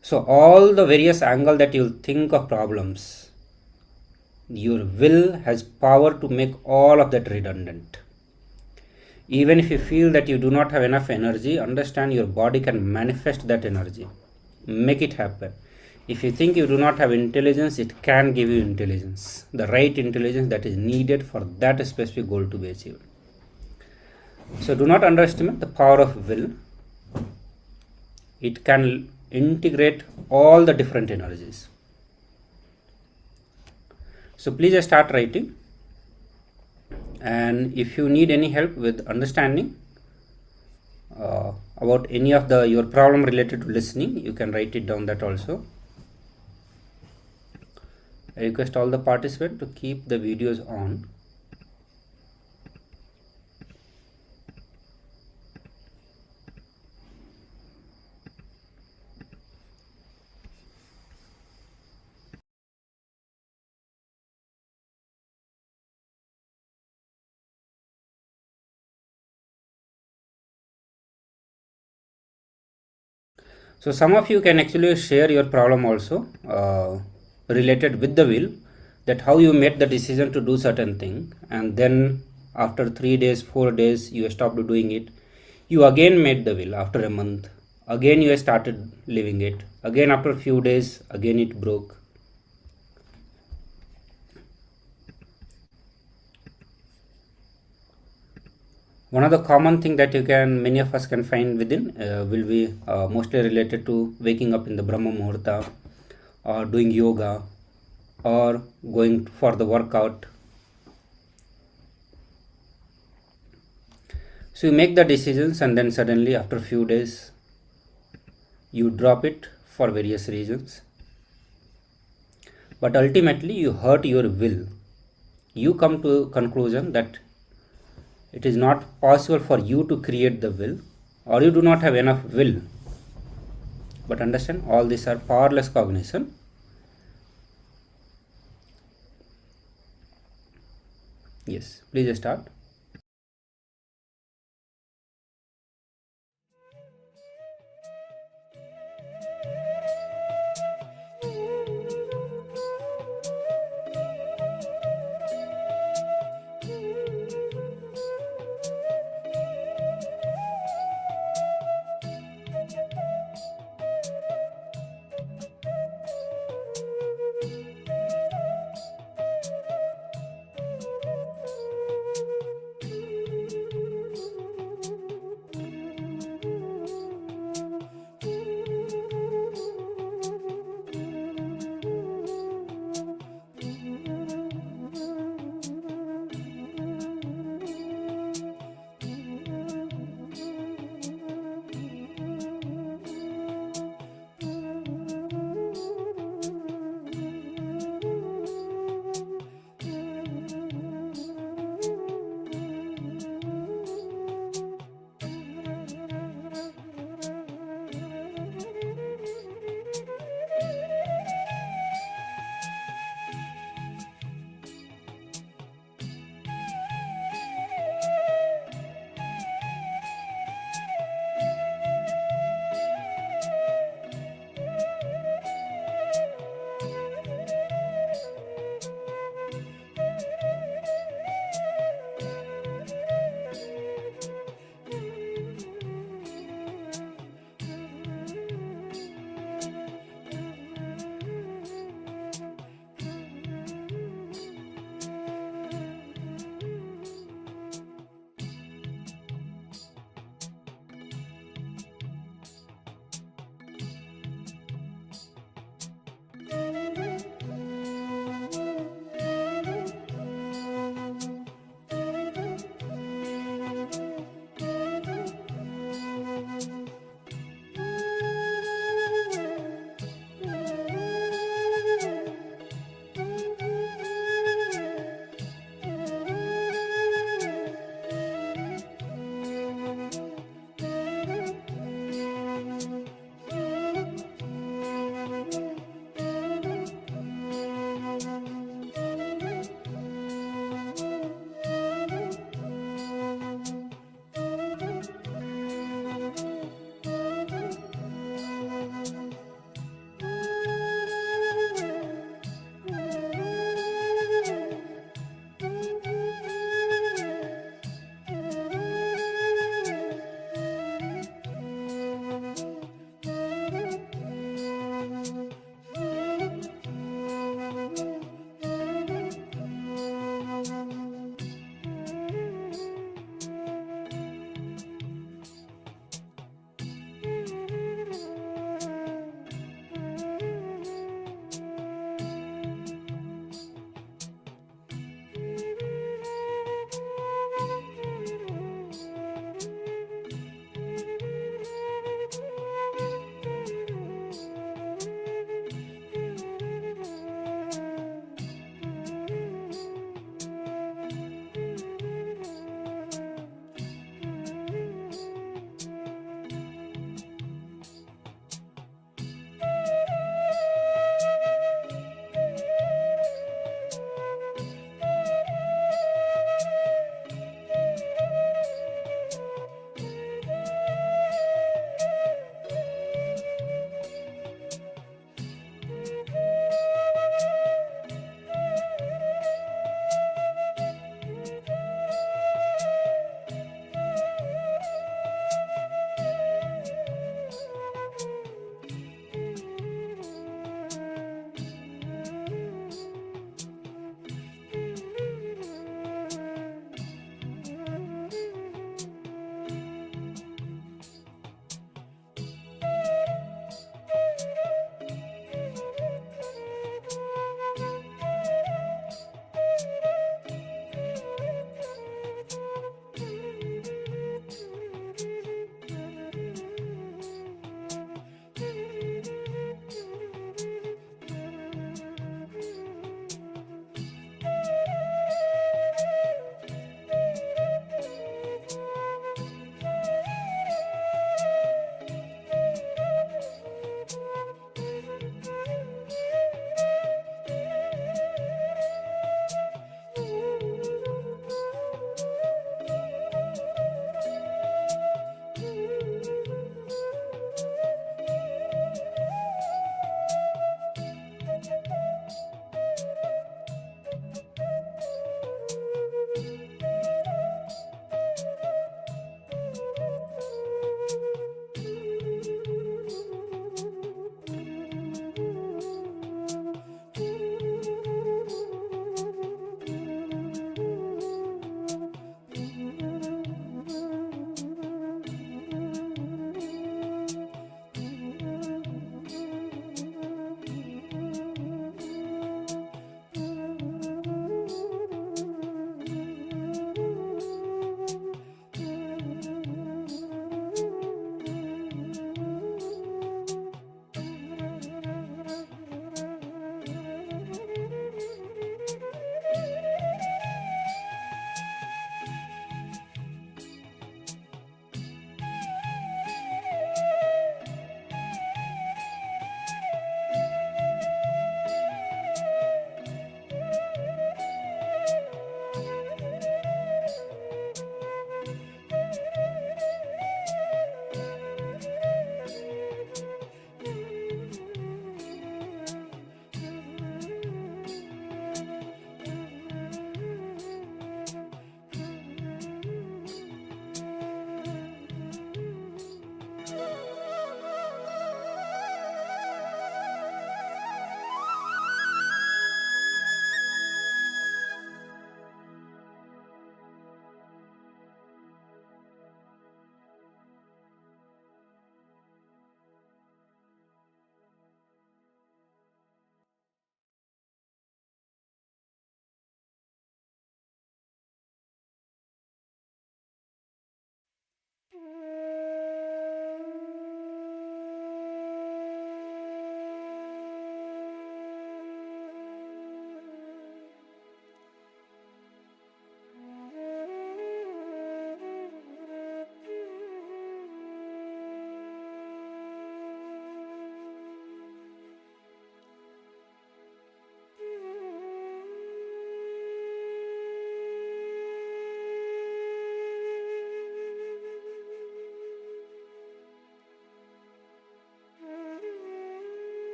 So all the various angle that you think of problems, your will has power to make all of that redundant. Even if you feel that you do not have enough energy, understand your body can manifest that energy, make it happen. If you think you do not have intelligence, it can give you intelligence, the right intelligence that is needed for that specific goal to be achieved. So do not underestimate the power of will. It can integrate all the different energies. So please start writing. And if you need any help with understanding about any of your problem related to listening, you can write it down that also. I request all the participants to keep the videos on. So some of you can actually share your problem also related with the will, that how you made the decision to do certain thing, and then after 3 days, 4 days you stopped doing it. You again made the will after a month. Again you started living it. Again after a few days, again it broke. One of the common thing that many of us can find within will be mostly related to waking up in the Brahma Muhurta, or doing yoga, or going for the workout. So you make the decisions, and then suddenly after a few days you drop it for various reasons. But ultimately you hurt your will. You come to a conclusion that it is not possible for you to create the will, or you do not have enough will. But understand, all these are powerless cognition. Yes, please start.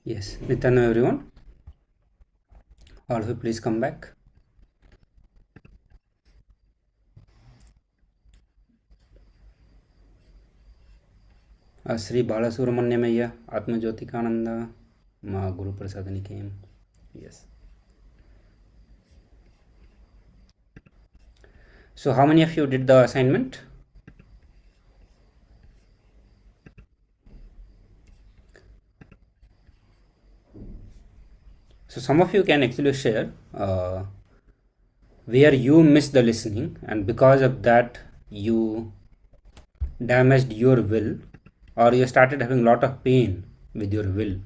Yes, Nityanam everyone. All of you please come back. Sri Balasubramanyamaya Atmajyotikananda Ma Guru Prasadani came. Yes. So how many of you did the assignment? So some of you can actually share where you missed the listening, and because of that you damaged your will, or you started having a lot of pain with your will.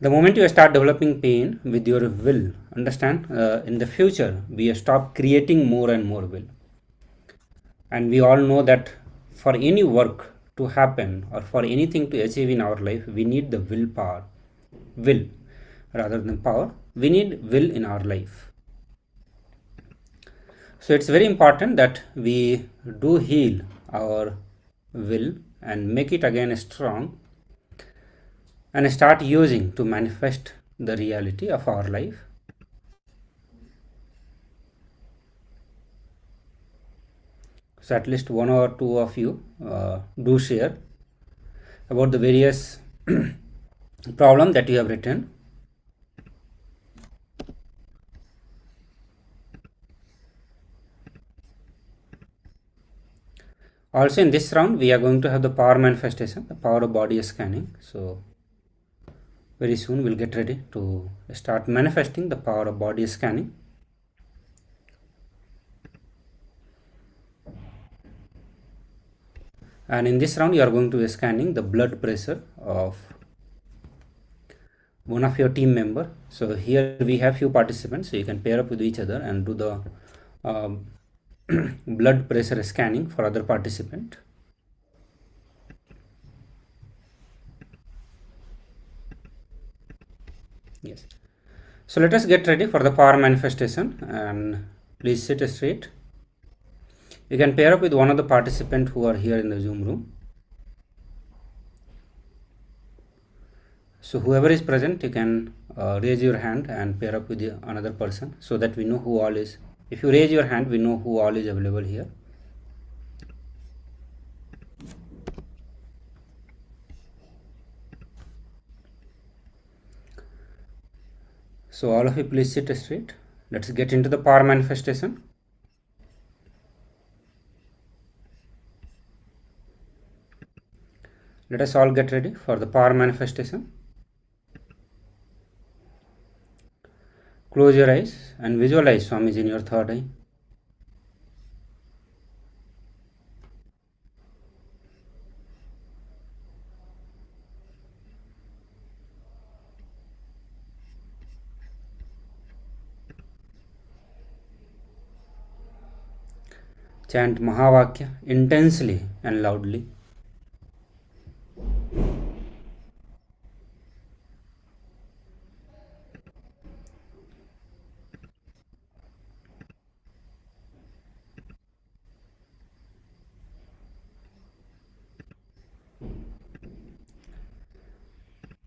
The moment you start developing pain with your will, understand, in the future we stop creating more and more will. And we all know that for any work to happen or for anything to achieve in our life, we need the willpower. Will rather than power, we need will in our life. So it's very important that we do heal our will and make it again strong and start using to manifest the reality of our life. So at least one or two of you do share about the various problem that you have written. Also in this round we are going to have the power manifestation, the power of body scanning. So very soon we'll get ready to start manifesting the power of body scanning. And in this round you are going to be scanning the blood pressure of one of your team member. So here we have few participants, so you can pair up with each other and do the blood pressure scanning for other participant. Yes. So let us get ready for the power manifestation, and please sit straight. You can pair up with one of the participants who are here in the Zoom room. So whoever is present, you can raise your hand and pair up with another person so that we know who all is. If you raise your hand, we know who all is available here. So all of you please sit straight. Let's get into the power manifestation. Let us all get ready for the power manifestation. Close your eyes and visualize Swamiji in your third eye. Chant Mahavakya intensely and loudly.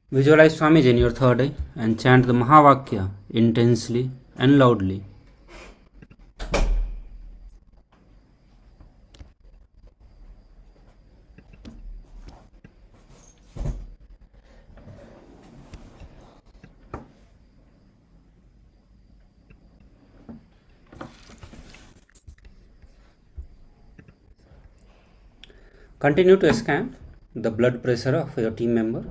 Visualize Swamiji in your third eye and chant the Mahavakya intensely and loudly. Continue to scan the blood pressure of your team member.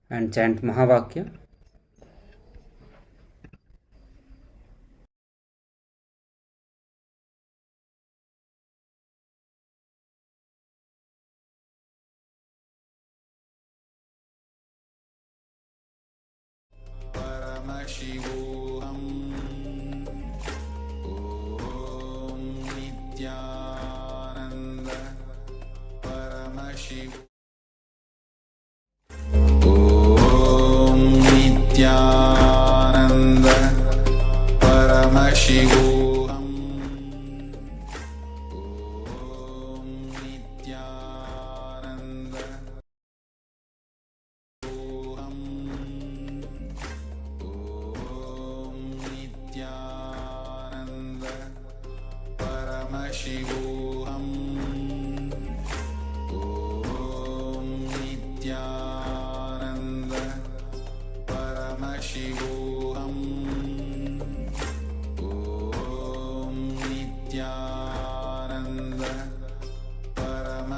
And chant Mahavakya. Paramashivoham Om Nityananda Paramashivoham Nityananda Paramashivoham Om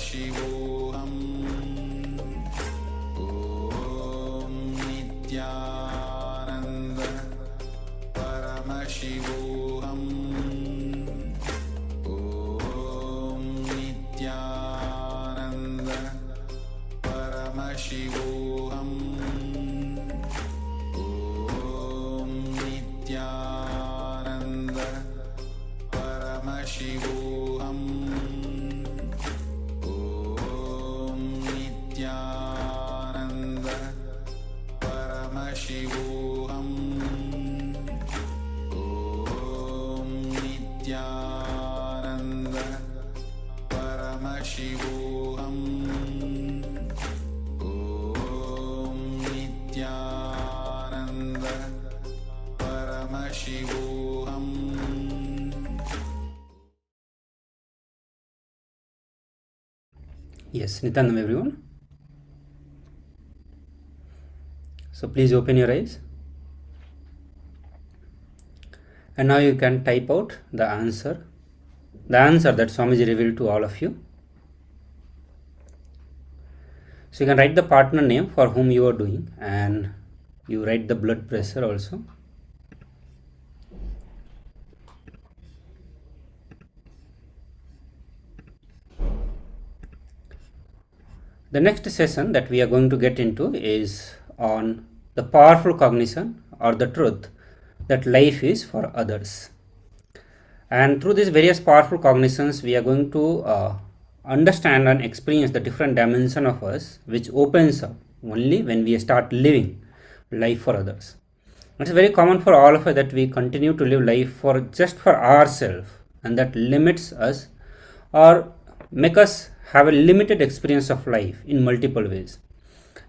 Paramashivoham Om Nityananda Paramashivoham Om Nityananda Paramashivoham Om Nityananda Paramashivoham Om Nityananda Paramashivoham Om Nityananda Paramashivoham Om Nityananda Paramashivoham. Yes, Nityanam everyone. So please open your eyes. And now you can type out the answer that Swamiji revealed to all of you. So you can write the partner name for whom you are doing, and you write the blood pressure also. The next session that we are going to get into is on the powerful cognition or the truth that life is for others. And through these various powerful cognitions, we are going to understand and experience the different dimension of us, which opens up only when we start living life for others. It's very common for all of us that we continue to live life for just for ourselves, and that limits us or make us have a limited experience of life in multiple ways.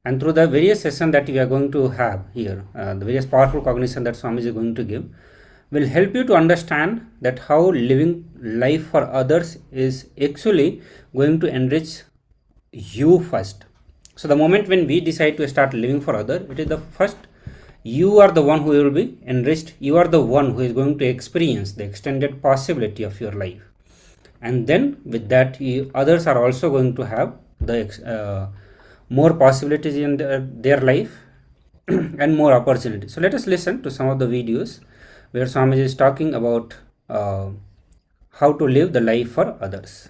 And through the various sessions that we are going to have here, the various powerful cognition that Swamiji is going to give will help you to understand that how living life for others is actually going to enrich you first. So the moment when we decide to start living for others, it is the first, you are the one who will be enriched. You are the one who is going to experience the extended possibility of your life. And then with that, others are also going to have the more possibilities in their life and more opportunities. So let us listen to some of the videos where Swamiji is talking about how to live the life for others.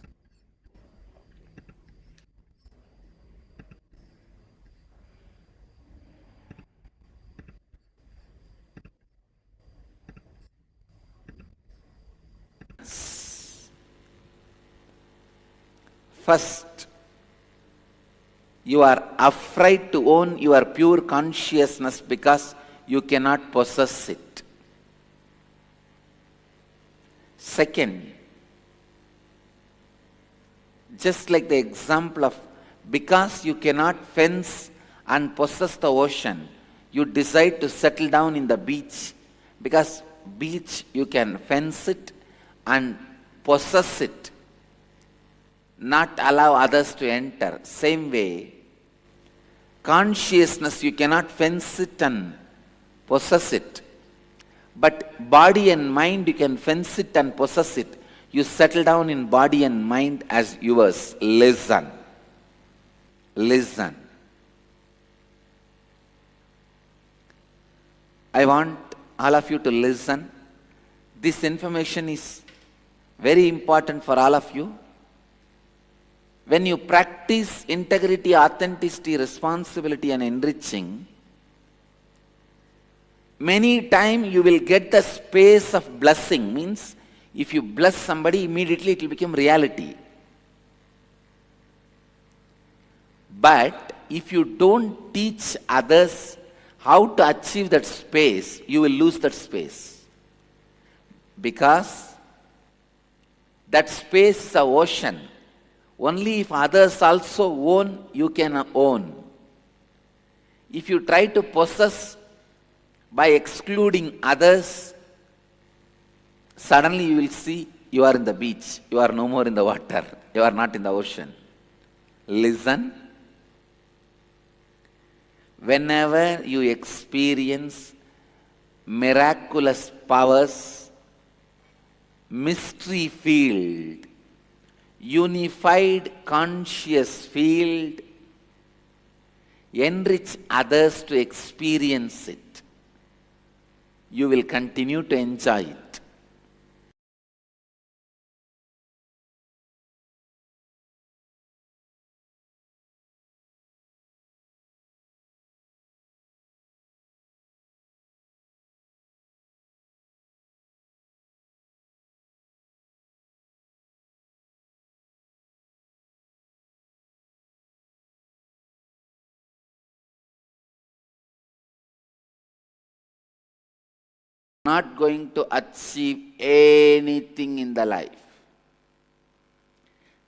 First, you are afraid to own your pure consciousness because you cannot possess it. Second, just like the example of because you cannot fence and possess the ocean, you decide to settle down in the beach, because beach you can fence it and possess it, not allow others to enter. Same way, consciousness you cannot fence it and possess it, but body and mind you can fence it and possess it. You settle down in body and mind as yours. Listen. Listen. I want all of you to listen. This information is very important for all of you. When you practice integrity, authenticity, responsibility and enriching, many times you will get the space of blessing. Means if you bless somebody, immediately it will become reality. But if you don't teach others how to achieve that space, you will lose that space. Because that space is an ocean. Only if others also own, you can own. If you try to possess by excluding others, suddenly you will see you are in the beach. You are no more in the water. You are not in the ocean. Listen. Whenever you experience miraculous powers, mystery field, unified conscious field, enrich others to experience it, you will continue to enjoy it. Not going to achieve anything in the life.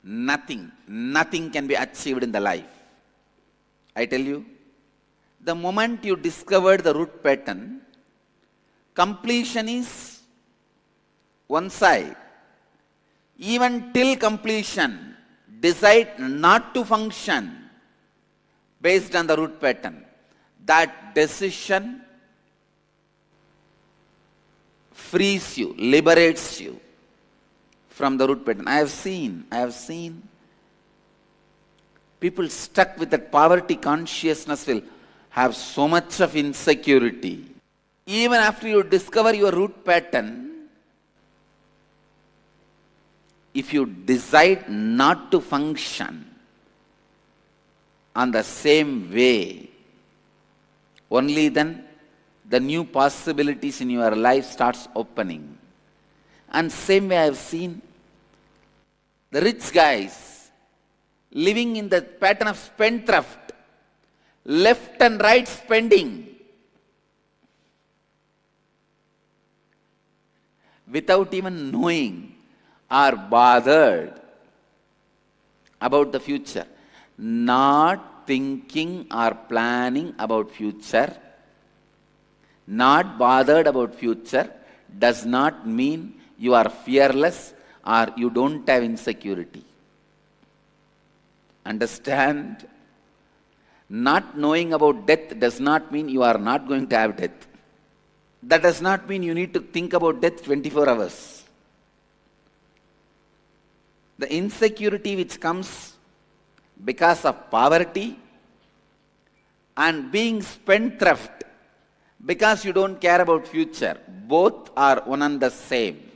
Nothing can be achieved in the life. I tell you, the moment you discovered the root pattern, completion is one side. Even till completion, decide not to function based on the root pattern. That decision frees you, liberates you from the root pattern. I have seen people stuck with that poverty consciousness will have so much of insecurity. Even after you discover your root pattern, if you decide not to function on the same way, only then the new possibilities in your life starts opening. And same way I have seen the rich guys living in the pattern of spendthrift, left and right spending, without even knowing or bothered about the future. Not thinking or planning about future, not bothered about future, does not mean you are fearless or you don't have insecurity. Understand? Not knowing about death does not mean you are not going to have death. That does not mean you need to think about death 24 hours. The insecurity which comes because of poverty and being spendthrift because you don't care about future, both are one and the same.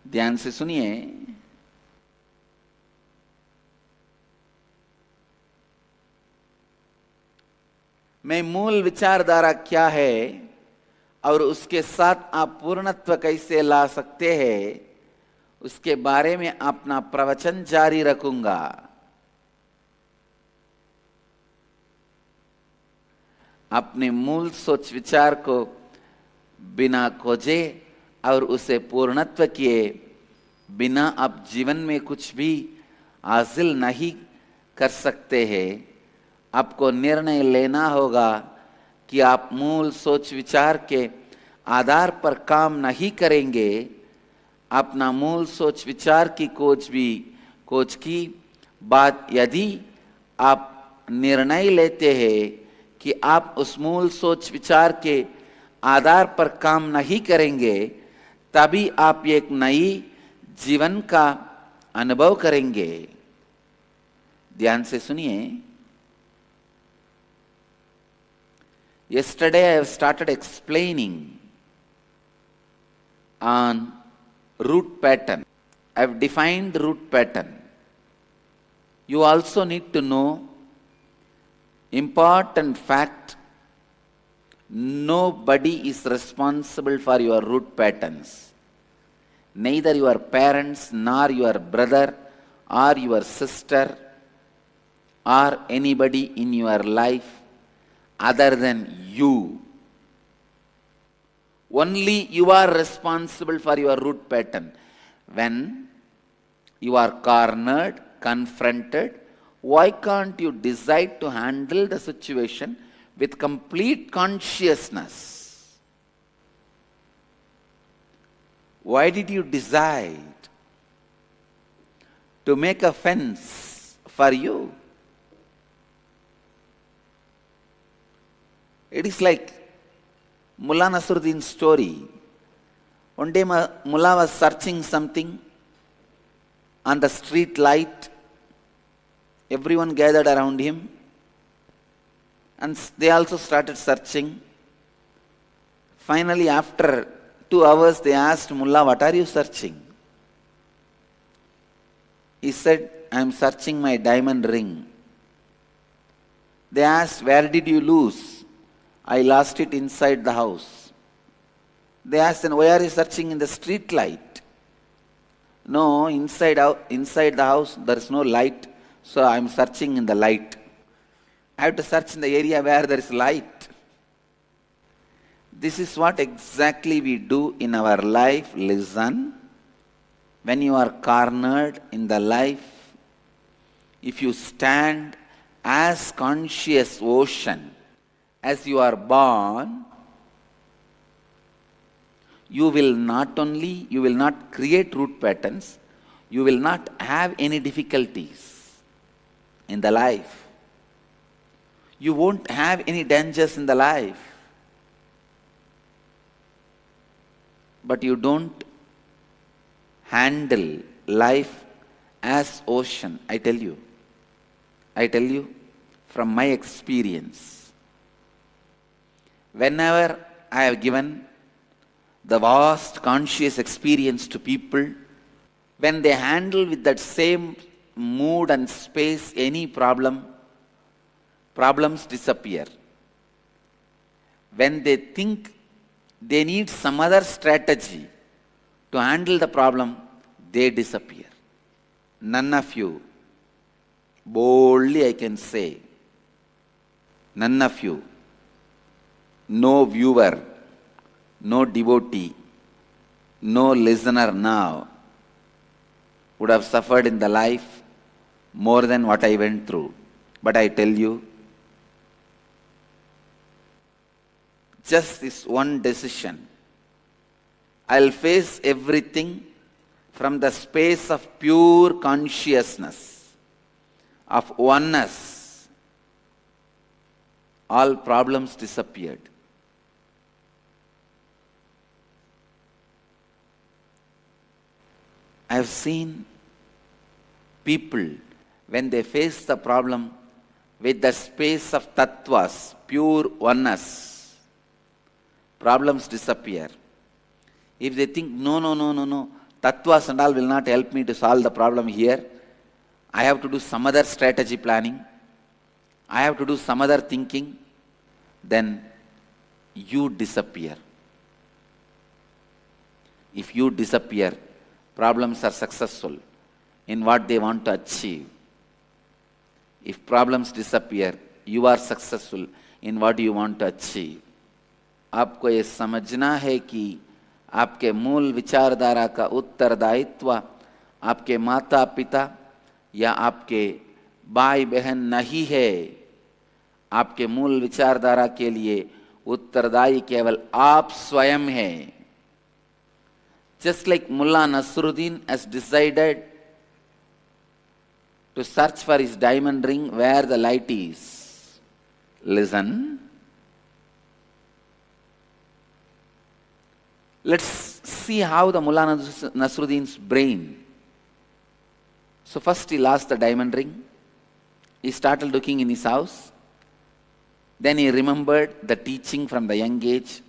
ध्यान से सुनिए. मैं मूल विचारधारा क्या है और उसके साथ आप पूर्णत्व कैसे ला सकते हैं, उसके बारे में अपना प्रवचन जारी रखूंगा. अपने मूल सोच विचार को बिना खोजे और उसे पूर्णत्व किए बिना आप जीवन में कुछ भी हासिल नहीं कर सकते हैं. आपको निर्णय लेना होगा कि आप मूल सोच विचार के आधार पर काम नहीं करेंगे. अपना मूल सोच विचार की खोज की बाद यदि आप निर्णय लेते हैं कि आप उस मूल सोच विचार के आधार पर काम नहीं करेंगे, तभी आप एक नई जीवन का अनुभव करेंगे. ध्यान से सुनिए. Yesterday I have started explaining on root pattern. I have defined the root pattern. You also need to know important fact. Nobody is responsible for your root patterns. Neither your parents, nor your brother, or your sister, or anybody in your life other than you. Only you are responsible for your root pattern. When you are cornered, confronted, why can't you decide to handle the situation with complete consciousness? Why did you decide to make a fence for you? It is like Mullah Nasruddin's story. One day Mullah was searching something on the street light. Everyone gathered around him and they also started searching. Finally, after 2 hours, they asked Mullah, "What are you searching?" He said, "I am searching my diamond ring." They asked, "Where did you lose?" "I lost it inside the house." They asked, "Then why are you searching in the street light?" "No, inside the house there is no light, so I am searching in the light. I have to search in the area where there is light." This is what exactly we do in our life. Listen. When you are cornered in the life, if you stand as conscious ocean as you are born, you will not create root patterns, you will not have any difficulties in the life. You won't have any dangers in the life. But you don't handle life as ocean. I tell you from my experience. Whenever I have given the vast conscious experience to people, when they handle with that same mood and space any problems disappear. When they think they need some other strategy to handle the problem, they disappear. None of you, boldly I can say, none of you, no viewer, no devotee, no listener now would have suffered in the life more than what I went through. But I tell you, just this one decision, I'll face everything from the space of pure consciousness, of oneness. All problems disappeared. I have seen people, when they face the problem with the space of tattvas, pure oneness, problems disappear. If they think, no, tattvas and all will not help me to solve the problem here, I have to do some other strategy planning, I have to do some other thinking, then you disappear. If you disappear, problems are successful in what they want to achieve. If problems disappear, you are successful in what you want to achieve. आपको ये समझना है कि आपके मूल विचारधारा का उत्तरदायित्व आपके माता पिता या आपके भाई बहन नहीं है. आपके मूल विचारधारा के लिए उत्तरदायी केवल आप स्वयं हैं. Just like Mullah Nasruddin has decided to search for his diamond ring where the light is. Listen. Let's see how the Mullah Nasruddin's brain. So first he lost the diamond ring. He started looking in his house. Then he remembered the teaching from the young age.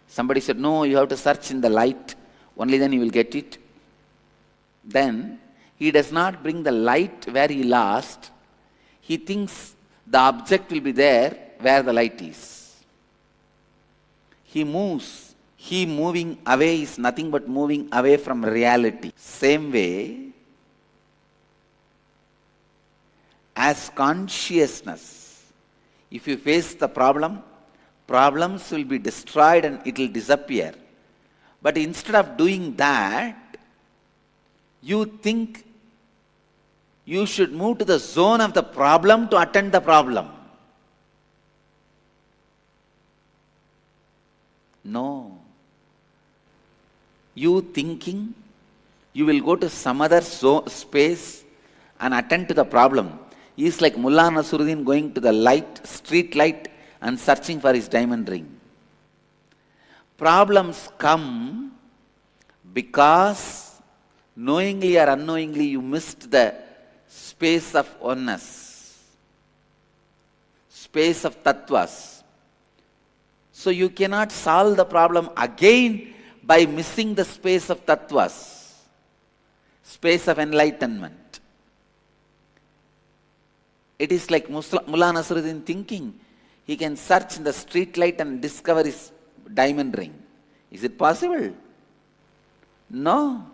Somebody said, no, you have to search in the light. Only then you will get it. Then he does not bring the light where he lost. He thinks the object will be there where the light is. He moves. He moving away is nothing but moving away from reality. Same way, as consciousness, if you face the problem, problems will be destroyed and it will disappear. But instead of doing that, you think you should move to the zone of the problem to attend the problem. No. You thinking you will go to some other space and attend to the problem is like Mullah Nasruddin going to the light, street light, and searching for his diamond ring. Problems come Because knowingly or unknowingly you missed the space of oneness, space of tattvas. So you cannot solve the problem again by missing the space of tattvas, space of enlightenment. It is like Mullah Nasruddin thinking. He can search in the street light and discover his diamond ring. Is it possible? No.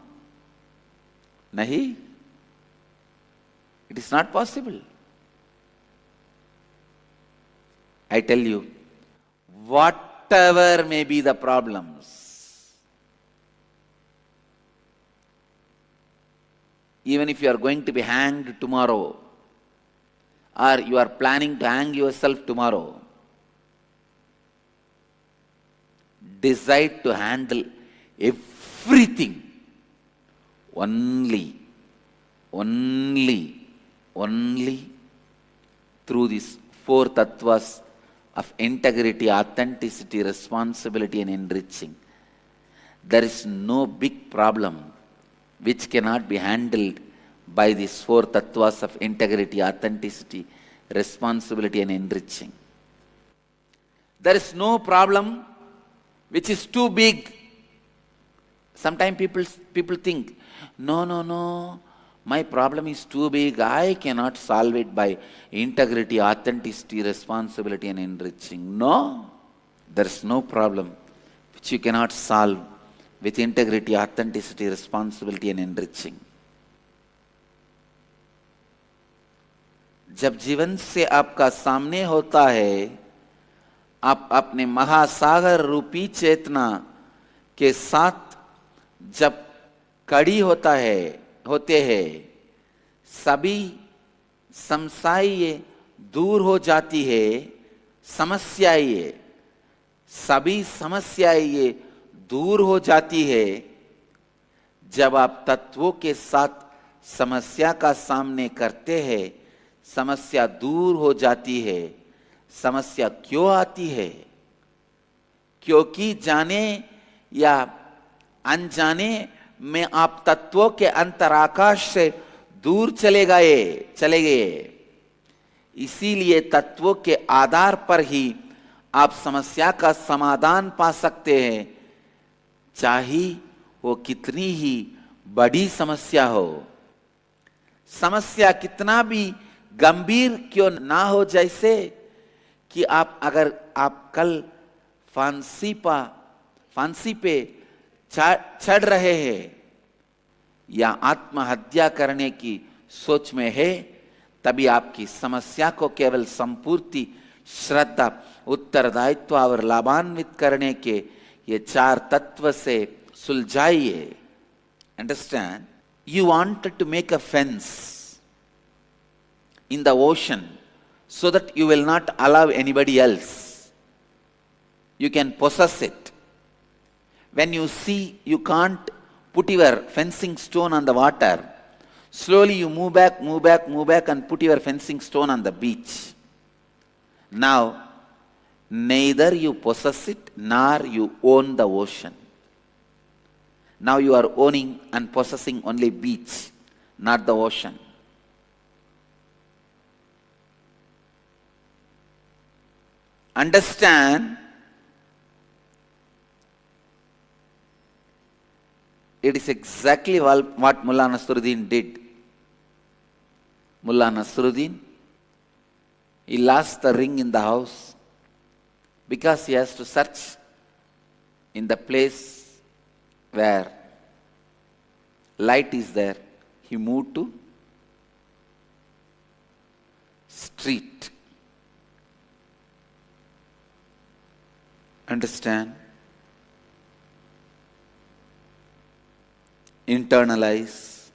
Nahi. It is not possible. I tell you, whatever may be the problems, even if you are going to be hanged tomorrow, or you are planning to hang yourself tomorrow, decide to handle everything only through these four tattvas of integrity, authenticity, responsibility and enriching. There is no big problem which cannot be handled by these four tattvas of integrity, authenticity, responsibility and enriching. There is no problem which is too big. Sometimes people think, no, my problem is too big, I cannot solve it by integrity, authenticity, responsibility and enriching. No, there is no problem which you cannot solve with integrity, authenticity, responsibility and enriching. जब जीवन से आपका सामने होता है, आप अपने महासागर रूपी चेतना के साथ जब कड़ी होते हैं, सभी समस्याएं दूर हो जाती है, सभी समस्याएं दूर हो जाती है जब आप तत्वों के साथ समस्या का सामने करते हैं। समस्या दूर हो जाती है। समस्या क्यों आती है? क्योंकि जाने या अनजाने में आप तत्वों के अंतराकाश से दूर चले गए। इसीलिए तत्वों के आधार पर ही आप समस्या का समाधान पा सकते हैं, चाहे वो कितनी ही बड़ी समस्या हो। समस्या कितना भी गंभीर क्यों ना हो, जैसे कि अगर आप कल फांसी पे चढ़ रहे हैं या आत्महत्या करने की सोच में है, तभी आपकी समस्या को केवल संपूर्ति, श्रद्धा, उत्तरदायित्व और लाभान्वित करने के ये चार तत्व से सुलझाइए। Understand? You wanted to make a fence in the ocean so that you will not allow anybody else. You can possess it. When you see you can't put your fencing stone on the water, slowly you move back and put your fencing stone on the beach. Now, neither you possess it nor you own the ocean. Now you are owning and possessing only beach, not the ocean. Understand, it is exactly what Mullah Nasruddin did. Mullah Nasruddin, he lost the ring in the house because he has to search in the place where light is there. He moved to street. Understand? Internalize.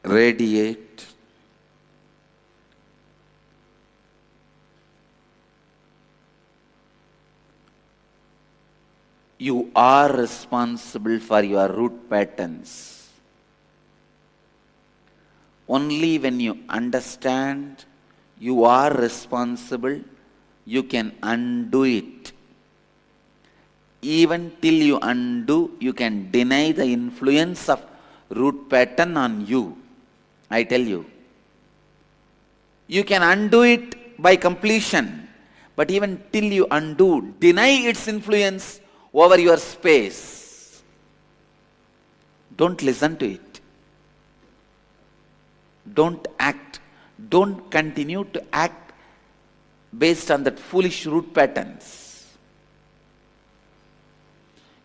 Radiate. You are responsible for your root patterns. Only when you understand you are responsible you can undo it. Even till you undo, you can deny the influence of root pattern on you. I tell you. You can undo it by completion, but even till you undo, deny its influence over your space. Don't listen to it. Don't act. Don't continue to act based on that foolish root patterns.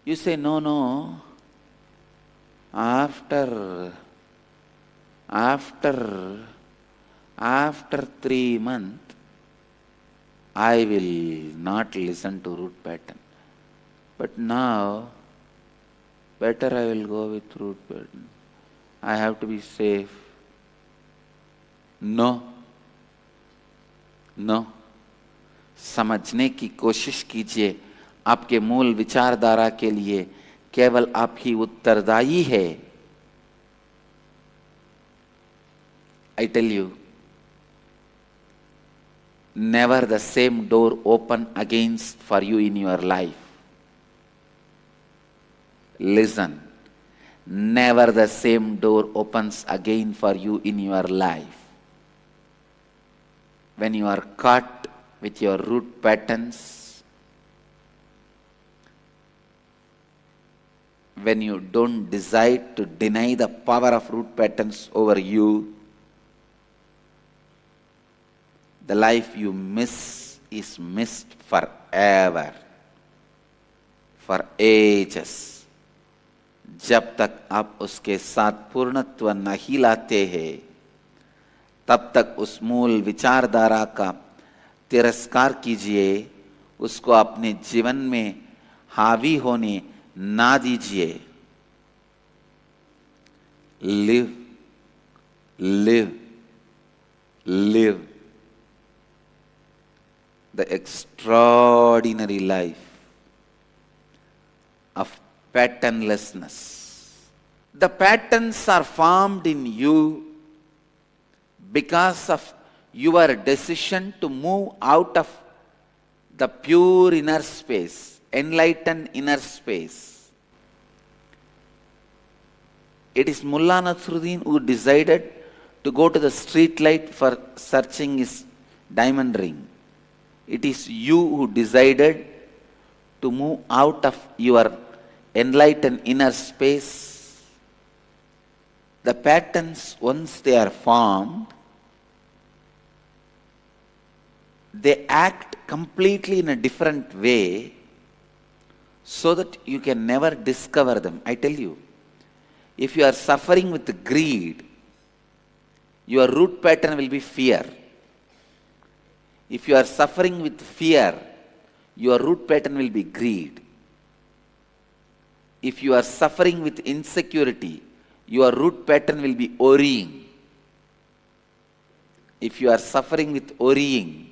You say, no, after 3 months, I will not listen to root pattern. But now, better I will go with root pattern. I have to be safe. No. समझने की कोशिश कीजिए, आपके मूल विचारधारा के लिए केवल आप ही उत्तरदायी है. I tell you, never the same door open against for you in your life. Listen, never the same door opens again for you in your life. When you are caught with your root patterns, when you don't decide to deny the power of root patterns over you, the life you miss is missed forever, for ages. जब तक आप उसके साथ पूर्णत्व नहीं लाते हैं, तब तक उस मूल विचारधारा का तिरस्कार कीजिए, उसको अपने जीवन में हावी होने ना दीजिए. Live the extraordinary life of patternlessness. The patterns are formed in you because of your decision to move out of the pure inner space, enlightened inner space. It is Mullah Nasruddin who decided to go to the street light for searching his diamond ring. It is you who decided to move out of your enlightened inner space. The patterns, once they are formed, they act completely in a different way so that you can never discover them. I tell you, if you are suffering with greed, your root pattern will be fear. If you are suffering with fear, your root pattern will be greed. If you are suffering with insecurity, your root pattern will be worrying. If you are suffering with worrying,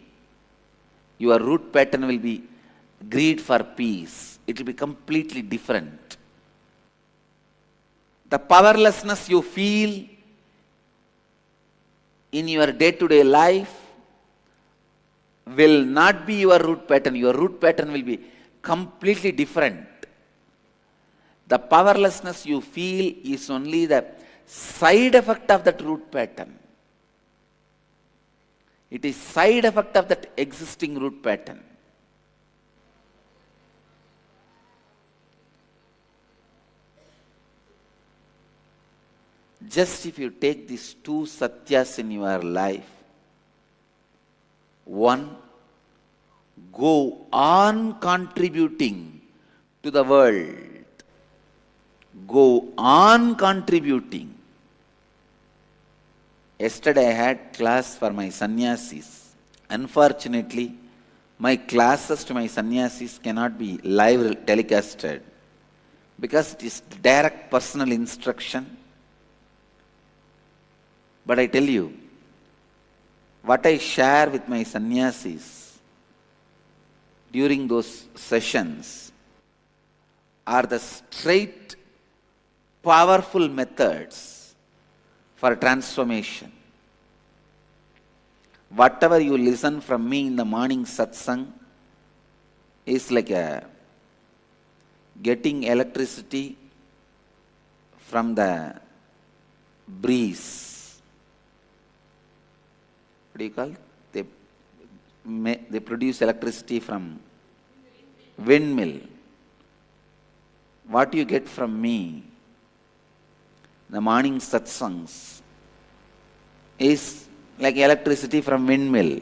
your root pattern will be greed for peace. It will be completely different. The powerlessness you feel in your day-to-day life will not be your root pattern. Your root pattern will be completely different. The powerlessness you feel is only the side effect of that root pattern. It is side effect of that existing root pattern. Just if you take these two satyas in your life, one, go on contributing to the world. Go on contributing. Yesterday I had class for my sannyasis. Unfortunately, my classes to my sannyasis cannot be live telecasted because it is direct personal instruction. But I tell you, what I share with my sannyasis during those sessions are the straight, powerful methods for transformation. whatever you listen from me in the morning satsang is like getting electricity from the breeze. What do you call? They produce electricity from windmill. What you get from me, the morning satsangs, is like electricity from windmill.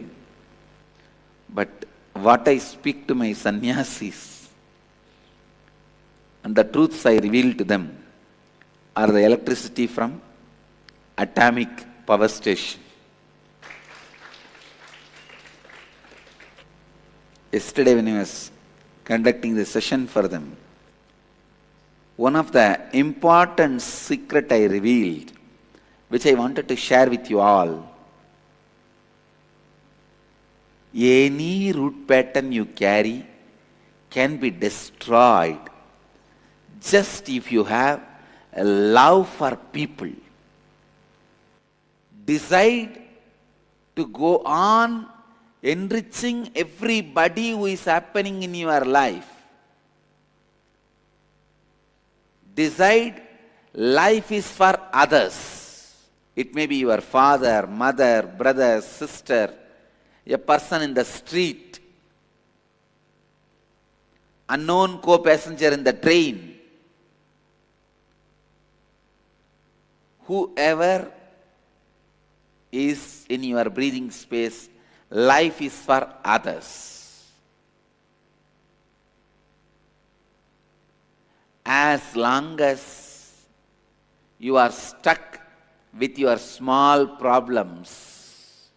But what I speak to my sannyasis and the truths I reveal to them are the electricity from atomic power station. Yesterday when I was conducting the session for them, one of the important secret I revealed, which I wanted to share with you all, any root pattern you carry can be destroyed just if you have a love for people. Decide to go on enriching everybody who is happening in your life. Decide life is for others. It may be your father, mother, brother, sister, a person in the street, unknown co-passenger in the train, whoever is in your breathing space, life is for others. As long as you are stuck with your small problems,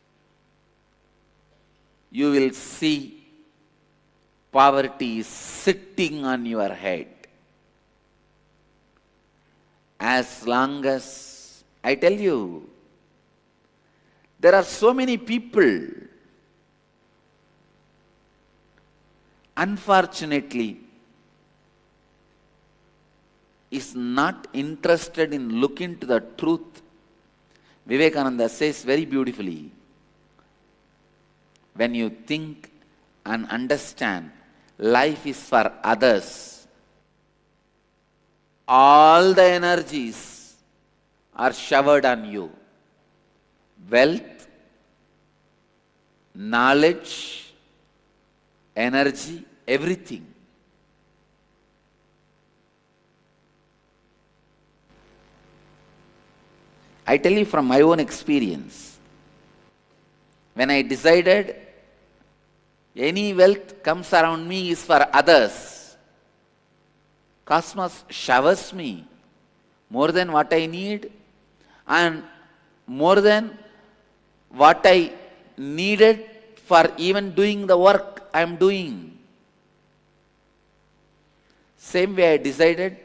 you will see poverty is sitting on your head. As long as, I tell you, there are so many people, unfortunately, is not interested in looking to the truth. Vivekananda says very beautifully, when you think and understand life is for others, all the energies are showered on you. Wealth, knowledge, energy, everything. I tell you from my own experience, when I decided any wealth comes around me is for others, cosmos showers me more than what I need and more than what I needed for even doing the work I am doing. Same way I decided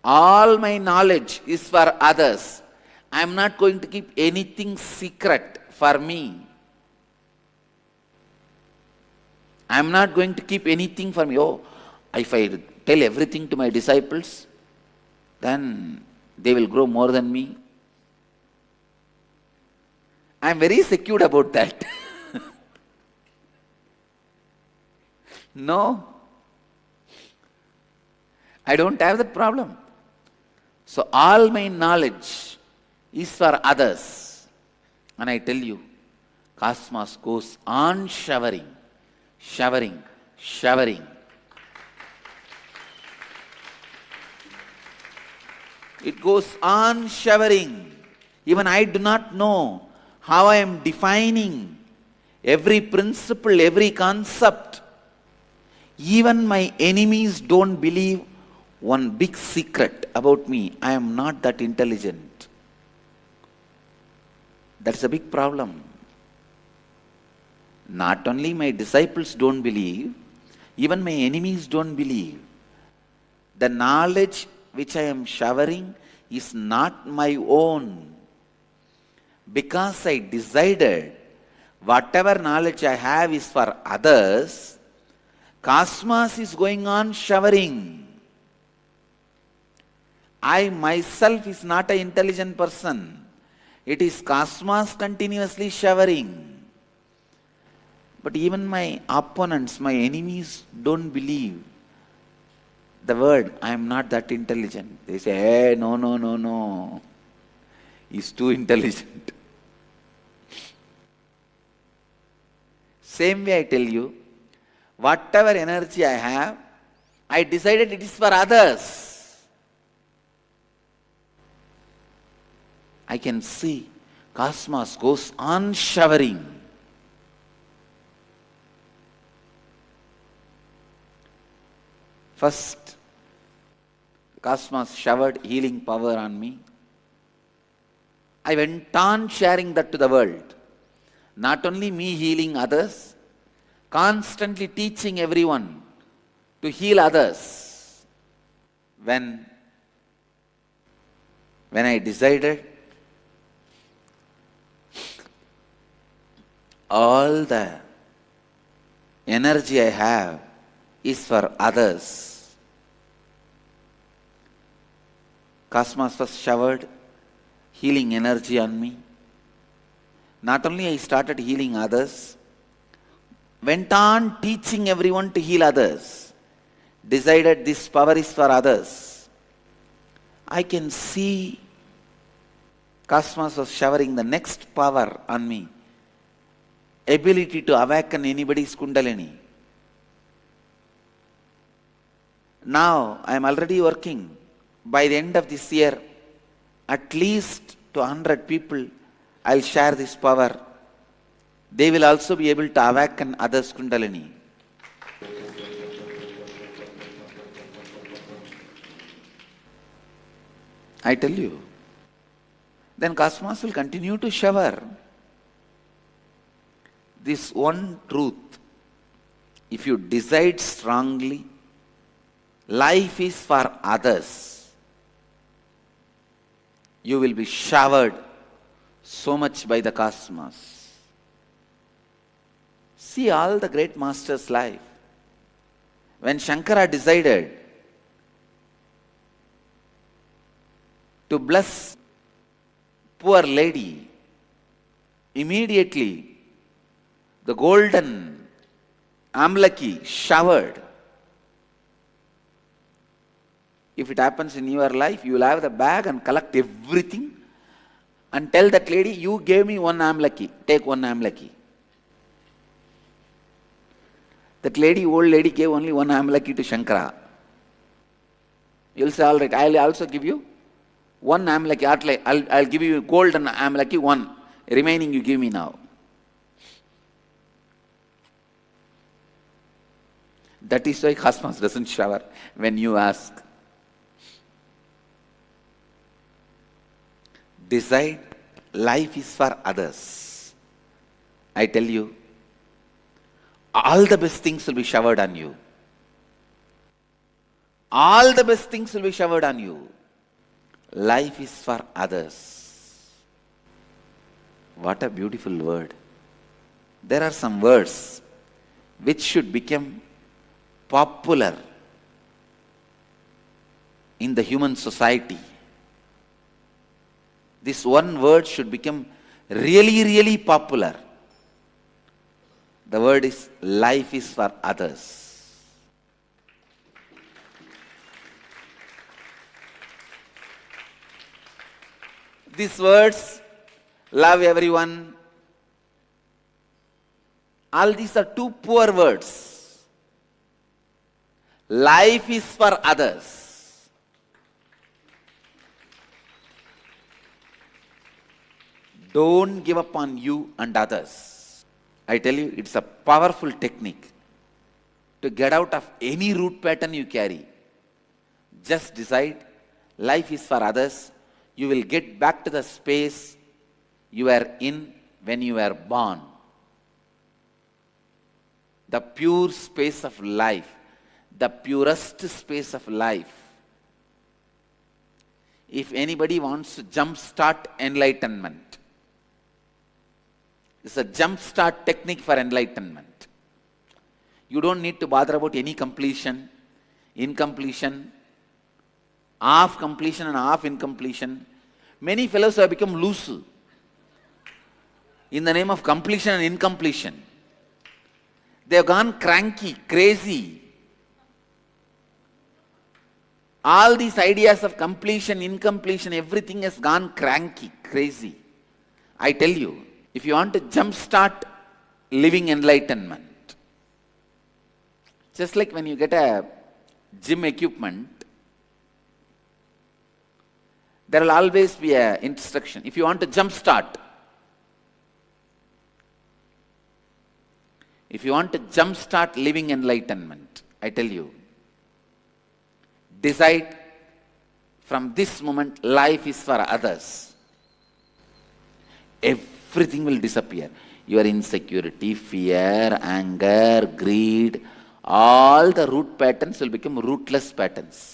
all my knowledge is for others. I am not going to keep anything secret for me. I am not going to keep anything for me. Oh, if I tell everything to my disciples, then they will grow more than me. I am very secure about that. No, I don't have that problem. So all my knowledge is for others. And I tell you, cosmos goes on showering, showering, showering. It goes on showering. Even I do not know how I am defining every principle, every concept. Even my enemies don't believe one big secret about me. I am not that intelligent. That's a big problem. Not only my disciples don't believe, even my enemies don't believe. The knowledge which I am showering is not my own. Because I decided whatever knowledge I have is for others, cosmos is going on showering. I myself is not an intelligent person. It is cosmos continuously showering. But even my opponents, my enemies don't believe the word, I am not that intelligent. They say, hey, no. He's too intelligent. Same way I tell you, whatever energy I have, I decided it is for others. I can see cosmos goes on showering. First, cosmos showered healing power on me. I went on sharing that to the world. Not only me healing others, constantly teaching everyone to heal others. When I decided all the energy I have is for others, cosmos was showered healing energy on me. Not only I started healing others, went on teaching everyone to heal others, decided this power is for others. I can see cosmos was showering the next power on me, ability to awaken anybody's kundalini. Now I am already working. By the end of this year, at least to 100 people, I'll share this power. They will also be able to awaken others' kundalini. I tell you. Then cosmos will continue to shower this one truth. If you decide strongly, life is for others, you will be showered so much by the cosmos. See all the great masters' life. When Shankara decided to bless poor lady, immediately the golden amlaki showered. If it happens in your life, you will have the bag and collect everything and tell that lady, you gave me one amlaki, take one amlaki. That lady, old lady, gave only one amlaki to Shankara. You'll say, all right, I'll also give you one amlaki. I'll give you golden amlaki, one. Remaining you give me now. That is why cosmos doesn't shower when you ask. Decide life is for others. I tell you, all the best things will be showered on you. All the best things will be showered on you. Life is for others. What a beautiful word. There are some words which should become popular in the human society. This one word should become really, really popular. The word is life is for others. These words, love everyone, all these are two poor words. Life is for others. Don't give up on you and others. I tell you, it's a powerful technique to get out of any root pattern you carry. Just decide, life is for others. You will get back to the space you were in when you were born. The pure space of life, the purest space of life. If anybody wants to jumpstart enlightenment, it's a jumpstart technique for enlightenment. You don't need to bother about any completion, incompletion, half completion and half incompletion. Many fellows have become loose in the name of completion and incompletion. They've gone cranky, crazy. All these ideas of completion, incompletion, everything has gone cranky, crazy. I tell you, if you want to jumpstart living enlightenment, just like when you get a gym equipment, there will always be an instruction. If you want to jumpstart, living enlightenment, I tell you, decide from this moment life is for others. Everything will disappear. Your insecurity, fear, anger, greed, all the root patterns will become rootless patterns.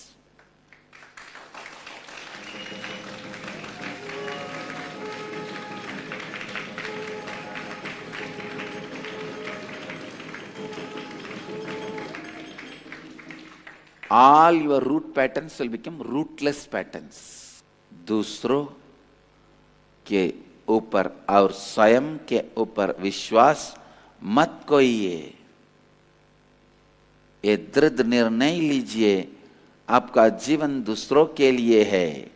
All your root patterns will become rootless patterns. दूसरों के ऊपर और स्वयं के ऊपर विश्वास मत खोइए। ये दृढ़ निर्णय लीजिए, आपका जीवन दूसरों के लिए है।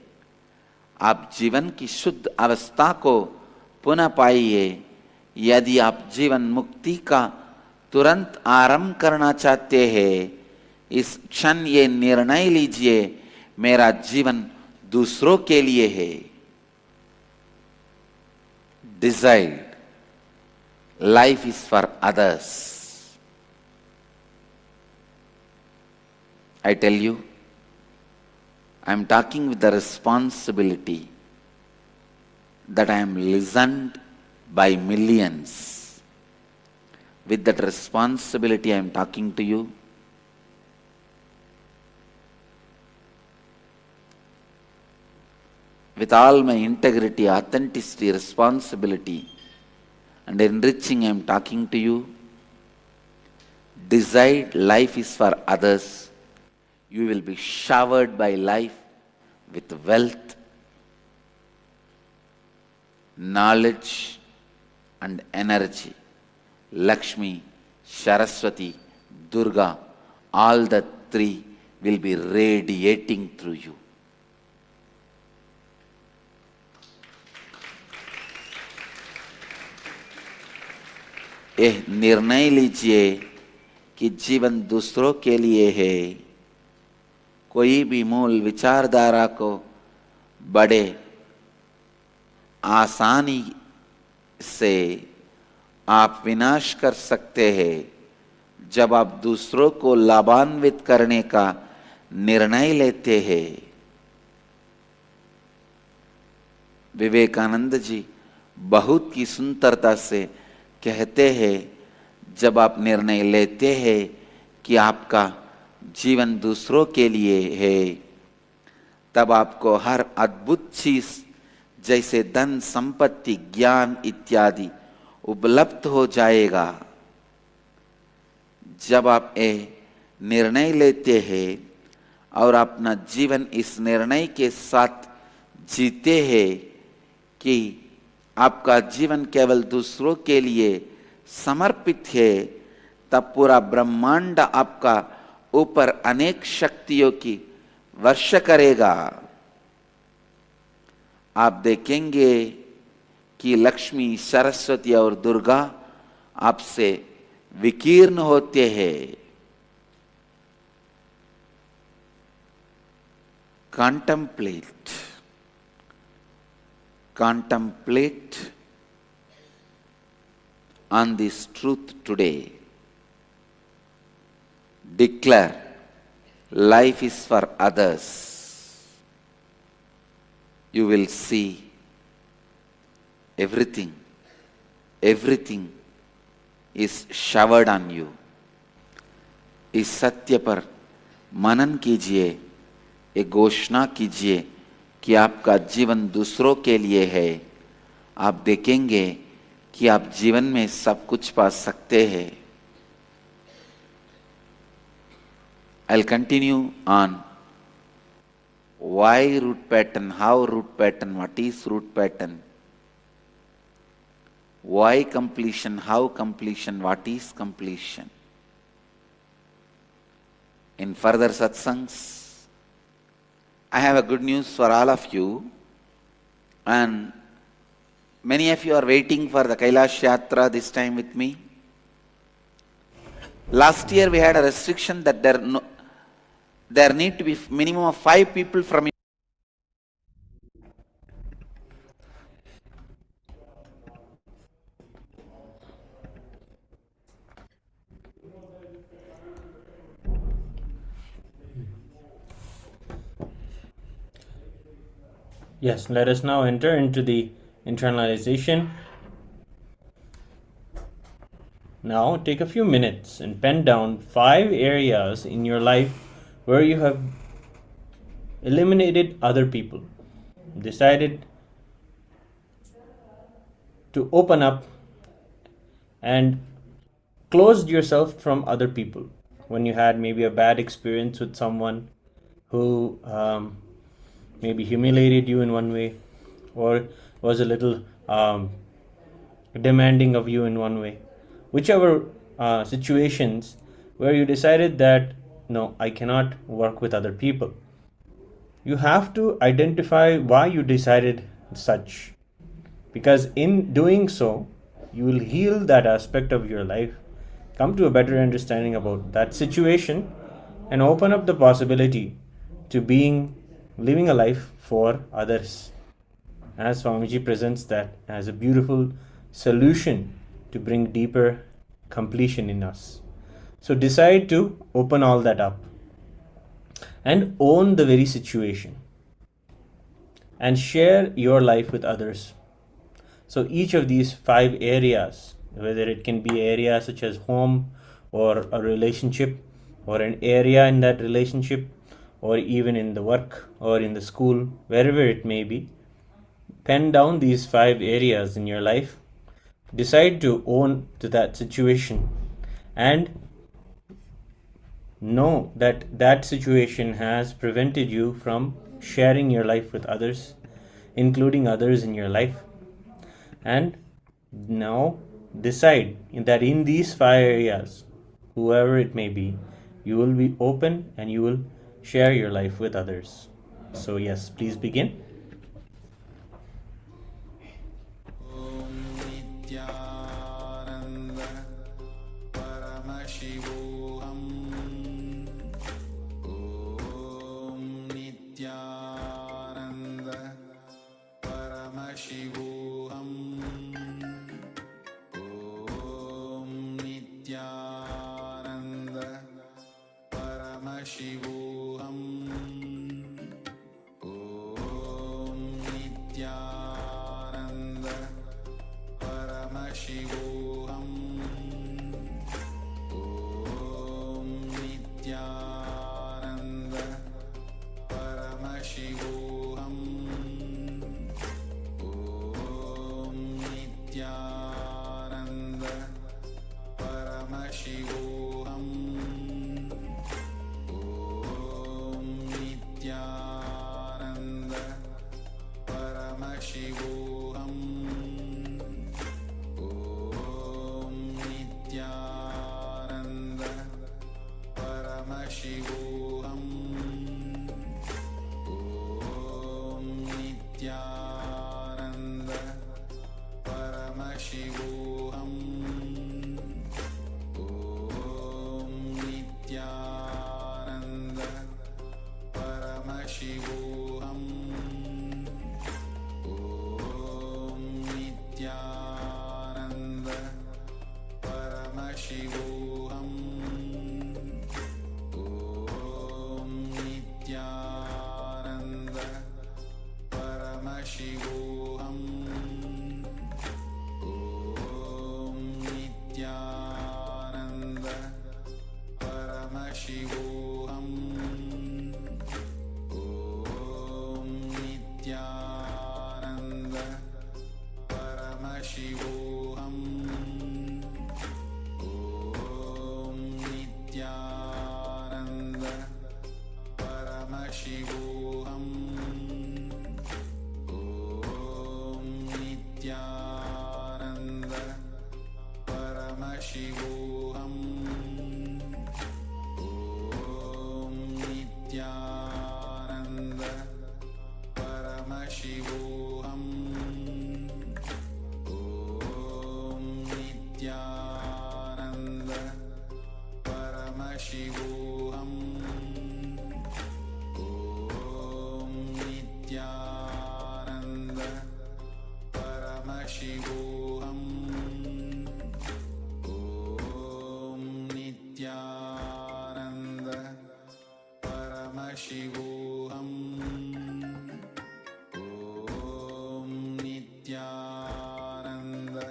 आप जीवन की शुद्ध अवस्था को पुनः पाइए। यदि आप जीवन मुक्ति का तुरंत आरंभ करना चाहते हैं, इस क्षण ये निर्णय लीजिए, मेरा जीवन दूसरों के लिए है। Decide, life is for others. I tell you, I am talking with the responsibility that I am listened by millions. With that responsibility I am talking to you. With all my integrity, authenticity, responsibility and enriching, I am talking to you. Decide life is for others. You will be showered by life with wealth, knowledge and energy. Lakshmi, Saraswati, Durga, all the three will be radiating through you. यह निर्णय लीजिए कि जीवन दूसरों के लिए है। कोई भी मूल विचारधारा को बड़े आसानी से आप विनाश कर सकते हैं जब आप दूसरों को लाभान्वित करने का निर्णय लेते हैं। विवेकानंद जी बहुत की सुंदरता से कहते हैं, जब आप निर्णय लेते हैं कि आपका जीवन दूसरों के लिए है, तब आपको हर अद्भुत चीज जैसे धन, संपत्ति, ज्ञान इत्यादि उपलब्ध हो जाएगा। जब आप ये निर्णय लेते हैं और अपना जीवन इस निर्णय के साथ जीते हैं कि आपका जीवन केवल दूसरों के लिए समर्पित है, तब पूरा ब्रह्मांड आपका ऊपर अनेक शक्तियों की वर्षा करेगा। आप देखेंगे कि लक्ष्मी, सरस्वती और दुर्गा आपसे विकीर्ण होते हैं। Contemplate on this truth today. Declare, life is for others. You will see everything is showered on you. इस सत्य पर मनन कीजिए, एक घोषणा कीजिए कि आपका जीवन दूसरों के लिए है। आप देखेंगे कि आप जीवन में सब कुछ पा सकते हैं। I'll continue on why root pattern, how root pattern, what is root pattern, Why completion? How completion? What is completion? In further satsangs, I have a good news for all of you, and many of you are waiting for the Kailash Yatra this time with me. Last year we had a restriction that there need to be minimum of 5 people from. Yes, let us now enter into the internalization. Now take a few minutes and pen down 5 areas in your life where you have eliminated other people, decided to open up and closed yourself from other people when you had maybe a bad experience with someone who maybe humiliated you in one way or was a little demanding of you in one way. Whichever situations where you decided that no, I cannot work with other people. You have to identify why you decided such, because in doing so you will heal that aspect of your life, come to a better understanding about that situation, and open up the possibility to living a life for others, as Swamiji presents that as a beautiful solution to bring deeper completion in us. So decide to open all that up and own the very situation and share your life with others. So each of these 5 areas, whether it can be areas such as home or a relationship or an area in that relationship, or even in the work or in the school, wherever it may be, pen down these 5 areas in your life, decide to own to that situation, and know that that situation has prevented you from sharing your life with others, including others in your life. And now decide that in these 5 areas, whoever it may be, you will be open and you will share your life with others. So yes, please begin. Paramashivoham Paramashivoham Om Nityananda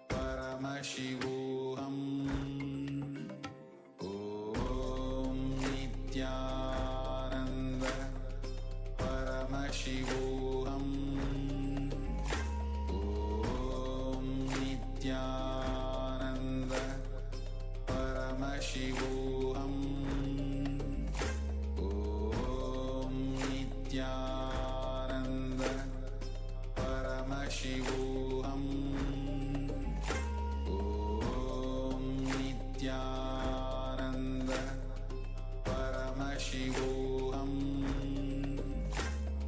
Paramashivoham Om Nityananda Paramashivoham Om Nityananda Paramashivoham Om Nityananda Paramashivoham Om Nityananda Paramashivoham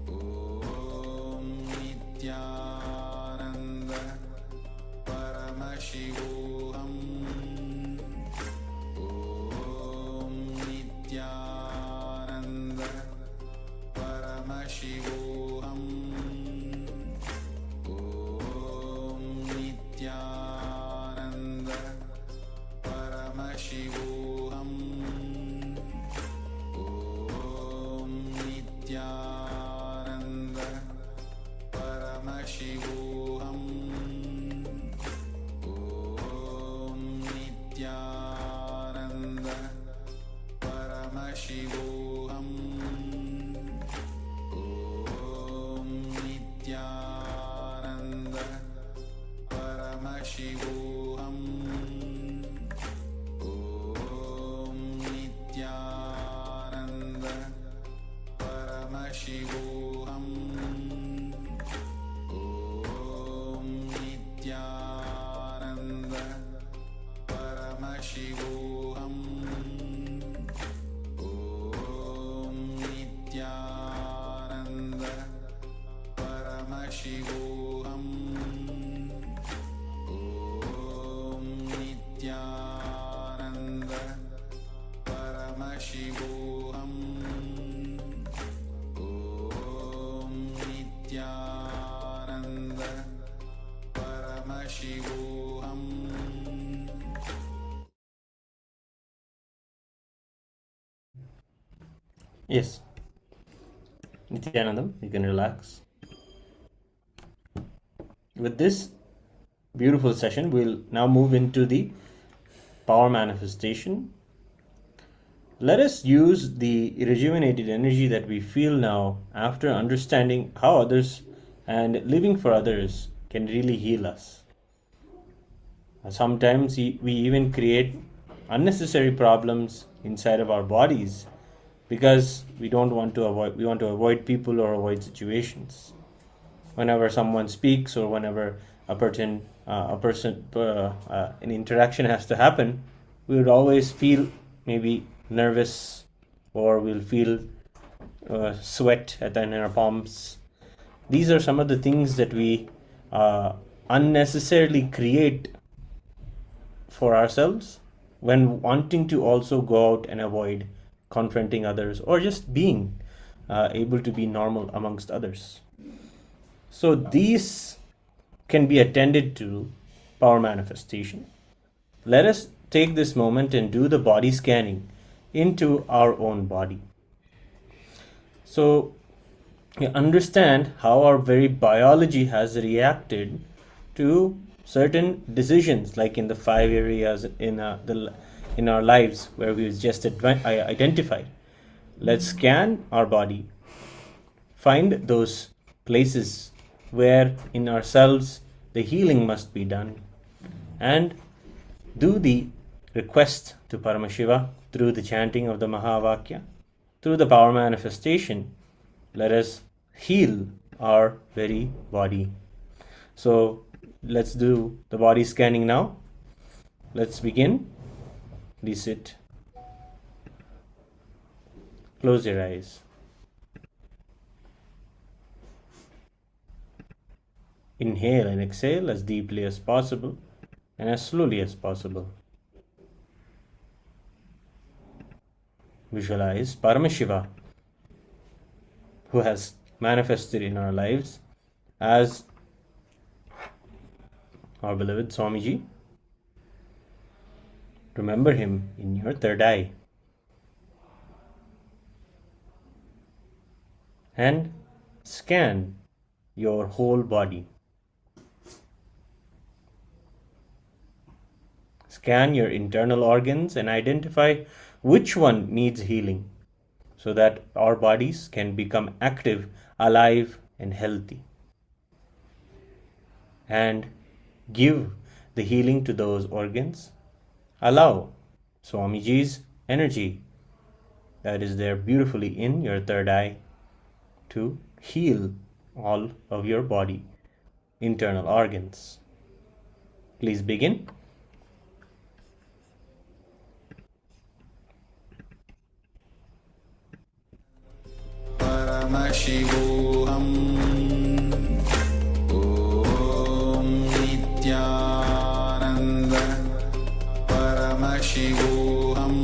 Om Nityananda Paramashivoham Om Nityananda Paramashivoham Om Nityananda Paramashivoham Om Nityananda Paramashivoham Om Nityananda Paramashivoham Om Nityananda Paramashivoham Om Nityananda Paramashivoham Om Nityananda Paramashivoham Om Nityananda Paramashivoham Om Nityananda Paramashivoham Om Nityananda Paramashivoham. Yes. Nityanandam, you can relax. With this beautiful session, we'll now move into the power manifestation. Let us use the rejuvenated energy that we feel now after understanding how others and living for others can really heal us. Sometimes we even create unnecessary problems inside of our bodies because we want to avoid people or avoid situations. Whenever someone speaks or whenever an interaction has to happen, we would always feel maybe nervous, or we'll feel sweat in our palms. These are some of the things that we unnecessarily create for ourselves when wanting to also go out and avoid confronting others or just being able to be normal amongst others. So these can be attended to power manifestation. Let us take this moment and do the body scanning into our own body. So you understand how our very biology has reacted to certain decisions, like in the 5 areas in our lives where we just identified. Let's scan our body, find those places where in ourselves the healing must be done, and do the request to Paramashiva through the chanting of the Mahavakya, through the power manifestation. Let us heal our very body. So let's do the body scanning now. Let's begin. Please sit. Close your eyes. Inhale and exhale as deeply as possible and as slowly as possible. Visualize Paramashiva, who has manifested in our lives as our beloved Swamiji. Remember him in your third eye. and scan your whole body. Scan your internal organs and identify which one needs healing so that our bodies can become active, alive, and healthy. And give the healing to those organs. Allow Swamiji's energy that is there beautifully in your third eye to heal all of your body, internal organs. Please begin. Paramashivoham Om Nityananda Paramashivoham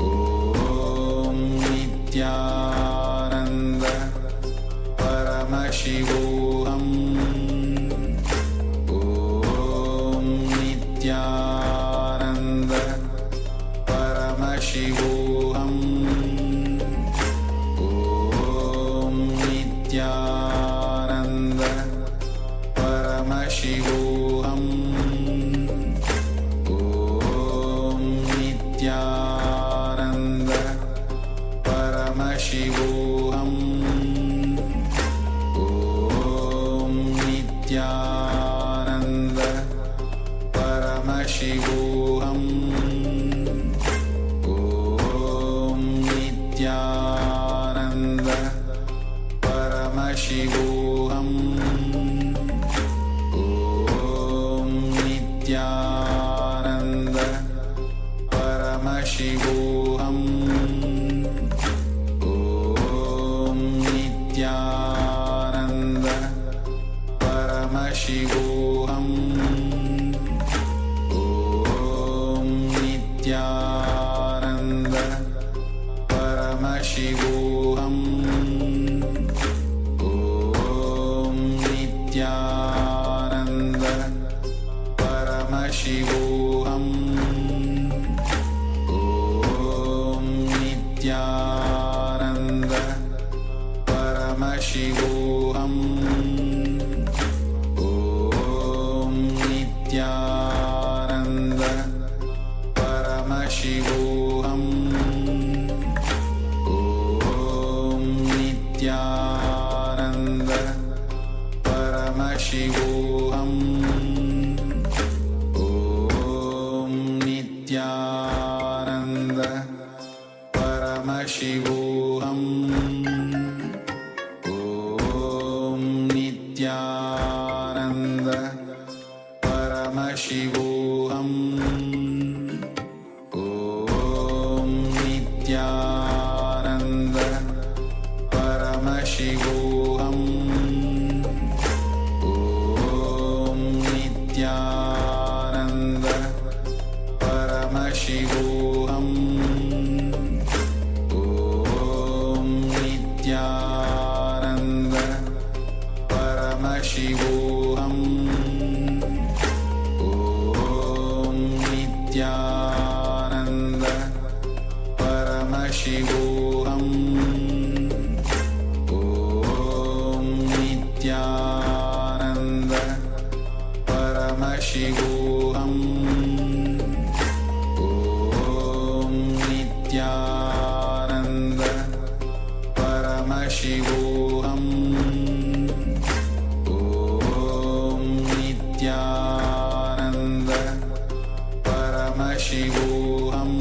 Om Nityananda Paramashivoham Om Nityananda Paramashivoham Nityananda Paramashivoham Om Nityananda Paramashivoham Om Nityananda Paramashivoham Om Nityananda Paramashivoham Om Nityananda Paramashivoham Om Nityananda Paramashivoham Om Nityananda Paramashivoham Nityananda Paramashivoham Om Nityananda Paramashivoham Om Nityananda Paramashivoham Om Nityananda Paramashivoham Om Nityananda Paramashivoham Om Nityananda Paramashivoham Om Nityananda Paramashivoham Om Nityananda Paramashivoham Om Nityananda Paramashivoham Om Nityananda Paramashivoham Om Nityananda Paramashivoham Om Nityananda Paramashivoham Om Nityananda Paramashivoham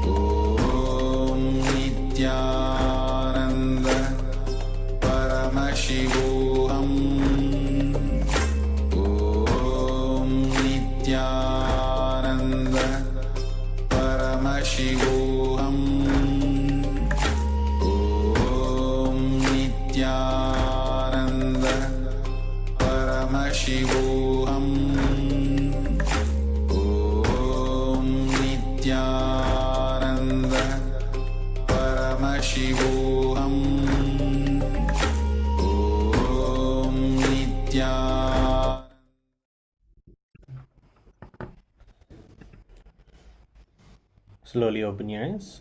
Om Nityananda Paramashivoham Om Nityananda Paramashivoham Om Nityananda Paramashivoham Om Nityananda Paramashivoham Om Nityananda. Slowly open your eyes.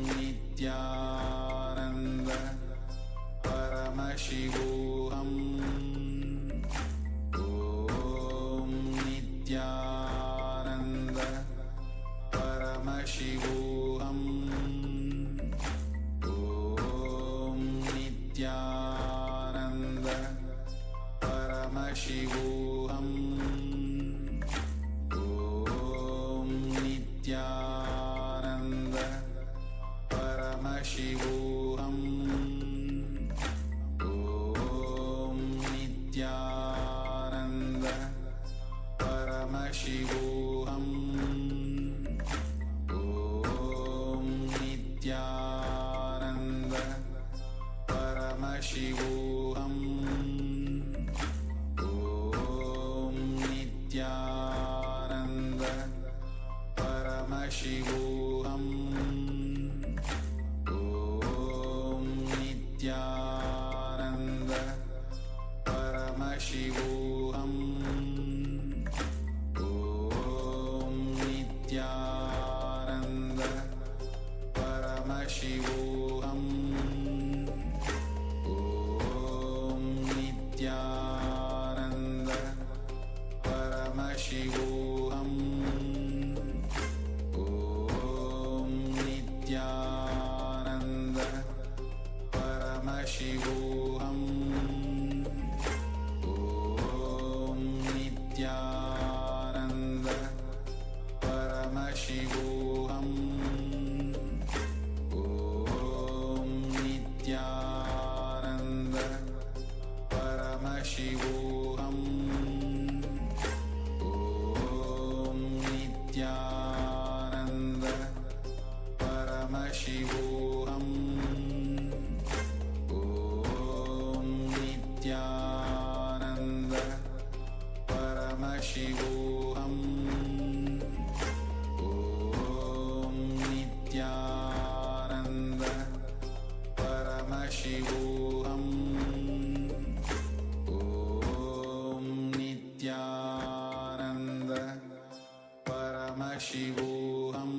Paramashivoham Om Nityananda Paramashivoham Om Nityananda Paramashivoham Om Nityananda Paramashivoham Om Nityananda Paramashivoham Om Nityananda Paramashivoham Om Nityananda Paramashivoham Om Nityananda Paramashivoham Om Nityananda Paramashivoham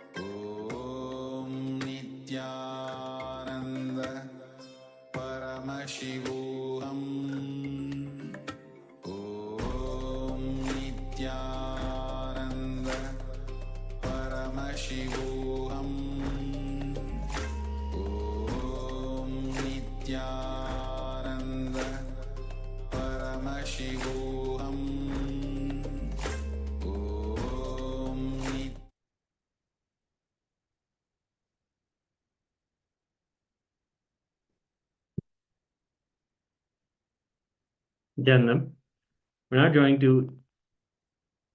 Om Nityananda Paramashivoham Om Nityananda Paramashivoham Om Nityananda Paramashivoham Om Nit Gentlemen, we're now going to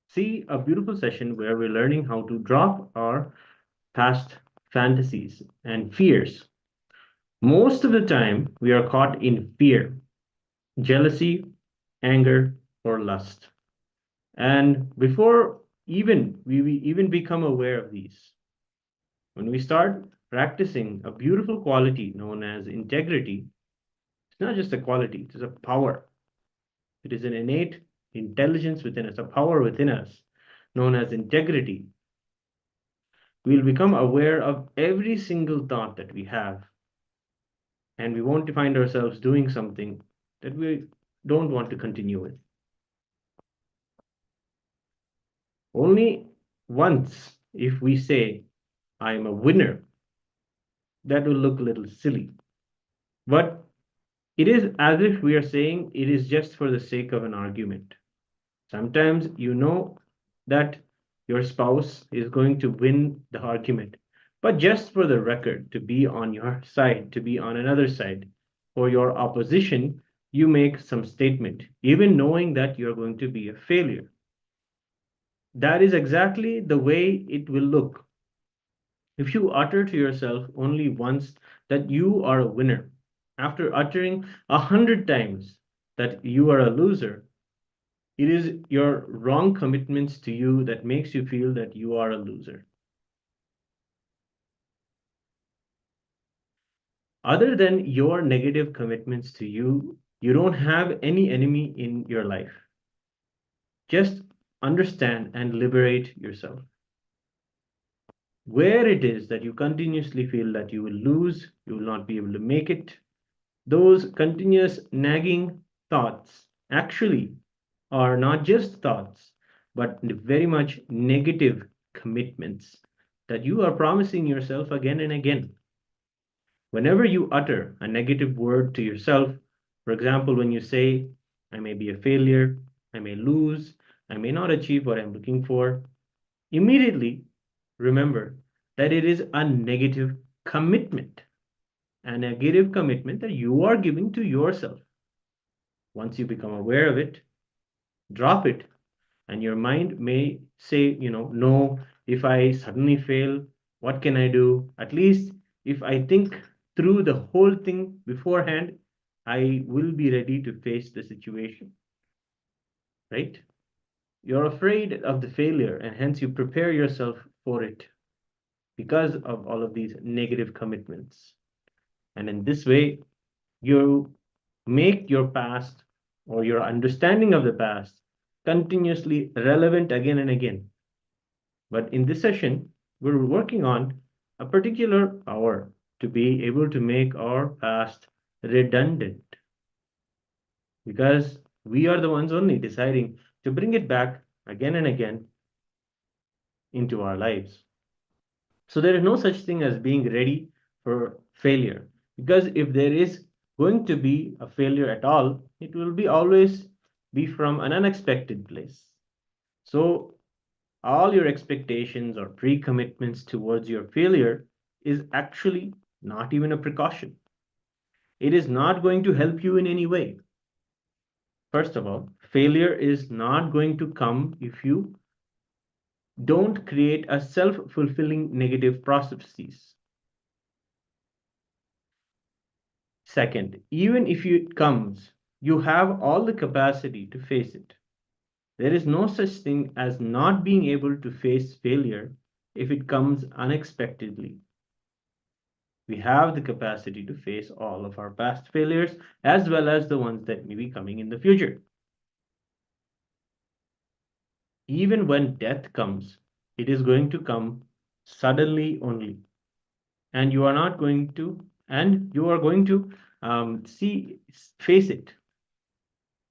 see a beautiful session where we're learning how to drop our past fantasies and fears. Most of the time, we are caught in fear, jealousy, anger, or lust. And before we even become aware of these, when we start practicing a beautiful quality known as integrity, it's not just a quality, it is a power. It is an innate intelligence within us, a power within us known as integrity. We'll become aware of every single thought that we have, and we won't find ourselves doing something that we don't want to continue with. Only once, if we say, I am a winner, that will look a little silly. But it is as if we are saying it is just for the sake of an argument. Sometimes you know that your spouse is going to win the argument, but just for the record, to be on your side, to be on another side, for your opposition, you make some statement, even knowing that you're going to be a failure. That is exactly the way it will look. If you utter to yourself only once that you are a winner, after uttering 100 times that you are a loser, it is your wrong commitments to you that makes you feel that you are a loser. Other than your negative commitments to you, you don't have any enemy in your life. Just understand and liberate yourself. Where it is that you continuously feel that you will lose, you will not be able to make it, those continuous nagging thoughts actually are not just thoughts, but very much negative commitments that you are promising yourself again and again. Whenever you utter a negative word to yourself, for example, when you say, I may be a failure, I may lose, I may not achieve what I'm looking for, immediately remember that it is a negative commitment, a negative commitment that you are giving to yourself. Once you become aware of it, drop it, and your mind may say, no, if I suddenly fail, what can I do? At least if I think through the whole thing beforehand, I will be ready to face the situation, right? You're afraid of the failure, and hence you prepare yourself for it because of all of these negative commitments. And in this way, you make your past or your understanding of the past continuously relevant again and again. But in this session, we're working on a particular power to be able to make our past redundant, because we are the ones only deciding to bring it back again and again into our lives. So there is no such thing as being ready for failure, because if there is going to be a failure at all, it will be always be from an unexpected place. So all your expectations or pre-commitments towards your failure is actually not even a precaution. It is not going to help you in any way. First of all, failure is not going to come if you don't create a self-fulfilling negative processes. Second, even if it comes, you have all the capacity to face it. There is no such thing as not being able to face failure if it comes unexpectedly. We have the capacity to face all of our past failures as well as the ones that may be coming in the future. Even when death comes, it is going to come suddenly only. And you are not going to, and you are going to face it.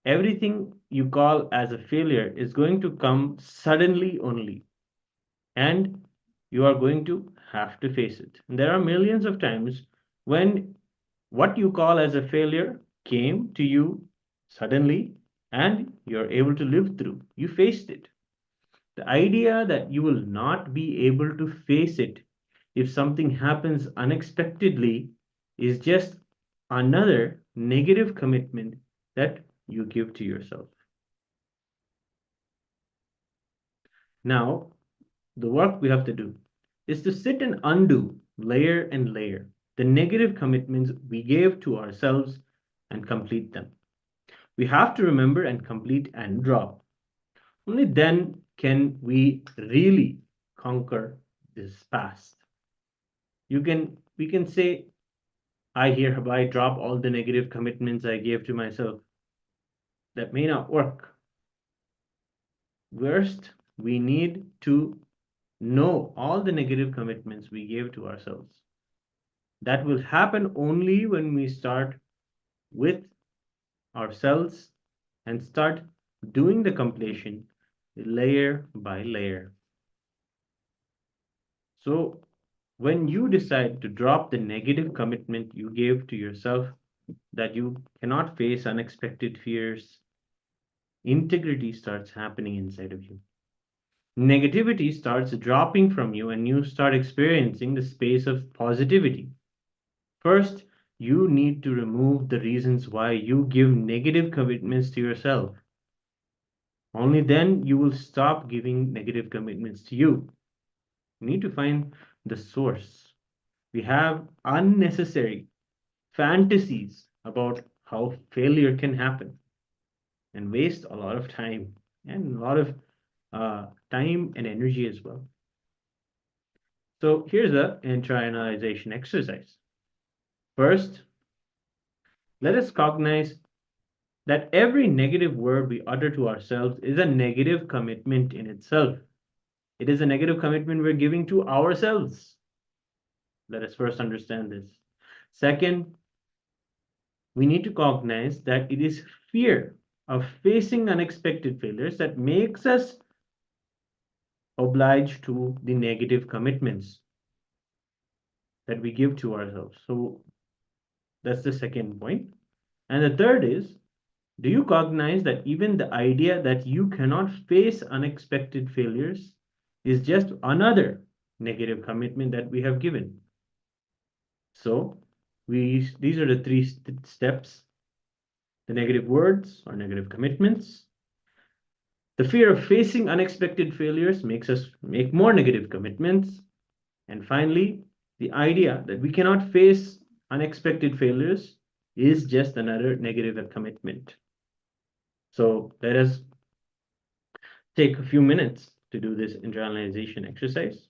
Everything you call as a failure is going to come suddenly only. And you are going to have to face it. And there are millions of times when what you call as a failure came to you suddenly and you're able to live through. You faced it. The idea that you will not be able to face it if something happens unexpectedly is just another negative commitment that you give to yourself. Now, the work we have to do is to sit and undo layer and layer the negative commitments we gave to ourselves and complete them. We have to remember and complete and drop. Only then can we really conquer this past. We can say, I hereby drop all the negative commitments I gave to myself. That may not work. First, we need to know all the negative commitments we gave to ourselves. That will happen only when we start with ourselves and start doing the completion layer by layer. So when you decide to drop the negative commitment you gave to yourself that you cannot face unexpected fears, integrity starts happening inside of you. Negativity starts dropping from you and you start experiencing the space of positivity. First, you need to remove the reasons why you give negative commitments to yourself. Only then you will stop giving negative commitments to you. You need to find the source. We have unnecessary fantasies about how failure can happen and waste a lot of time and a lot of time and energy as well. So here's the internalization exercise. First, let us cognize that every negative word we utter to ourselves is a negative commitment in itself. It is a negative commitment we're giving to ourselves. Let us first understand this. Second, we need to cognize that it is fear of facing unexpected failures that makes us obliged to the negative commitments that we give to ourselves. So that's the second point. And the third is, do you cognize that even the idea that you cannot face unexpected failures is just another negative commitment that we have given? So these are the three steps: the negative words or negative commitments. The fear of facing unexpected failures makes us make more negative commitments. And finally, the idea that we cannot face unexpected failures is just another negative commitment. So let us take a few minutes to do this internalization exercise.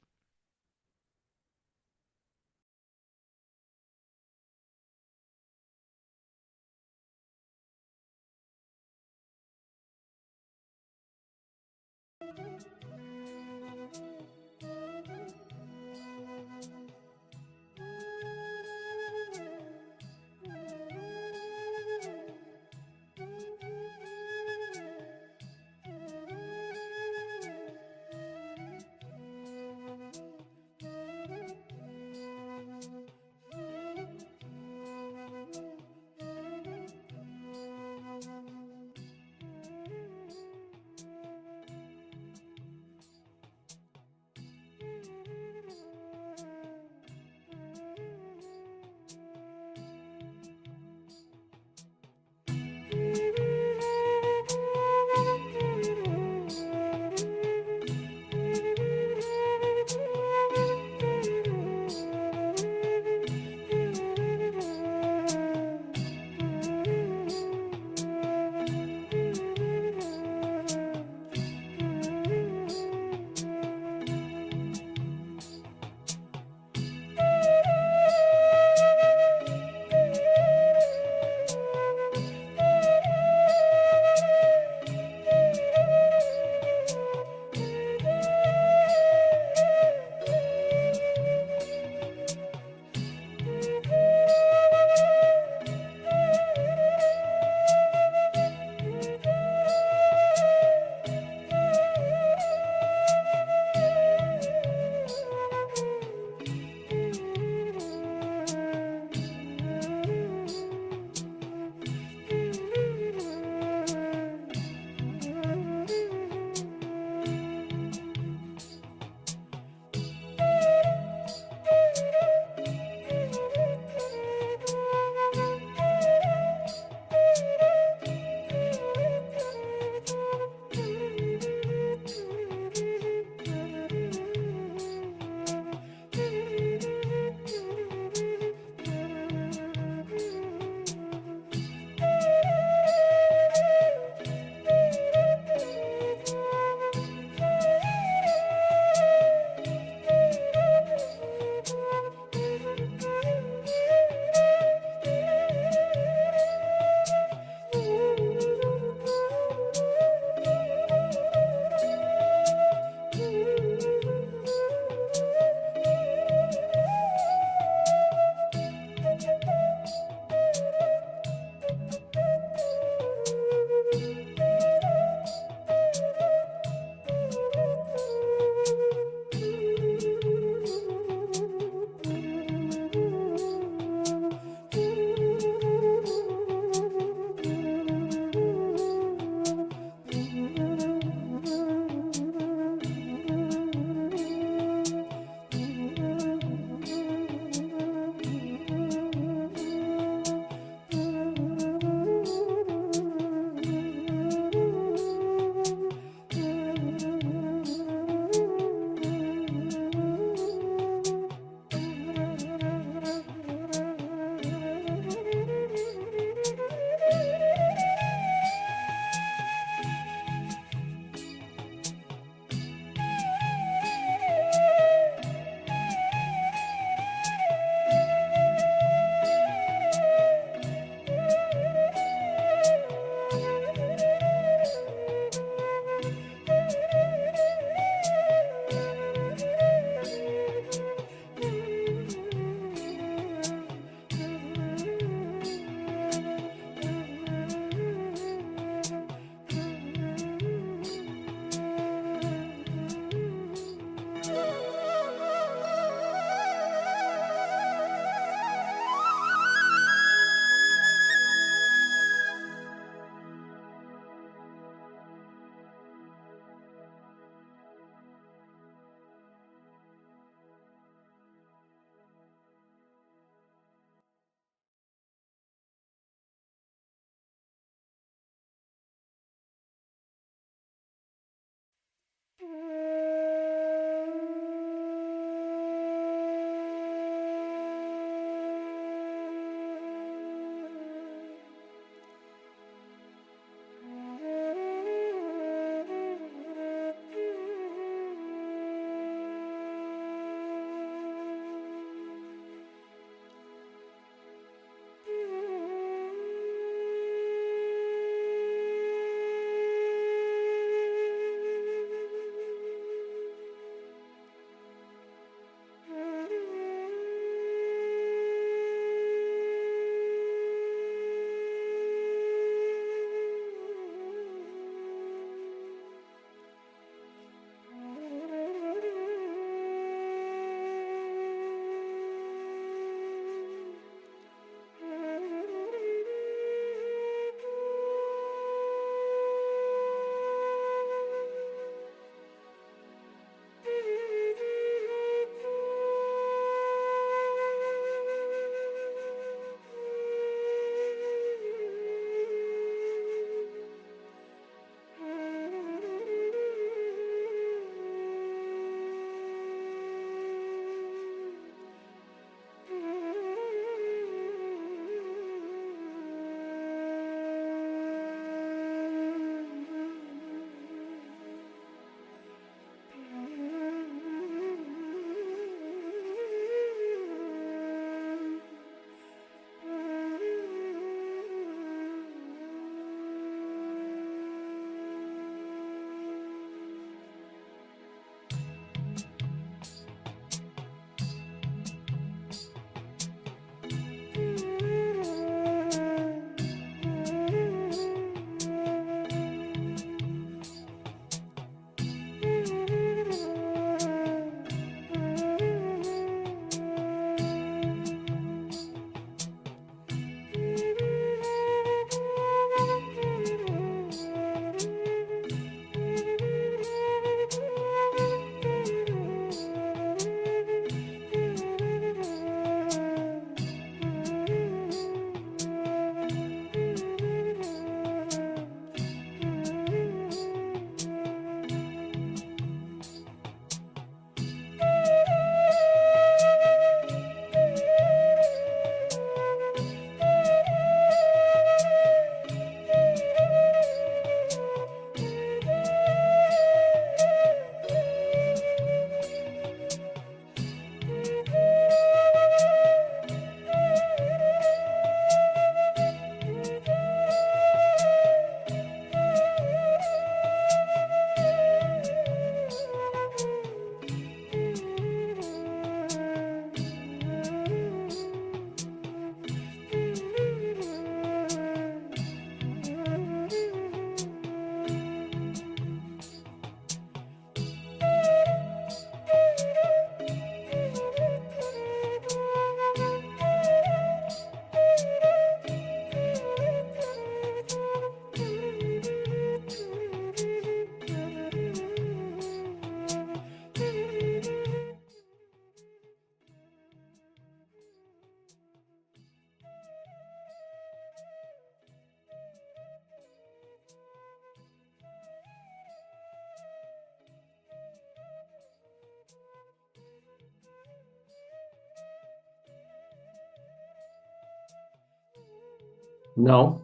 Now,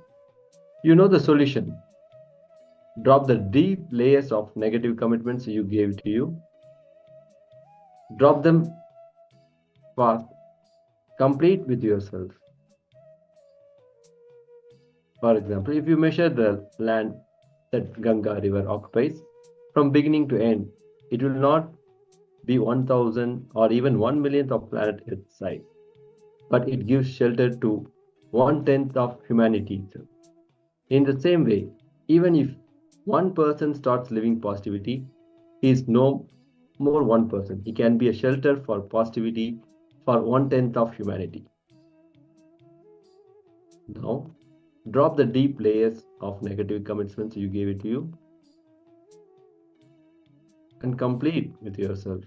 you know the solution. Drop the deep layers of negative commitments you gave to you. Drop them fast. Complete with yourself. For example, if you measure the land that Ganga river occupies from beginning to end, it will not be 1000 or even 1 millionth of planet Earth's size, but it gives shelter to 1/10 of humanity itself. In the same way, even if one person starts living positivity, he is no more one person. He can be a shelter for positivity for 1/10 of humanity. Now, drop the deep layers of negative commitments you gave it to you and complete with yourself.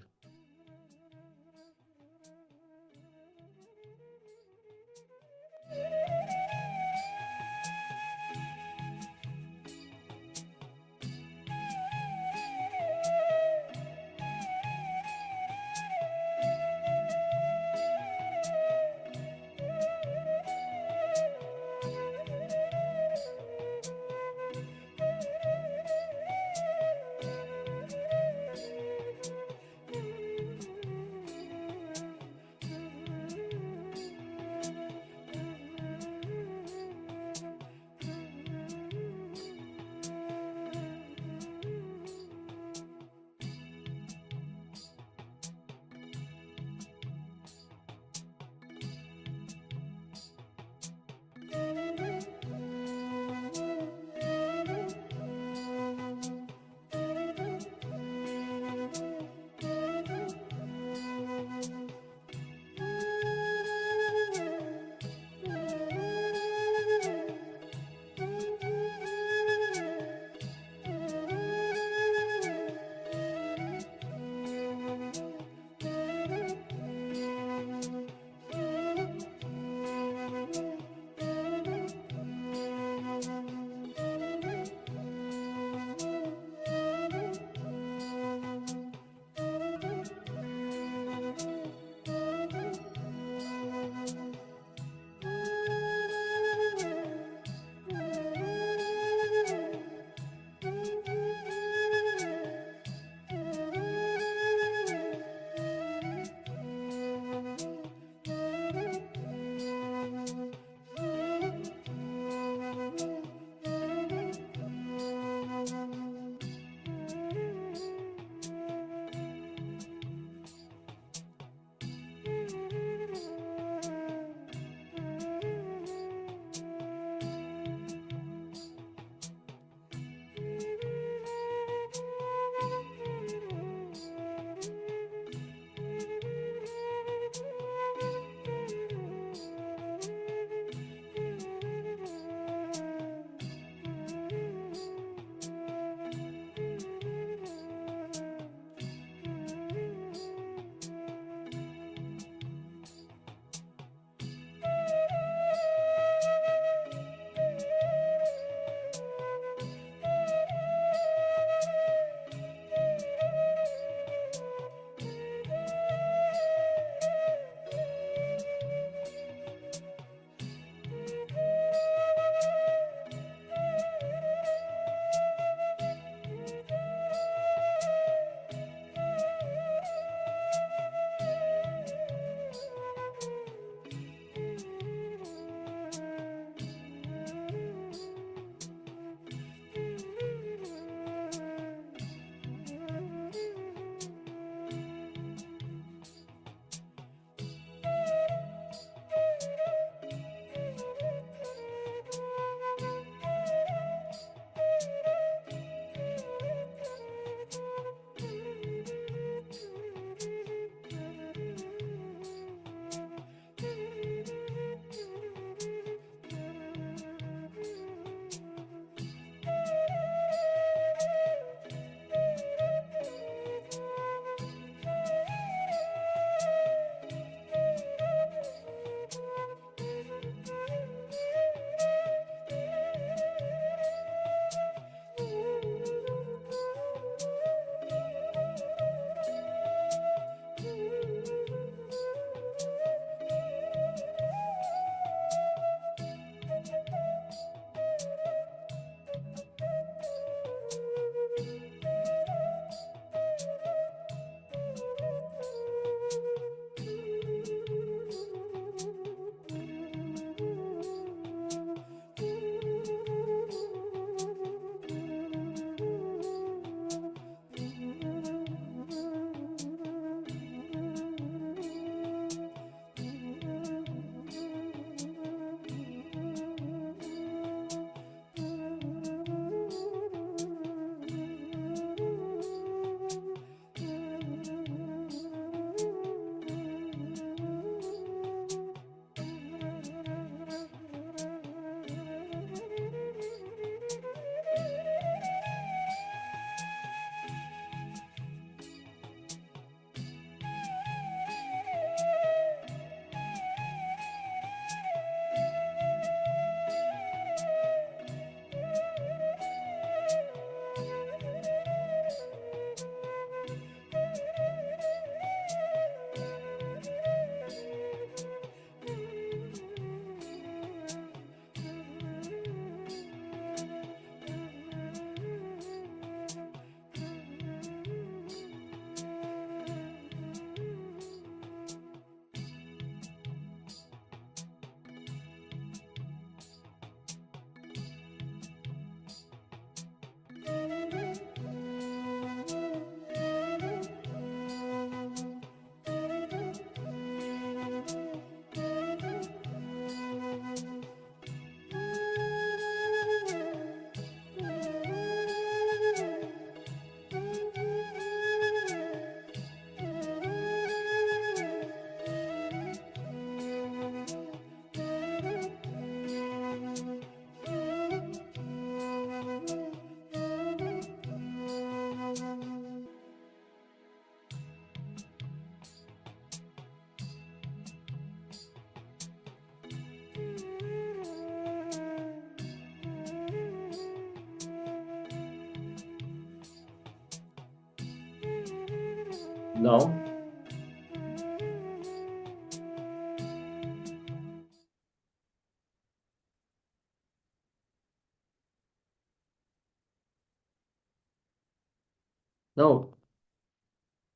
Now,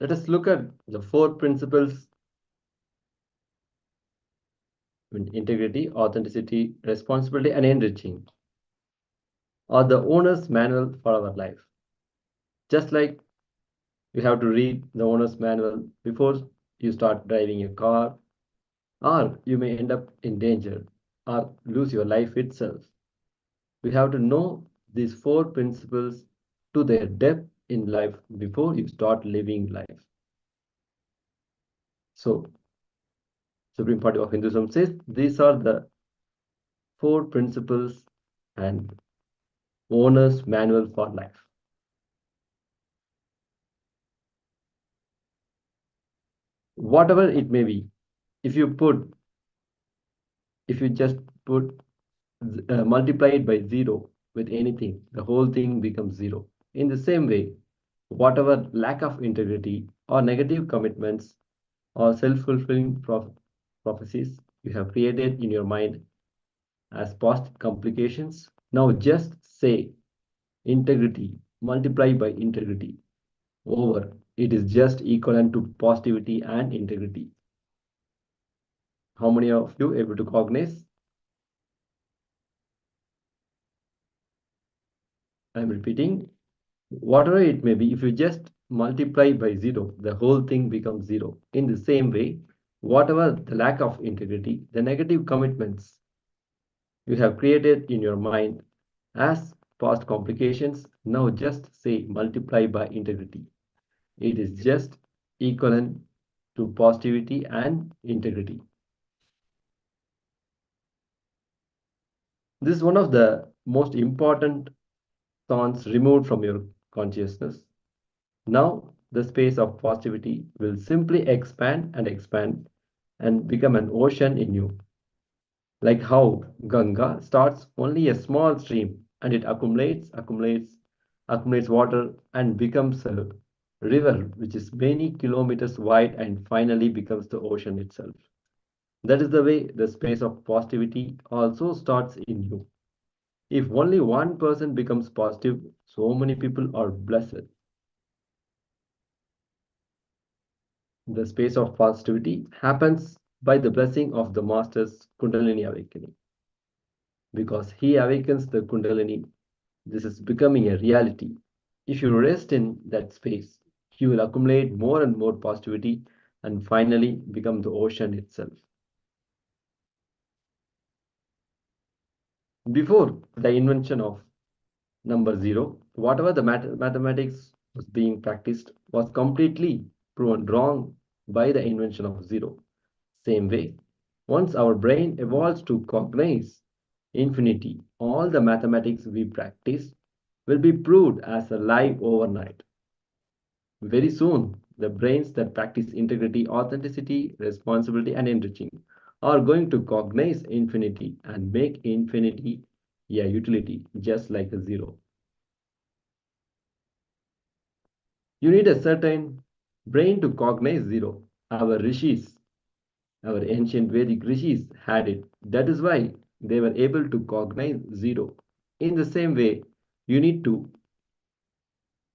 let us look at the 4 principles: integrity, authenticity, responsibility, and enriching, or the owner's manual for our life. Just like you have to read the owner's manual before you start driving a car, or you may end up in danger or lose your life itself. We have to know these 4 principles to their depth in life before you start living life. So, Supreme Pontiff of Hinduism says these are the 4 principles and owner's manual for life. Whatever it may be, if you just multiply it by 0 with anything, the whole thing becomes 0. In the same way, whatever lack of integrity or negative commitments or self-fulfilling prophecies you have created in your mind as past complications, now just say integrity multiplied by integrity over. It is just equivalent to positivity and integrity. How many of you able to cognize? I'm repeating, whatever it may be, if you just multiply by 0, the whole thing becomes 0. In the same way, whatever the lack of integrity, the negative commitments you have created in your mind as past complications, now just say multiply by integrity. It is just equivalent to positivity and integrity. This is one of the most important thorns removed from your consciousness. Now the space of positivity will simply expand and become an ocean in you. Like how Ganga starts only a small stream and it accumulates water and becomes a river which is many kilometers wide and finally becomes the ocean itself. That is the way the space of positivity also starts in you. If only one person becomes positive, so many people are blessed. The space of positivity happens by the blessing of the Master's Kundalini awakening. Because he awakens the Kundalini, this is becoming a reality. If you rest in that space, you will accumulate more and more positivity and finally become the ocean itself. Before the invention of number 0, whatever the mathematics was being practiced was completely proven wrong by the invention of 0. Same way, once our brain evolves to cognize infinity, all the mathematics we practice will be proved as a lie overnight. Very soon, the brains that practice integrity, authenticity, responsibility, and enriching are going to cognize infinity and make infinity a utility, just like a 0. You need a certain brain to cognize 0. Our rishis, our ancient Vedic rishis had it. That is why they were able to cognize 0. In the same way, you need to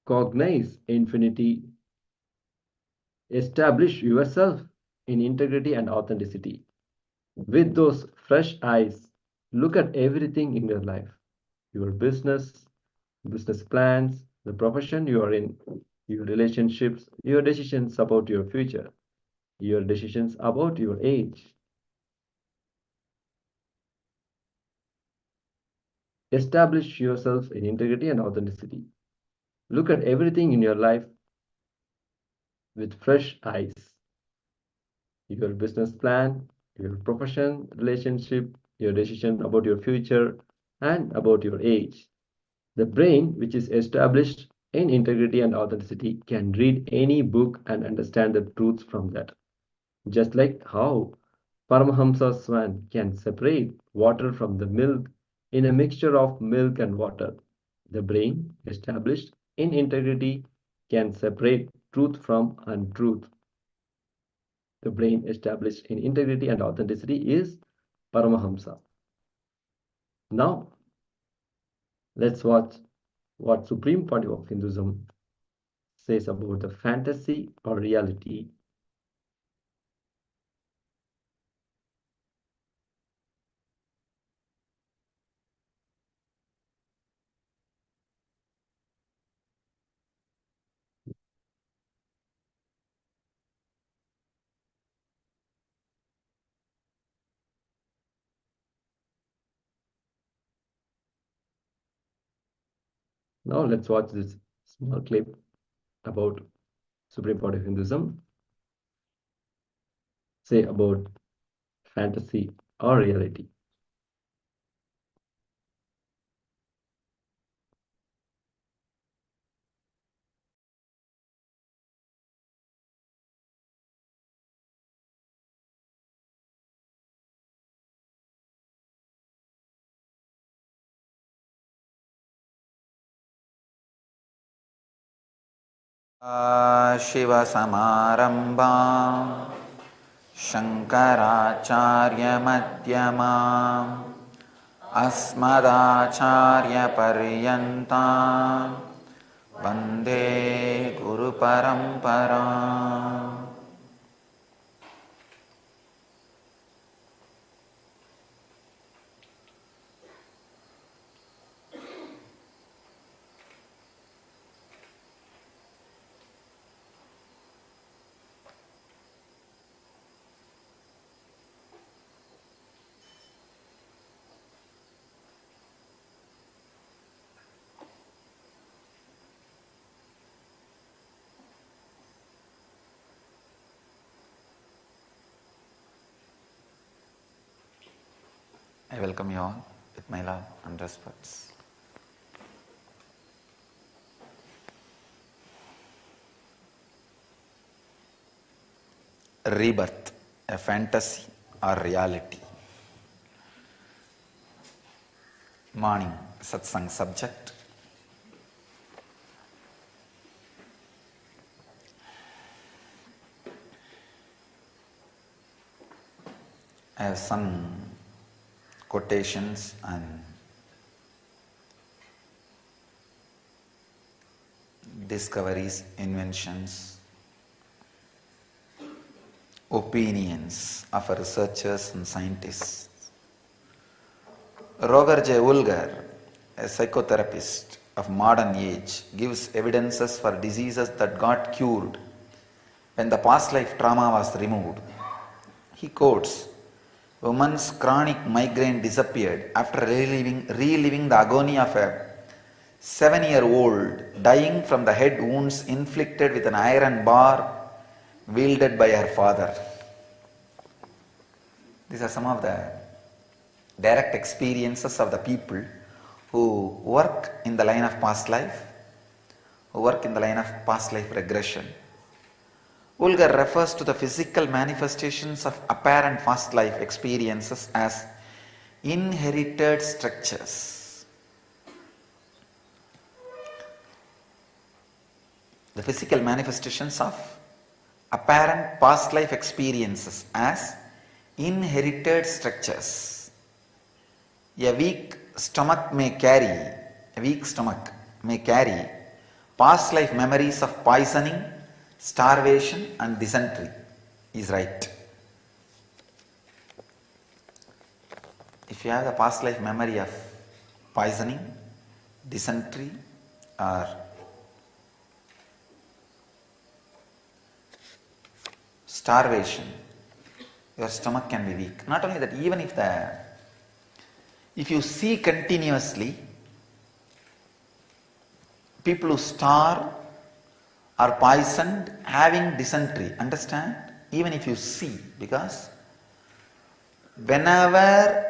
cognize infinity, establish yourself in integrity and authenticity. With those fresh eyes, look at everything in your life, your business plans, the profession you are in, your relationships, your decisions about your future, your decisions about your age. Establish yourself in integrity and authenticity. Look at everything in your life with fresh eyes. Your business plan, your profession, relationship, your decision about your future, and about your age. The brain, which is established in integrity and authenticity, can read any book and understand the truths from that. Just like how Paramahamsa Swan can separate water from the milk in a mixture of milk and water. The brain, established in integrity, can separate truth from untruth. The brain established in integrity and authenticity is Paramahamsa. Now, let's watch what Supreme Pontiff of Hinduism says about the fantasy or reality. Now let's watch this small clip about Supreme Pontiff of Hinduism say about fantasy or reality. शिवसमारम्भां शङ्कराचार्यमध्यमाम् अस्मदाचार्यपर्यन्तां वन्दे गुरुपरम्पराम्. I welcome you all with my love and respects. Rebirth, a fantasy or reality. Morning satsang subject. I have some quotations and discoveries, inventions, opinions of researchers and scientists. Roger J. Ulger, a psychotherapist of modern age, gives evidences for diseases that got cured when the past life trauma was removed. He quotes, "Woman's chronic migraine disappeared after reliving the agony of a 7-year-old dying from the head wounds inflicted with an iron bar wielded by her father." These are some of the direct experiences of the people who work in the line of past life, who work in the line of past life regression. Ulger refers to the physical manifestations of apparent past life experiences as inherited structures. The physical manifestations of apparent past life experiences as inherited structures. A weak stomach may carry past life memories of poisoning, starvation and dysentery. Is right. If you have the past life memory of poisoning, dysentery or starvation, your stomach can be weak. Not only that, even if you see continuously people who starve are poisoned, having dysentery, understand? Even if you see, because whenever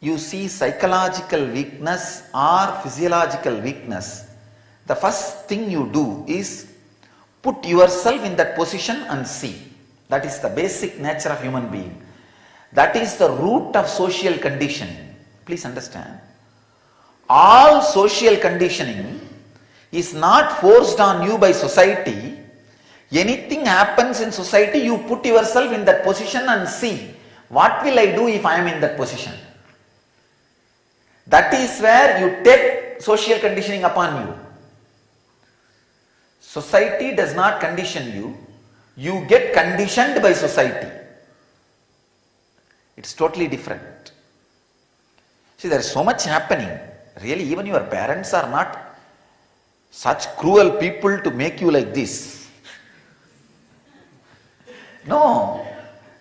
you see psychological weakness or physiological weakness, the first thing you do is put yourself in that position and see. That is the basic nature of human being. That is the root of social conditioning. Please understand. All social conditioning is not forced on you by society. Anything happens in society, you put yourself in that position and see, what will I do if I am in that position? That is where you take social conditioning upon you. Society does not condition you, you get conditioned by society. It's totally different. See, there is so much happening. Really, even your parents are not such cruel people to make you like this. No,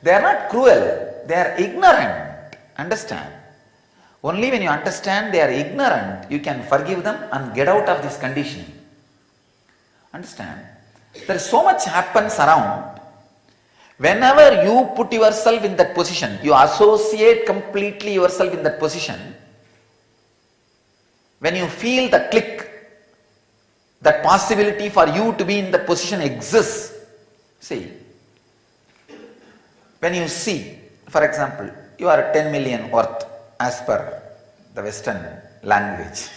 they are not cruel, they are ignorant. Understand? Only when you understand they are ignorant, you can forgive them and get out of this conditioning. Understand? There is so much happens around. Whenever you put yourself in that position, you associate completely yourself in that position. When you feel the click, that possibility for you to be in that position exists. See, when you see, for example, you are 10 million worth as per the Western language.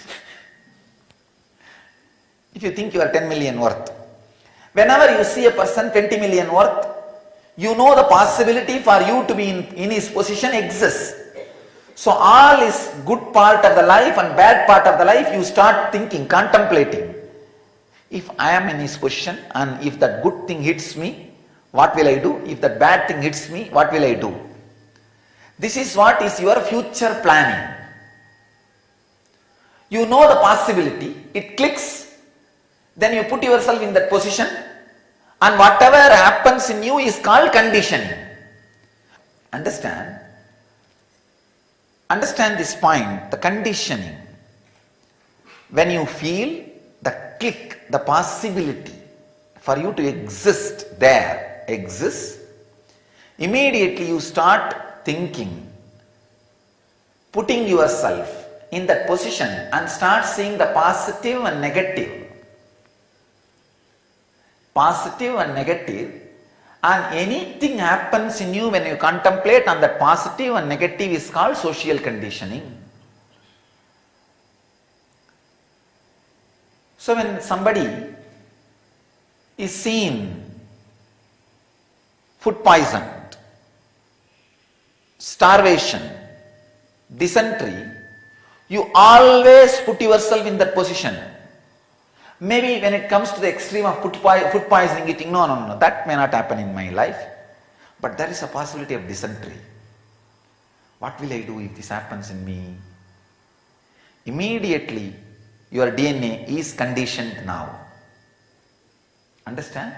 If you think you are 10 million worth, whenever you see a person 20 million worth, you know the possibility for you to be in his position exists. So all is good part of the life and bad part of the life, you start thinking, contemplating. If I am in his position and if that good thing hits me, what will I do? If that bad thing hits me, what will I do? This is what is your future planning. You know the possibility, it clicks, then you put yourself in that position, and whatever happens in you is called conditioning. Understand? Understand this point, the conditioning. When you feel the click, the possibility for you to exist there exists, immediately you start thinking, putting yourself in that position and start seeing the positive and negative. Positive and negative, and anything happens in you when you contemplate on that positive and negative is called social conditioning. So when somebody is seen food poisoned, starvation, dysentery, you always put yourself in that position. Maybe when it comes to the extreme of food poisoning, eating, no, that may not happen in my life. But there is a possibility of dysentery. What will I do if this happens in me? Immediately, your DNA is conditioned now. Understand?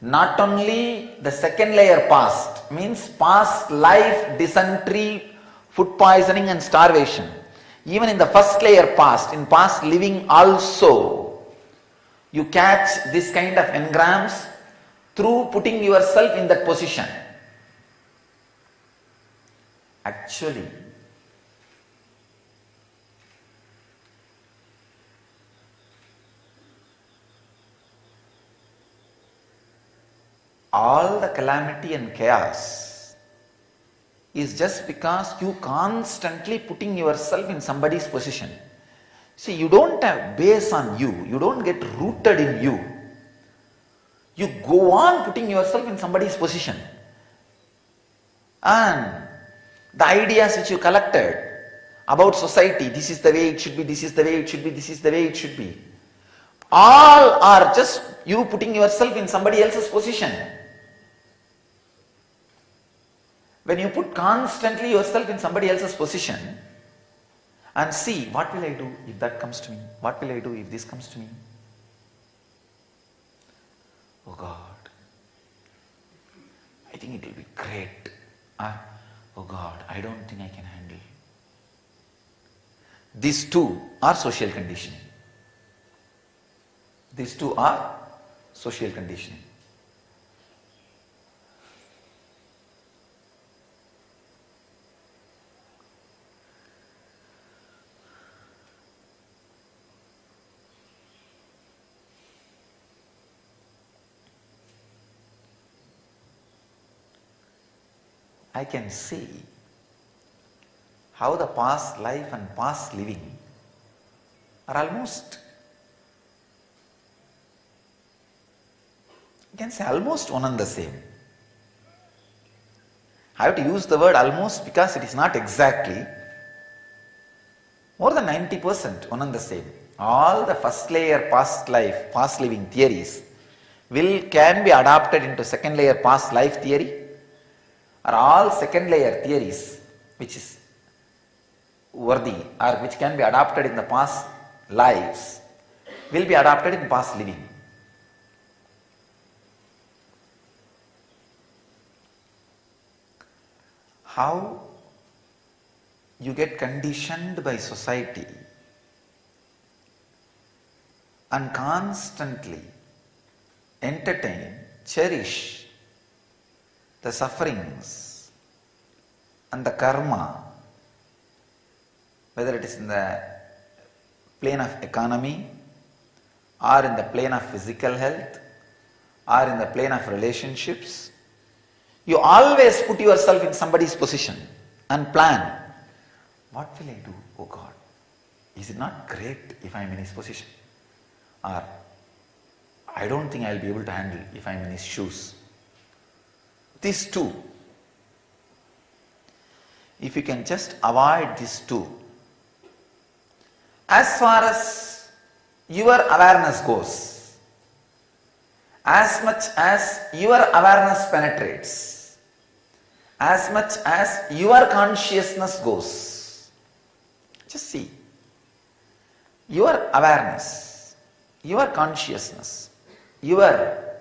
Not only the second layer past, means past life, dysentery, food poisoning and starvation. Even in the first layer past, in past living also, you catch this kind of engrams through putting yourself in that position. Actually, all the calamity and chaos is just because you constantly putting yourself in somebody's position. See, you don't have base on you, you don't get rooted in you. You go on putting yourself in somebody's position. And the ideas which you collected about society, this is the way it should be, this is the way it should be, this is the way it should be, all are just you putting yourself in somebody else's position. When you put constantly yourself in somebody else's position and see, what will I do if that comes to me? What will I do if this comes to me? Oh God, I think it will be great. Oh God, I don't think I can handle. These two are social conditioning. These two are social conditioning. I can see how the past life and past living are almost You can say almost one and the same. I have to use the word almost because it is not exactly. More than 90% one and the same. All the first layer past life, past living theories can be adapted into second layer past life theory, or all second layer theories which is worthy or which can be adapted in the past lives will be adapted in past living. How you get conditioned by society and constantly entertain, cherish the sufferings and the karma, whether it is in the plane of economy or in the plane of physical health or in the plane of relationships. You always put yourself in somebody's position and plan, what will I do? Oh God, is it not great if I am in his position? Or I don't think I will be able to handle if I am in his shoes. These two, if you can just avoid these two, as far as your awareness goes, as much as your awareness penetrates, as much as your consciousness goes, just see, your awareness, your consciousness, your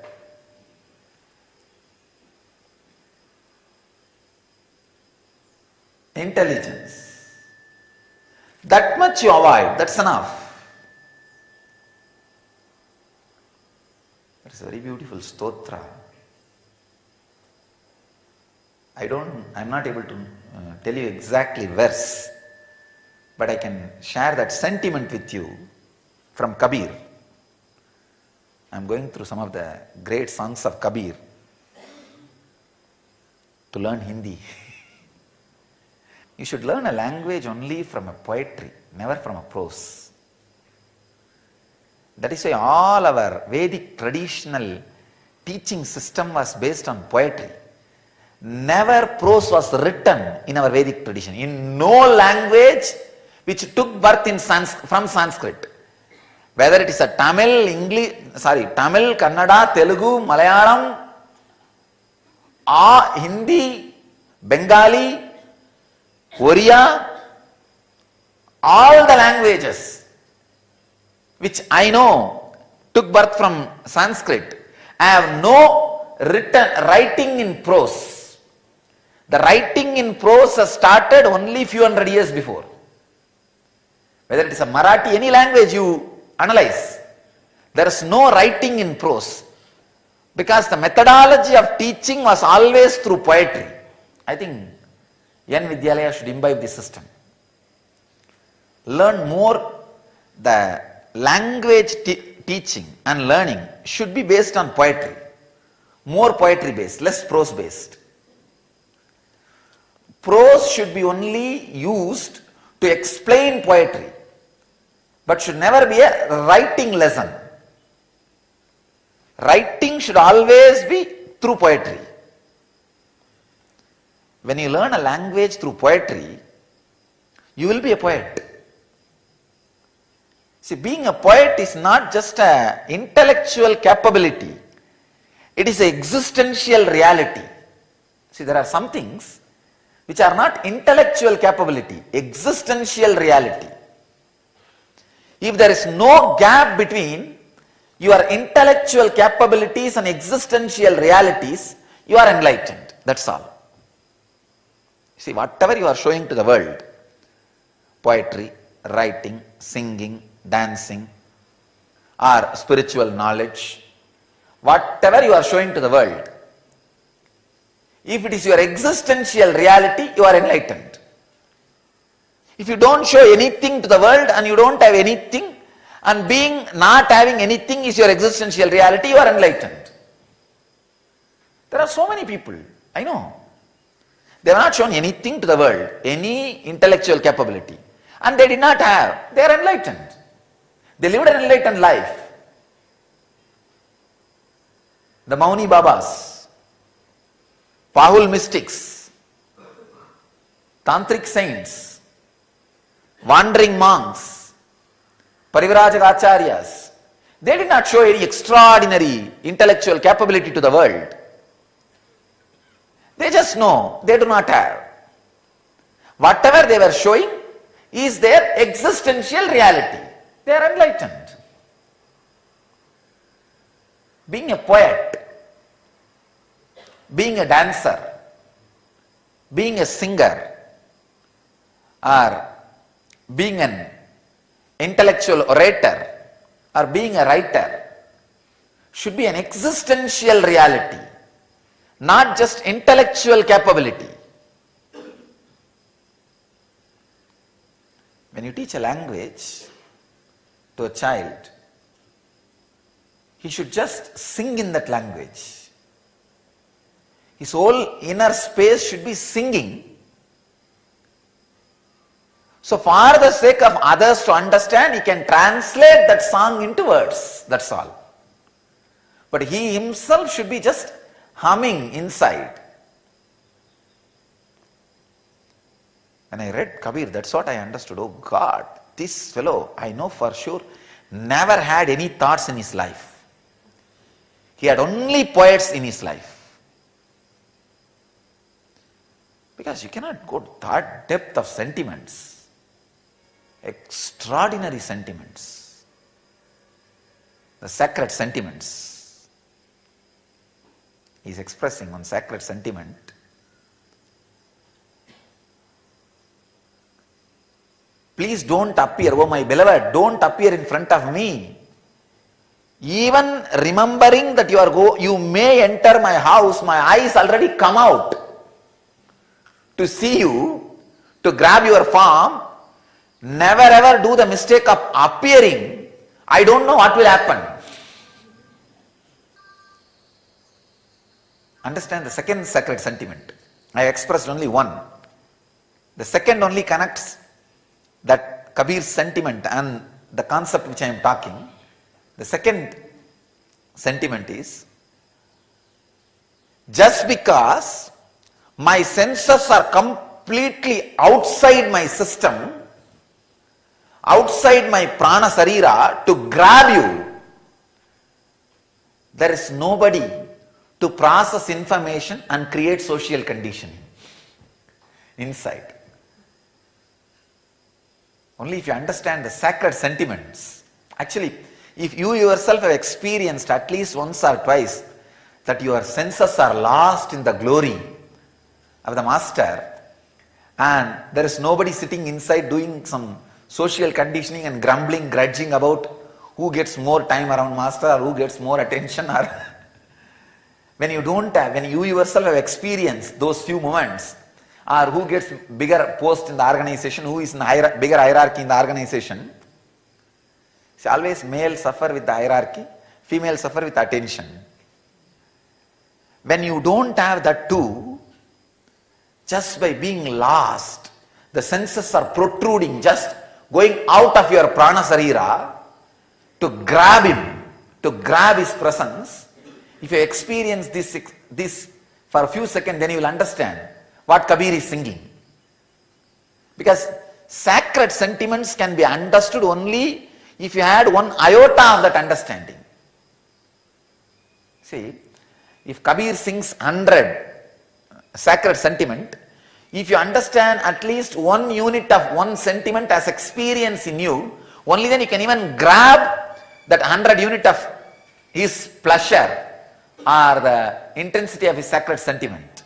intelligence, that much you avoid, that's enough. That is a very beautiful stotra. I'm not able to tell you exactly verse, but I can share that sentiment with you from Kabir. I'm going through some of the great songs of Kabir to learn Hindi. You should learn a language only from a poetry, never from a prose. That is why all our Vedic traditional teaching system was based on poetry. Never prose was written in our Vedic tradition, in no language which took birth from Sanskrit. Whether it is a Tamil, Kannada, Telugu, Malayalam, or Hindi, Bengali, Oriya, all the languages which I know took birth from Sanskrit. I have no writing in prose. The writing in prose has started only few hundred years before. Whether it is a Marathi, any language you analyze, there is no writing in prose, because the methodology of teaching was always through poetry. I think Yan Vidyalaya should imbibe this system. Learn more. The language teaching and learning should be based on poetry. More poetry based, less prose based. Prose should be only used to explain poetry, but should never be a writing lesson. Writing should always be through poetry. When you learn a language through poetry, you will be a poet. See, being a poet is not just an intellectual capability, it is an existential reality. See, there are some things which are not intellectual capability, existential reality. If there is no gap between your intellectual capabilities and existential realities, you are enlightened. That's all. See, whatever you are showing to the world, poetry, writing, singing, dancing, or spiritual knowledge, whatever you are showing to the world, if it is your existential reality, you are enlightened. If you don't show anything to the world and you don't have anything, and being not having anything is your existential reality, you are enlightened. There are so many people, I know, they have not shown anything to the world, any intellectual capability, and they did not have, they are enlightened. They lived an enlightened life. the Mauni Babas, Pahul mystics, Tantric saints, wandering monks, Parivrajaka acharyas, they did not show any extraordinary intellectual capability to the world. They just know they do not have. Whatever they were showing is their existential reality. They are enlightened. Being a poet, being a dancer, being a singer, or being an intellectual orator, or being a writer should be an existential reality, not just intellectual capability. When you teach a language to a child, he should just sing in that language. His whole inner space should be singing. So for the sake of others to understand, he can translate that song into words. That's all. But he himself should be just humming inside. When I read Kabir, that's what I understood. Oh God, this fellow, I know for sure, never had any thoughts in his life. He had only poets in his life. Because you cannot go to that depth of sentiments. Extraordinary sentiments. The sacred sentiments. He is expressing one sacred sentiment. Please don't appear, oh my beloved, don't appear in front of me. Even remembering that you may enter my house, my eyes already come out to see you, to grab your form. Never ever do the mistake of appearing. I don't know what will happen. Understand the second sacred sentiment. I expressed only one. The second only connects that Kabir's sentiment and the concept which I am talking. The second sentiment is, just because my senses are completely outside my system, outside my prana sarira to grab you, there is nobody to process information and create social conditioning inside. Only if you understand the sacred sentiments. Actually, if you yourself have experienced at least once or twice that your senses are lost in the glory of the master, and there is nobody sitting inside doing some social conditioning and grumbling, grudging about who gets more time around master or who gets more attention, or when you yourself have experienced those few moments, or who gets bigger post in the organization, who is in bigger hierarchy in the organization. See, always male suffer with the hierarchy, female suffer with attention. When you don't have that too, just by being lost, the senses are protruding, just going out of your prana sarira to grab him, to grab his presence. If you experience this for a few seconds, then you will understand what Kabir is singing. Because sacred sentiments can be understood only if you had one iota of that understanding. See, if Kabir sings 100 sacred sentiment, if you understand at least one unit of one sentiment as experience in you, only then you can even grab that 100 unit of his pleasure or the intensity of his sacred sentiment.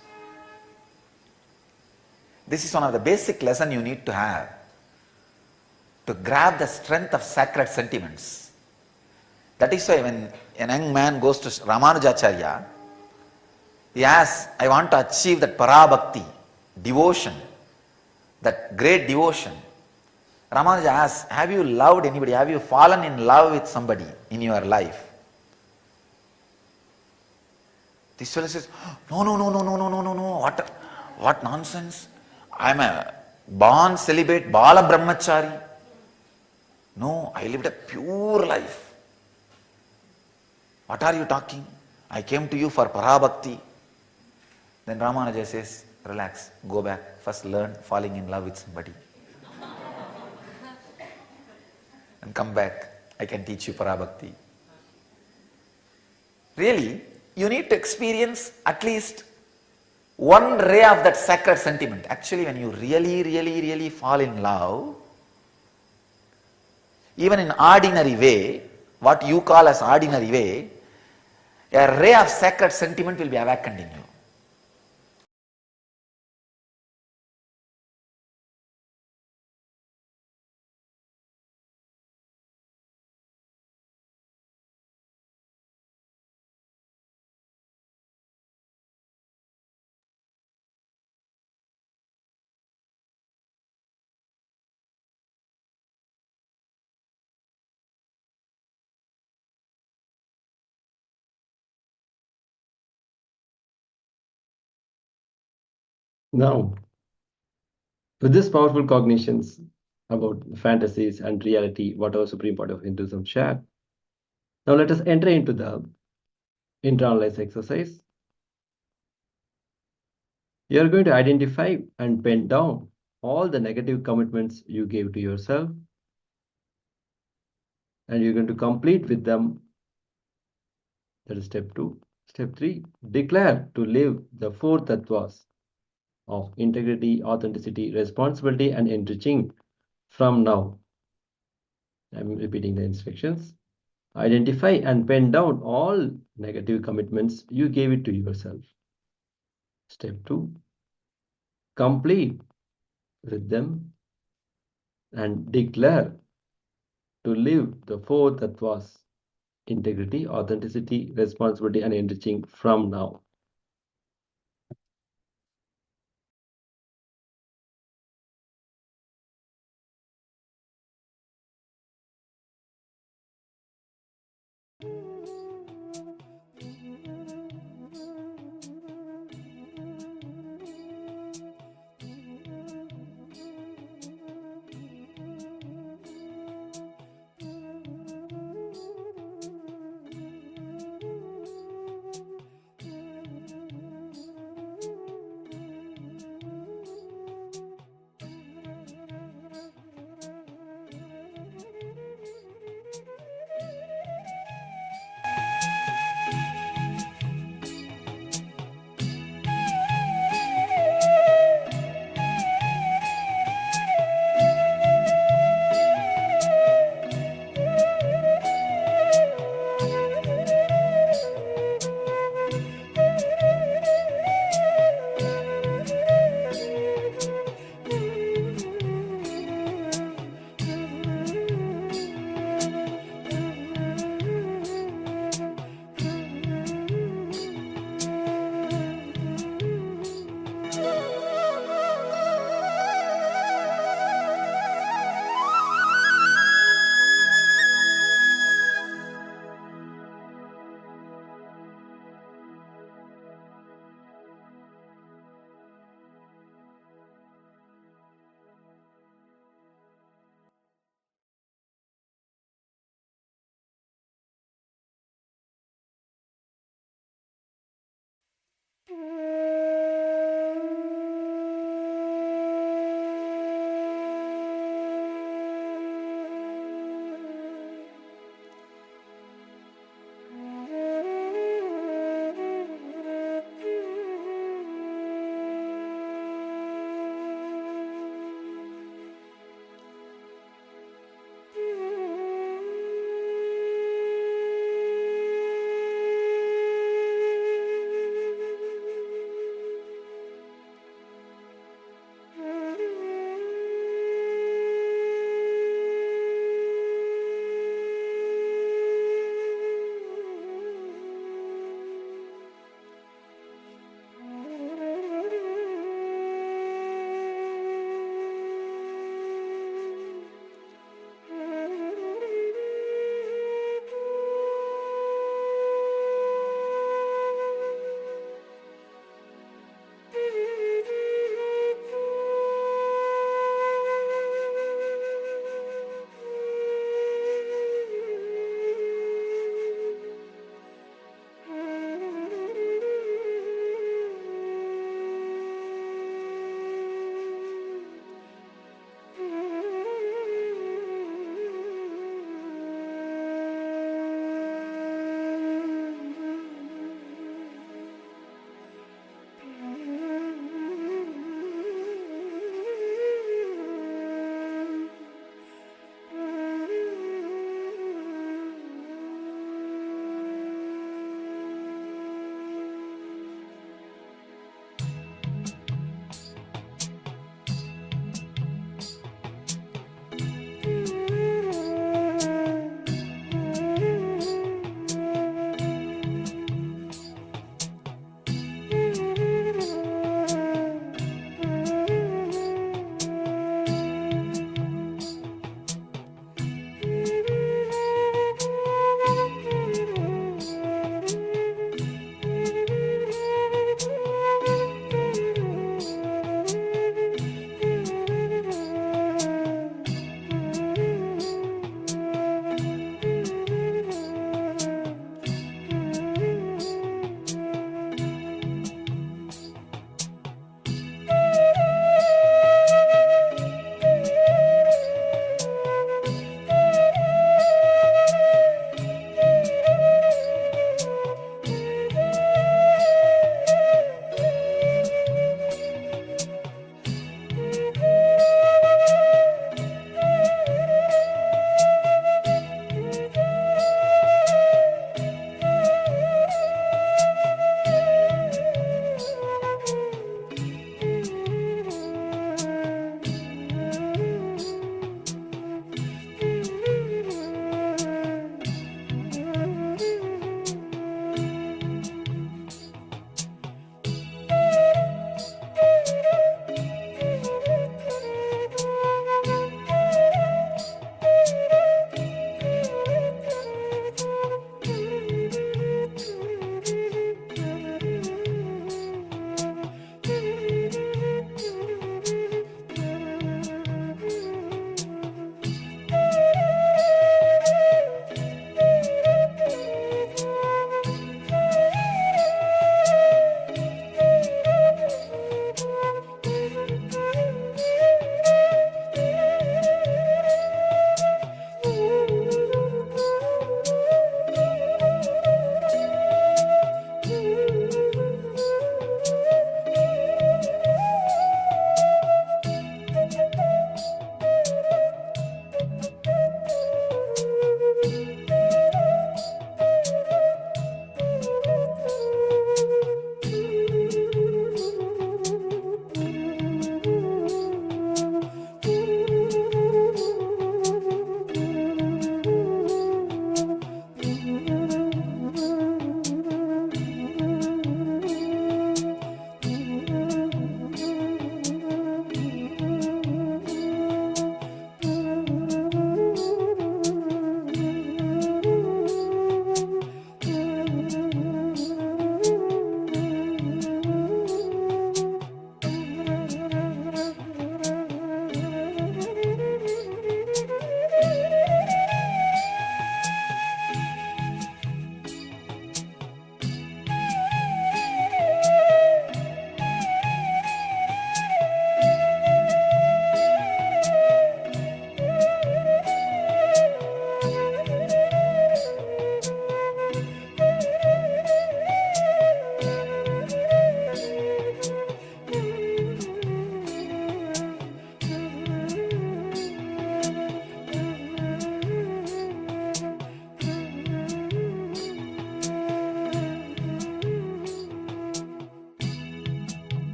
This is one of the basic lessons you need to have to grab the strength of sacred sentiments. That is why when a young man goes to Ramanujacharya, he asks, I want to achieve that parabhakti, devotion, that great devotion. Ramanuja asks, have you loved anybody? Have you fallen in love with somebody in your life? This fellow says, no, what nonsense. I am a born celibate, Bala Brahmachari. No, I lived a pure life. What are you talking? I came to you for Parabhakti. Then Ramanuja says, relax, go back, first learn falling in love with somebody. And come back, I can teach you Parabhakti. Really, you need to experience at least one ray of that sacred sentiment. Actually, when you really fall in love, even in ordinary way, what you call as ordinary way, a ray of sacred sentiment will be awakened in you. Now, with this powerful cognitions about fantasies and reality, what our Supreme Point of Hinduism shared, now let us enter into the internalization exercise. You are going to identify and pen down all the negative commitments you gave to yourself, and you're going to complete with them. That is step 2. Step 3, declare to live the 4 tattvas of integrity, authenticity, responsibility, and enriching from now. I'm repeating the instructions. Identify and pen down all negative commitments you gave it to yourself. Step 2, complete with them and declare to live the 4 tattvas: integrity, authenticity, responsibility, and enriching from now.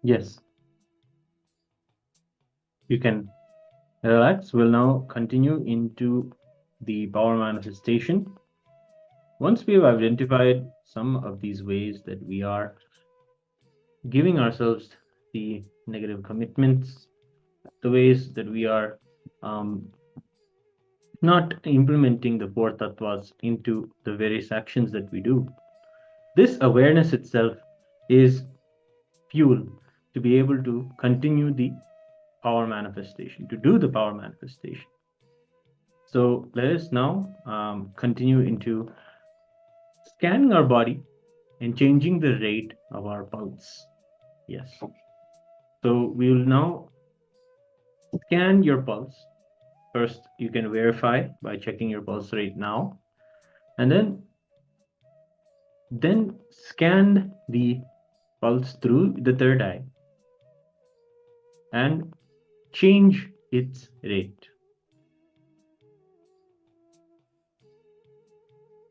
Yes. You can relax. We'll now continue into the power manifestation. Once we have identified some of these ways that we are giving ourselves the negative commitments, the ways that we are not implementing the four tattvas into the various actions that we do, this awareness itself is fuel to be able to continue the power manifestation, to do the power manifestation. So let us now continue into scanning our body and changing the rate of our pulse. Yes. So we will now scan your pulse. First, you can verify by checking your pulse rate now, and then scan the pulse through the third eye and change its rate.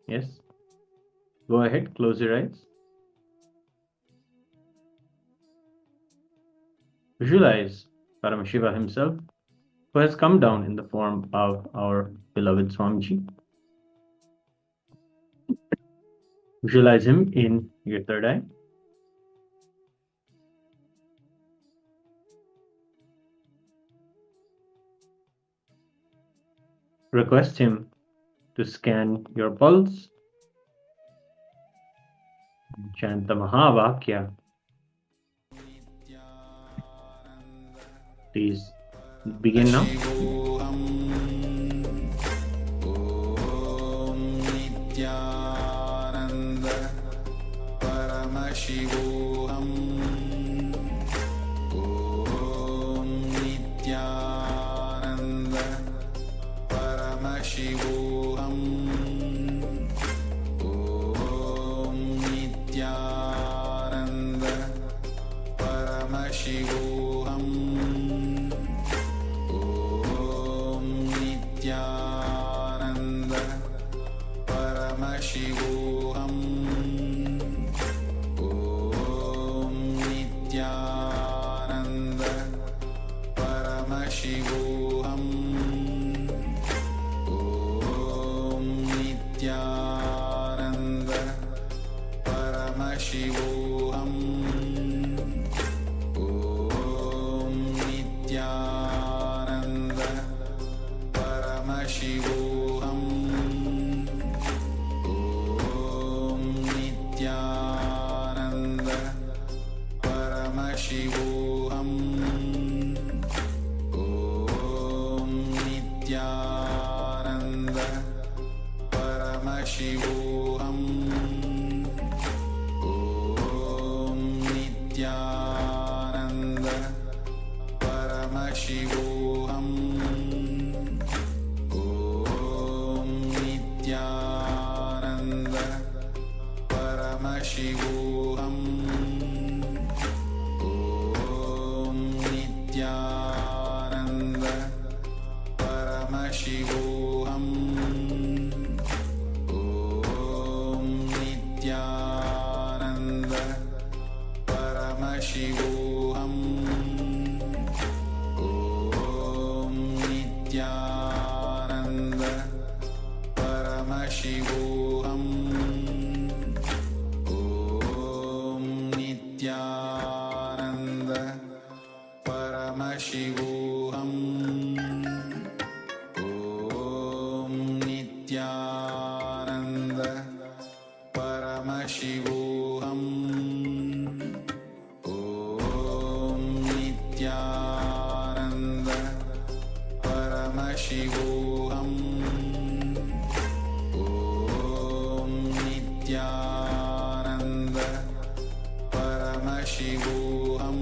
Yes. Go ahead, close your eyes. Visualize Paramashiva himself, who has come down in the form of our beloved Swamiji. Visualize him in your third eye. Request him to scan your pulse. Chant the Mahavakya. Please begin now. Paramashivoham Om Nityananda Paramashivoham Om Nityananda Paramashivoham Om Nityananda Paramashivoham Paramashivoham Om Nityananda Paramashivoham Om Nityananda Paramashivoham Om Nityananda Paramashivoham Nityananda Paramashivoham Om Nityananda Paramashivoham Om Nityananda Paramashivoham Om Nityananda Paramashivoham Om Nityananda Paramashivoham Om Nityananda Paramashivoham Om Nityananda Paramashivoham Om Nityananda Paramashivoham Om Nityananda Paramashivoham Om Nityananda Paramashivoham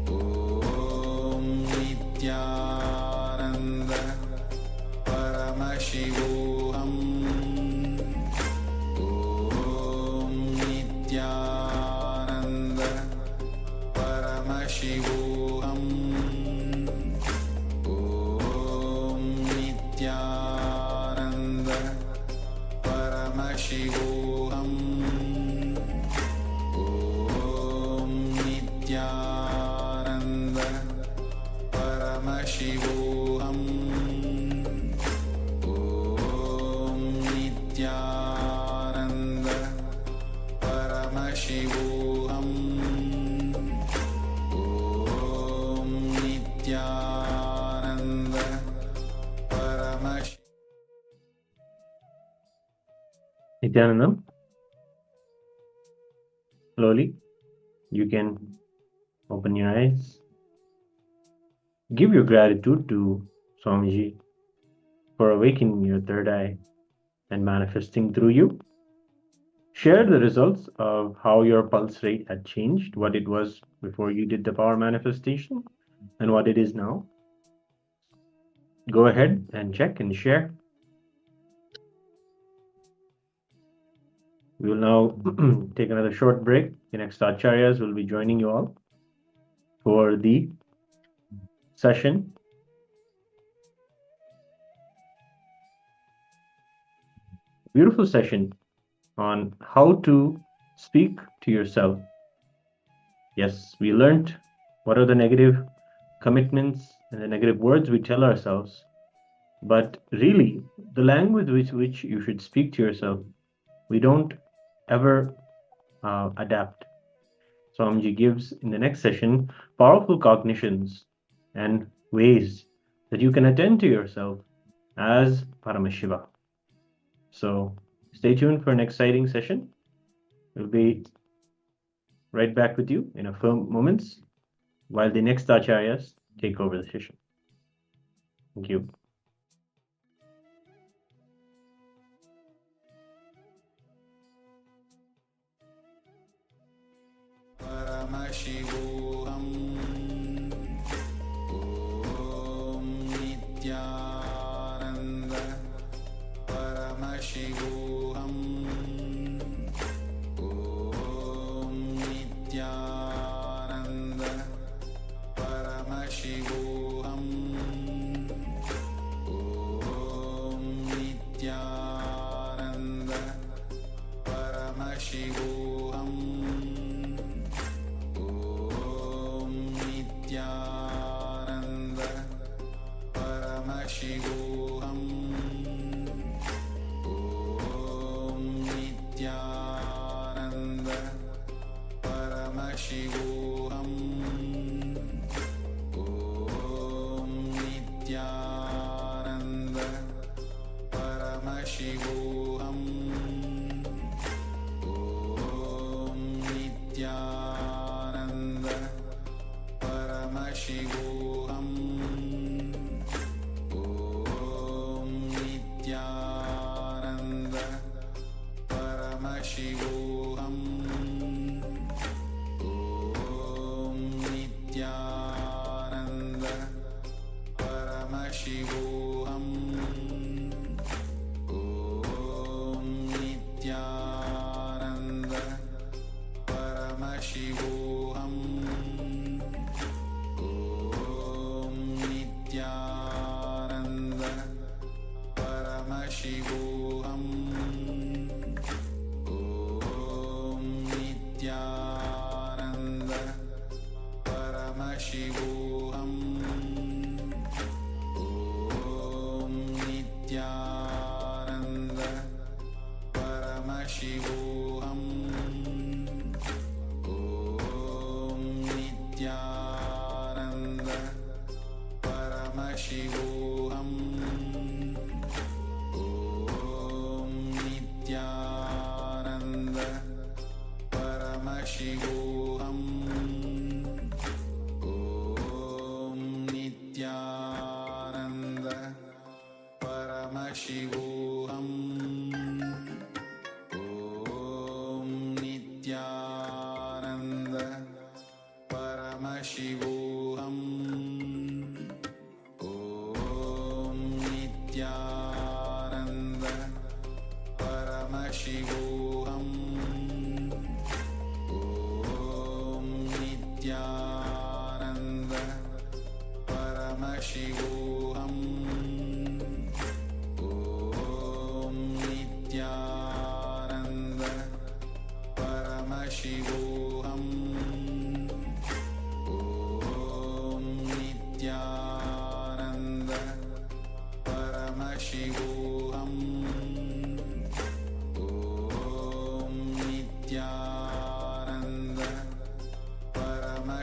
Om Nityananda Paramashivoham Om Nityananda Paramashivoham Om Nityananda Paramashivoham Om Nityananda Paramashivoham Om Nityananda Paramashivoham. Nityanandam, slowly you can open your eyes. Give your gratitude to Swamiji for awakening your third eye and manifesting through you. Share the results of how your pulse rate had changed, what it was before you did the power manifestation, and what it is now. Go ahead and check and share. We will now take another short break. The next acharyas will be joining you all for the session. Beautiful session on how to speak to yourself. Yes, we learned what are the negative commitments and the negative words we tell ourselves, but really the language with which you should speak to yourself, we don't ever adapt. Swamiji gives in the next session powerful cognitions and ways that you can attend to yourself as Paramashiva. So stay tuned for an exciting session. We'll be right back with you in a few moments while the next acharyas take over the session. Thank you. Paramashivoham Om Nityananda Paramashivoham Om Nityananda Paramashivoham Om Nityananda Paramashivoham Nityananda Paramashivoham Om Nityananda Paramashivoham Om Nityananda Paramashivoham Om Nityananda Paramashivoham Om Nityananda Paramashivoham Om Nityananda Paramashivoham Om Nityananda Paramashivoham Om Nityananda Paramashivoham Om Nityananda Paramashivoham Om Nityananda Paramashivoham Om Nityananda Paramashivoham Om Nityananda Paramashivoham Om Nityananda Paramashivoham Om Nityananda Paramashivoham Om Nityananda Paramashivoham Om Nityananda Paramashivoham Om Nityananda Paramashivoham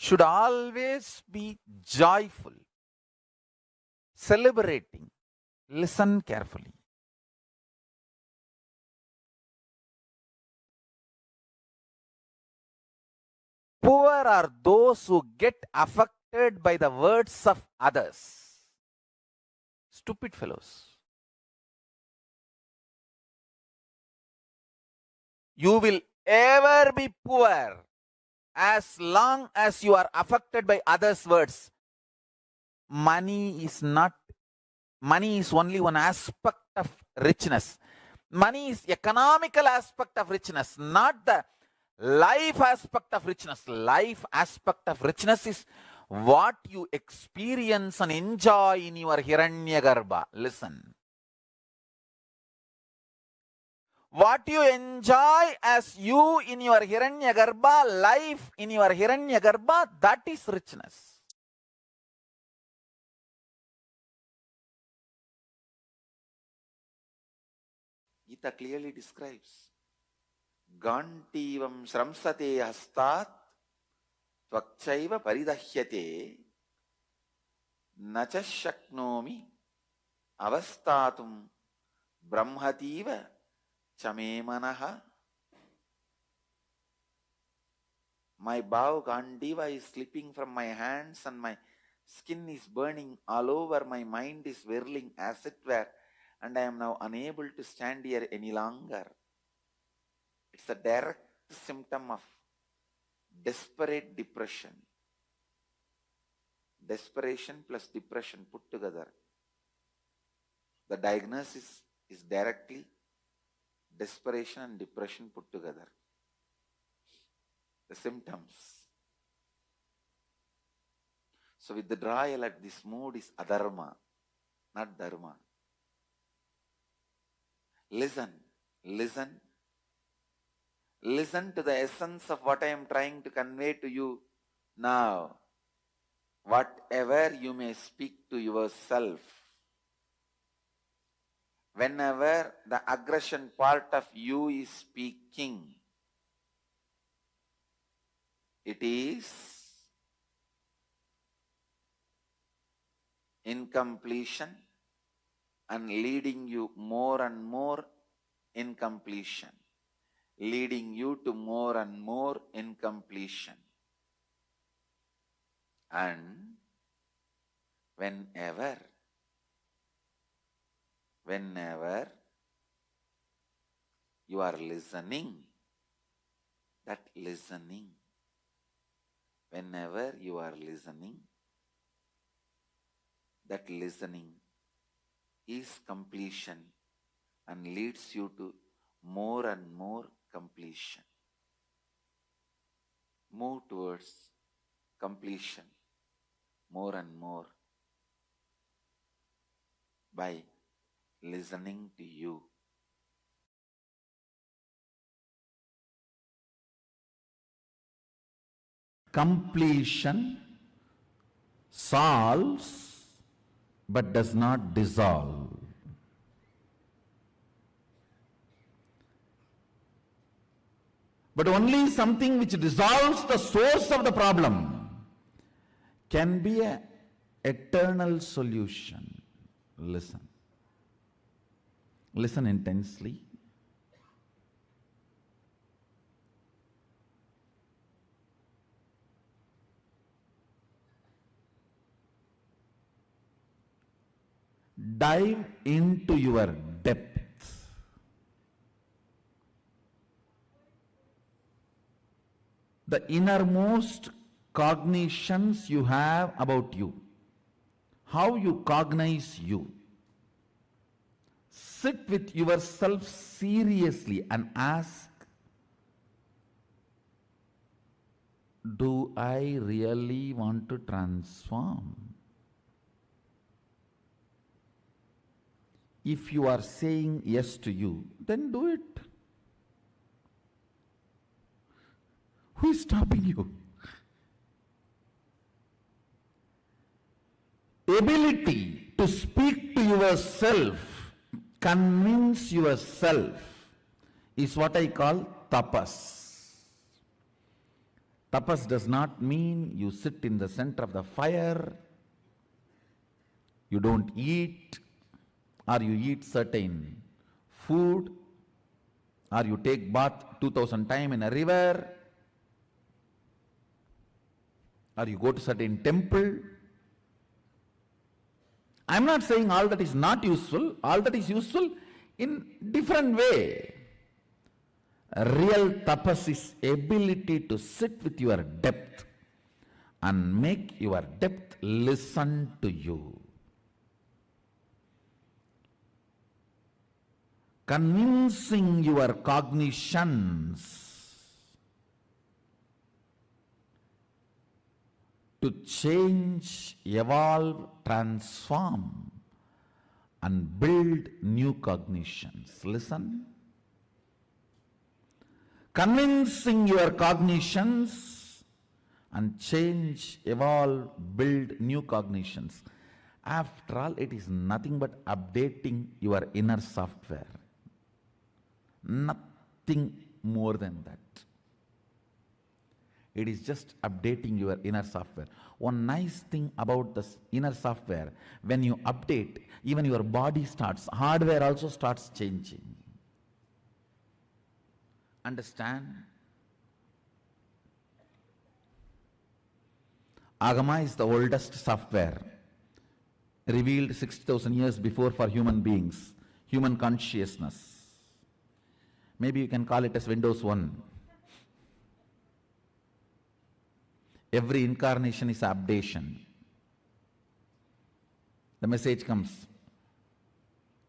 should always be joyful, celebrating. Listen carefully. Poor are those who get affected by the words of others. Stupid fellows. You will ever be poor as long as you are affected by others' words. Money is only one aspect of richness. Money is economical aspect of richness, not the life aspect of richness. Life aspect of richness is what you experience and enjoy in your Hiranyagarbha. Listen. What you enjoy as you in your Hiranyagarbha, life in your Hiranyagarbha, that is richness. Gita clearly describes Gantivam Shramsate Hastat Tvakchaiva Paridahyate Nacha Shaknomi Avastatum Brahmativa Chame Manaha. My bow Gandiva is slipping from my hands and my skin is burning all over. My mind is whirling as it were, and I am now unable to stand here any longer. It's a direct symptom of desperate depression. Desperation plus depression put together. The diagnosis is directly desperation and depression put together. The symptoms. So withdrawal at this mood is adharma, not dharma. Listen to the essence of what I am trying to convey to you now. Whatever you may speak to yourself, whenever the aggression part of you is speaking, it is incompletion and leading you more and more incompletion, leading you to more and more incompletion. And whenever you are listening, whenever you are listening, that listening is completion and leads you to more and more completion. Move towards completion more and more by listening to you. Completion solves but does not dissolve. But only something which dissolves the source of the problem can be an eternal solution. Listen. Listen intensely. Dive into your depth. The innermost cognitions you have about you. How you cognize you. Sit with yourself seriously and ask, do I really want to transform? If you are saying yes to you, then do it. Who is stopping you? Ability to speak to yourself, convince yourself, is what I call tapas. Tapas does not mean you sit in the center of the fire, you don't eat, or you eat certain food, or you take bath 2000 times in a river, or you go to certain temple. I'm not saying all that is not useful, all that is useful in different way. Real tapas is ability to sit with your depth and make your depth listen to you. Convincing your cognitions to change, evolve, transform and build new cognitions. Listen. Convincing your cognitions and change, evolve, build new cognitions. After all, it is nothing but updating your inner software. Nothing more than that. It is just updating your inner software. One nice thing about this inner software, when you update, even your body starts, hardware also starts changing. Understand? Agama is the oldest software, revealed 60,000 years before for human beings, human consciousness. Maybe you can call it as Windows 1. Every incarnation is updation. The message comes.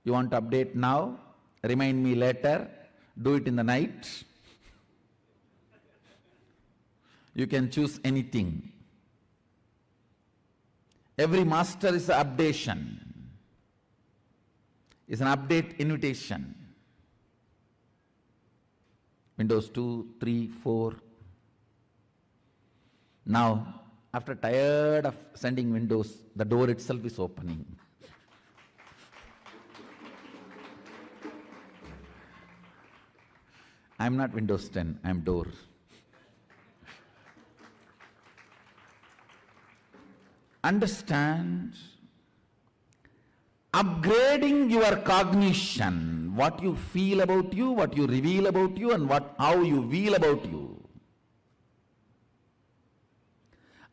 You want to update now? Remind me later. Do it in the night. You can choose anything. Every master is an updation. It's an update invitation. Windows 2, 3, 4. Now, after tired of sending Windows, the door itself is opening. I'm not Windows 10, I'm door. Understand, upgrading your cognition, what you feel about you, what you reveal about you, and how you feel about you.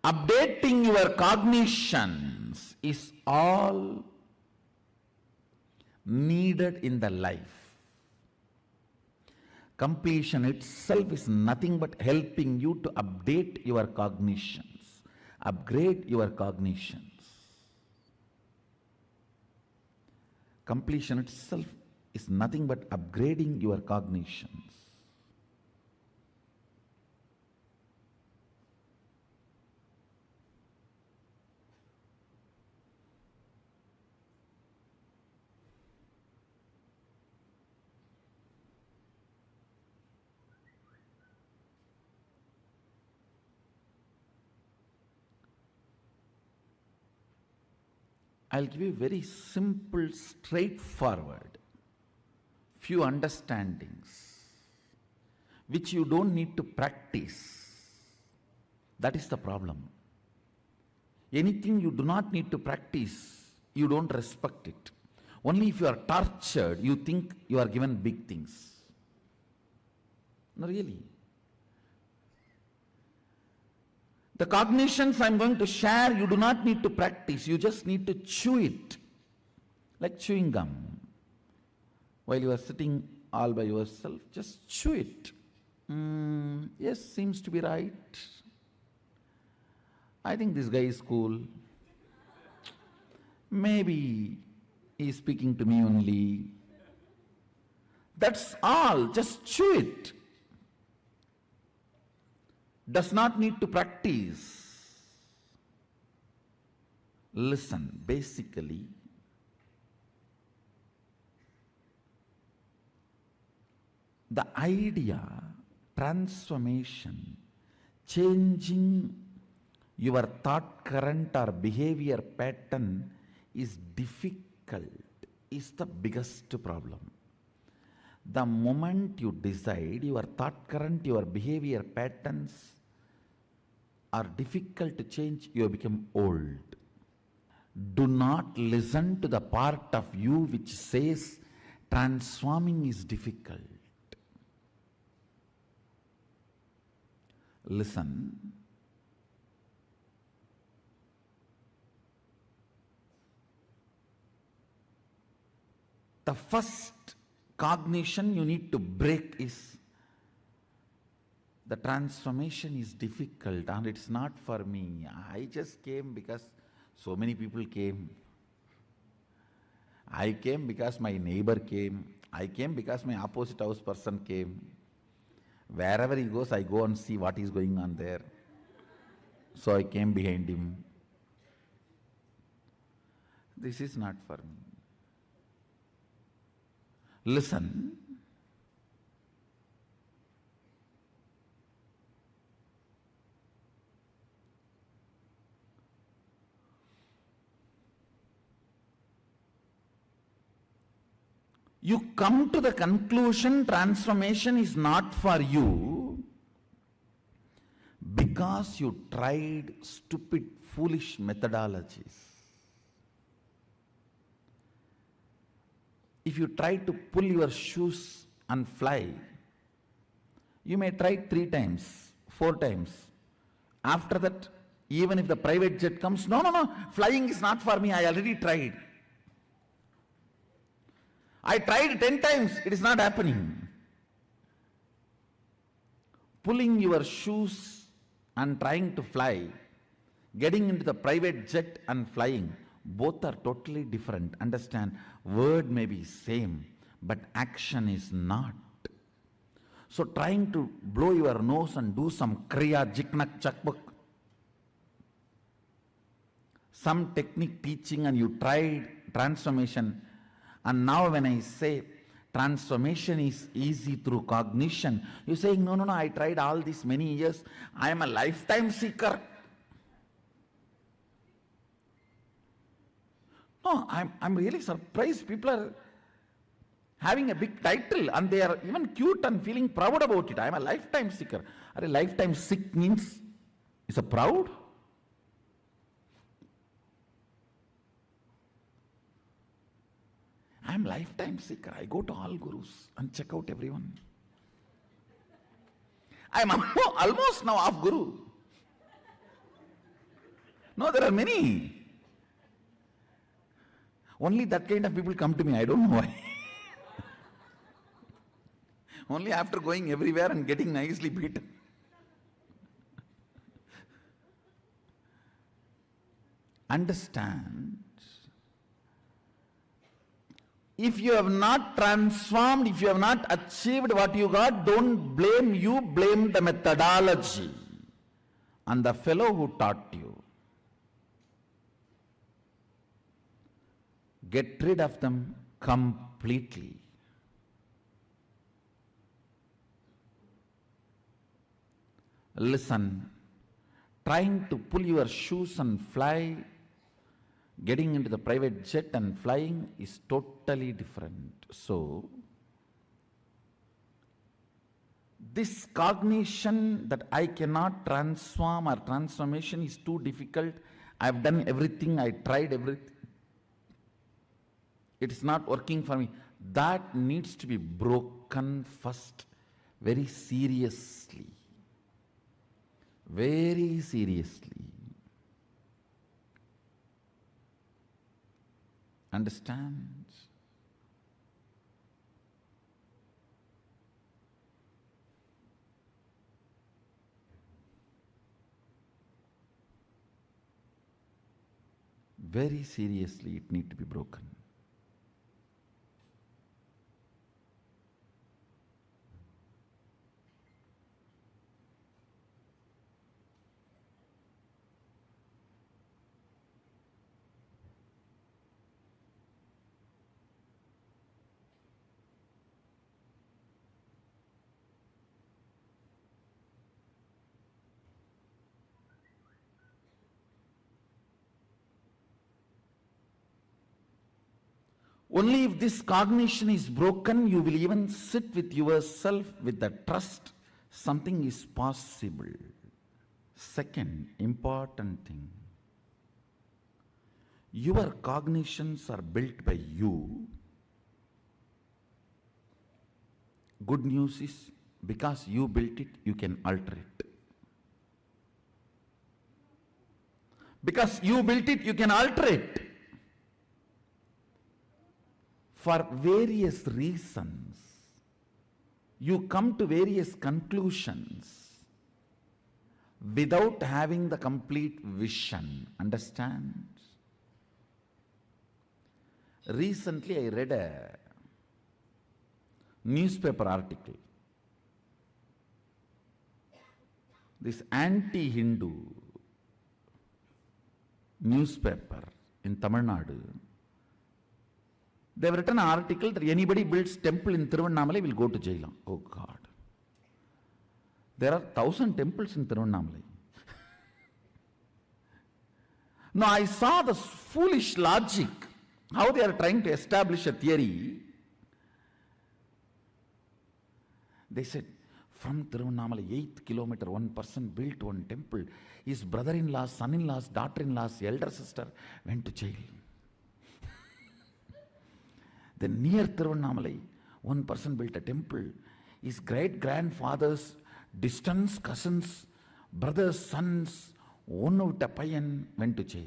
Updating your cognitions is all needed in the life. Completion itself is nothing but helping you to update your cognitions, upgrade your cognitions. Completion itself is nothing but upgrading your cognitions. I'll give you very simple, straightforward, few understandings, which you don't need to practice. That is the problem. Anything you do not need to practice, you don't respect it. Only if you are tortured, you think you are given big things. No, really. The cognitions I'm going to share, you do not need to practice. You just need to chew it. Like chewing gum. While you are sitting all by yourself, just chew it. Yes, seems to be right. I think this guy is cool. Maybe he is speaking to me only. That's all. Just chew it. Does not need to practice. Listen, basically, the idea, transformation, changing your thought current or behavior pattern is difficult, is the biggest problem. The moment you decide your thought current, your behavior patterns are difficult to change, you have become old. Do not listen to the part of you which says transforming is difficult. Listen. The first cognition you need to break is the transformation is difficult and it's not for me. I just came because so many people came. I came because my neighbor came. I came because my opposite house person came. Wherever he goes, I go and see what is going on there. So I came behind him. This is not for me. Listen. You come to the conclusion transformation is not for you because you tried stupid, foolish methodologies. If you try to pull your shoes and fly, you may try 3 times, 4 times. After that, even if the private jet comes, no, flying is not for me, I already tried. I tried 10 times, it is not happening. Pulling your shoes and trying to fly, getting into the private jet and flying, both are totally different. Understand, word may be same, but action is not. So trying to blow your nose and do some kriya, jiknak, chakbuk, some technique teaching and you tried transformation. And now when I say transformation is easy through cognition, you're saying, no, I tried all this many years. I am a lifetime seeker. No, I'm really surprised. People are having a big title and they are even cute and feeling proud about it. I'm a lifetime seeker. A lifetime sick means, is a proud? I'm lifetime seeker. I go to all gurus and check out everyone. I'm almost now off guru. No, there are many. Only that kind of people come to me. I don't know why. Only after going everywhere and getting nicely beaten. Understand. If you have not transformed, if you have not achieved what you got, don't blame you, blame the methodology and the fellow who taught you. Get rid of them completely. Listen, trying to pull your shoes and fly, getting into the private jet and flying is totally different. So, this cognition that I cannot transform or transformation is too difficult, I have done everything, I tried everything, it is not working for me, that needs to be broken first, very seriously. Very seriously. Understand? Very seriously, it needs to be broken. Only if this cognition is broken, you will even sit with yourself with the trust something is possible. Second important thing, your cognitions are built by you. Good news is, because you built it, you can alter it. Because you built it, you can alter it. For various reasons, you come to various conclusions without having the complete vision. Understand? Recently I read a newspaper article. This anti-Hindu newspaper in Tamil Nadu, they have written an article that anybody builds temple in Tiruvannamalai will go to jail. Oh God. There are 1,000 temples in Tiruvannamalai. Now I saw the foolish logic, how they are trying to establish a theory. They said, from Tiruvannamalai, 8th kilometer, one person built one temple. His brother-in-laws, son-in-laws, daughter-in-laws, elder sister went to jail. Then near Tiruvannamalai, one person built a temple. His great-grandfather's distant cousins, brothers, sons, one out a payan went to jail.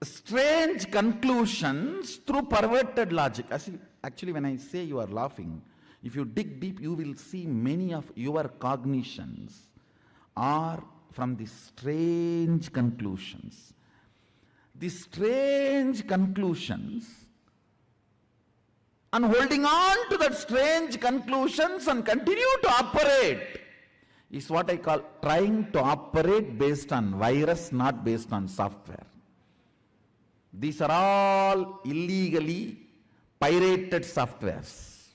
Strange conclusions through perverted logic. Actually, when I say you are laughing, if you dig deep, you will see many of your cognitions are from these strange conclusions. These strange conclusions, and holding on to that strange conclusions and continue to operate, is what I call trying to operate based on virus, not based on software. These are all illegally pirated softwares.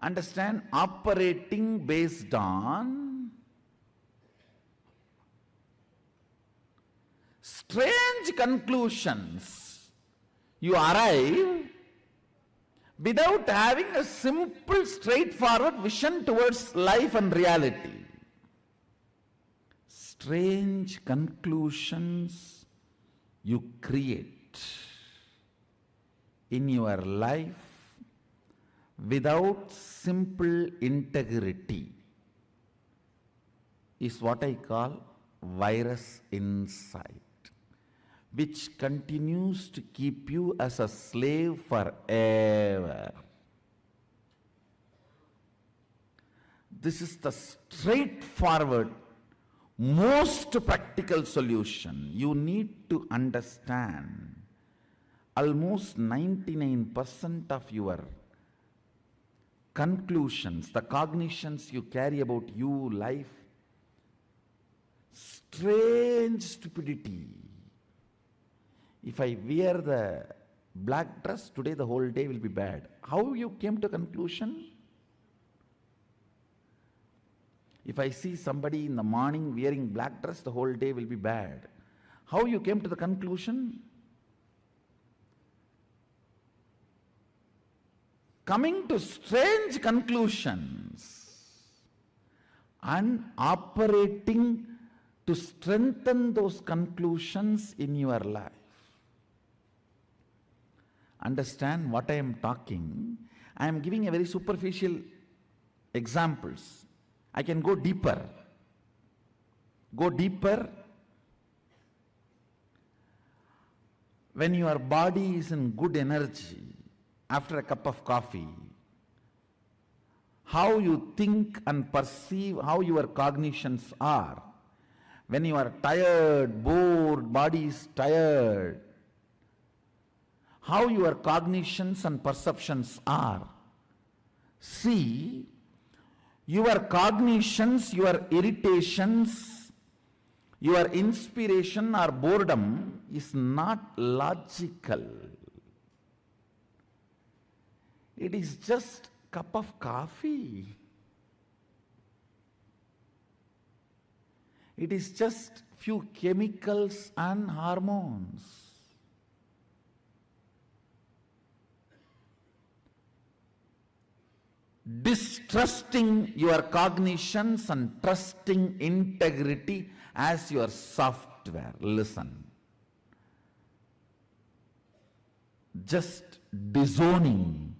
Understand? Operating based on strange conclusions. You arrive without having a simple, straightforward vision towards life and reality. Strange conclusions you create in your life without simple integrity is what I call virus inside, which continues to keep you as a slave forever. This is the straightforward, most practical solution. You need to understand almost 99% of your conclusions, the cognitions you carry about you, life, strange stupidity. If I wear the black dress today, the whole day will be bad. How you came to conclusion? If I see somebody in the morning wearing black dress, the whole day will be bad. How you came to the conclusion? Coming to strange conclusions and operating to strengthen those conclusions in your life. Understand what I am talking? I am giving a very superficial examples. I can go deeper. Go deeper. When your body is in good energy, after a cup of coffee, how you think and perceive, how your cognitions are. When you are tired, bored, body is tired, how your cognitions and perceptions are. See, your cognitions, your irritations, your inspiration or boredom is not logical. It is just cup of coffee. It is just few chemicals and hormones. distrusting your cognitions and trusting integrity as your software. Listen. Just disowning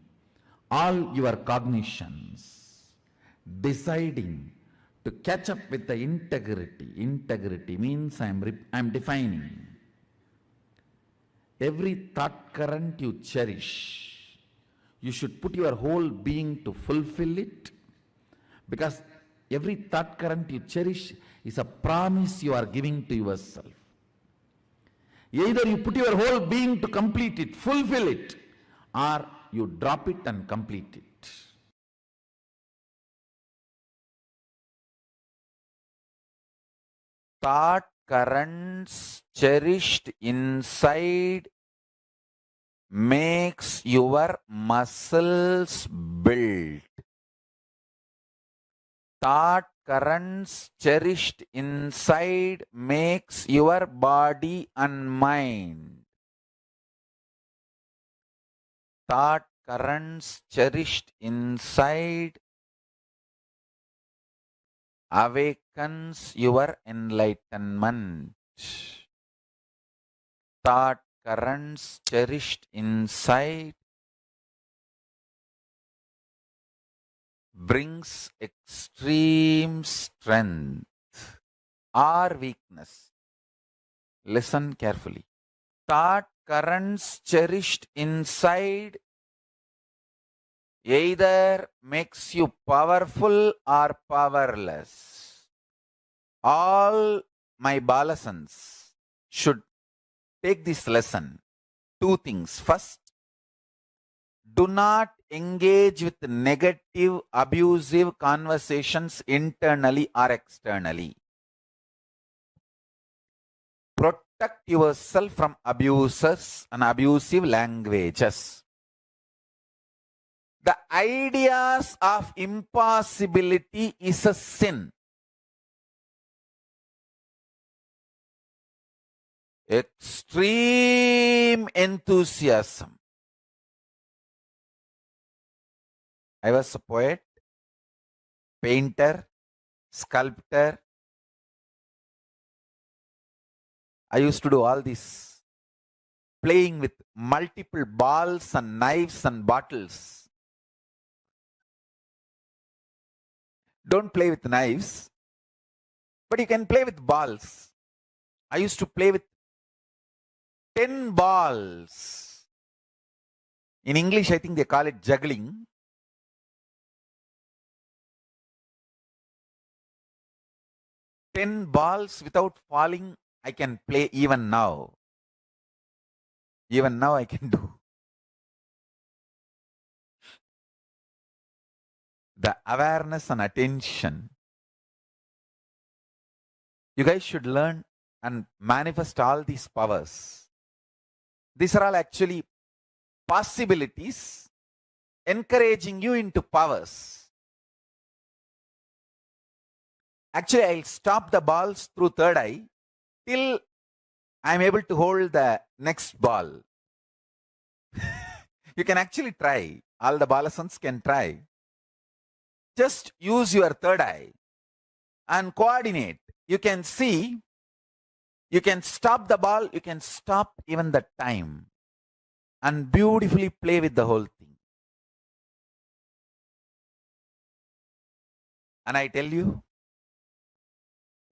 all your cognitions, deciding to catch up with the integrity. Integrity means I'm defining. Every thought current you cherish, you should put your whole being to fulfill it, because every thought current you cherish is a promise you are giving to yourself. Either you put your whole being to complete it, fulfill it, or you drop it and complete it. Thought currents cherished inside makes your muscles build. Thought currents cherished inside makes your body and mind. Thought currents cherished inside awakens your enlightenment. Thought currents cherished inside brings extreme strength or weakness. Listen carefully. Thought currents cherished inside either makes you powerful or powerless. All my balasans should take this lesson. Two things. First, do not engage with negative, abusive conversations internally or externally. Protect yourself from abusers and abusive languages. The ideas of impossibility is a sin. Extreme enthusiasm. I was a poet, painter, sculptor. I used to do all this, playing with multiple balls and knives and bottles. Don't play with knives, but you can play with balls. I used to play with 10 balls. In English, I think they call it juggling. 10 balls without falling, I can play even now. Even now I can do. The awareness and attention. You guys should learn and manifest all these powers. These are all actually possibilities encouraging you into powers. Actually, I'll stop the balls through third eye till I'm able to hold the next ball. You can actually try. All the balasans can try. Just use your third eye and coordinate. You can see, you can stop the ball, you can stop even the time and beautifully play with the whole thing. And I tell you,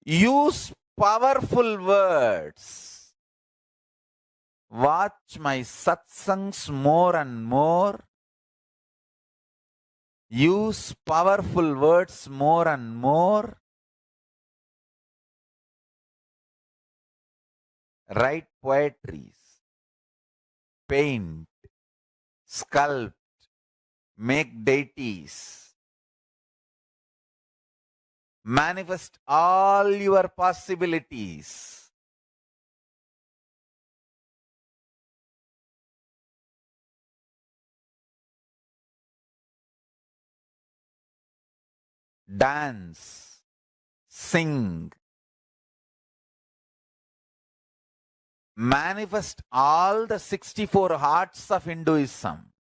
use powerful words. Watch my satsangs more and more. Use powerful words more and more. Write poetries. Paint. Sculpt. Make deities. Manifest all your possibilities. Dance, sing, manifest all the 64 hearts of Hinduism.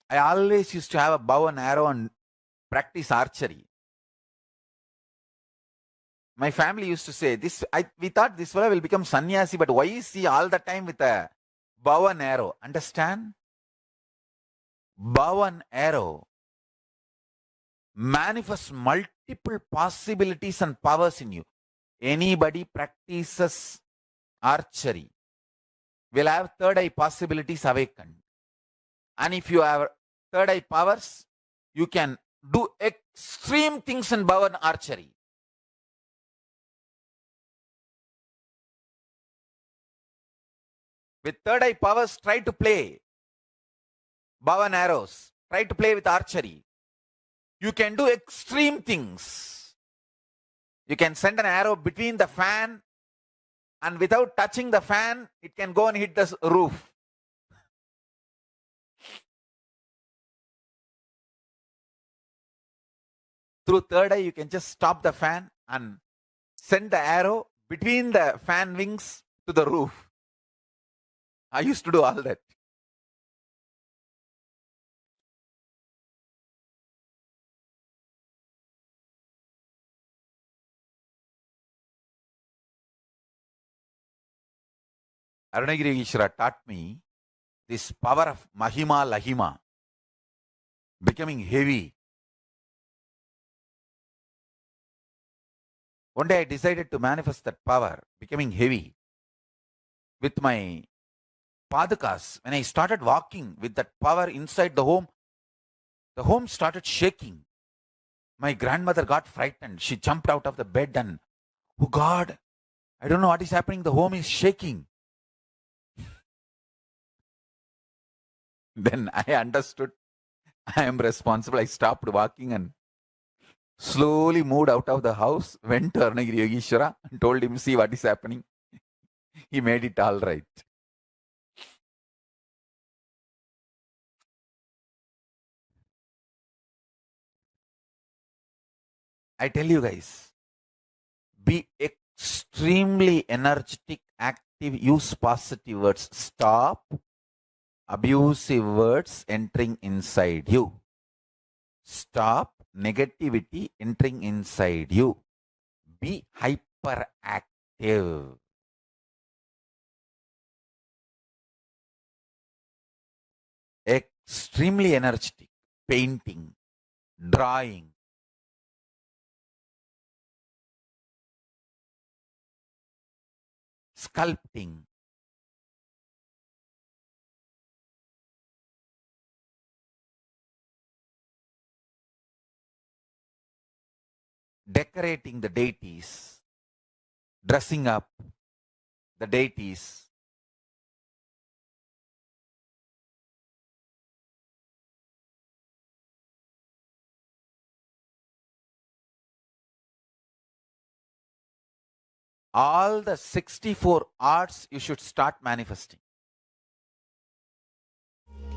I always used to have a bow and arrow and practice archery. My family used to say, we thought this fellow will become sannyasi, but why is he all the time with a bow and arrow? Understand? Bow and arrow manifests multiple possibilities and powers in you. Anybody practices archery will have third eye possibilities awakened. And if you have third eye powers, you can do extreme things in bow and archery. With third eye powers, try to play bow and arrows. Try to play with archery. You can do extreme things. You can send an arrow between the fan, and without touching the fan, it can go and hit the roof. Through third eye, you can just stop the fan and send the arrow between the fan wings to the roof. I used to do all that. Arunagiri Ishvara taught me this power of Mahima Lahima, becoming heavy. One day I decided to manifest that power, becoming heavy. With my Padakas, when I started walking with that power inside the home started shaking. My grandmother got frightened. She jumped out of the bed and, oh God, I don't know what is happening. The home is shaking. Then I understood I am responsible. I stopped walking and slowly moved out of the house, went to Arunagiri Yogeshwara and told him, see what is happening. He made it all right. I tell you guys, be extremely energetic, active, use positive words. Stop abusive words entering inside you. Stop negativity entering inside you. Be hyperactive. Extremely energetic. Painting, drawing, sculpting, decorating the deities, dressing up the deities. All the 64 arts you should start manifesting.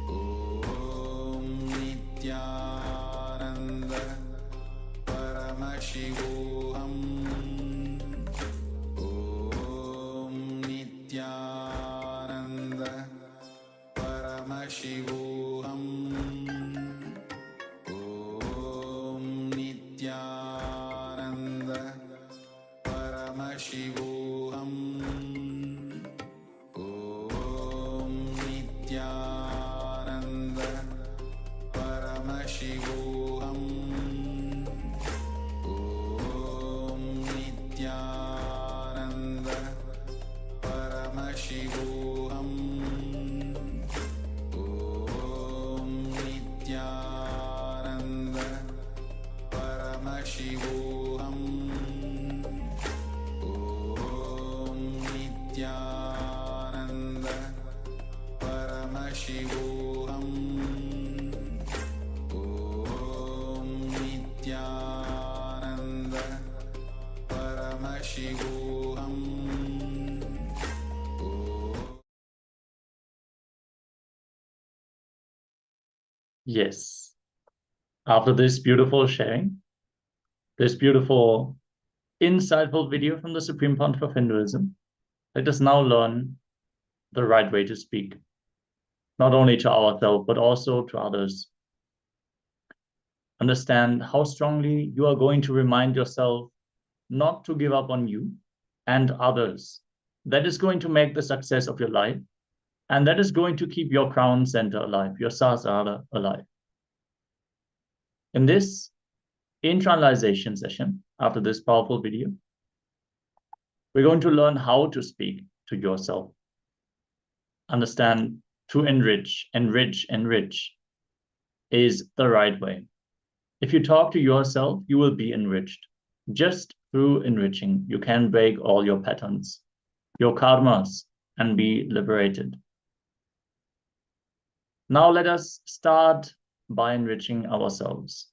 Om Nityananda Paramashivoham. Om Nityananda Paramashivoham. Om Nityananda Paramashivoham. Om Nityananda Paramashivoham. Om Nityananda Paramashivoham. Om Nityananda Paramashivoham. Nityananda Paramashivoham. Om Nityananda Paramashivoham. Yes. After this beautiful sharing, this beautiful, insightful video from the Supreme Pontiff of Hinduism, let us now learn the right way to speak. not only to ourselves, but also to others. Understand how strongly you are going to remind yourself not to give up on you and others. That is going to make the success of your life, and that is going to keep your crown center alive, your sahasrara alive. In this internalization session, after this powerful video, we're going to learn how to speak to yourself. Understand to enrich is the right way. If you talk to yourself, you will be enriched. Just through enriching, you can break all your patterns, your karmas, and be liberated. Now let us start by enriching ourselves.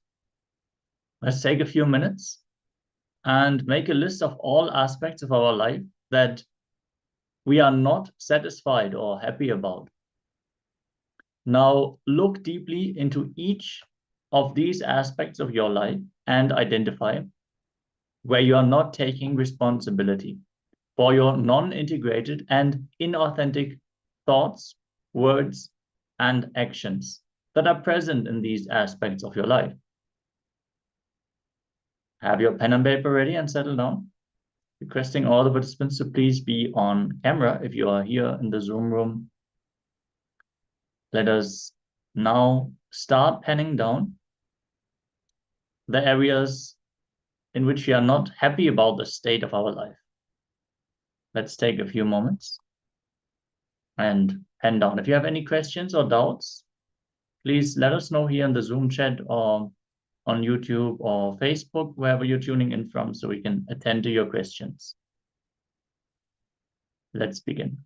Let's take a few minutes and make a list of all aspects of our life that we are not satisfied or happy about. Now look deeply into each of these aspects of your life and identify where you are not taking responsibility for your non-integrated and inauthentic thoughts, words, and actions that are present in these aspects of your life. Have your pen and paper ready and settle down. Requesting all the participants to please be on camera if you are here in the Zoom room. Let us now start penning down the areas in which we are not happy about the state of our life. Let's take a few moments and pen down. If you have any questions or doubts, please let us know here in the Zoom chat or on YouTube or Facebook, wherever you're tuning in from, so we can attend to your questions. Let's begin.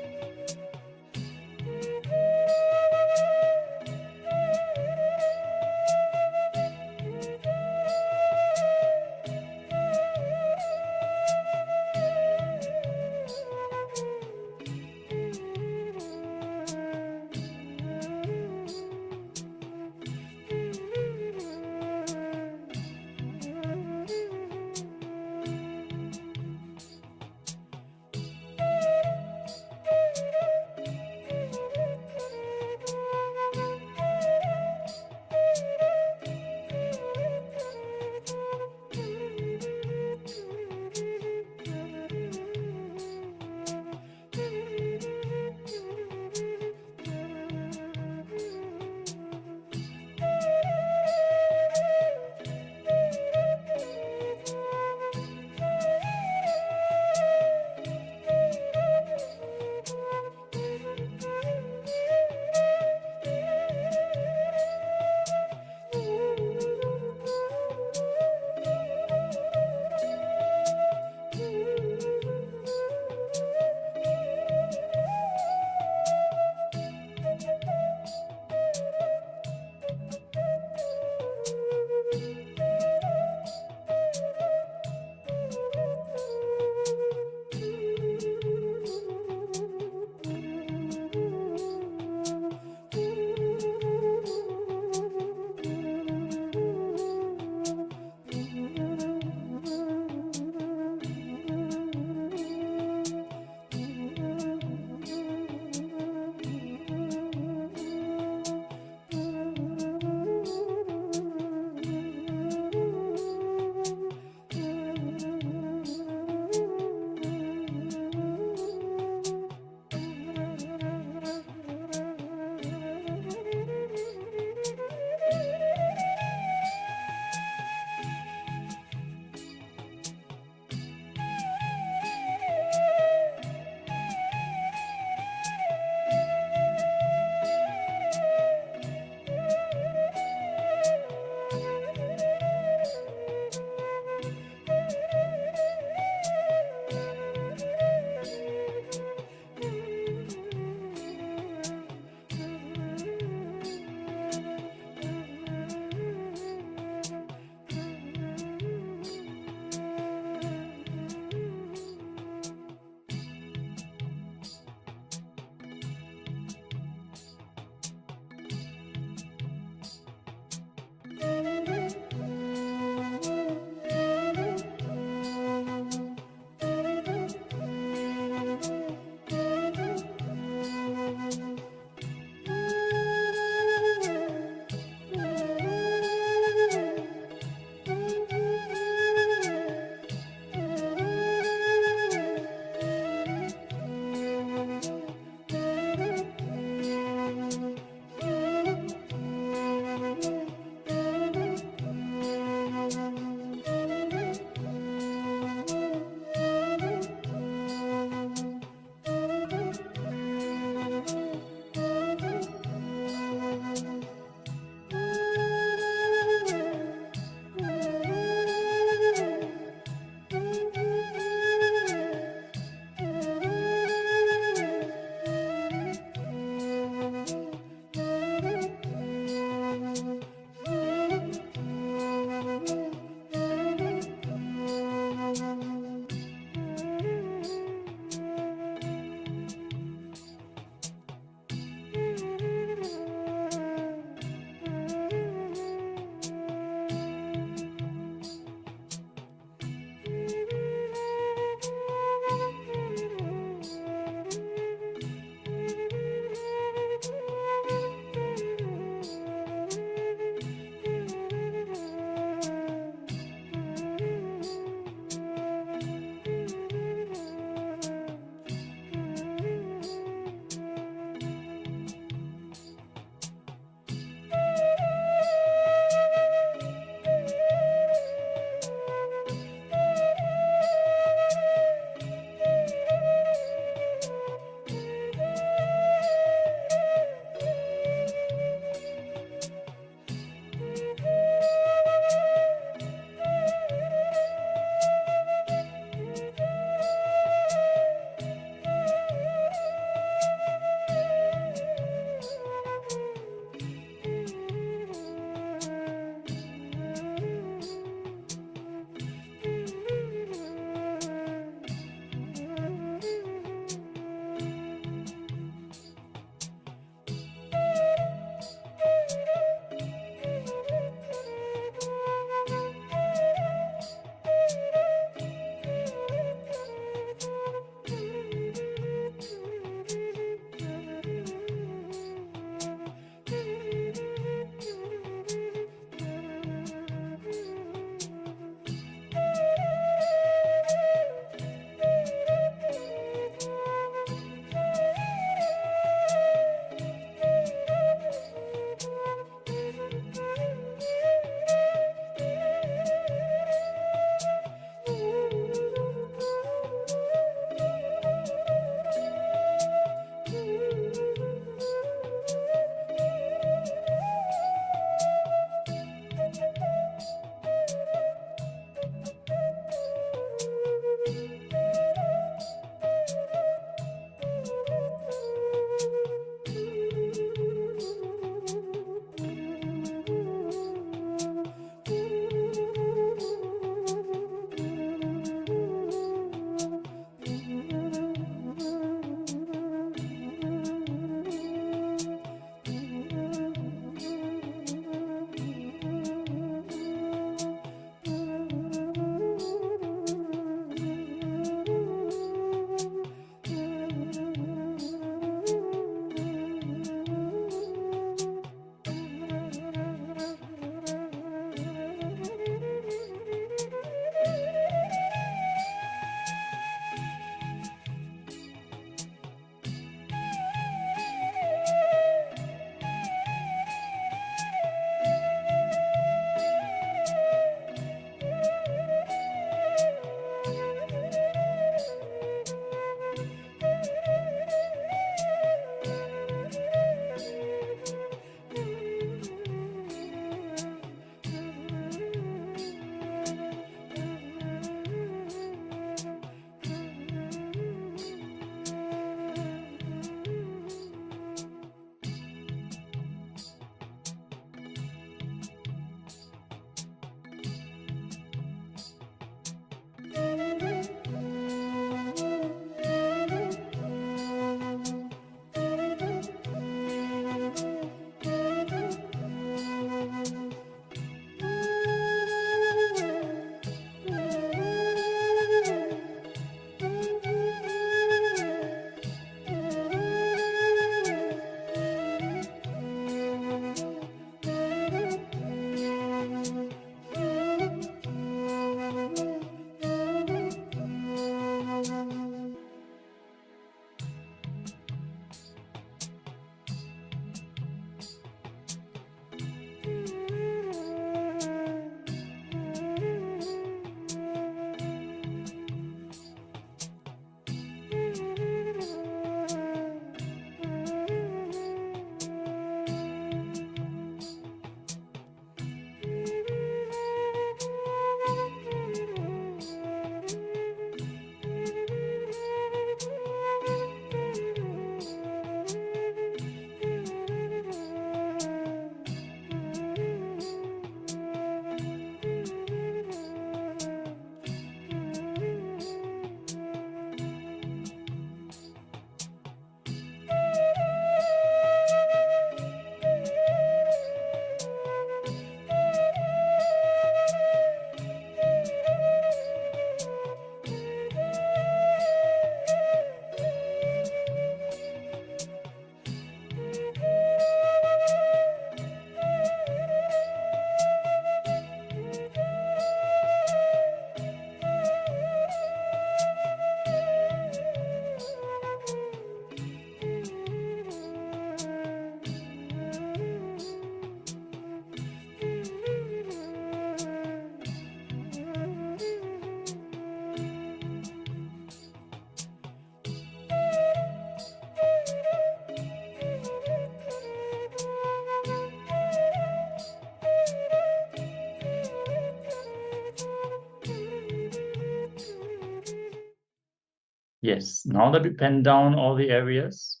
Yes, now that we pen down all the areas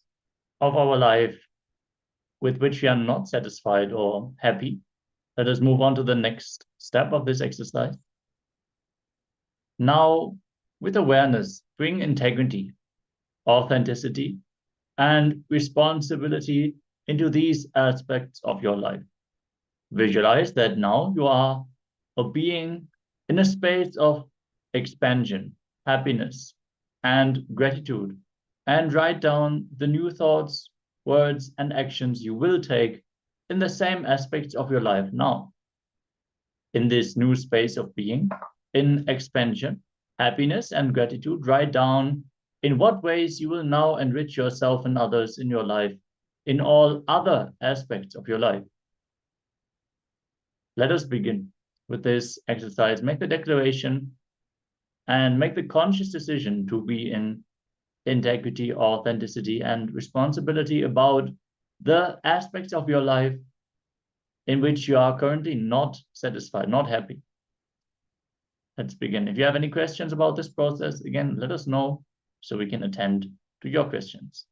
of our life with which we are not satisfied or happy, let us move on to the next step of this exercise. Now, with awareness, bring integrity, authenticity, and responsibility into these aspects of your life. Visualize that now you are a being in a space of expansion, happiness, and gratitude, and write down the new thoughts, words, and actions you will take in the same aspects of your life now. In this new space of being, in expansion, happiness, and gratitude, write down in what ways you will now enrich yourself and others in your life, in all other aspects of your life. Let us begin with this exercise. Make the declaration and make the conscious decision to be in integrity, authenticity, and responsibility about the aspects of your life in which you are currently not satisfied, not happy. Let's begin. If you have any questions about this process, again, let us know so we can attend to your questions.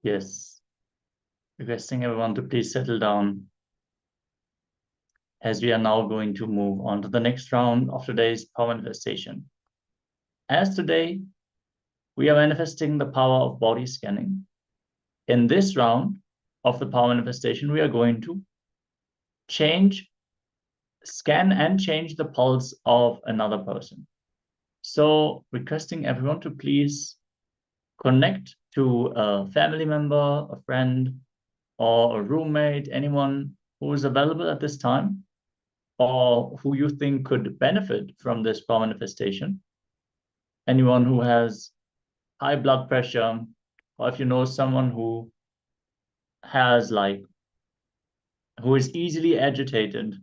Yes. Requesting everyone to please settle down, as we are now going to move on to the next round of today's power manifestation. As today, we are manifesting the power of body scanning. In this round of the power manifestation, we are going to scan and change the pulse of another person. So requesting everyone to please connect to a family member, a friend, or a roommate, anyone who is available at this time, or who you think could benefit from this power manifestation. Anyone who has high blood pressure, or if you know someone who has who is easily agitated,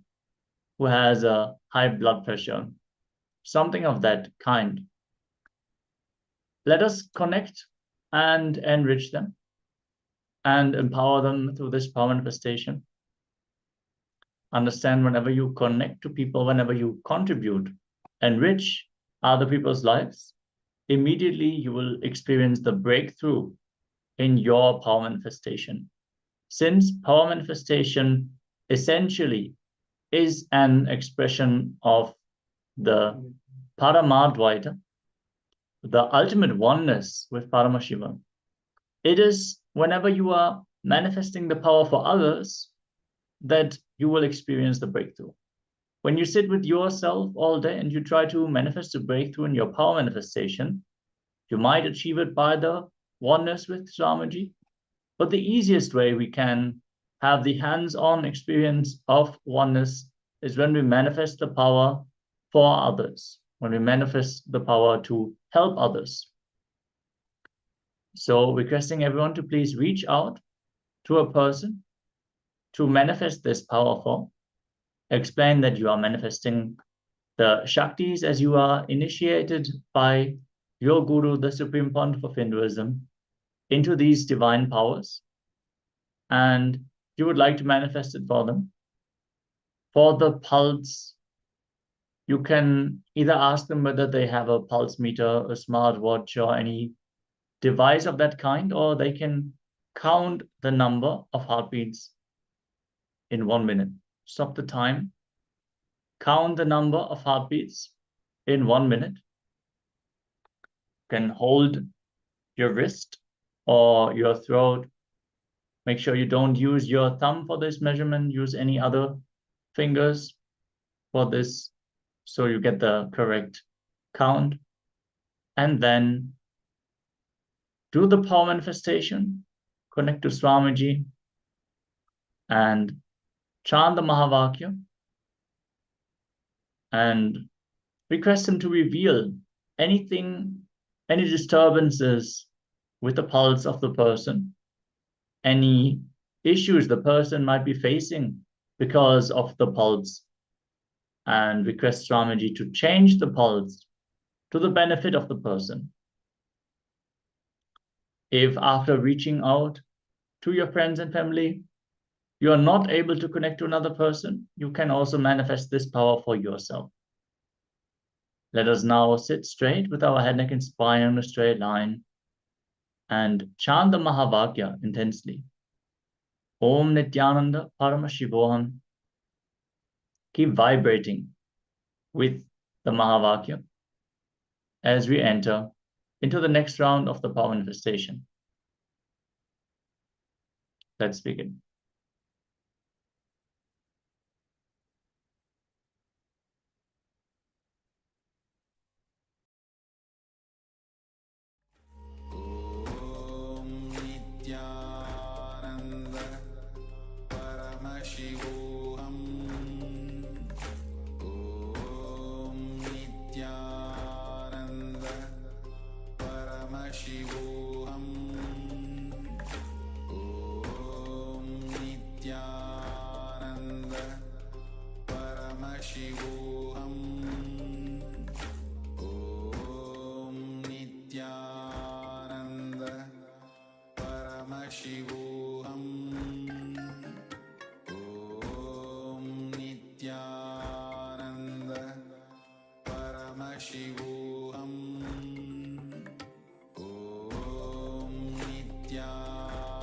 who has a high blood pressure, something of that kind. Let us connect and enrich them and empower them through this power manifestation. Understand, whenever you connect to people, whenever you contribute, enrich other people's lives, immediately you will experience the breakthrough in your power manifestation. Since power manifestation essentially is an expression of the Paramadvaita, the ultimate oneness with Paramashiva, it is whenever you are manifesting the power for others that you will experience the breakthrough. When you sit with yourself all day and you try to manifest a breakthrough in your power manifestation, you might achieve it by the oneness with Swamiji. But the easiest way we can have the hands-on experience of oneness is when we manifest the power for others, when we manifest the power to help others. So requesting everyone to please reach out to a person to manifest this power for. Explain that you are manifesting the Shaktis as you are initiated by your Guru, the Supreme Pontiff of Hinduism, into these divine powers, and you would like to manifest it for them. For the pulse, you can either ask them whether they have a pulse meter, a smartwatch, or any device of that kind, or they can count the number of heartbeats in 1 minute. Stop the time, count the number of heartbeats in 1 minute. You can hold your wrist or your throat. Make sure you don't use your thumb for this measurement. Use any other fingers for this so you get the correct count. And then do the power manifestation. Connect to Swamiji and chant the Mahavakya and request him to reveal anything, any disturbances with the pulse of the person, any issues the person might be facing because of the pulse, and request Swamiji to change the pulse to the benefit of the person. If after reaching out to your friends and family, you are not able to connect to another person, you can also manifest this power for yourself. Let us now sit straight with our head, neck, and spine on a straight line and chant the Mahavakya intensely. Om Nityananda Paramashivoham. Keep vibrating with the Mahavakya as we enter into the next round of the power manifestation. Let's begin. Paramashivoham. Om Nityananda Paramashivoham. Om Nityananda Paramashivoham. Om Nityananda Paramashivoham. Nityananda Paramashivoham. Om Nityananda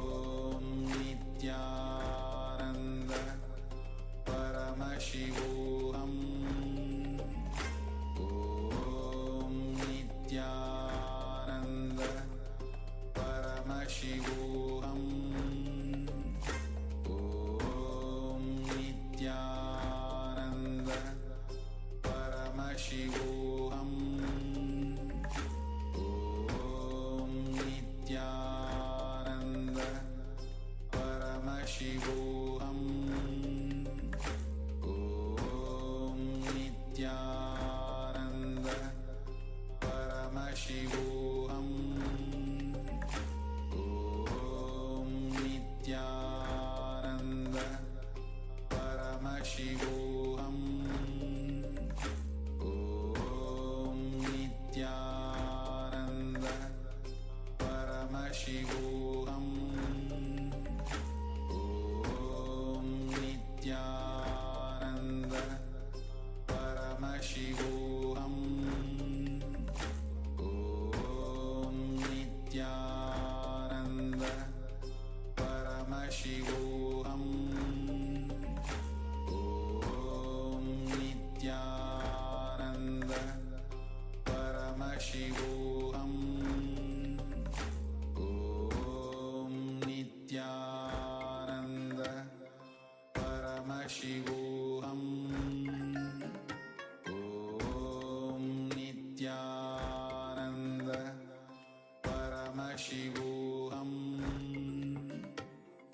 Paramashivoham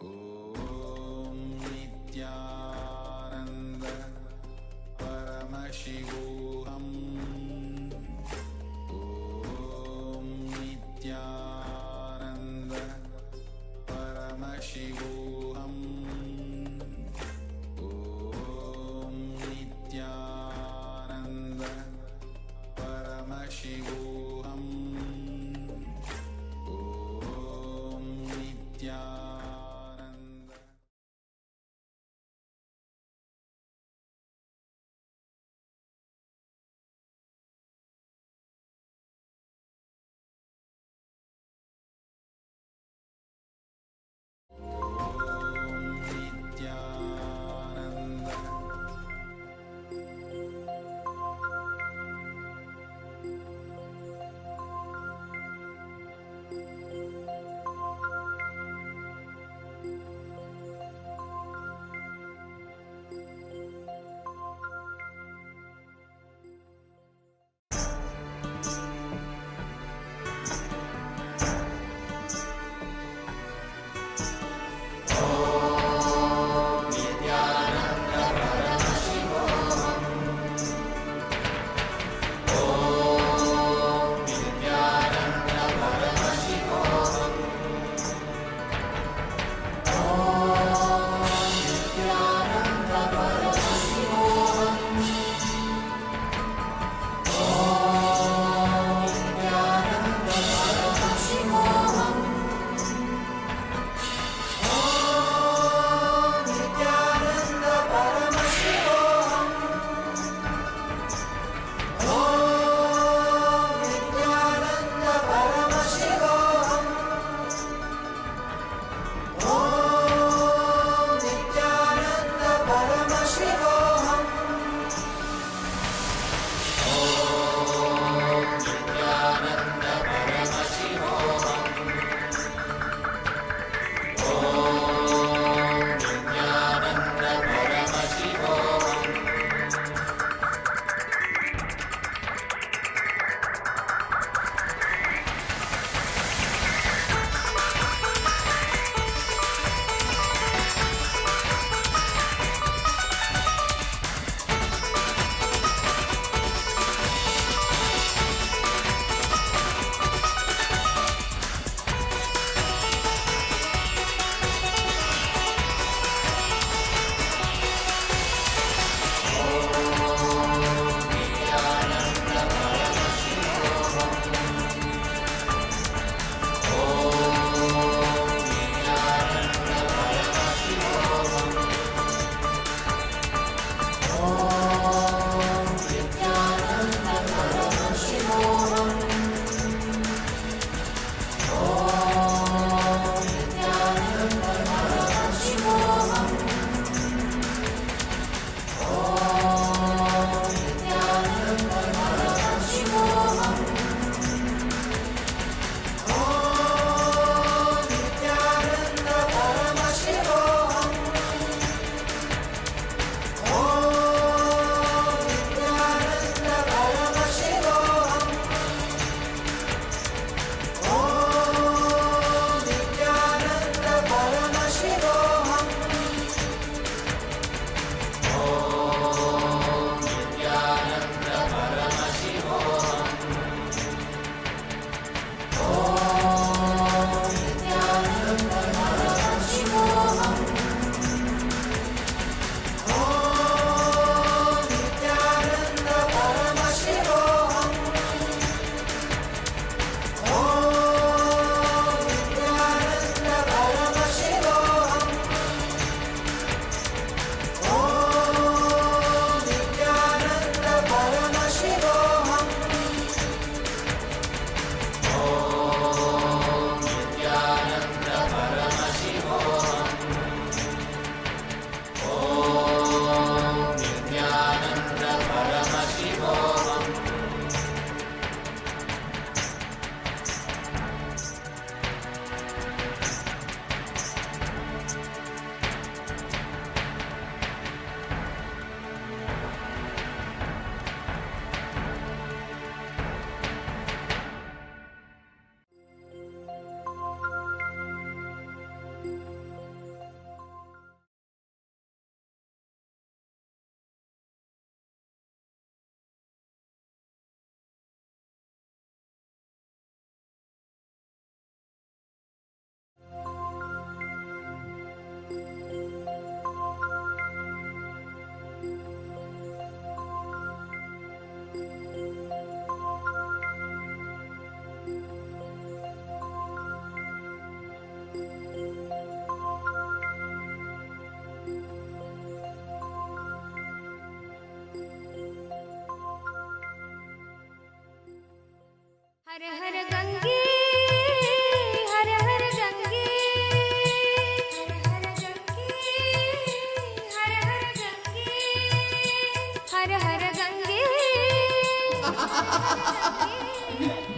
Om Nityananda Paramashivoham Om Nityananda Paramashivoham Om Nityananda Paramashivoham Om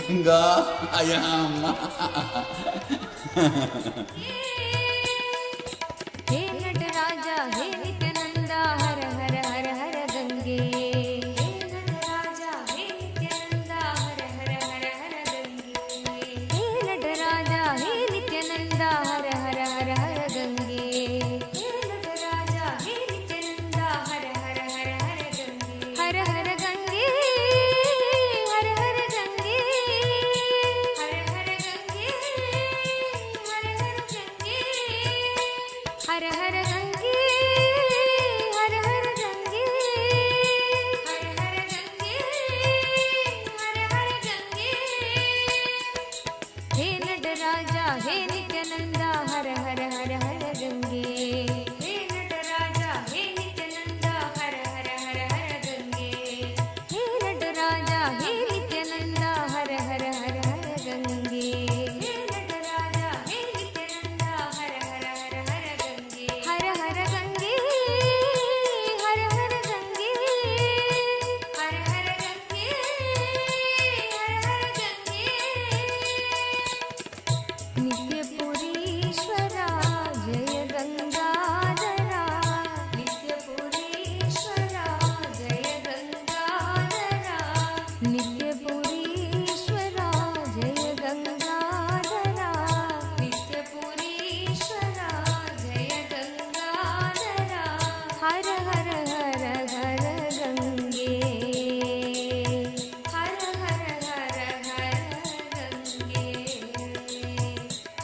Ganga ayam. हे नटराजा हे नित्यानंदा हर हर हर हर गंगे हे नटराजा हे नित्यानंदा हर हर हर हर गंगे हे नटराजा हे नित्यानंदा हर हर हर हर गंगे हे नटराजा हे नित्यानंदा हर हर हर हर गंगे हर हर गंगे हर हर गंगे हर हर गंगे हर हर गंगे हर हर गंगे हर हर गंगे हर हर गंगे हर हर गंगे हे नटराजा हे नित्यानंदा हर हर हर हर गंगे हे नटराजा हे नित्यानंदा हर हर हर हर गंगे हे नटराजा हे नित्यानंदा हर हर हर हर गंगे हे नटराजा हे नित्यानंदा हर हर हर हर गंगे हर हर गंगे हर हर गंगे हर हर गंगे हर हर गंगे नित्यपुरीश्वरा जय गंगाधरा नित्यपुरीश्वरा जय गंगाधरा नित्यपुरीश्वरा जय गंगाधरा नित्यपुरीश्वरा जय गंगाधरा हर हर हर हर गंगे हर हर हर हर गंगे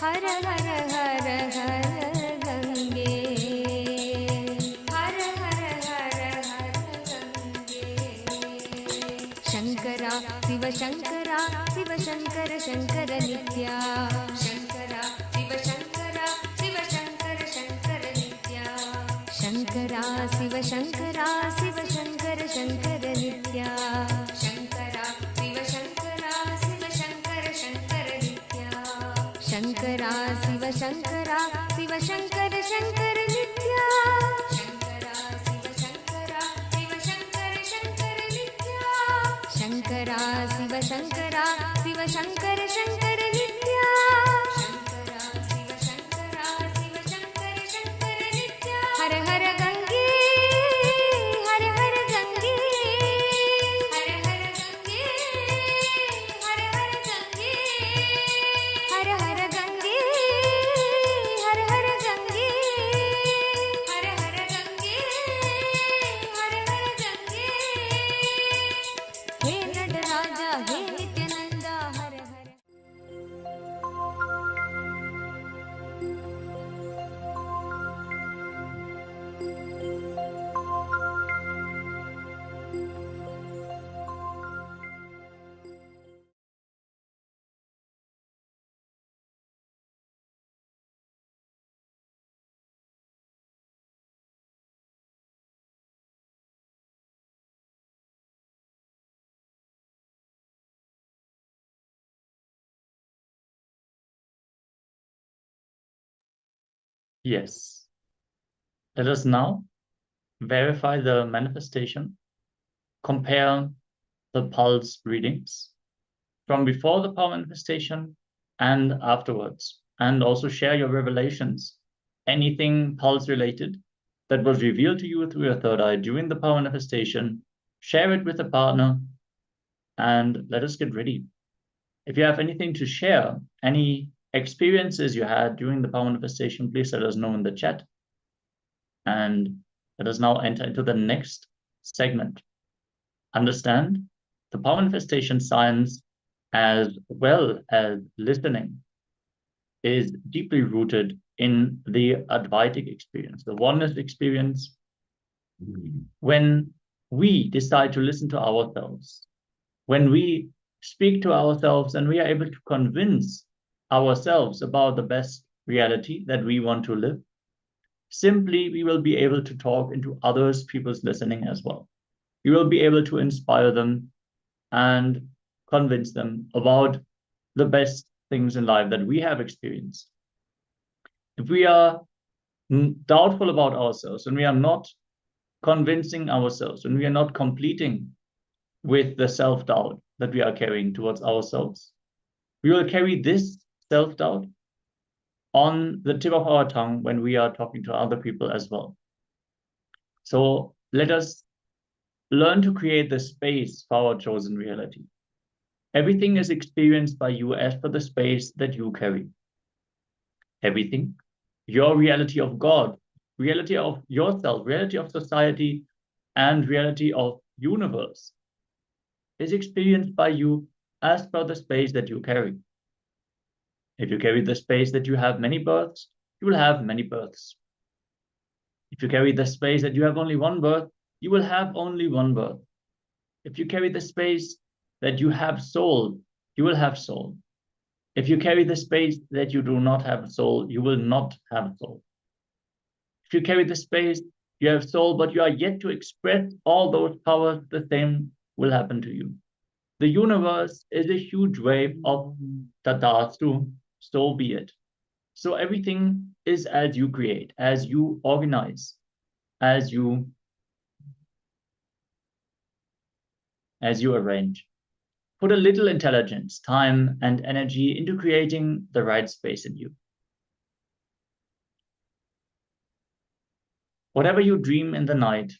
हर हर हर हर गंगे हर हर हर हर गंगे शंकरा शिव शंकरा शिव शंकर शंकर नित्या शंकरा शिव शंकरा शिव शंकर शंकर नित्या शंकरा शिव शंकरा शिव शंकर शंकर नित्या शंकरा शिव शंकरा शिव शंकर शंकर नित्या शंकरा शिव शंकरा शिव शंकर शंकर नित्या शंकरा शिव शंकरा शिव शंकर शंकर नित्या शंकरा शिव शंकरा शिव शंकर शंकर नित्या शंकरा शिव शंकरा शिव शंकर शंकर नित्या हर हर गंगे हर हर गंगे हर हर गंगे हर हर गंगे हर हर गंगे हर हर गंगे हर हर गंगे हर हर गंगे हे नटराजा हे नित्यानंदा हर हर Yes. Let us now verify the manifestation, compare the pulse readings from before the power manifestation and afterwards, and also share your revelations, anything pulse related that was revealed to you through your third eye during the power manifestation. Share it with a partner and let us get ready. If you have anything to share, any experiences you had during the power manifestation, please let us know in the chat. And let us now enter into the next segment. Understand the power manifestation science as well as listening is deeply rooted in the Advaitic experience, the oneness experience. When we decide to listen to ourselves, when we speak to ourselves and we are able to convince ourselves about the best reality that we want to live, simply we will be able to talk into others people's listening as well. We will be able to inspire them and convince them about the best things in life that we have experienced. If we are doubtful about ourselves, and we are not convincing ourselves, and we are not completing with the self-doubt that we are carrying towards ourselves, we will carry this self-doubt on the tip of our tongue when we are talking to other people as well. So let us learn to create the space for our chosen reality. Everything is experienced by you as per the space that you carry. Everything, your reality of God, reality of yourself, reality of society, and reality of universe is experienced by you as per the space that you carry. If you carry the space that you have many births, you will have many births. If you carry the space that you have only one birth, you will have only one birth. If you carry the space that you have soul, you will have soul. If you carry the space that you do not have soul, you will not have soul. If you carry the space you have soul, but you are yet to express all those powers, the same will happen to you. The universe is a huge wave of tatasthu, so be it. So everything is as you create, as you organize, as you arrange. Put a little intelligence, time, and energy into creating the right space in you. Whatever you dream in the night,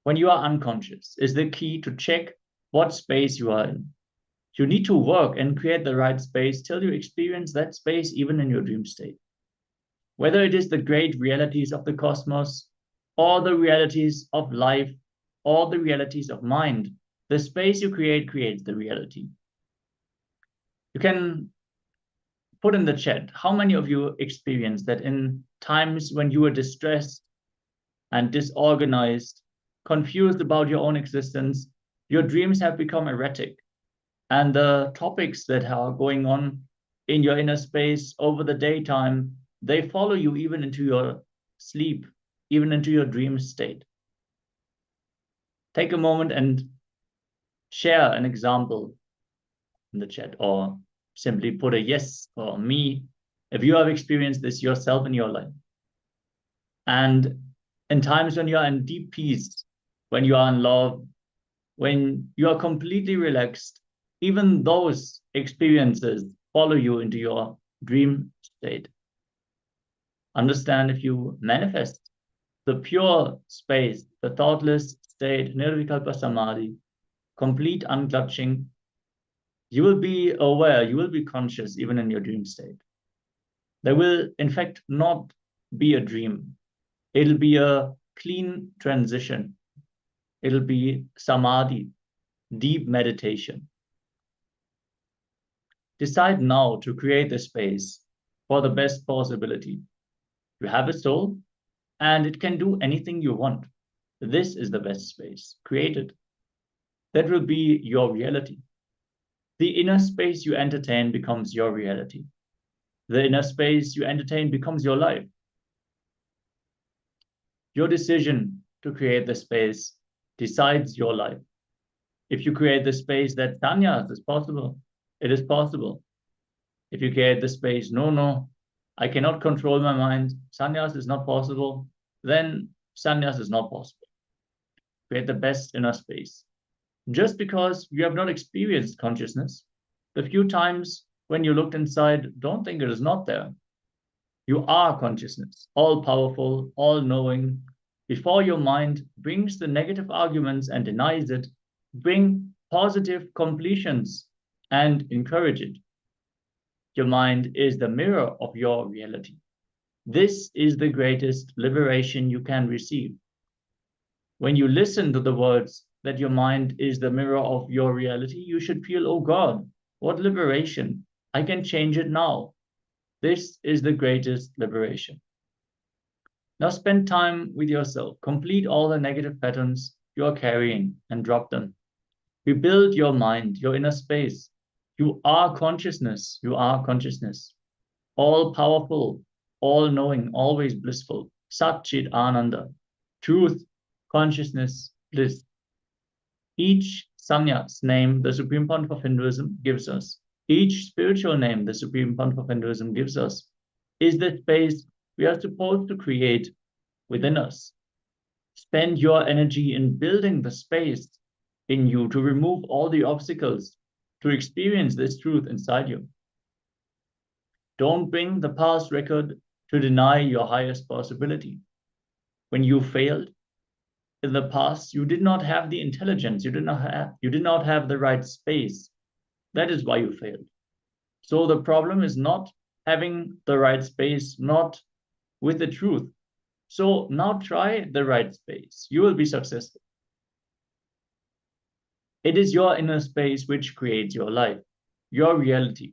when you are unconscious, is the key to check what space you are in. You need to work and create the right space till you experience that space even in your dream state. Whether it is the great realities of the cosmos, or the realities of life, or the realities of mind, the space you create creates the reality. You can put in the chat how many of you experienced that in times when you were distressed and disorganized, confused about your own existence, your dreams have become erratic, and the topics that are going on in your inner space over the daytime, they follow you even into your sleep, even into your dream state. Take a moment and share an example in the chat, or simply put a yes or me if you have experienced this yourself in your life. And in times when you are in deep peace, when you are in love, when you are completely relaxed, even those experiences follow you into your dream state. Understand, if you manifest the pure space, the thoughtless state, nirvikalpa samadhi, complete unclutching, you will be aware, you will be conscious even in your dream state. There will, in fact, not be a dream. It'll be a clean transition. It'll be samadhi, deep meditation. Decide now to create the space for the best possibility. You have a soul, and it can do anything you want. This is the best space. Create it. That will be your reality. The inner space you entertain becomes your reality. The inner space you entertain becomes your life. Your decision to create the space decides your life. If you create the space that sannyas is possible, it is possible. If you create the space, no, I cannot control my mind, sannyas is not possible, then sannyas is not possible. Create the best inner space. Just because you have not experienced consciousness, the few times when you looked inside, don't think it is not there. You are consciousness, all powerful, all knowing. Before your mind brings the negative arguments and denies it, bring positive completions and encourage it. Your mind is the mirror of your reality. This is the greatest liberation you can receive. When you listen to the words that your mind is the mirror of your reality, you should feel, oh God, what liberation. I can change it now. This is the greatest liberation. Now spend time with yourself. Complete all the negative patterns you are carrying and drop them. Rebuild your mind, your inner space. You are consciousness. You are consciousness. All powerful, all knowing, always blissful. Sat Chit Ananda. Truth, consciousness, bliss. Each sannyas name the Supreme Pontiff of Hinduism gives us, each spiritual name the Supreme Pontiff of Hinduism gives us, is the space we are supposed to create within us. Spend your energy in building the space in you to remove all the obstacles to experience this truth inside you. Don't bring the past record to deny your highest possibility. When you failed in the past, you did not have the intelligence, you did not have the right space. That is why you failed. So the problem is not having the right space, not with the truth. So now try the right space. You will be successful. It is your inner space which creates your life, your reality.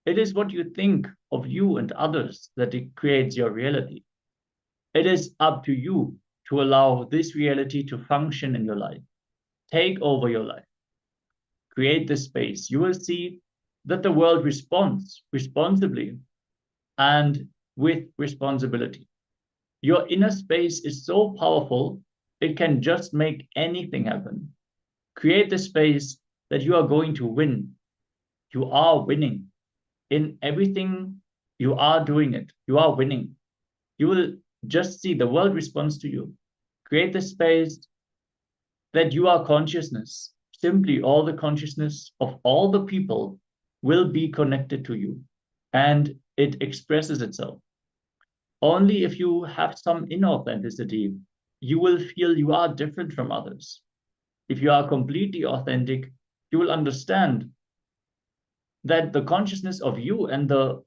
It is what you think of you and others that it creates your reality. It is up to you to allow this reality to function in your life. Take over your life. Create this space. You will see that the world responds responsibly and with responsibility. Your inner space is so powerful, it can just make anything happen. Create the space that you are going to win. You are winning. In everything you are doing it, you are winning. You will just see the world responds to you. Create the space that you are consciousness. Simply all the consciousness of all the people will be connected to you, and it expresses itself. Only if you have some inauthenticity, you will feel you are different from others. If you are completely authentic, you will understand that the consciousness of you and the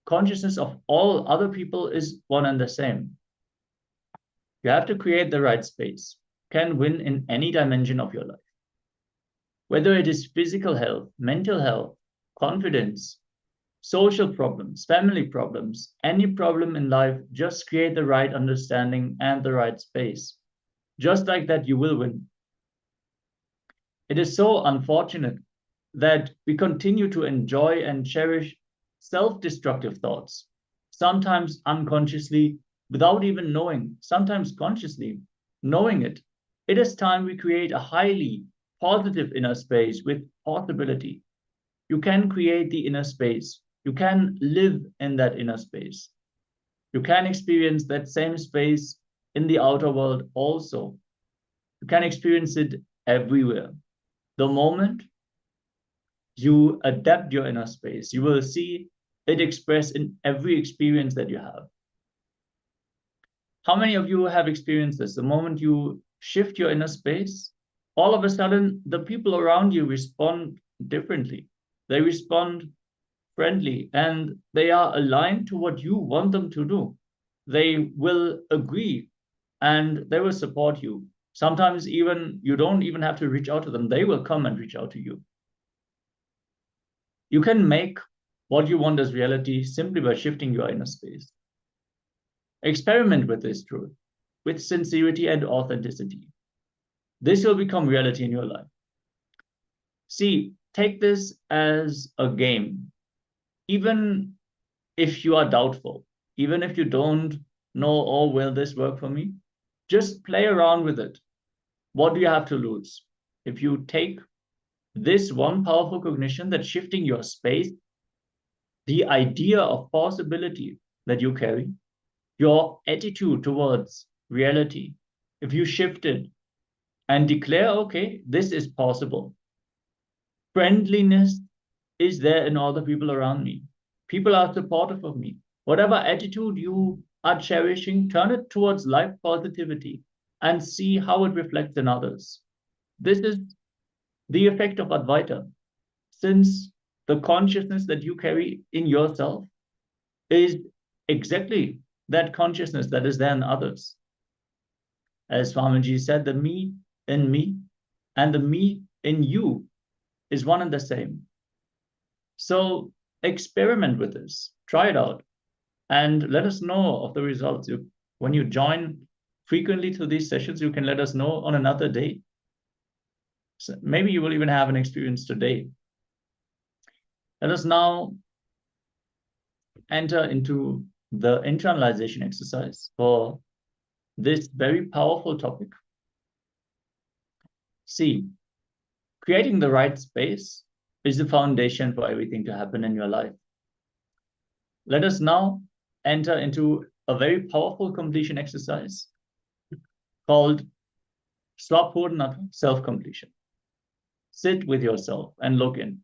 consciousness of all other people is one and the same. You have to create the right space. Can win in any dimension of your life. Whether it is physical health, mental health, confidence, social problems, family problems, any problem in life, just create the right understanding and the right space. Just like that, you will win. It is so unfortunate that we continue to enjoy and cherish self-destructive thoughts, sometimes unconsciously, without even knowing, sometimes consciously, knowing it. It is time we create a highly positive inner space with possibility. You can create the inner space. You can live in that inner space. You can experience that same space in the outer world also. You can experience it everywhere. The moment you adapt your inner space, you will see it expressed in every experience that you have. How many of you have experienced this? The moment you shift your inner space, all of a sudden, the people around you respond differently. They respond friendly, and they are aligned to what you want them to do. They will agree, and they will support you. Sometimes even you don't even have to reach out to them. They will come and reach out to you. You can make what you want as reality simply by shifting your inner space. Experiment with this truth, with sincerity and authenticity. This will become reality in your life. See, take this as a game. Even if you are doubtful, even if you don't know, oh, will this work for me? Just play around with it. What do you have to lose? If you take this one powerful cognition that shifting your space, the idea of possibility that you carry, your attitude towards reality, if you shift it and declare, okay, this is possible. Friendliness is there in all the people around me. People are supportive of me. Whatever attitude you are cherishing, turn it towards life positivity and see how it reflects in others. This is the effect of Advaita. Since the consciousness that you carry in yourself is exactly that consciousness that is there in others. As Swamiji said, the me in me and the me in you is one and the same. So experiment with this, try it out, and let us know of the results. When you join frequently to these sessions, you can let us know on another day. So maybe you will even have an experience today. Let us now enter into the internalization exercise for this very powerful topic. See, creating the right space is the foundation for everything to happen in your life. Let us now enter into a very powerful completion exercise called Swapurnatha self-completion. Sit with yourself and look in.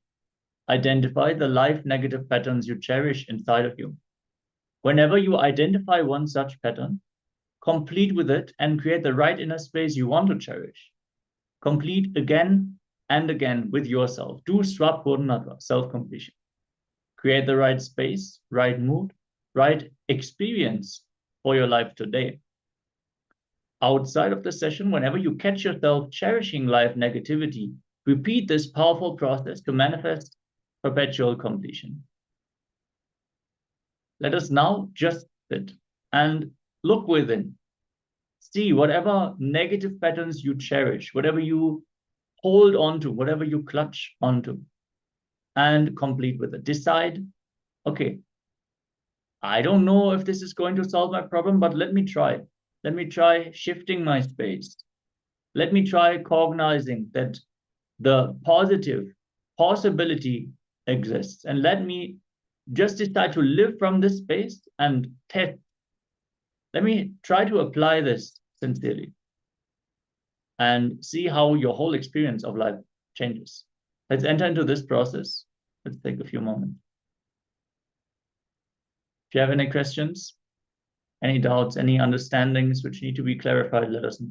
Identify the life negative patterns you cherish inside of you. Whenever you identify one such pattern, complete with it and create the right inner space you want to cherish. Complete again and again with yourself. Do Swapurnatha self-completion. Create the right space, right mood, right experience for your life today. Outside of the session, whenever you catch yourself cherishing life negativity, repeat this powerful process to manifest perpetual completion. Let us now just sit and look within. See whatever negative patterns you cherish, whatever you hold on to, whatever you clutch onto, and complete with it. Decide, okay, I don't know if this is going to solve my problem, but let me try. Let me try shifting my space. Let me try cognizing that the positive possibility exists. And let me just decide to live from this space and test. Let me try to apply this sincerely and see how your whole experience of life changes. Let's enter into this process. Let's take a few moments. If you have any questions, any doubts, any understandings which need to be clarified, let us know.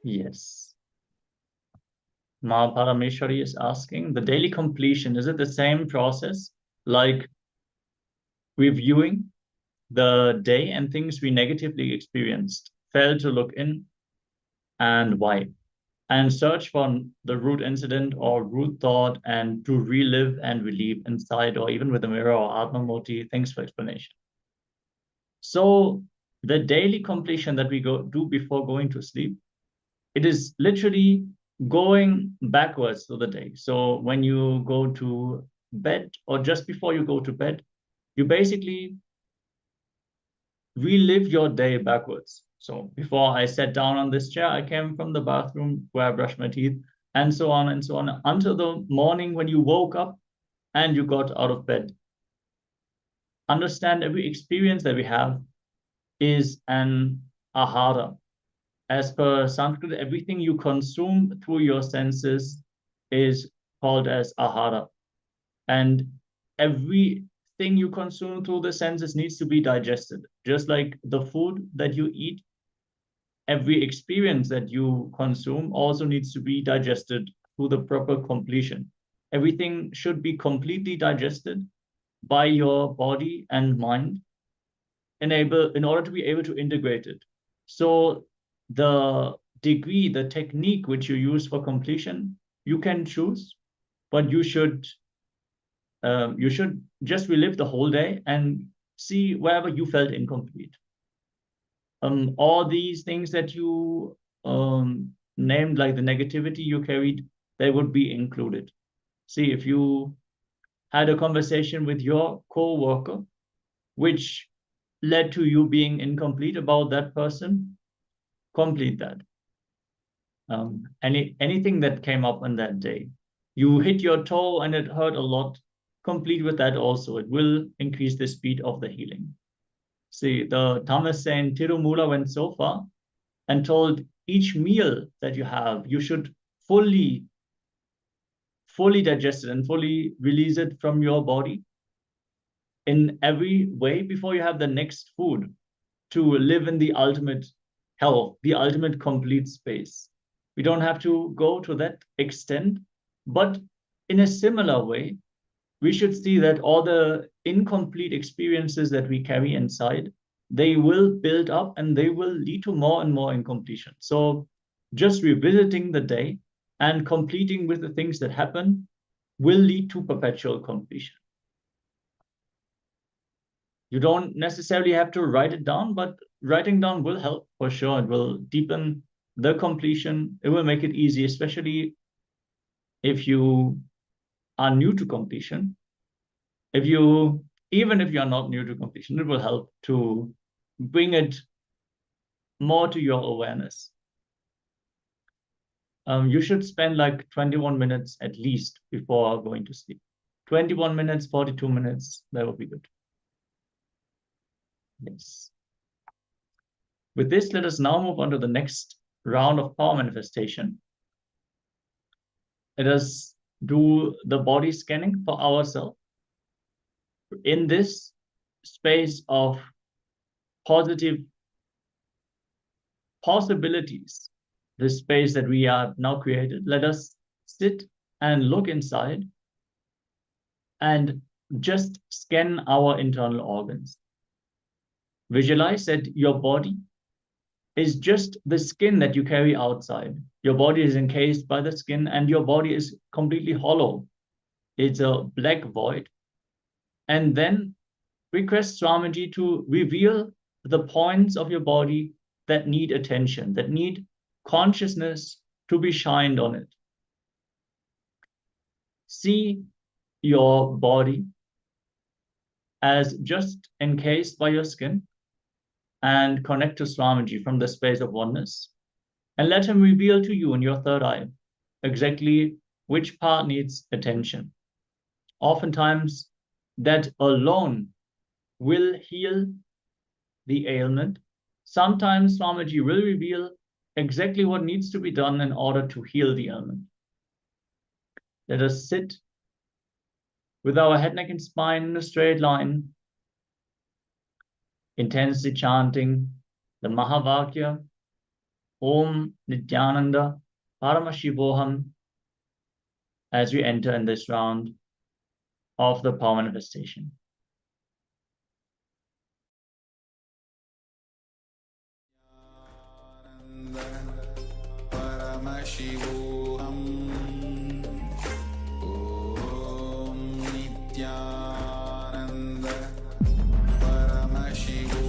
Yes. Ma Parameshwari is asking, the daily completion, is it the same process like reviewing the day and things we negatively experienced, failed to look in, and why? And search for the root incident or root thought and to relive and relieve inside, or even with a mirror or Atma Murti? Thanks for explanation. So the daily completion that we do before going to sleep, it is literally going backwards through the day. So when you go to bed or just before you go to bed, you basically relive your day backwards. So before I sat down on this chair, I came from the bathroom where I brushed my teeth, and so on until the morning when you woke up and you got out of bed. Understand every experience that we have is an ahara. As per Sanskrit, everything you consume through your senses is called as ahara. And everything you consume through the senses needs to be digested. Just like the food that you eat, every experience that you consume also needs to be digested through the proper completion. Everything should be completely digested by your body and mind in order to be able to integrate it. So the degree, the technique which you use for completion, you can choose, but you should just relive the whole day and see wherever you felt incomplete. All these things that you named, like the negativity you carried, they would be included. See, if you had a conversation with your co-worker, which led to you being incomplete about that person, complete that. Anything that came up on that day, you hit your toe and it hurt a lot, complete with that also. It will increase the speed of the healing. See, the Thomas saying Tirumula went so far and told each meal that you have, you should fully digest it and fully release it from your body in every way before you have the next food, to live in the ultimate health, the ultimate complete space. We don't have to go to that extent, but in a similar way, we should see that all the incomplete experiences that we carry inside, they will build up and they will lead to more and more incompletion. So just revisiting the day and completing with the things that happen will lead to perpetual completion. You don't necessarily have to write it down, but writing down will help for sure. It will deepen the completion. It will make it easy, especially if you are new to completion. Even if you're not new to completion, it will help to bring it more to your awareness. You should spend like 21 minutes at least before going to sleep. 21 minutes, 42 minutes, that would be good. Yes. With this, let us now move on to the next round of power manifestation. Let us do the body scanning for ourselves. In this space of positive possibilities, this space that we have now created, let us sit and look inside and just scan our internal organs. Visualize that your body is just the skin that you carry outside. Your body is encased by the skin and your body is completely hollow. It's a black void. And then request Swamiji to reveal the points of your body that need attention, that need consciousness to be shined on it. See your body as just encased by your skin and connect to Swamiji from the space of oneness. And let him reveal to you in your third eye exactly which part needs attention. Oftentimes, that alone will heal the ailment. Sometimes Swamiji will reveal exactly what needs to be done in order to heal the ailment. Let us sit with our head, neck, and spine in a straight line, intensely chanting the Mahavakya, Om Nityananda Paramashivoham as we enter in this round of the power manifestation. Paramashivoham Om Nityananda Paramashivoham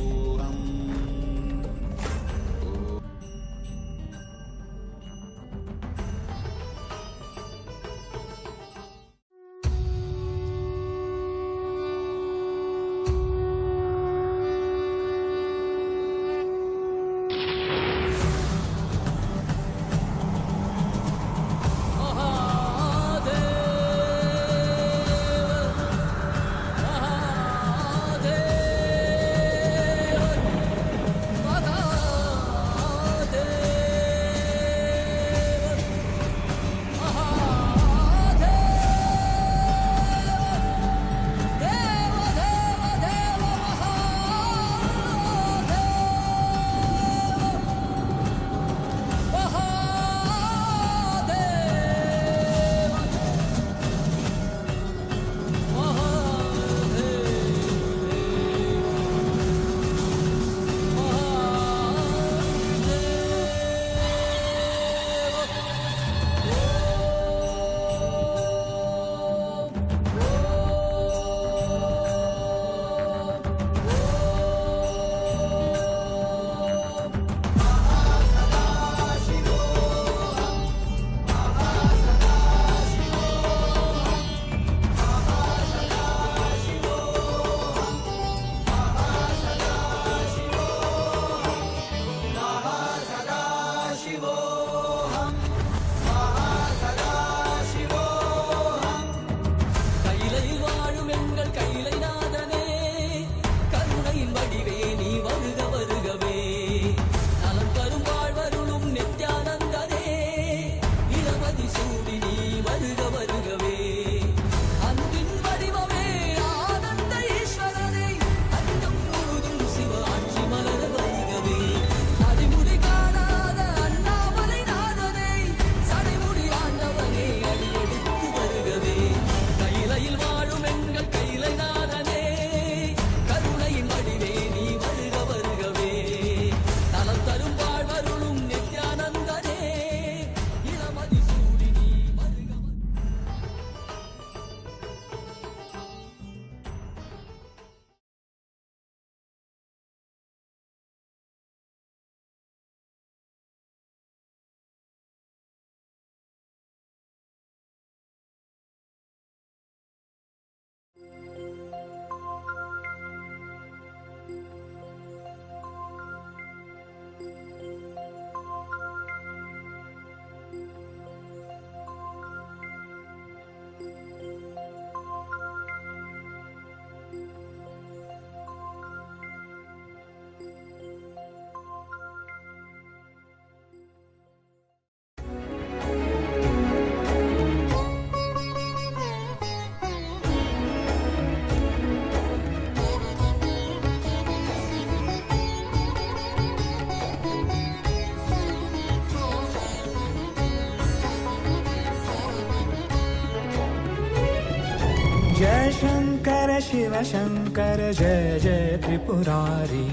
Shankar Shiv Shankar जय जय त्रिपुरारी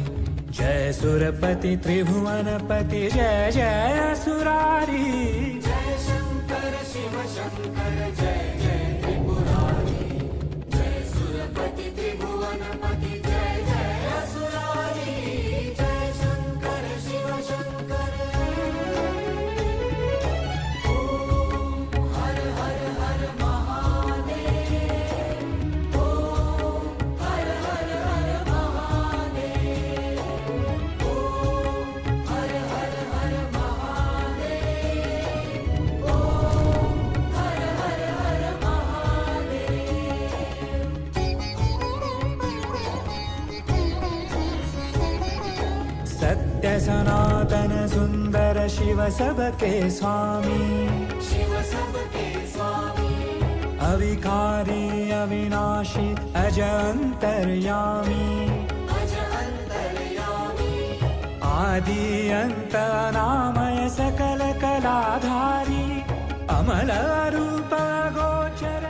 जय सुरपति त्रिभुवनपति जय जय असुरारी जय शंकर शिव शंकर जय जय त्रिपुरारी जय सुरपति त्रिभुवनपति जय जय असुरारी जय शंकर शिव शंकर ओम हर हर हर महादेव सत्य सनातन सुंदर शिव सबके स्वामी शिव सबके स्वामी अविकारी अविनाशी अज अंतर्यामी आदियन्त नामय सकल कलाधारी अमल रूप गोचर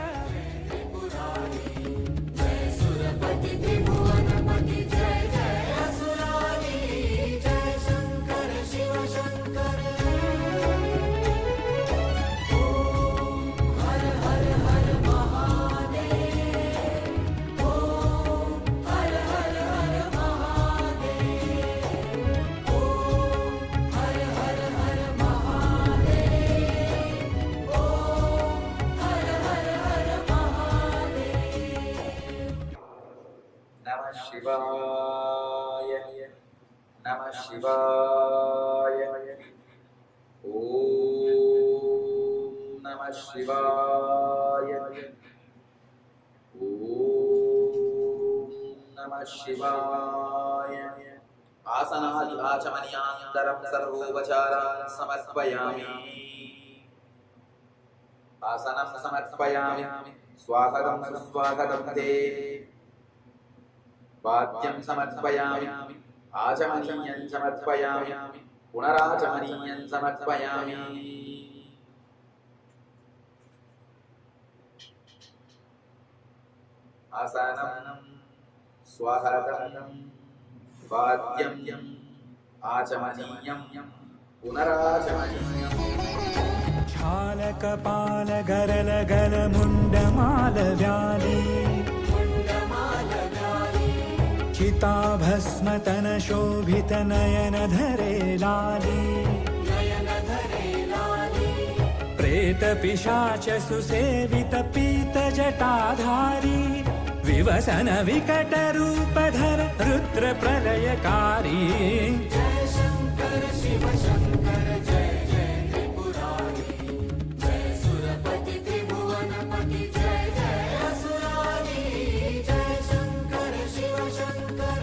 Namah Shivaya. Namah Shivaya. Om Namah Shivaya. Om Namah Shivaya. Asana Achamanyantaram Sarvopachara Samarpayami. Asanam Samarpayami. Swagatam Swagatam Te. Vadyam samarpayami, achamaniyan samarpayami, punarachamaniyan samarpayami. Asanam, swaharatam, vadyam, achamaniyam, punarachamaniyam. छाल कपाल गरल गल मुंड माल व्याली चिता भस्म तन शोभित नयन धरे लाली प्रेत पिशाच सुसेवित पीत जटाधारी विवसन विकट रूप धर रुद्र प्रलयकारी जय शंकर शिव शंकर जय जय त्रिपुरारी जय सुरपति त्रिभुवनपति जय जय असुरारी जय शंकर शिव शंकर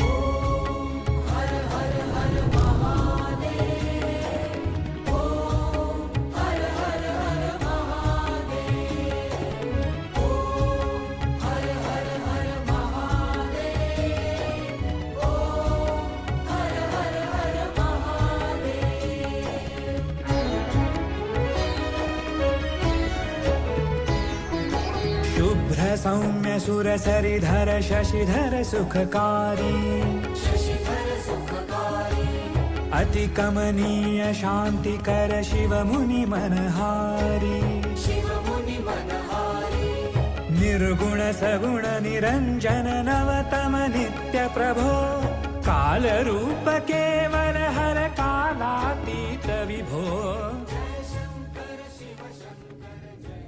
ओम हर हर हर महादेव ओम हर हर हर महादेव ओम हर हर हर महादेव ओम हर हर हर महादेव शुभ्र सौम्य सुर सरिधर शशिधर सुखकारी शशिधर सुखकारी अति कमनीय शांति कर शिव मुनि मनहारी शिव मुनि मनहारी निर्गुण सगुण निरंजन नवतम नित्य प्रभो काल रूप केवल हर कालातीत विभो जय शंकर शिव शंकर जय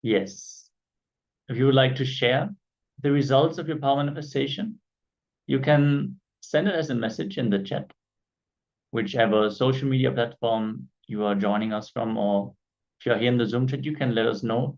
Yes. If you would like to share the results of your power manifestation, you can send it as a message in the chat, whichever social media platform you are joining us from, or if you're here in the Zoom chat, you can let us know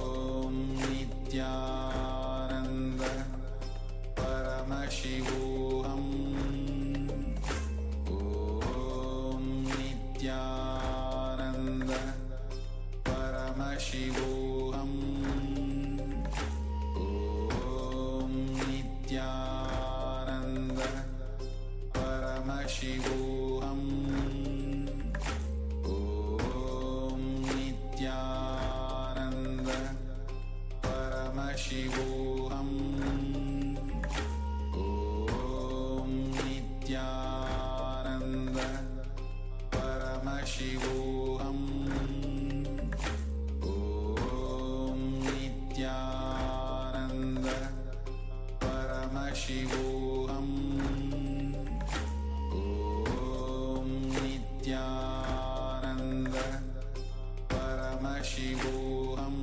Paramashivoham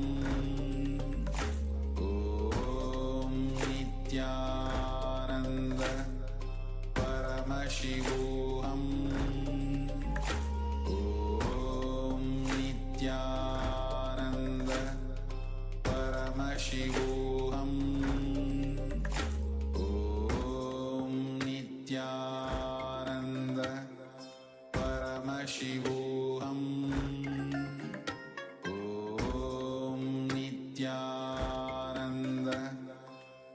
Om Nityananda Paramashivoham Om Nityananda Paramashivoham Om Nityananda Paramashivoham Om Nityananda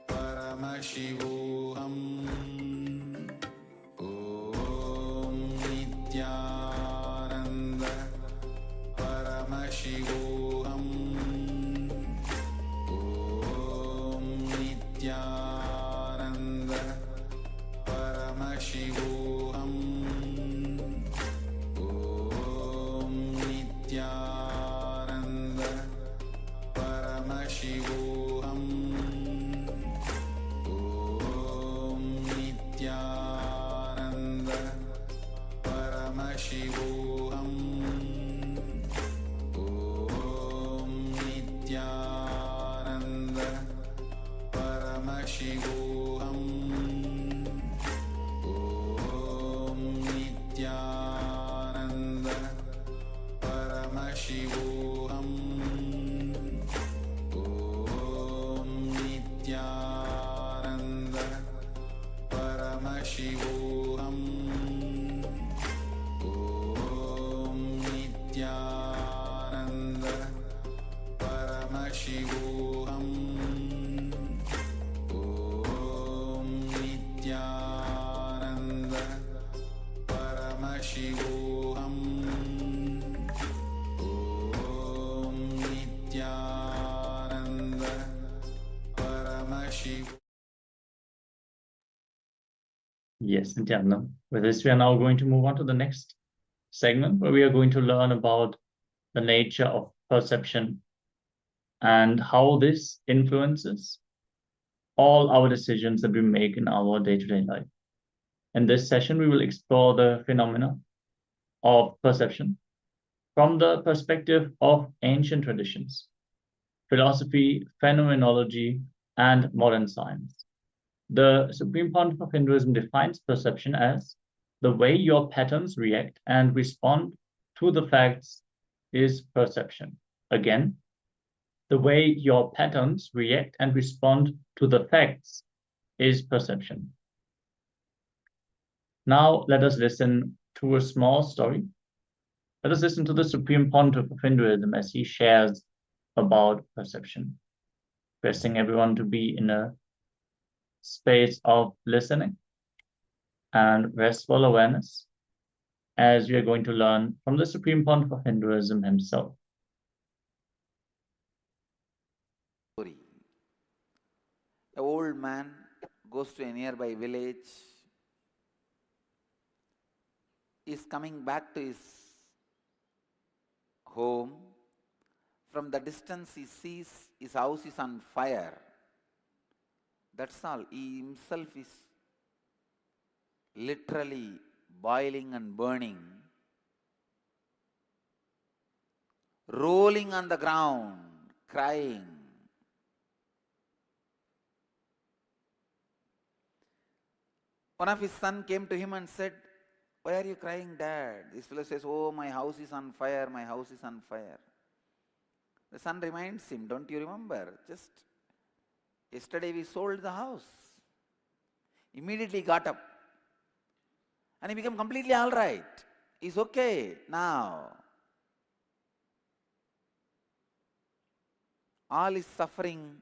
Paramashivoham Om Nityananda Paramashivoham Om Nityananda Paramashivoham Om Nityananda Paramashivoham Om Nityananda Paramashivoham Om Nityananda Paramashivoham Om Nityananda Paramashivoham Om Nityananda Paramashivoham Om Nityananda Paramashivoham Om Nityananda Paramashivoham Om Nityananda Paramashivoham. Yes, Nityananda. With this, we are now going to move on to the next segment where we are going to learn about the nature of perception and how this influences all our decisions that we make in our day-to-day life. In this session, we will explore the phenomena of perception from the perspective of ancient traditions, philosophy, phenomenology, and modern science. The Supreme Pontiff of Hinduism defines perception as the way your patterns react and respond to the facts is perception. Again, the way your patterns react and respond to the facts is perception. Now, let us listen to a small story. Let us listen to the Supreme Pontiff of Hinduism as he shares about perception, requesting everyone to be in a space of listening and restful awareness as we are going to learn from the Supreme Pontiff of Hinduism himself. Story. A old man goes to a nearby village. Is coming back to his home. From the distance he sees his house is on fire. That's all. He himself is literally boiling and burning, rolling on the ground, crying. One of his sons came to him and said, "Why are you crying, Dad?" This fellow says, "Oh, my house is on fire, my house is on fire." The son reminds him, "Don't you remember? Just yesterday we sold the house." Immediately got up and he became completely all right. He's okay now. All his suffering,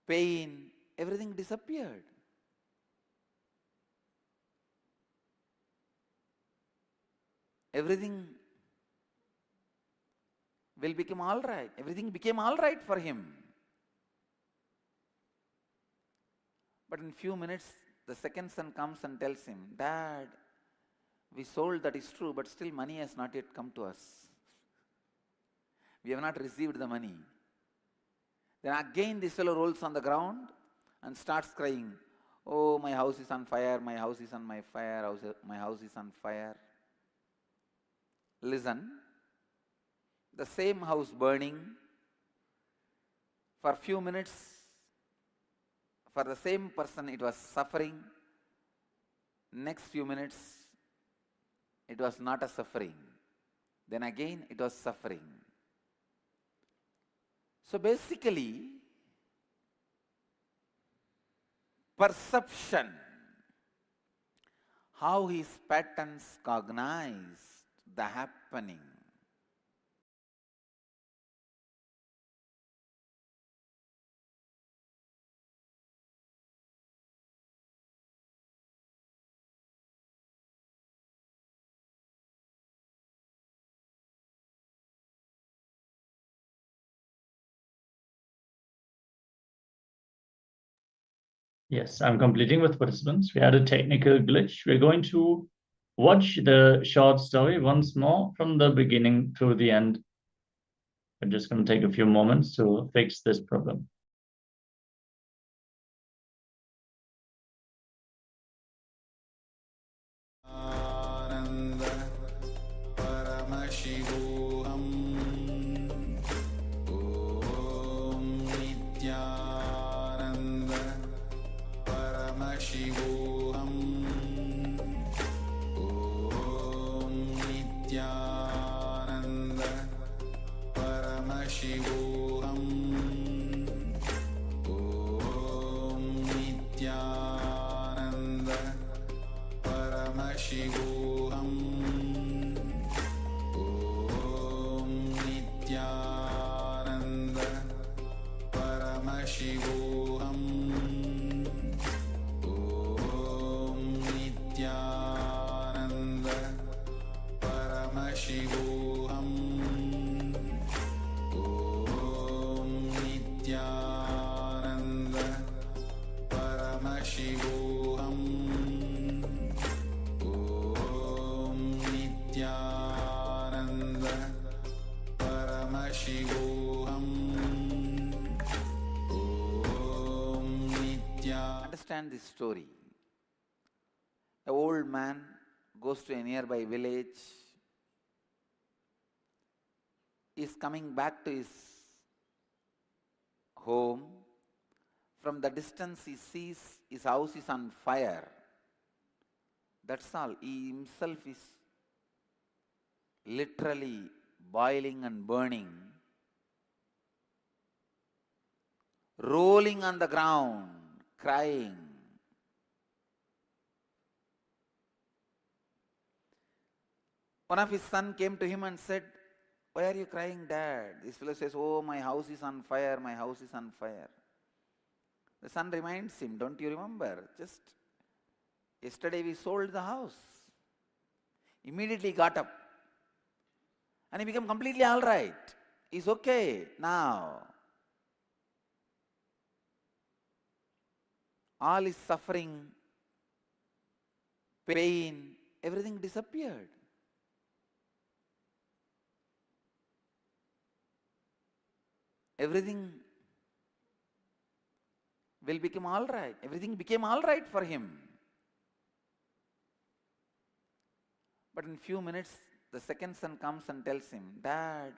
pain, everything disappeared. Everything will become all right. Everything became all right for him. But in few minutes, the second son comes and tells him, "Dad, we sold, that is true, but still money has not yet come to us. We have not received the money." Then again this fellow rolls on the ground and starts crying, "Oh, my house is on fire, my house is on my fire, my house is on fire." Listen, the same house burning. For few minutes, for the same person it was suffering. Next few minutes, it was not a suffering. Then again it was suffering. So basically, perception, how his patterns cognized the happening. Yes, I'm completing with participants. We had a technical glitch. We're going to watch the short story once more from the beginning to the end. We're just going to take a few moments to fix this problem. Paramashivoham Om Nityananda Paramashivoham Om Nityananda Paramashivoham Om Nityananda Paramashivoham Nityananda Paramashivoham Om Nityananda Paramashivoham Om Nityananda Paramashivoham Om Nityananda Paramashivoham Om Nitya. Understand this story. A old man goes to a nearby village. He is coming back to his home. From the distance he sees his house is on fire. That's all. He himself is literally boiling and burning, rolling on the ground, crying. One of his sons came to him and said, "Why are you crying, Dad?" This fellow says, "Oh, my house is on fire, my house is on fire." The son reminds him, "Don't you remember? Just yesterday we sold the house." Immediately got up. And he became completely all right. He's okay now. All his suffering, pain, everything disappeared. Everything will become all right. Everything became all right for him. But in few minutes, the second son comes and tells him, "Dad,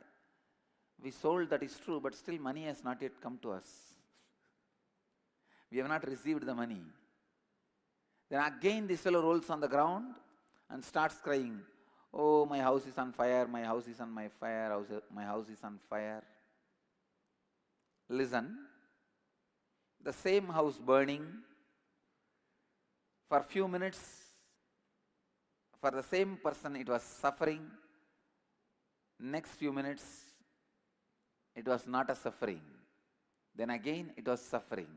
we sold, that is true, but still money has not yet come to us. We have not received the money." Then again this fellow rolls on the ground and starts crying, "Oh, my house is on fire, my house is on my fire, my house is on fire." Listen, the same house burning. For few minutes, for the same person it was suffering. Next few minutes, it was not a suffering. Then again it was suffering.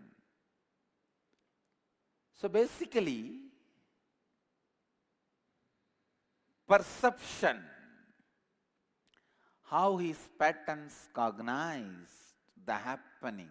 So basically, perception, how his patterns cognize the happening.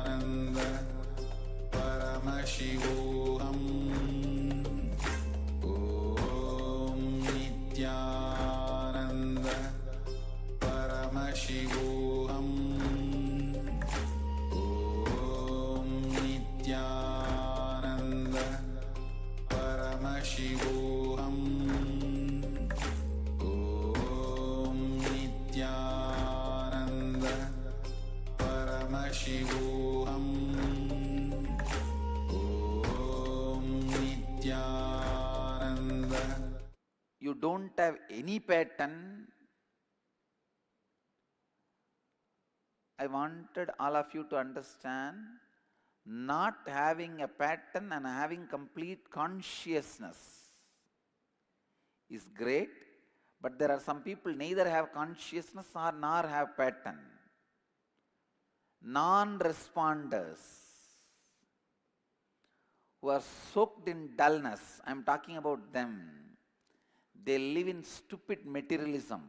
Paramashivoham Om Nityananda Paramashivoham Om Nityananda Paramashivoham Om Nityananda. You don't have any pattern. I wanted all of you to understand, not having a pattern and having complete consciousness is great, but there are some people neither have consciousness nor have pattern. Non-responders who are soaked in dullness, I am talking about them. They live in stupid materialism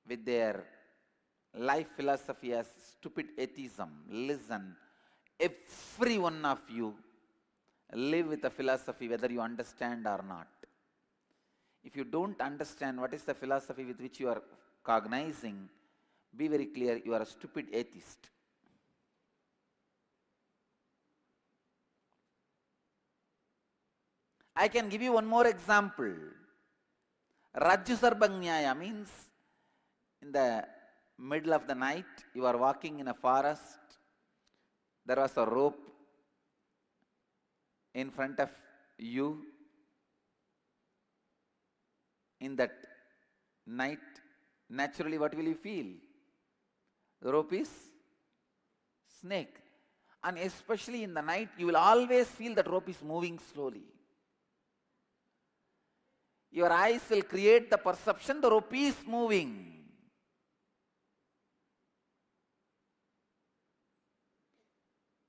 with their life philosophy as stupid atheism. Listen, every one of you live with a philosophy whether you understand or not. If you don't understand what is the philosophy with which you are cognizing, be very clear, you are a stupid atheist. I can give you one more example. Rajyasarbhanyaya means in the middle of the night, you are walking in a forest, there was a rope in front of you. In that night, naturally what will you feel? The rope is snake. And especially in the night, you will always feel that rope is moving slowly. Your eyes will create the perception the rope is moving.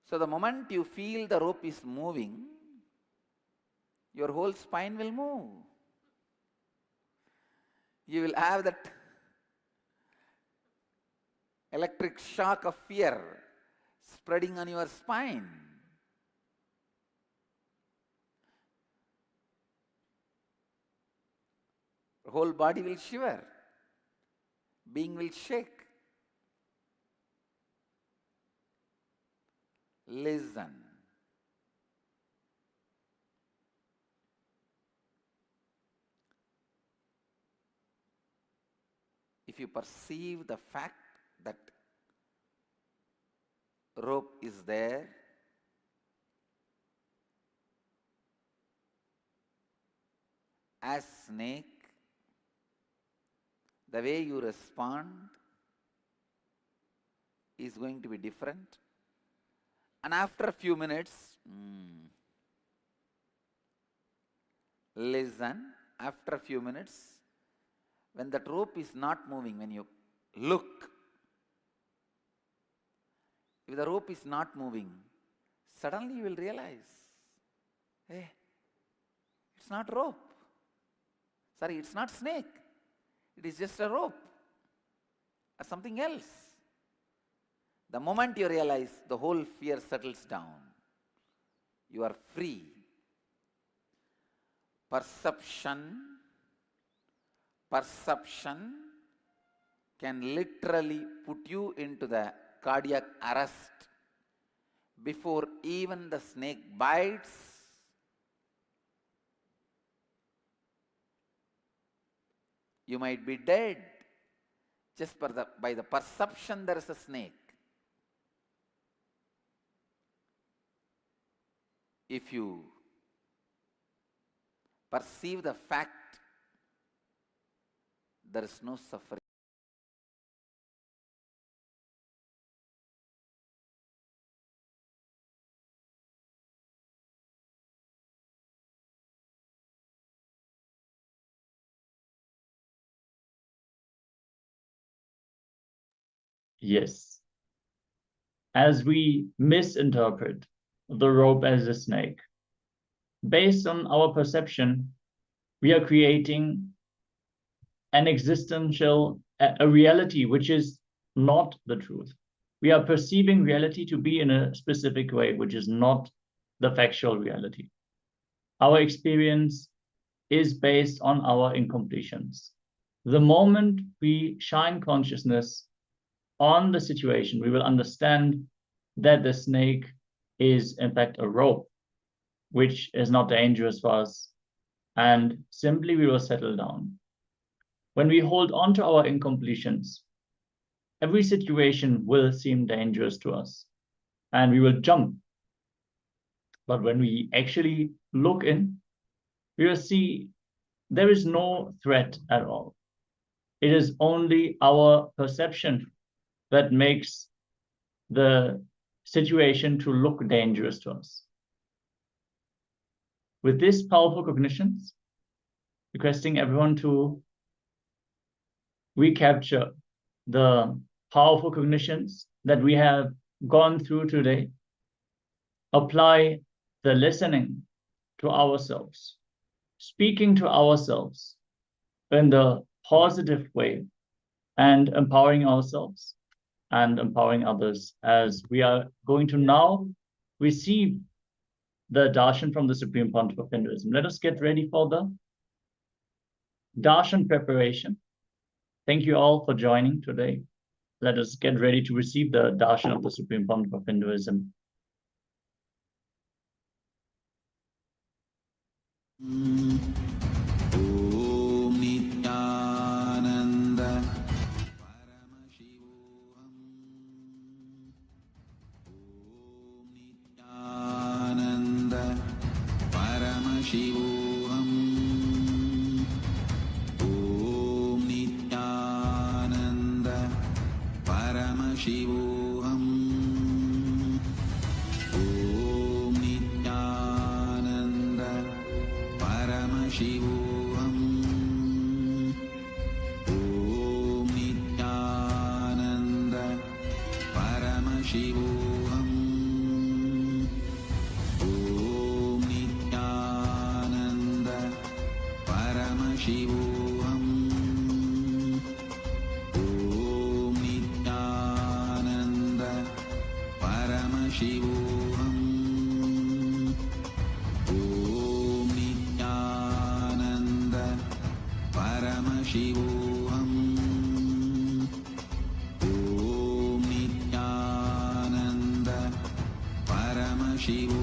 So the moment you feel the rope is moving, your whole spine will move. You will have that electric shock of fear spreading on your spine. The whole body will shiver. Being will shake. Listen. If you perceive the fact that rope is there, as snake, the way you respond is going to be different. And after a few minutes, listen, after a few minutes, when that rope is not moving, when you look, if the rope is not moving, suddenly you will realize, hey, it's not rope. Sorry, it's not snake. It is just a rope or something else. The moment you realize, the whole fear settles down. You are free. Perception can literally put you into the cardiac arrest before even the snake bites. You might be dead just by the perception there is a snake. If you perceive the fact, there is no suffering. Yes. As we misinterpret the rope as a snake, based on our perception, we are creating an existential, a reality which is not the truth. We are perceiving reality to be in a specific way, which is not the factual reality. Our experience is based on our incompletions. The moment we shine consciousness on the situation, we will understand that the snake is in fact a rope, which is not dangerous for us, and simply we will settle down. When we hold on to our incompletions, every situation will seem dangerous to us, and we will jump. But when we actually look in, we will see there is no threat at all. It is only our perception that makes the situation to look dangerous to us. With this powerful cognitions, requesting everyone to recapture the powerful cognitions that we have gone through today, apply the listening to ourselves, speaking to ourselves in the positive way, and empowering ourselves and empowering others, as we are going to now receive the darshan from the Supreme Pontiff of Hinduism. Let us get ready for the darshan preparation. Thank you all for joining today. Let us get ready to receive the darshan of the Supreme Pontiff of Hinduism. Om Nityananda Paramashivoham. Om Nityananda Paramashivoham. Om Nityananda Paramashivoham. Om Nityananda Paramashivoham. Om Nityananda Paramashivoham. Om Nityananda Paramashivoham. Om Nityananda Paramashivoham. Om Nityananda Paramashivoham. Om Nityananda Paramashivoham.